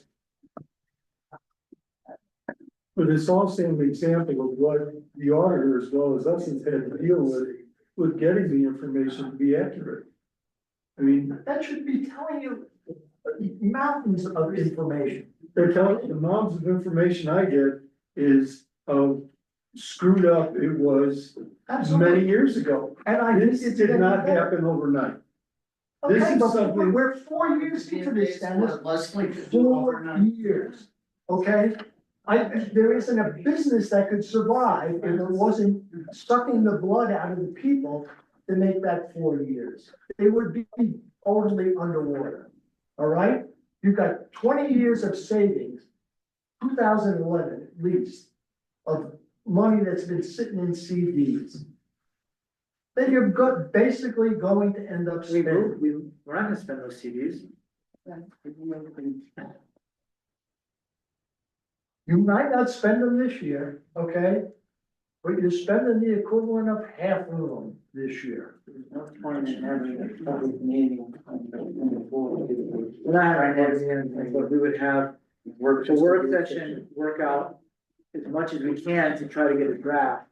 But it's also an example of what the auditor as well as us has had to deal with getting the information to be accurate. I mean, That should be telling you mountains of information. they're telling, the amounts of information I get is of screwed up it was many years ago. And I This think did not happen overnight. This Okay, is but something- we're 4 years into this, Dennis, Leslie could do 4 years, okay? There isn't a business that could survive if it wasn't sucking the blood out of the people to make that 4 years. They would be totally underwater, all right? You've got 20 years of savings, 2011 at least, of money that's been sitting in CDs. Then you're basically going to end up We're spending. not gonna spend those CDs. You might not spend them this year, okay? But you're spending the equivalent of half of them this year. We're not having anything, but we would have the work session, work out as much as we can to try to get a draft.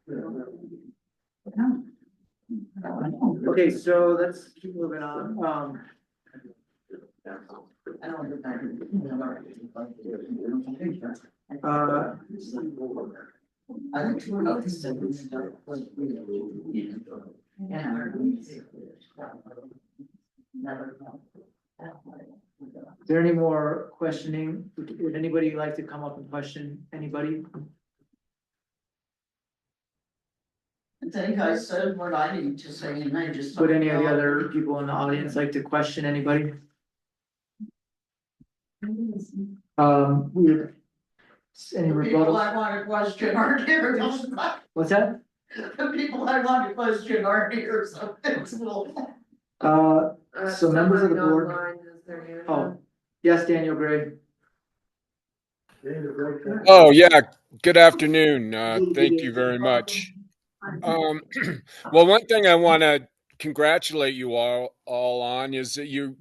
Okay, so let's keep moving on, is there any more questioning? Would anybody like to come up and question anybody? I think I said what I need to say and I just. Would any of the other people in the audience like to question anybody? Any The people rebuttals? I want to question aren't here. What's that? The people I want to question aren't here, so it's little. So members of the somebody board, online has their hand up. oh, yes, Daniel Gray. Oh, yeah. Good afternoon. Thank you very much. Well, one thing I want to congratulate you all on is that you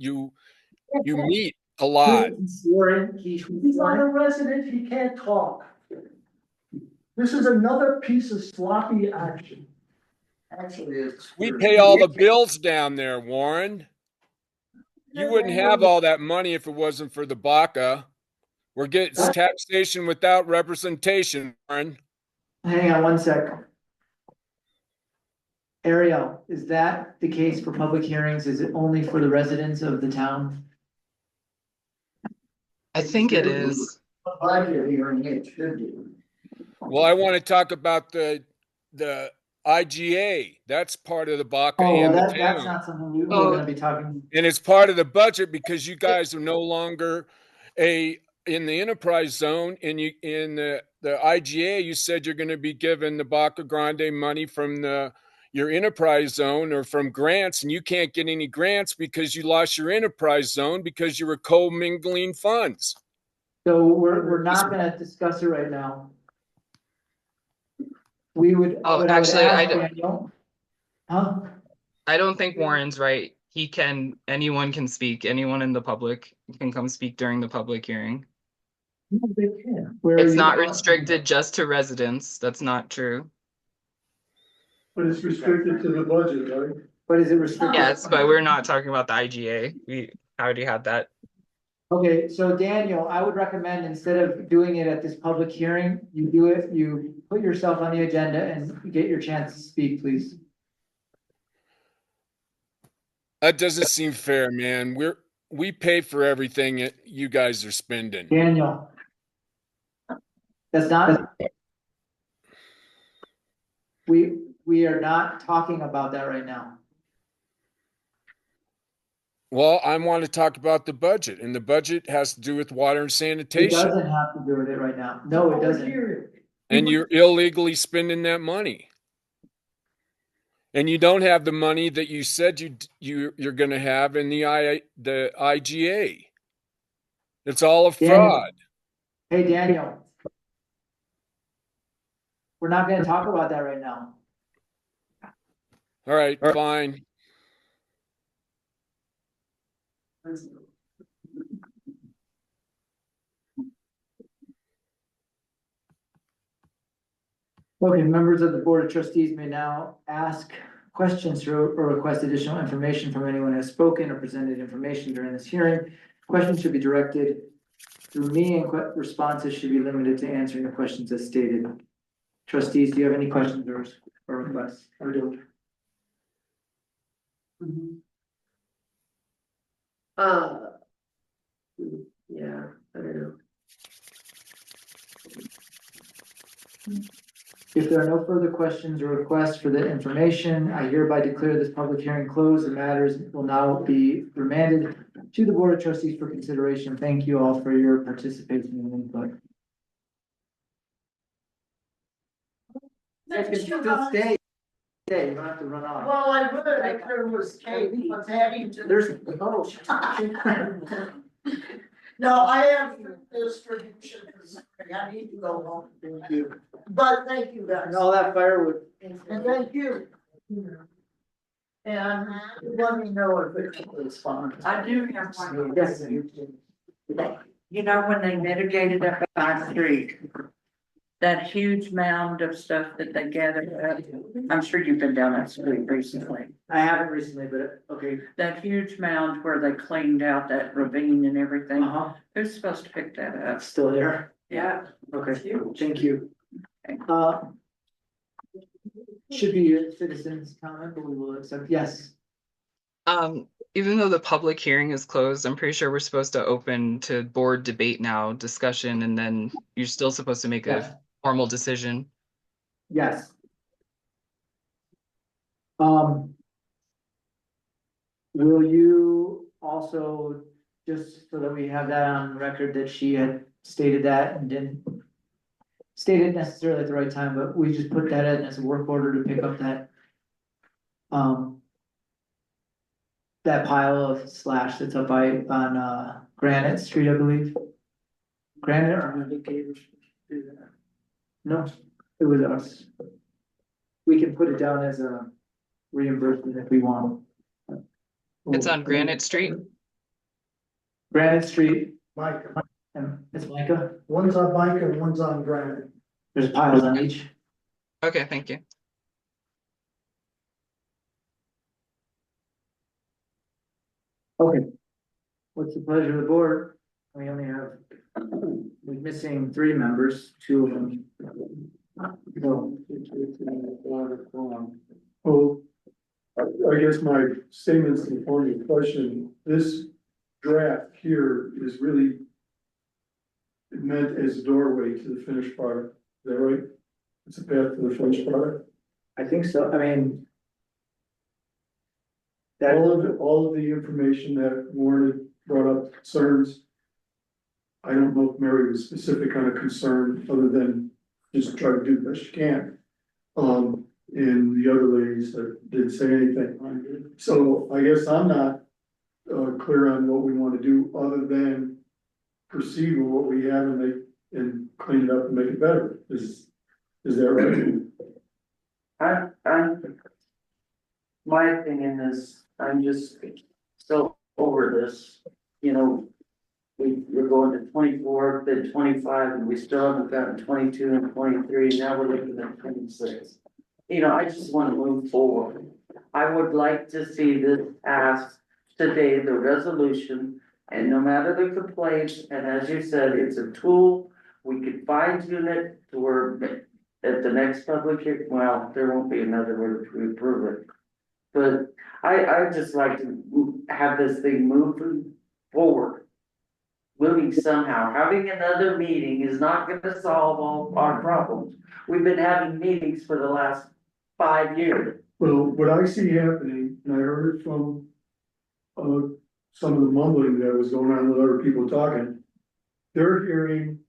meet a lot. Warren, He's not a resident, he can't talk. This is another piece of sloppy action. Actually, it's. We pay all the bills down there, Warren. You wouldn't have all that money if it wasn't for the BACA. We're getting taxation without representation, Warren. hang on one sec. Ariel, is that the case for public hearings? Is it only for the residents of the town? I think it is. Budget hearing, it should be. Well, I want to talk about the IGA. That's part of the BACA Oh, well, and the that's town. not something we're Oh. gonna be talking. And it's part of the budget because you guys are no longer in the enterprise zone, and you in the IGA, you said you're going to be given the Baca Grande money from your enterprise zone or from grants, and you can't get any grants because you lost your enterprise zone because you were co-mingling funds. So we're not gonna discuss it right now. We would. Oh, what I would actually, ask Daniel- Huh? I don't think Warren's right. Anyone can speak. Anyone in the public can come speak during the public hearing. No, they can't. Where are It's you- not restricted just to residents. That's not true. But it's restricted to the budget, right? But is it restricted? Yes, but we're not talking about the IGA. We already had that. Okay, so Daniel, I would recommend instead of doing it at this public hearing, you do it, you put yourself on the agenda and get your chance to speak, please. That doesn't seem fair, man. We pay for everything that you guys are spending. Daniel. That's not. We are not talking about that right now. Well, I want to talk about the budget, and the budget has to do with water and It sanitation. doesn't have to do with it right now. No, it doesn't. And you're illegally spending that money. And you don't have the money that you said you're going to have in the IGA. It's all a fraud. Hey, Daniel. We're not going to talk about that right now. All right, fine. Okay, members of the Board of Trustees may now ask questions or request additional information from anyone who has spoken or presented information during this hearing. Questions should be directed through me and responses should be limited to answering the questions as stated. Trustees, do you have any questions or requests? I don't. Yeah, I don't know. If there are no further questions or requests for the information, I hereby declare this public hearing closed. The matters will now be remanded to the Board of Trustees for consideration. Thank you all for your participation and input. Just stay. Stay, you don't have to run off. Well, I would, if there was Katie, but having to. There's no. No, I have distribution, I need to go home. Thank you. But thank you guys. And all that firewood. And thank you. And let me know if it's respond. I do have one. Yes. You know, when they mitigated up at my street, that huge mound of stuff that they gathered up, I'm sure you've been down that street recently. I haven't recently, but okay. That huge mound where they cleaned out that ravine and everything, Uh-huh. who's supposed to pick that up? Still there? Yeah. Okay, thank you. Should be a citizen's comment, but we will accept, yes. Even though the public hearing is closed, I'm pretty sure we're supposed to open to board debate now, discussion, and then you're still supposed to make a formal decision. Yes. Will you also, just so that we have that on record, that she had stated that and didn't state it necessarily at the right time, but we just put that in as a work order to pick up that that pile of slash that's up on Granite Street, I believe. Granite or no, it was us. We can put it down as a reimbursement if we want. It's on Granite Street. Granite Street, Micah, and it's Micah. one's on Micah and one's on Granite. There's piles on each. Okay, thank you. Okay. What's the pleasure of the board? We only have, we're missing 3 members, 2 of them. So. Well, I guess my statement's in the form of a question. This draft here is really meant as a doorway to the finished product. Is that right? It's a path to the finished product. I think so. I mean. All of the information that Warren had brought up concerns. I don't know if Mary was specific on a concern other than just try to do the best you can. And the other ladies that didn't say anything. So I guess I'm not clear on what we want to do other than proceed with what we have and clean it up and make it better. Is that right? My opinion is, I'm just so over this, you know. We're going to 24, then 25, and we still haven't gotten 22 and 23, now we're looking at 26. you know, I just wanna move forward. I would like to see this passed today, the resolution, and no matter the complaints, and as you said, it's a tool. We could fine tune it to where at the next public hearing, well, there won't be another word if we approve it. But I just like to have this thing moving forward. Moving somehow, having another meeting is not gonna solve all our problems. We've been having meetings for the last 5 years. Well, what I see happening, and I heard it from, some of the mumbling that was going on with other people talking. They're hearing,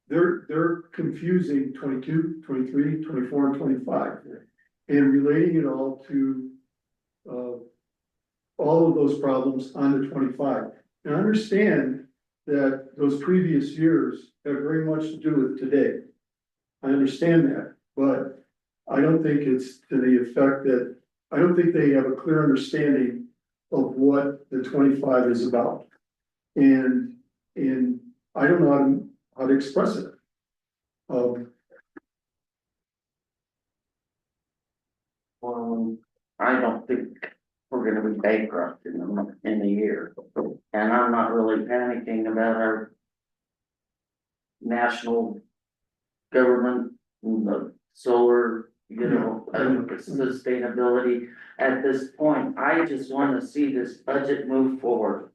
they're confusing 22, 23, 24, and 25. And relating it all to, all of those problems on the 25. And I understand that those previous years have very much to do with today. I understand that, but I don't think it's to the effect that, I don't think they have a clear understanding of what the 25 is about. And I don't know how to express it. I don't think we're gonna be bankrupt in a year. And I'm not really panicking about our national government, the solar, you know, sustainability. At this point, I just wanna see this budget move forward.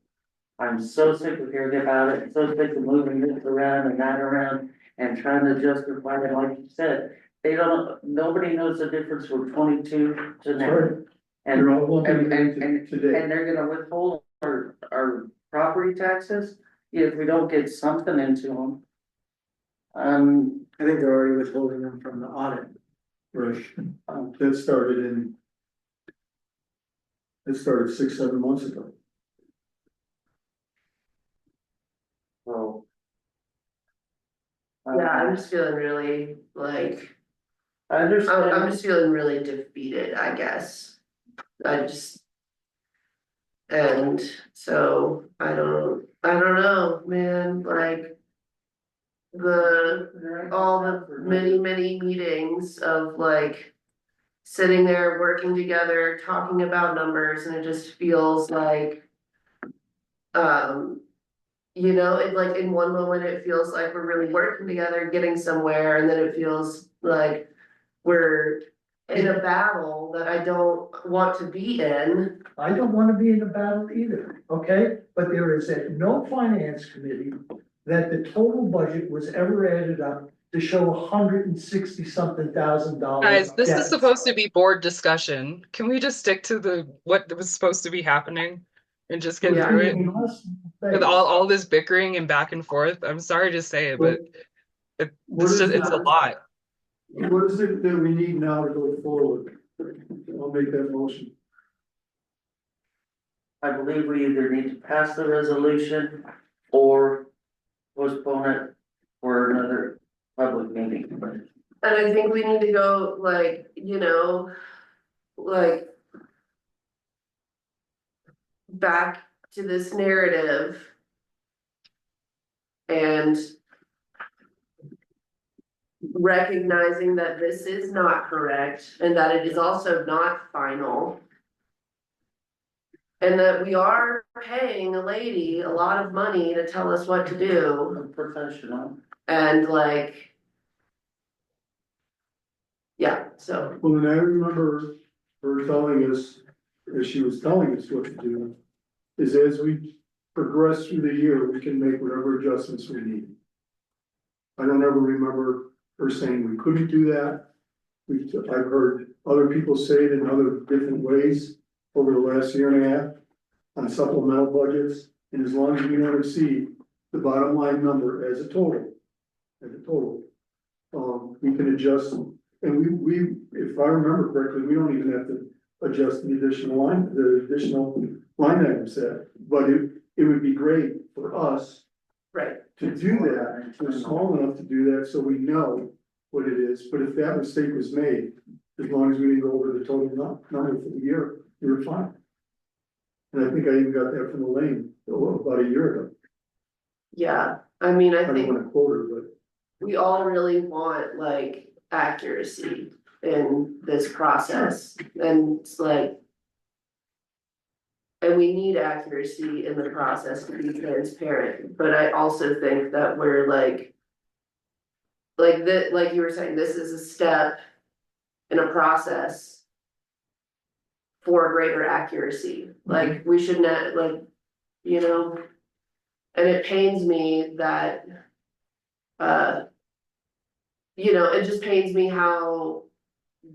I'm so sick of hearing about it, so sick of moving this around and that around and trying to justify it, like you said. They don't, nobody knows the difference from 22 to now. And, You're all looking and today. they're gonna withhold our property taxes if we don't get something into them. I think they're already withholding them from the audit. Right, that started 6, 7 months ago. So. Yeah, I'm just feeling really like, I understand. I'm just feeling really defeated, I guess. And so I don't know, man, like. All the many meetings of like. Sitting there, working together, talking about numbers, and it just feels like. You know, it like in one moment, it feels like we're really working together, getting somewhere, and then it feels like we're in a battle that I don't want to be in. I don't wanna be in a battle either, okay? But there is no finance committee that the total budget was ever added up to show $160-something thousand. Guys, this is supposed to be board discussion. Can we just stick to what was supposed to be happening and just get through it? With all this bickering and back and forth, I'm sorry to say it, but it's a lot. What is it that we need now to go forward? I'll make that motion. I believe we either need to pass the resolution or postpone it for another public meeting. And I think we need to go like, you know, like. Back to this narrative. And. Recognizing that this is not correct and that it is also not final. And that we are paying a lady a lot of money to tell us what to do. A professional. And like. Yeah, so. Well, and I remember her telling us, as she was telling us what to do, is as we progress through the year, we can make whatever adjustments we need. I don't ever remember her saying we couldn't do that. I've heard other people say it in other different ways over the last year and a half on supplemental budgets. And as long as we don't exceed the bottom line number as a total, we can adjust. And we, if I remember correctly, we don't even have to adjust the additional line item set. But it would be great for us. Right. To do that, we're small enough to do that, so we know what it is, but if that mistake was made, as long as we didn't go over the total number for the year, we were fine. And I think I even got that from Elaine about a year ago. Yeah, I mean, I I don't think wanna quote her, but we all really want like accuracy. in this process, and it's like. And we need accuracy in the process to be transparent, but I also think that we're like. Like you were saying, this is a step in a process. For greater accuracy, like we should not, like, you know. And it pains me that. You know, it just pains me how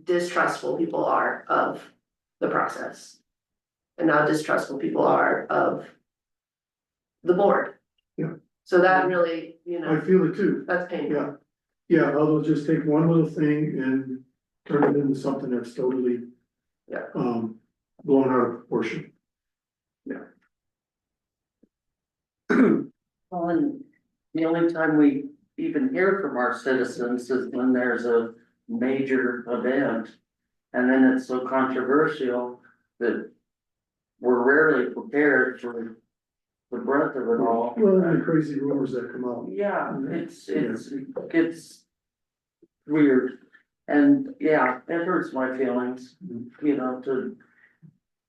distrustful people are of the process. And how distrustful people are of the board. Yeah. So that really, you I know, feel it too. that's painful. Yeah, yeah, they'll just take one little thing and turn it into something that's totally. Yeah. Blown out of proportion. Well, and the only time we even hear from our citizens is when there's a major event. And then it's so controversial that we're rarely prepared for the brunt of it all. Well, and the crazy rumors that come out. Yeah, it's weird. And yeah, it hurts my feelings, you know,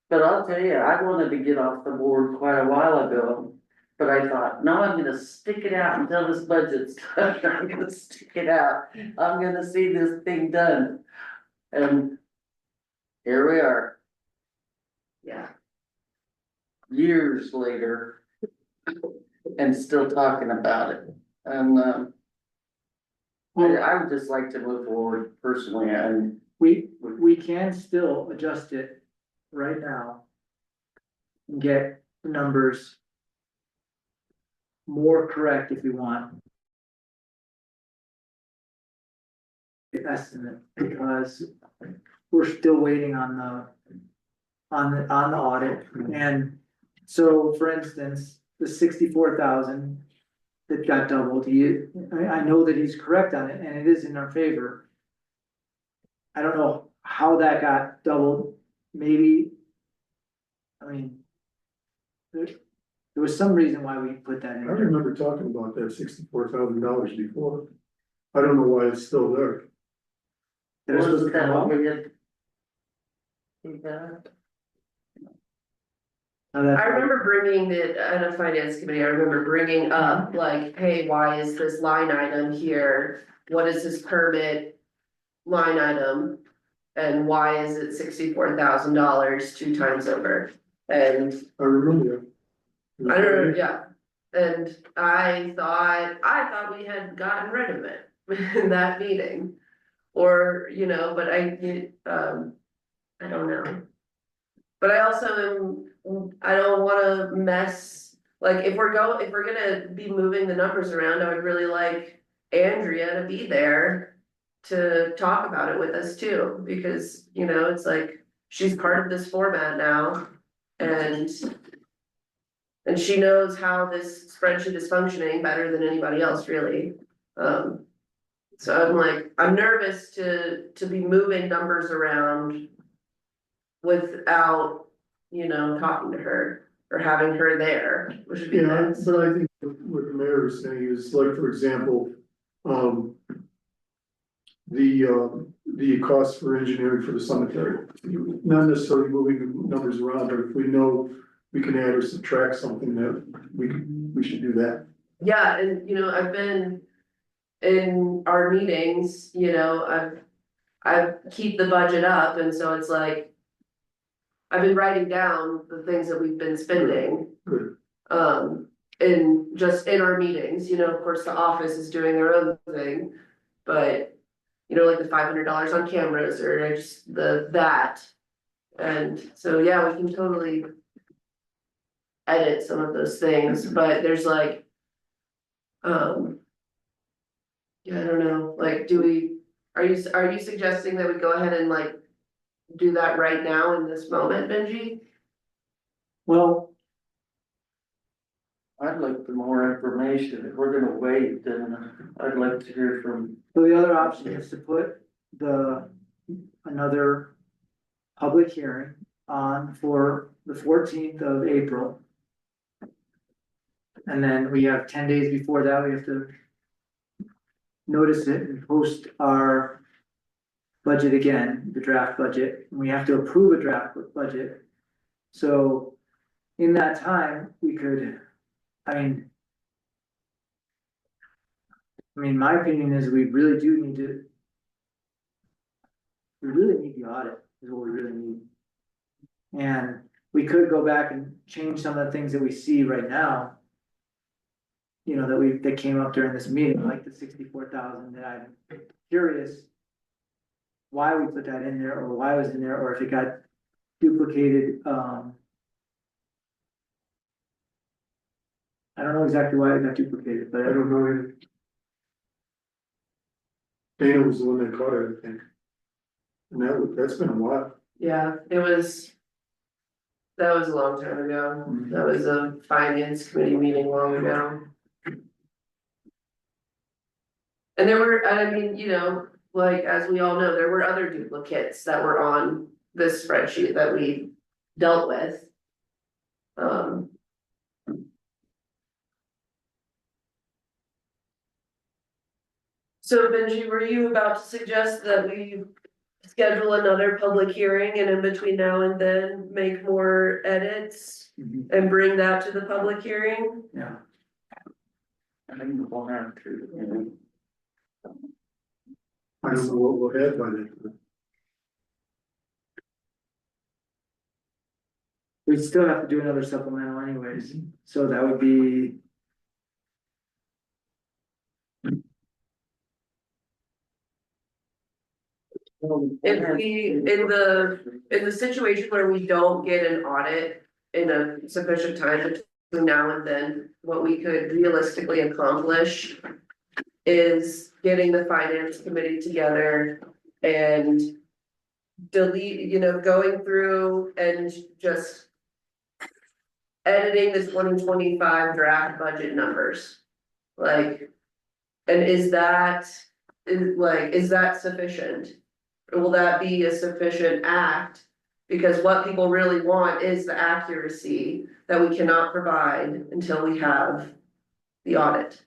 but I'll tell you, I wanted to get off the board quite a while ago. But I thought, no, I'm gonna stick it out until this budget's done. I'm gonna stick it out. I'm gonna see this thing done. And here we are, Yeah, years later, and still talking about it. And I would just like to move forward personally, and We can still adjust it right now. And get the numbers. More correct if we want. Estimate, because we're still waiting on the audit, and so, for instance, the 64,000. That got doubled, I know that he's correct on it, and it is in our favor. I don't know how that got doubled, maybe. I mean. There was some reason why we put that I in there. remember talking about that $64,000 before. I don't know why it's still there. It was supposed to come up. I remember bringing it at a finance committee, I remember bringing up like, hey, why is this line item here? What is this permit line item? And why is it $64,000 2 times over? And I remember that. I don't know, yeah, and I thought we had gotten rid of it in that meeting. Or, you know, but I don't know. But I also I don't wanna mess, like, if we're gonna be moving the numbers around, I would really like Andrea to be there. To talk about it with us too, because, you know, it's like, she's part of this format now. And she knows how this spreadsheet is functioning better than anybody else, really. So I'm like, I'm nervous to be moving numbers around. Without, you know, talking to her or having her there, which would be nice. But I think what the mayor is saying is, like, for example, the cost for engineering for the cemetery. Not necessarily moving the numbers around, but if we know we can add or subtract something, that we should do that. Yeah, and you know, I've been in our meetings, you know, I keep the budget up, and so it's like. I've been writing down the things that we've been spending. Good. In our meetings, you know, of course, the office is doing their own thing. But, you know, like the $500 on cameras or just that. And so, yeah, we can totally. Edit some of those things, but there's like. Yeah, I don't know, like, are you suggesting that we go ahead and like. Do that right now in this moment, Benji? Well. I'd like for more information. If we're gonna wait, then I'd like to hear from. So the other option is to put another public hearing on for the 14th of April. And then we have 10 days before that, we have to notice it and post our budget again, the draft budget, and we have to approve a draft budget. So in that time, we could, I mean, my opinion is we really do need to. We really need the audit, is what we really need. And we could go back and change some of the things that we see right now. You know, that came up during this meeting, like the 64,000, that I'm curious. Why we put that in there, or why it was in there, or if it got duplicated, I don't know exactly why it got duplicated, but I don't know either. Dana was the one that caught it, I think. And that's been a while. Yeah, that was a long time ago. That was a finance committee meeting long ago. And there were, I mean, you know, like, as we all know, there were other duplicates that were on this spreadsheet that we dealt with. So Benji, were you about to suggest that we schedule another public hearing and in between now and then make more edits and bring that to the public hearing? yeah. I think we'll have to. I don't know what we'll have by then. We'd still have to do another supplemental anyways, so that would be. If we, in the situation where we don't get an audit in a sufficient time between now and then, what we could realistically accomplish is getting the finance committee together and delete, you know, going through and just editing the 2025 draft budget numbers. Like, and is that sufficient? Or will that be a sufficient act? Because what people really want is the accuracy that we cannot provide until we have the audit.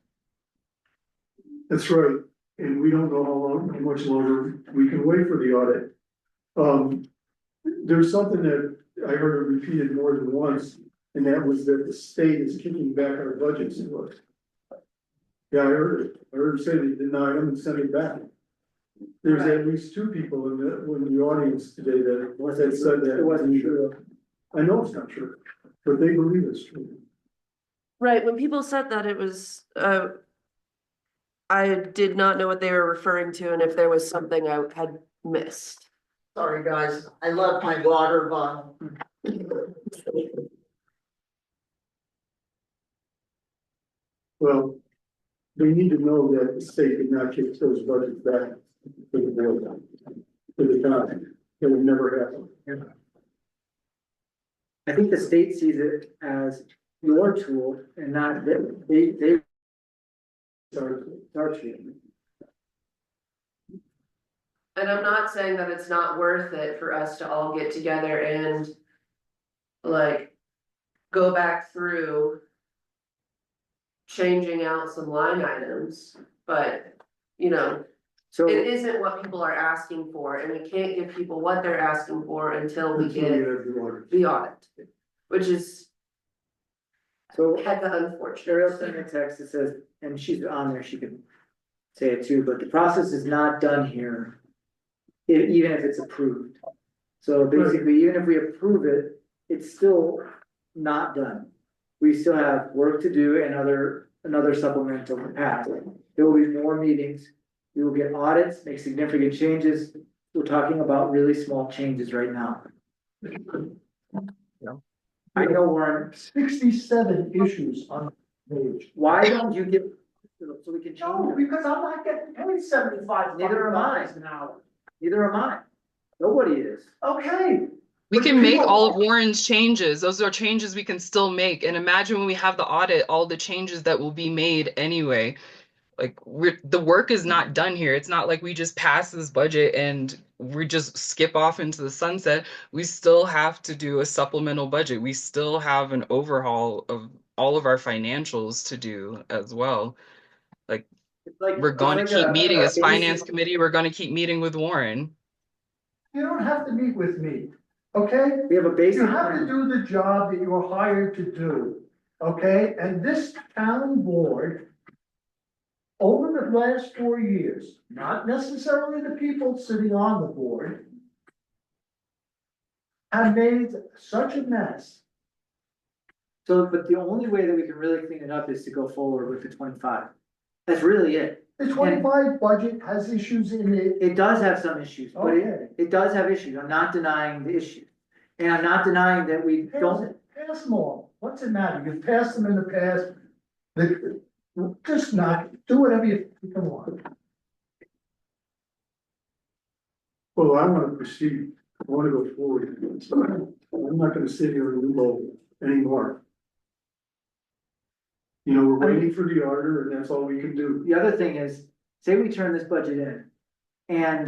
That's right, and we don't know how much longer we can wait for the audit. There's something that I heard repeated more than once, and that was that the state is kicking back our budgets to us. Yeah, I heard it. I heard her say they deny them and send it back. There's at least two people in the audience today that said that. It wasn't true. I know it's not true, but they believe it's true. Right, when people said that, it was, I did not know what they were referring to and if there was something I had missed. Sorry, guys, I left my water bottle. Well, they need to know that the state did not kick those budgets back to the board, to the time. It would never happen. I think the state sees it as your tool and not they start treating. And I'm not saying that it's not worth it for us to all get together and like go back through changing out some line items, but you know, So it isn't what people are asking for, and we can't give people what they're asking for until we get the audit, which is so kind of unfortunate. Ariel sent me a text that says, and she's on there, she can say it too, but the process is not done here. Even if it's approved. So basically, even if we approve it, it's still not done. We still have work to do and another supplemental to pass. There will be more meetings. We will get audits, make significant changes. We're talking about really small changes right now. I know we're on 67 issues on the page. why don't you give, so we can change No, them? because I'm not getting paid 75. Neither am I. an hour. Neither am I. Nobody is. Okay. We But can make people- all of Warren's changes. Those are changes we can still make. And imagine when we have the audit, all the changes that will be made anyway. Like the work is not done here. It's not like we just pass this budget and we just skip off into the sunset. We still have to do a supplemental budget. We still have an overhaul of all of our financials to do as well. Like It's like we're going to keep meeting as a finance basic- committee. We're going to keep meeting with Warren. You don't have to meet with me, okay? We have a basic You have to plan. do the job that you were hired to do, okay? And this town board, over the last 4 years, not necessarily the people sitting on the board, have made such a mess. So, but the only way that we can really clean it up is to go forward with the 25. That's really it. The 25 budget has issues in it. It does have some issues, but Okay. it does have issues. I'm not denying the issue. And I'm not denying that we don't, Pass them all. What's it matter? You've passed them in the past. Just not, do whatever you want. Well, I wanna proceed, I wanna go forward. I'm not gonna sit here in limbo anymore. You know, we're waiting for the order and that's all we can do. the other thing is, say we turn this budget in. And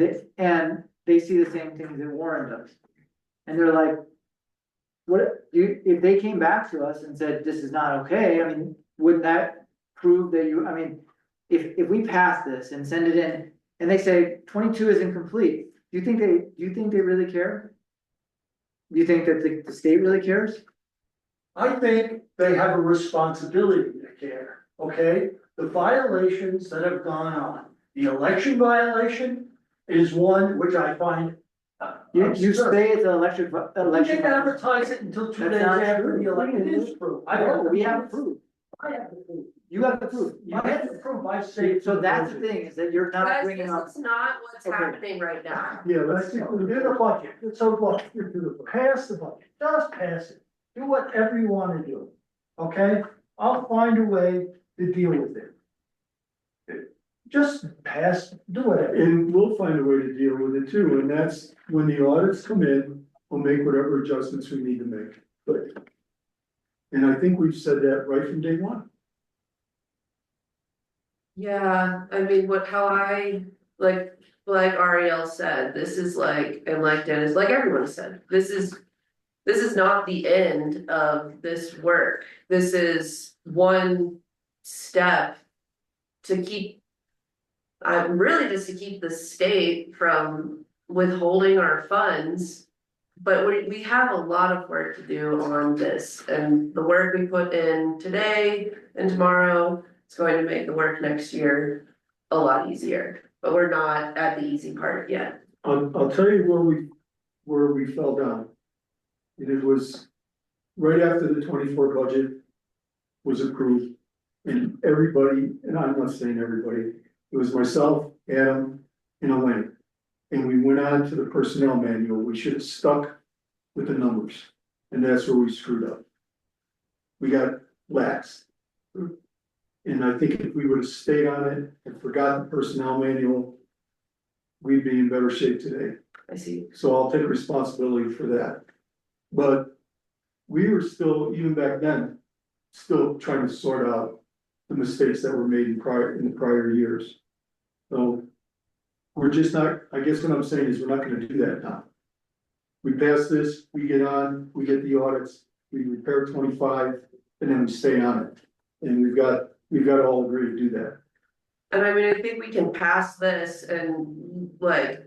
they see the same things that Warren does. And they're like, what, if they came back to us and said, this is not okay, I mean, wouldn't that prove that you, I mean, if we pass this and send it in, and they say 22 is incomplete, do you think they really care? Do you think that the state really cares? I think they have a responsibility to care, okay? The violations that have gone on, the election violation is one which I find. You absurd. say it's an election. We didn't advertise it until 2 That's days not after true. the election is proved. I No, we have have proof. I have the proof. You have the proof. I have the proof, I say. So that's the thing, is that you're not Guys, bringing this up. is not what's Okay. happening right now. Yeah, Let's let's do see. the budget, so look, pass the budget, just pass it, do whatever you wanna do, okay? I'll find a way to deal with it. Just pass, do whatever. And we'll find a way to deal with it too, and that's when the audits come in, we'll make whatever adjustments we need to make, but. And I think we've said that right from day one. Yeah, I mean, how I, like Ariel said, this is like, and like Dennis, like everyone said, this is not the end of this work. This is one step to keep, really just to keep the state from withholding our funds. But we have a lot of work to do on this, and the work we put in today and tomorrow, it's going to make the work next year a lot easier, but we're not at the easy part yet. I'll tell you where we fell down. And it was right after the 24 budget was approved. And everybody, and I'm not saying everybody, it was myself, Adam, and Elaine. And we went on to the personnel manual, we should have stuck with the numbers, and that's where we screwed up. We got lax. And I think if we would have stayed on it and forgotten the personnel manual, we'd be in better shape today. I see. So I'll take responsibility for that. But we were still, even back then, still trying to sort out the mistakes that were made in the prior years. So we're just not, I guess what I'm saying is we're not gonna do that now. We pass this, we get on, we get the audits, we repair 25, and then we stay on it. And we've got to all agree to do that. And I mean, I think we can pass this and like,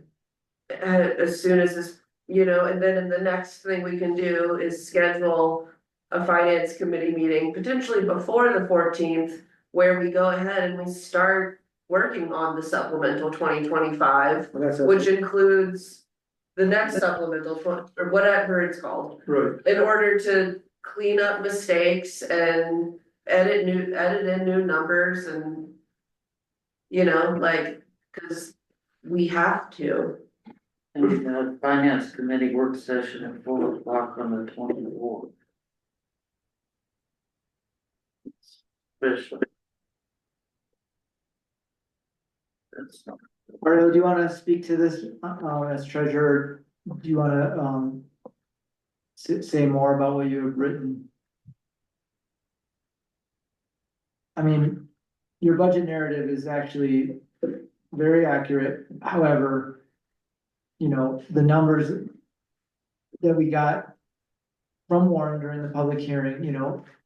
as soon as this, and then in the next thing we can do is schedule a finance committee meeting, potentially before the 14th, where we go ahead and we start working on the supplemental 2025, which includes the next supplemental, or whatever it's called, Right. in order to clean up mistakes and edit in new numbers and, cause we have to. And finance committee work session at 4 o'clock on the 24th. Special. That's not. Ariel, do you wanna speak to this, as treasurer? Do you wanna, say more about what you have written? I mean, your budget narrative is actually very accurate, however, the numbers that we got from Warren during the public hearing,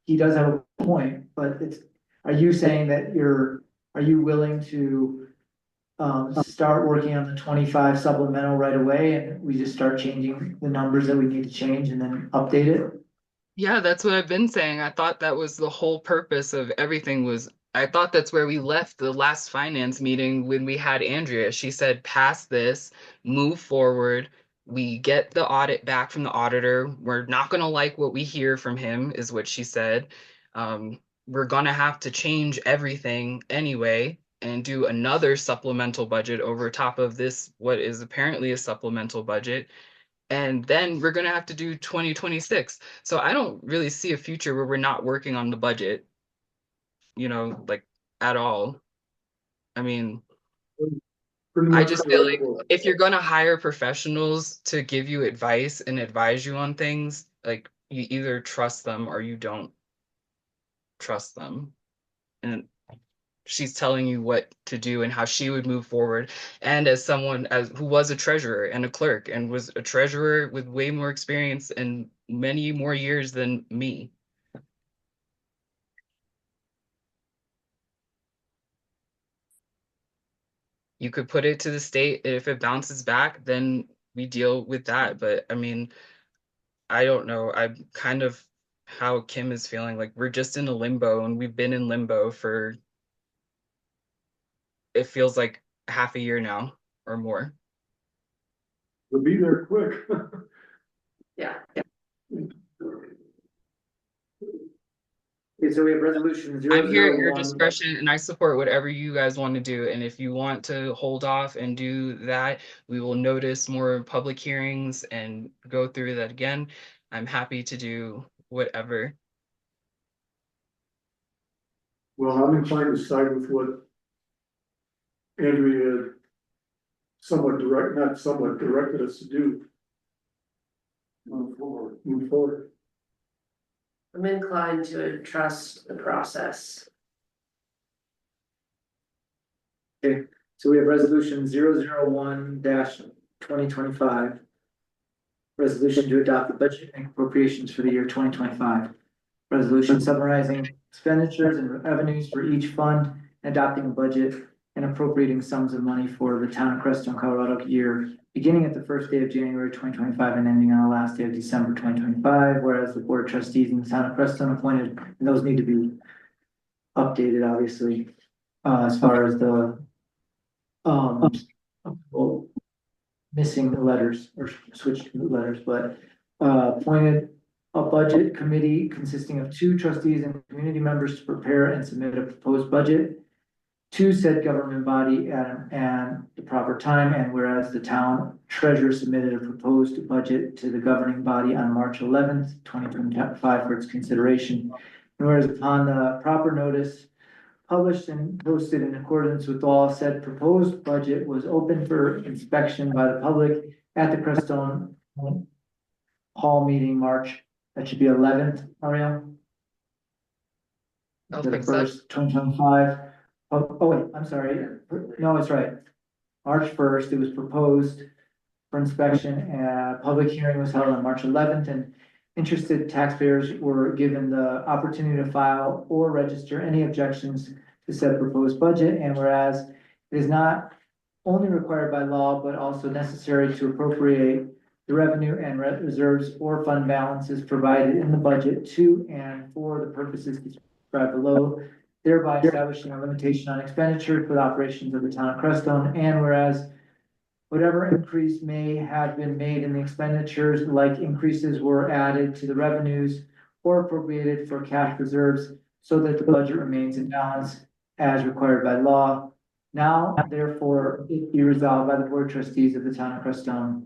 he does have a point, but are you saying that are you willing to start working on the 25 supplemental right away and we just start changing the numbers that we need to change and then update it? Yeah, that's what I've been saying. I thought that was the whole purpose of everything was I thought that's where we left the last finance meeting when we had Andrea. She said, pass this, move forward. We get the audit back from the auditor. We're not going to like what we hear from him, is what she said. We're going to have to change everything anyway and do another supplemental budget over top of this, what is apparently a supplemental budget. And then we're going to have to do 2026. So I don't really see a future where we're not working on the budget, like at all. I mean, Pretty I much just feel across the like board. if you're going to hire professionals to give you advice and advise you on things, like you either trust them or you don't trust them. And she's telling you what to do and how she would move forward. And as someone who was a treasurer and a clerk and was a treasurer with way more experience and many more years than me. You could put it to the state. If it bounces back, then we deal with that. But I mean, I don't know. I'm kind of how Kim is feeling. Like we're just in a limbo and we've been in limbo for it feels like half a year now or more. We'll be there quick. Yeah. Okay, so we have resolution I'm here at your 001. discretion and I support whatever you guys want to do. And if you want to hold off and do that, we will notice more public hearings and go through that again. I'm happy to do whatever. Well, I'm inclined to side with what Andrea not somewhat directed us to do. Move forward. I'm inclined to trust the process. Okay, so we have resolution 001-2025. Resolution to adopt the budget and appropriations for the year 2025. Resolution summarizing expenditures and revenues for each fund, adopting a budget and appropriating sums of money for the town of Crestone, Colorado year, beginning at the first day of January 2025 and ending on the last day of December 2025, whereas the Board of Trustees in the town of Crestone appointed, and those need to be updated, obviously, as far as the well, missing the letters or switched letters, but appointed a budget committee consisting of 2 trustees and community members to prepare and submit a proposed budget to said government body and the proper time. And whereas the town treasurer submitted a proposed budget to the governing body on March 11th, 2025 for its consideration. And whereas upon the proper notice published and posted in accordance with all said proposed budget was open for inspection by the public at the Crestone Hall meeting March, that should be 11th, Ariel. I'll The fix that. first 2025. Oh, wait, I'm sorry. No, it's right. March 1st, it was proposed for inspection. Public hearing was held on March 11th and interested taxpayers were given the opportunity to file or register any objections to said proposed budget. And whereas it is not only required by law, but also necessary to appropriate the revenue and reserves or fund balances provided in the budget to and for the purposes described below, thereby establishing a limitation on expenditure for the operations of the town of Crestone. And whereas whatever increase may have been made in the expenditures, like increases were added to the revenues or appropriated for cash reserves so that the budget remains in balance as required by law. Now, therefore, it be resolved by the Board of Trustees of the town of Crestone.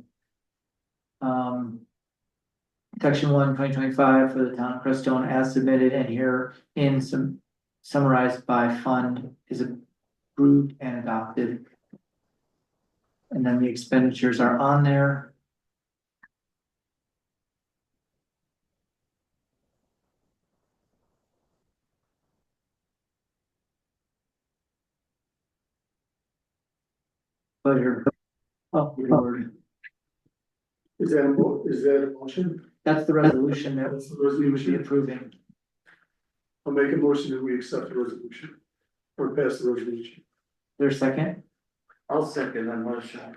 Section 1, 2025 for the town of Crestone as submitted and here in some summarized by fund is approved and adopted. And then the expenditures are on there. Pleasure. Oh, Lord. Is that a motion? That's the resolution that That's the we would be resolution. approving. I'll make a motion that we accept the resolution or pass the resolution. There's a second? I'll second that motion.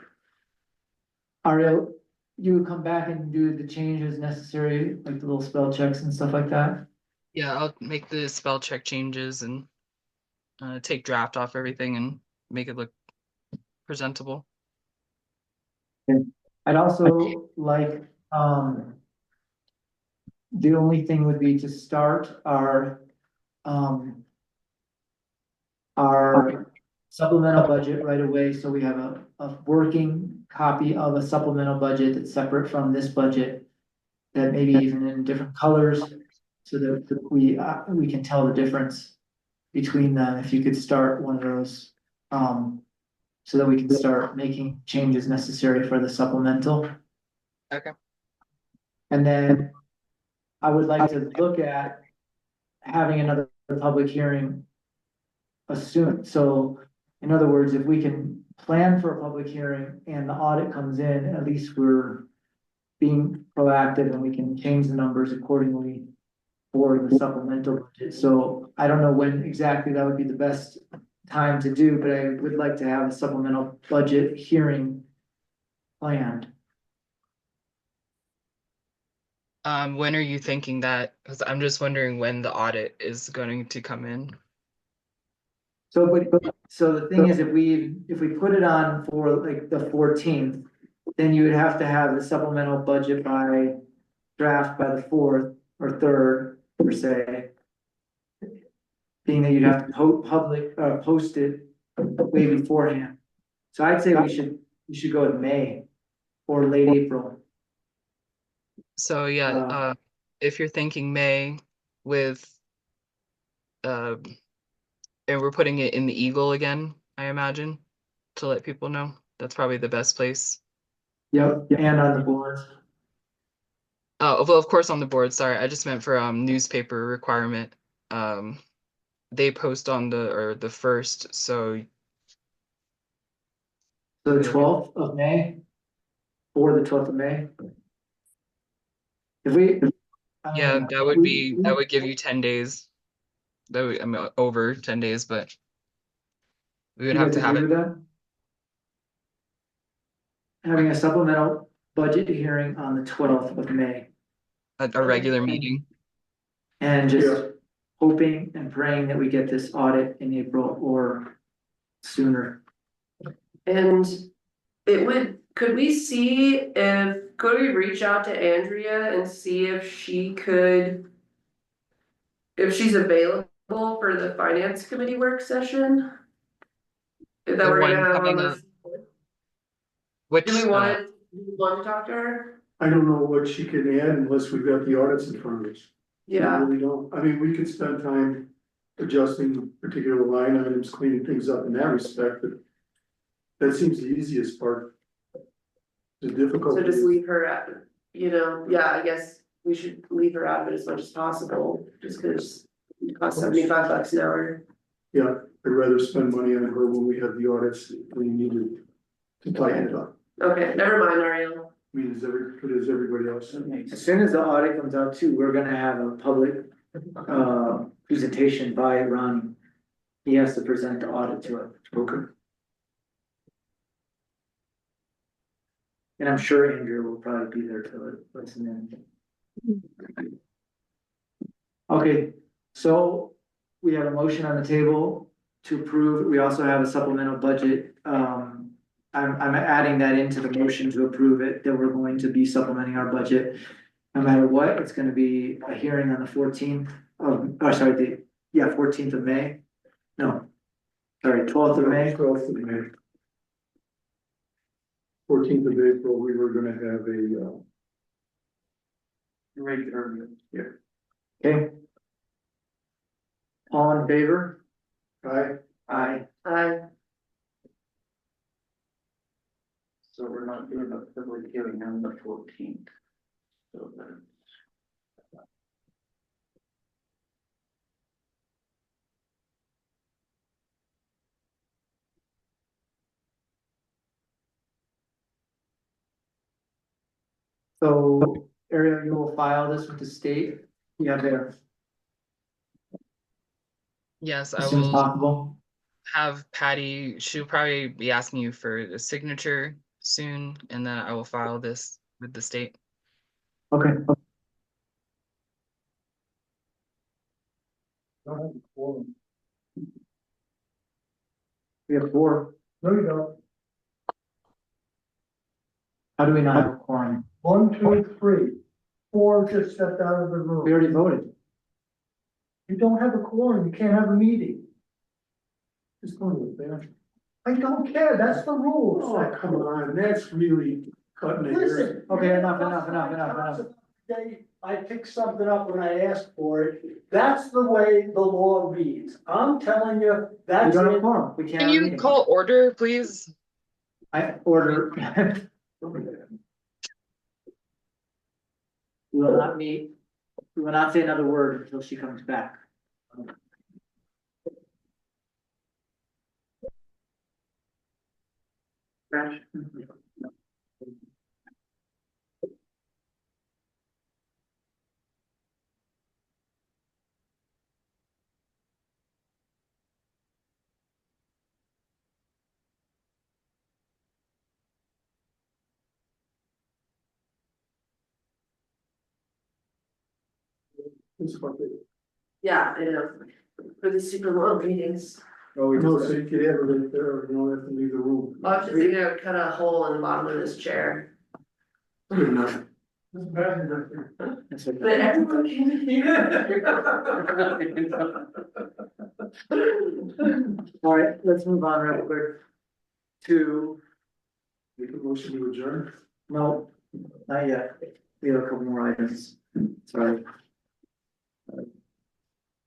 Ariel, you would come back and do the changes necessary, like the little spell checks and stuff like that? Yeah, I'll make the spell check changes and take draft off everything and make it look presentable. I'd also like, the only thing would be to start our supplemental budget right away, so we have a working copy of a supplemental budget that's separate from this budget. That maybe even in different colors, so that we can tell the difference between them, if you could start one of those. So that we can start making changes necessary for the supplemental. Okay. And then I would like to look at having another public hearing so in other words, if we can plan for a public hearing and the audit comes in, at least we're being proactive and we can change the numbers accordingly for the supplemental budget. So I don't know when exactly that would be the best time to do, but I would like to have a supplemental budget hearing planned. When are you thinking that? Because I'm just wondering when the audit is going to come in. So the thing is, if we put it on for like the 14th, then you would have to have the supplemental budget draft by the 4th or 3rd, per se. Being that you'd have to post it way beforehand. So I'd say we should go to May or late April. So yeah, if you're thinking May with and we're putting it in the Eagle again, I imagine, to let people know. That's probably the best place. Yep, and on the boards. Oh, well, of course on the board. Sorry, I just meant for newspaper requirement. They post on the 1st, so the 12th of May or the 12th of May. If we yeah, that would give you 10 days. That would, I mean, over 10 days, but we would have to have it. Having a supplemental budget hearing on the 12th of May. A regular meeting. And just hoping and praying that we get this audit in April or sooner. And could we reach out to Andrea and see if she's available for the finance committee work session? That we're gonna have on this. Do we want to talk to her? I don't know what she can add unless we've got the audits in front of us. Yeah. We don't, I mean, we could spend time adjusting particular line items, cleaning things up in that respect, but that seems the easiest part. The difficult. So just leave her at, I guess we should leave her out of it as much as possible, just because it costs $75 an hour. Yeah, I'd rather spend money on her when we have the audits, we need to tighten it up. Okay, never mind, Ariel. I mean, is everybody else? As soon as the audit comes out too, we're gonna have a public presentation by Ronnie. He has to present the audit to it. Okay. And I'm sure Andrew will probably be there to listen in. Okay, so we have a motion on the table to approve. We also have a supplemental budget. I'm adding that into the motion to approve it, that we're going to be supplementing our budget. No matter what, it's gonna be a hearing on the 14th of, 14th of May. No, sorry, 12th of May. 12th of May. 14th of April, we were gonna have a regular, yeah. Okay. All in favor? Aye. Aye. So we're not doing a public hearing on the 14th. So then. So, Ariel, you will file this with the state? Yeah, there. Yes, As soon as possible. have Patty, she'll probably be asking you for a signature soon, and then I will file this with the state. Okay. Don't have a quorum. We have four. No, you don't. How do we not have a quorum? 1, 2, 3. 4 just stepped out of the We room. already voted. You don't have a quorum, you can't have a meeting. Just go to the bench. I don't care, that's the rules. Oh, come on, that's really cutting it. Listen, okay, enough. I picked something up when I asked for it. That's the way the law reads. I'm telling you, We that's don't have a it. quorum. We can't Can have a you meeting. call order, please? I order. We will not meet. We will not say another word until she comes back. Yeah, I know, for the super long meetings. Oh, we No, just- so you could have it right there, you don't have to leave the room. I was just thinking I would cut a hole in the bottom of this chair, Good enough. It's okay. but everyone came in here. All right, let's move on real quick to, Make a motion to adjourn. no, not yet. We have a couple more items. Sorry.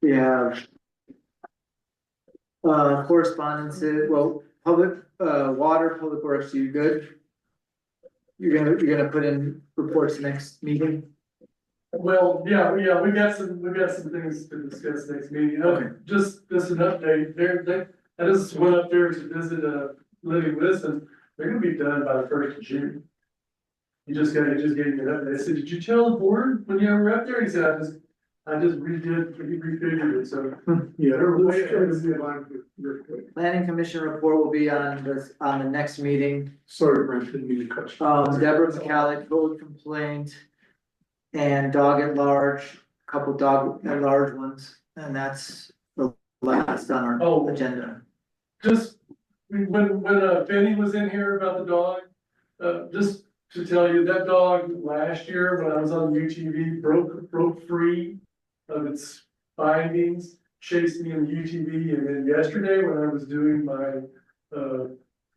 We have correspondences, well, public, water, public works, you good? You're gonna put in reports next meeting? Well, yeah, we got some things to discuss next meeting. Okay. Just an update, I just went up there to visit, Living Wisdom, they're gonna be done by the 1st of June. He just gave me an update. I said, did you tell the board when you were up there? He said, I just refigured it, so. Yeah, They're way ahead. Planning commission report will be on the next meeting. Sorry, Brent, didn't mean to cut you. Deborah McCallick, code complaint. And dog at large, couple dog at large ones, and that's the last on our Oh. agenda. Just, when Benny was in here about the dog, just to tell you, that dog last year, when I was on UTV, broke free of its bindings, chased me in the UTV, and then yesterday, when I was doing my,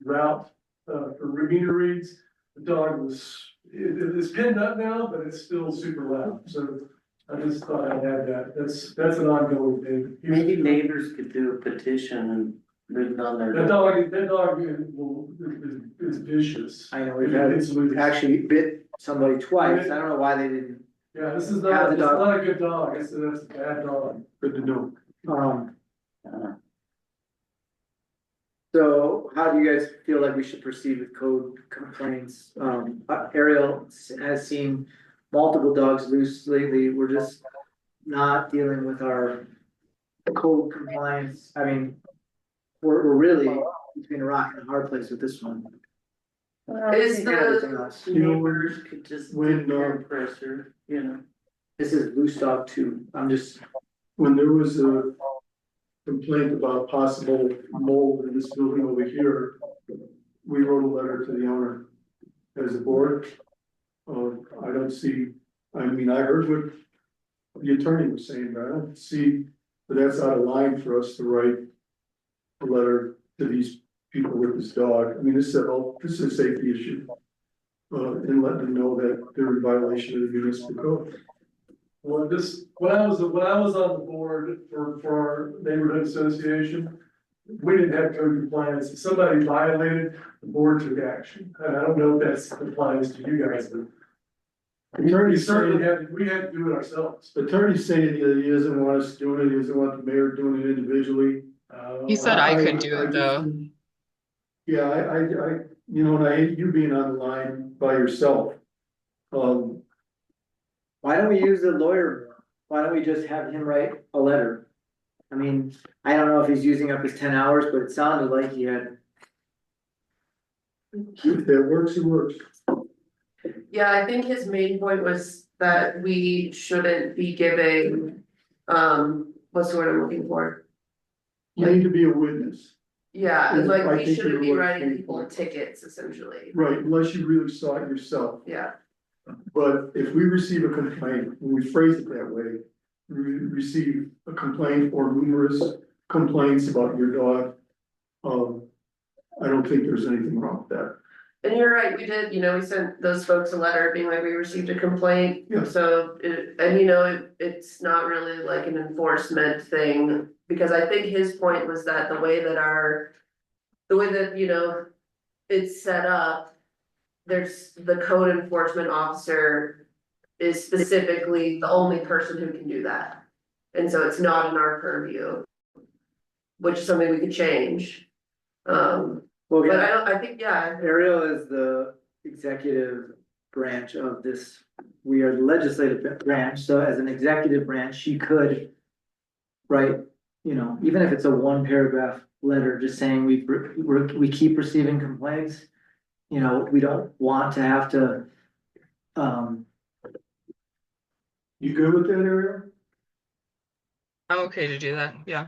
route, for meter reads, the dog was, it's pinned up now, but it's still super loud, so I just thought I'd add that, that's an ongoing thing. Maybe neighbors could do a petition and put it on their. That dog is vicious. I know we've had, actually bit somebody twice, I don't know why they didn't. Yeah, this is Have not, the it's dog. not a good dog, that's a bad dog. Good to know. So how do you guys feel like we should proceed with code complaints? Ariel has seen multiple dogs loose lately, we're just not dealing with our code compliance, I mean. We're really between a rock and a hard place with this one. Is Everything the, else. Neighbors could just When, peer pressure, you know. This is loose dog too, I'm just, when there was a complaint about possible mold in this building over here, we wrote a letter to the owner as a board. I don't see, I mean, I heard what the attorney was saying, but I don't see that that's out of line for us to write a letter to these people with this dog. I mean, this is a safety issue. And let them know that they're in violation of the municipal code. Well, when I was on the board for our neighborhood association, we didn't have code compliance. If somebody violated, the board took action. And I don't know if that's compliance to you guys, but we certainly we had to do it ourselves. The attorney's saying that he doesn't want us doing it, he doesn't want the mayor doing it individually. He said I could do it though. Yeah, I, you know, and I hate you being on the line by yourself. why don't we use the lawyer? Why don't we just have him write a letter? I mean, I don't know if he's using up his 10 hours, but it sounded like he had. If it works, it works. Yeah, I think his main point was that we shouldn't be giving, what's the word I'm looking for? You need to be a witness, Yeah, I like we think shouldn't be you're right. writing people tickets essentially, right, unless you really saw it yourself. yeah. But if we receive a complaint, when we phrase it that way, we receive a complaint or numerous complaints about your dog. I don't think there's anything wrong with that. And you're right, we did, we sent those folks a letter being like, we received a complaint. Yeah. So, it's not really like an enforcement thing, because I think his point was that the way that, it's set up. There's the code enforcement officer is specifically the only person who can do that. And so it's not in our purview, which is something we could change. Well, But I think, yeah, Ariel is the executive branch of this. We are the legislative branch, so as an executive branch, she could write, even if it's a 1 paragraph letter, just saying we keep receiving complaints. We don't want to have to, You good with that, Ariel? I'm okay to do that. Yeah.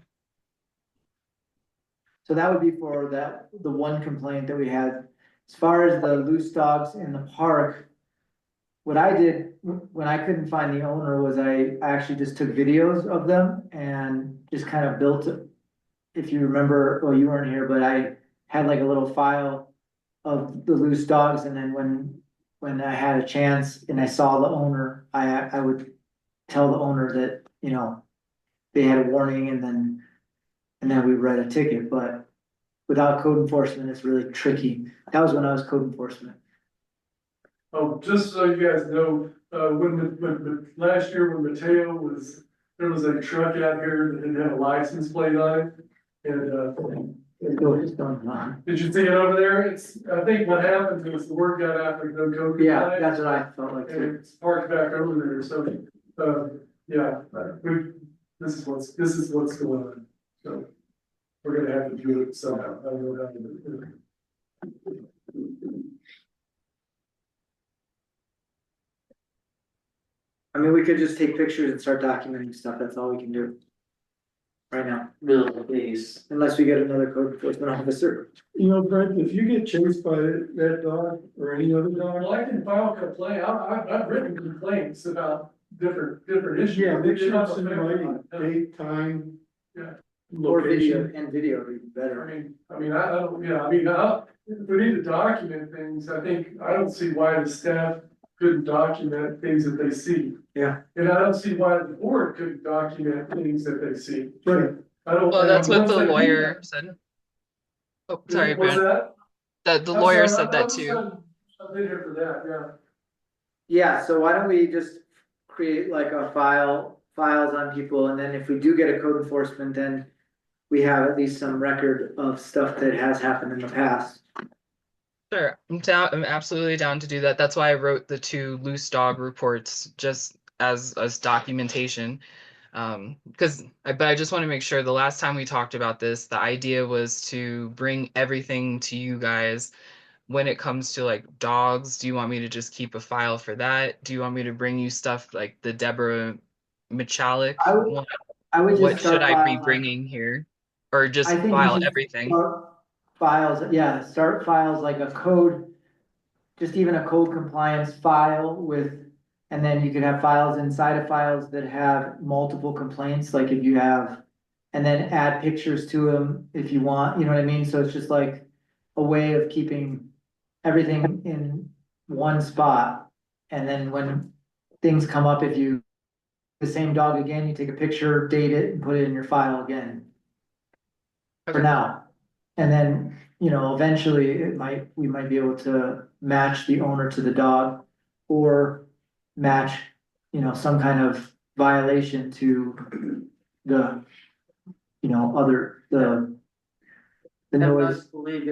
so that would be for the one complaint that we had. As far as the loose dogs in the park, what I did when I couldn't find the owner was I actually just took videos of them and just kind of built it. If you remember, well, you weren't here, but I had like a little file of the loose dogs, and then when I had a chance and I saw the owner, I would tell the owner that, they had a warning, and then we write a ticket. But without code enforcement, it's really tricky. That was when I was code enforcement. Oh, just so you guys know, when last year when there was a truck out here that didn't have a license plate on it. And, did you see it over there? I think what happened was the word got out, there's no code. Yeah, that's what I felt like And too. it's parked back over there, so, yeah, this is what's going on, so. We're gonna have to do it somehow, I don't know how to do it. I mean, we could just take pictures and start documenting stuff, that's all we can do. Right now, Build a base. unless we get another code enforcement officer. Brent, if you get chased by that dog or any other dog. Well, I can file a complaint, I've written complaints about different issues. Yeah, make They're sure not it's in writing, date, time. Yeah. Or video, Location. and video would be better. If we need to document things, I don't see why the staff couldn't document things that they see. Yeah. And I don't see why the board couldn't document things that they see. Right. Well, that's what once the they do lawyer that- said. Oh, sorry, What's Brent. that? That the I'm lawyer sorry, said that too. I've been here for that, yeah. Yeah, so why don't we just create like a files on people, and then if we do get a code enforcement, then we have at least some record of stuff that has happened in the past. Sure, I'm absolutely down to do that. That's why I wrote the 2 loose dog reports just as documentation. But I just want to make sure, the last time we talked about this, the idea was to bring everything to you guys. When it comes to like dogs, do you want me to just keep a file for that? Do you want me to bring you stuff like the Deborah Michalik one? I would What just start should I be filing. bringing here? Or just I think we file should everything? start files, yeah, start files like a code, just even a code compliance file with, and then you could have files inside of files that have multiple complaints, like if you have, and then add pictures to them if you want, you know what I mean? So it's just like a way of keeping everything in one spot. And then when things come up, if you, the same dog again, you take a picture, date it, and put it in your file again. For now. And then, eventually we might be able to match the owner to the dog, or match, some kind of violation to the, the I noise. must believe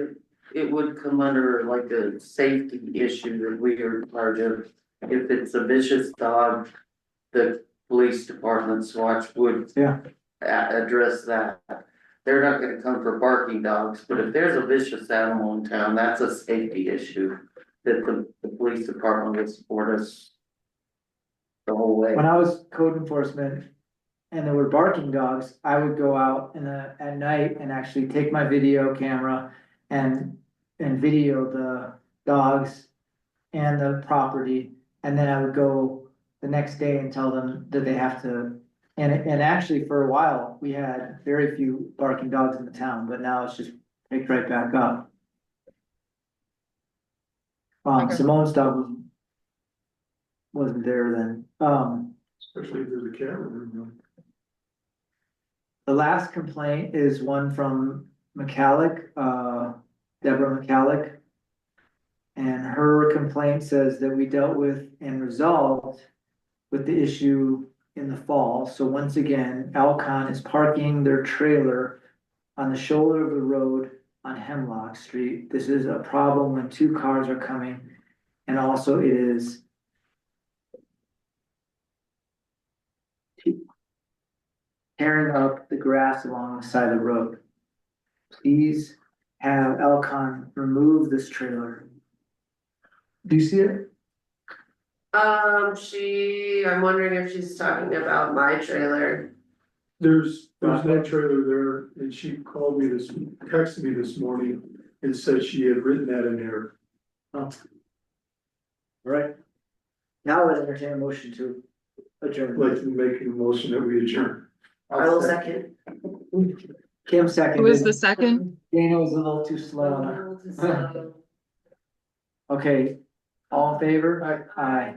it would come under like a safety issue that we are in charge of. If it's a vicious dog, the police department's watch would Yeah. address that. They're not gonna come for barking dogs, but if there's a vicious animal in town, that's a safety issue. That the police department would support us the whole way. When I was code enforcement and there were barking dogs, I would go out at night and actually take my video camera and video the dogs and the property. And then I would go the next day and tell them that they have to, and actually for a while, we had very few barking dogs in the town, but now it's just picked right back up. Okay. Simone's dog wasn't there then. Especially if there's a camera room. The last complaint is one from McCallick, Deborah McCallick. And her complaint says that we dealt with and resolved with the issue in the fall. So once again, Alcon is parking their trailer on the shoulder of the road on Hemlock Street. This is a problem when two cars are coming. And also it is tearing up the grass along the side of the road. Please have Alcon remove this trailer. Do you see it? I'm wondering if she's talking about my trailer. There's no trailer there, and she called me texted me this morning and said she had written that in there. Oh. Right. Now I entertain a motion to adjourn. Like making a motion that we adjourn. I will second. Kim seconded. Who is the second? Dana was a little too slow on her. Okay, all in favor? Aye.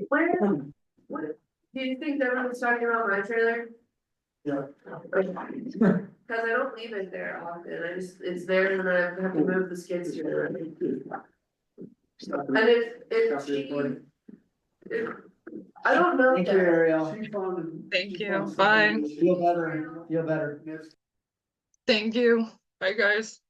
Where, what, do you think everyone's talking about my trailer? Yeah. Cause I don't leave it there often, it's there and I have to move the skids to it. And if she, I don't know. Thank you, Ariel. Thank you. Bye. Feel better. Thank you. Bye, guys.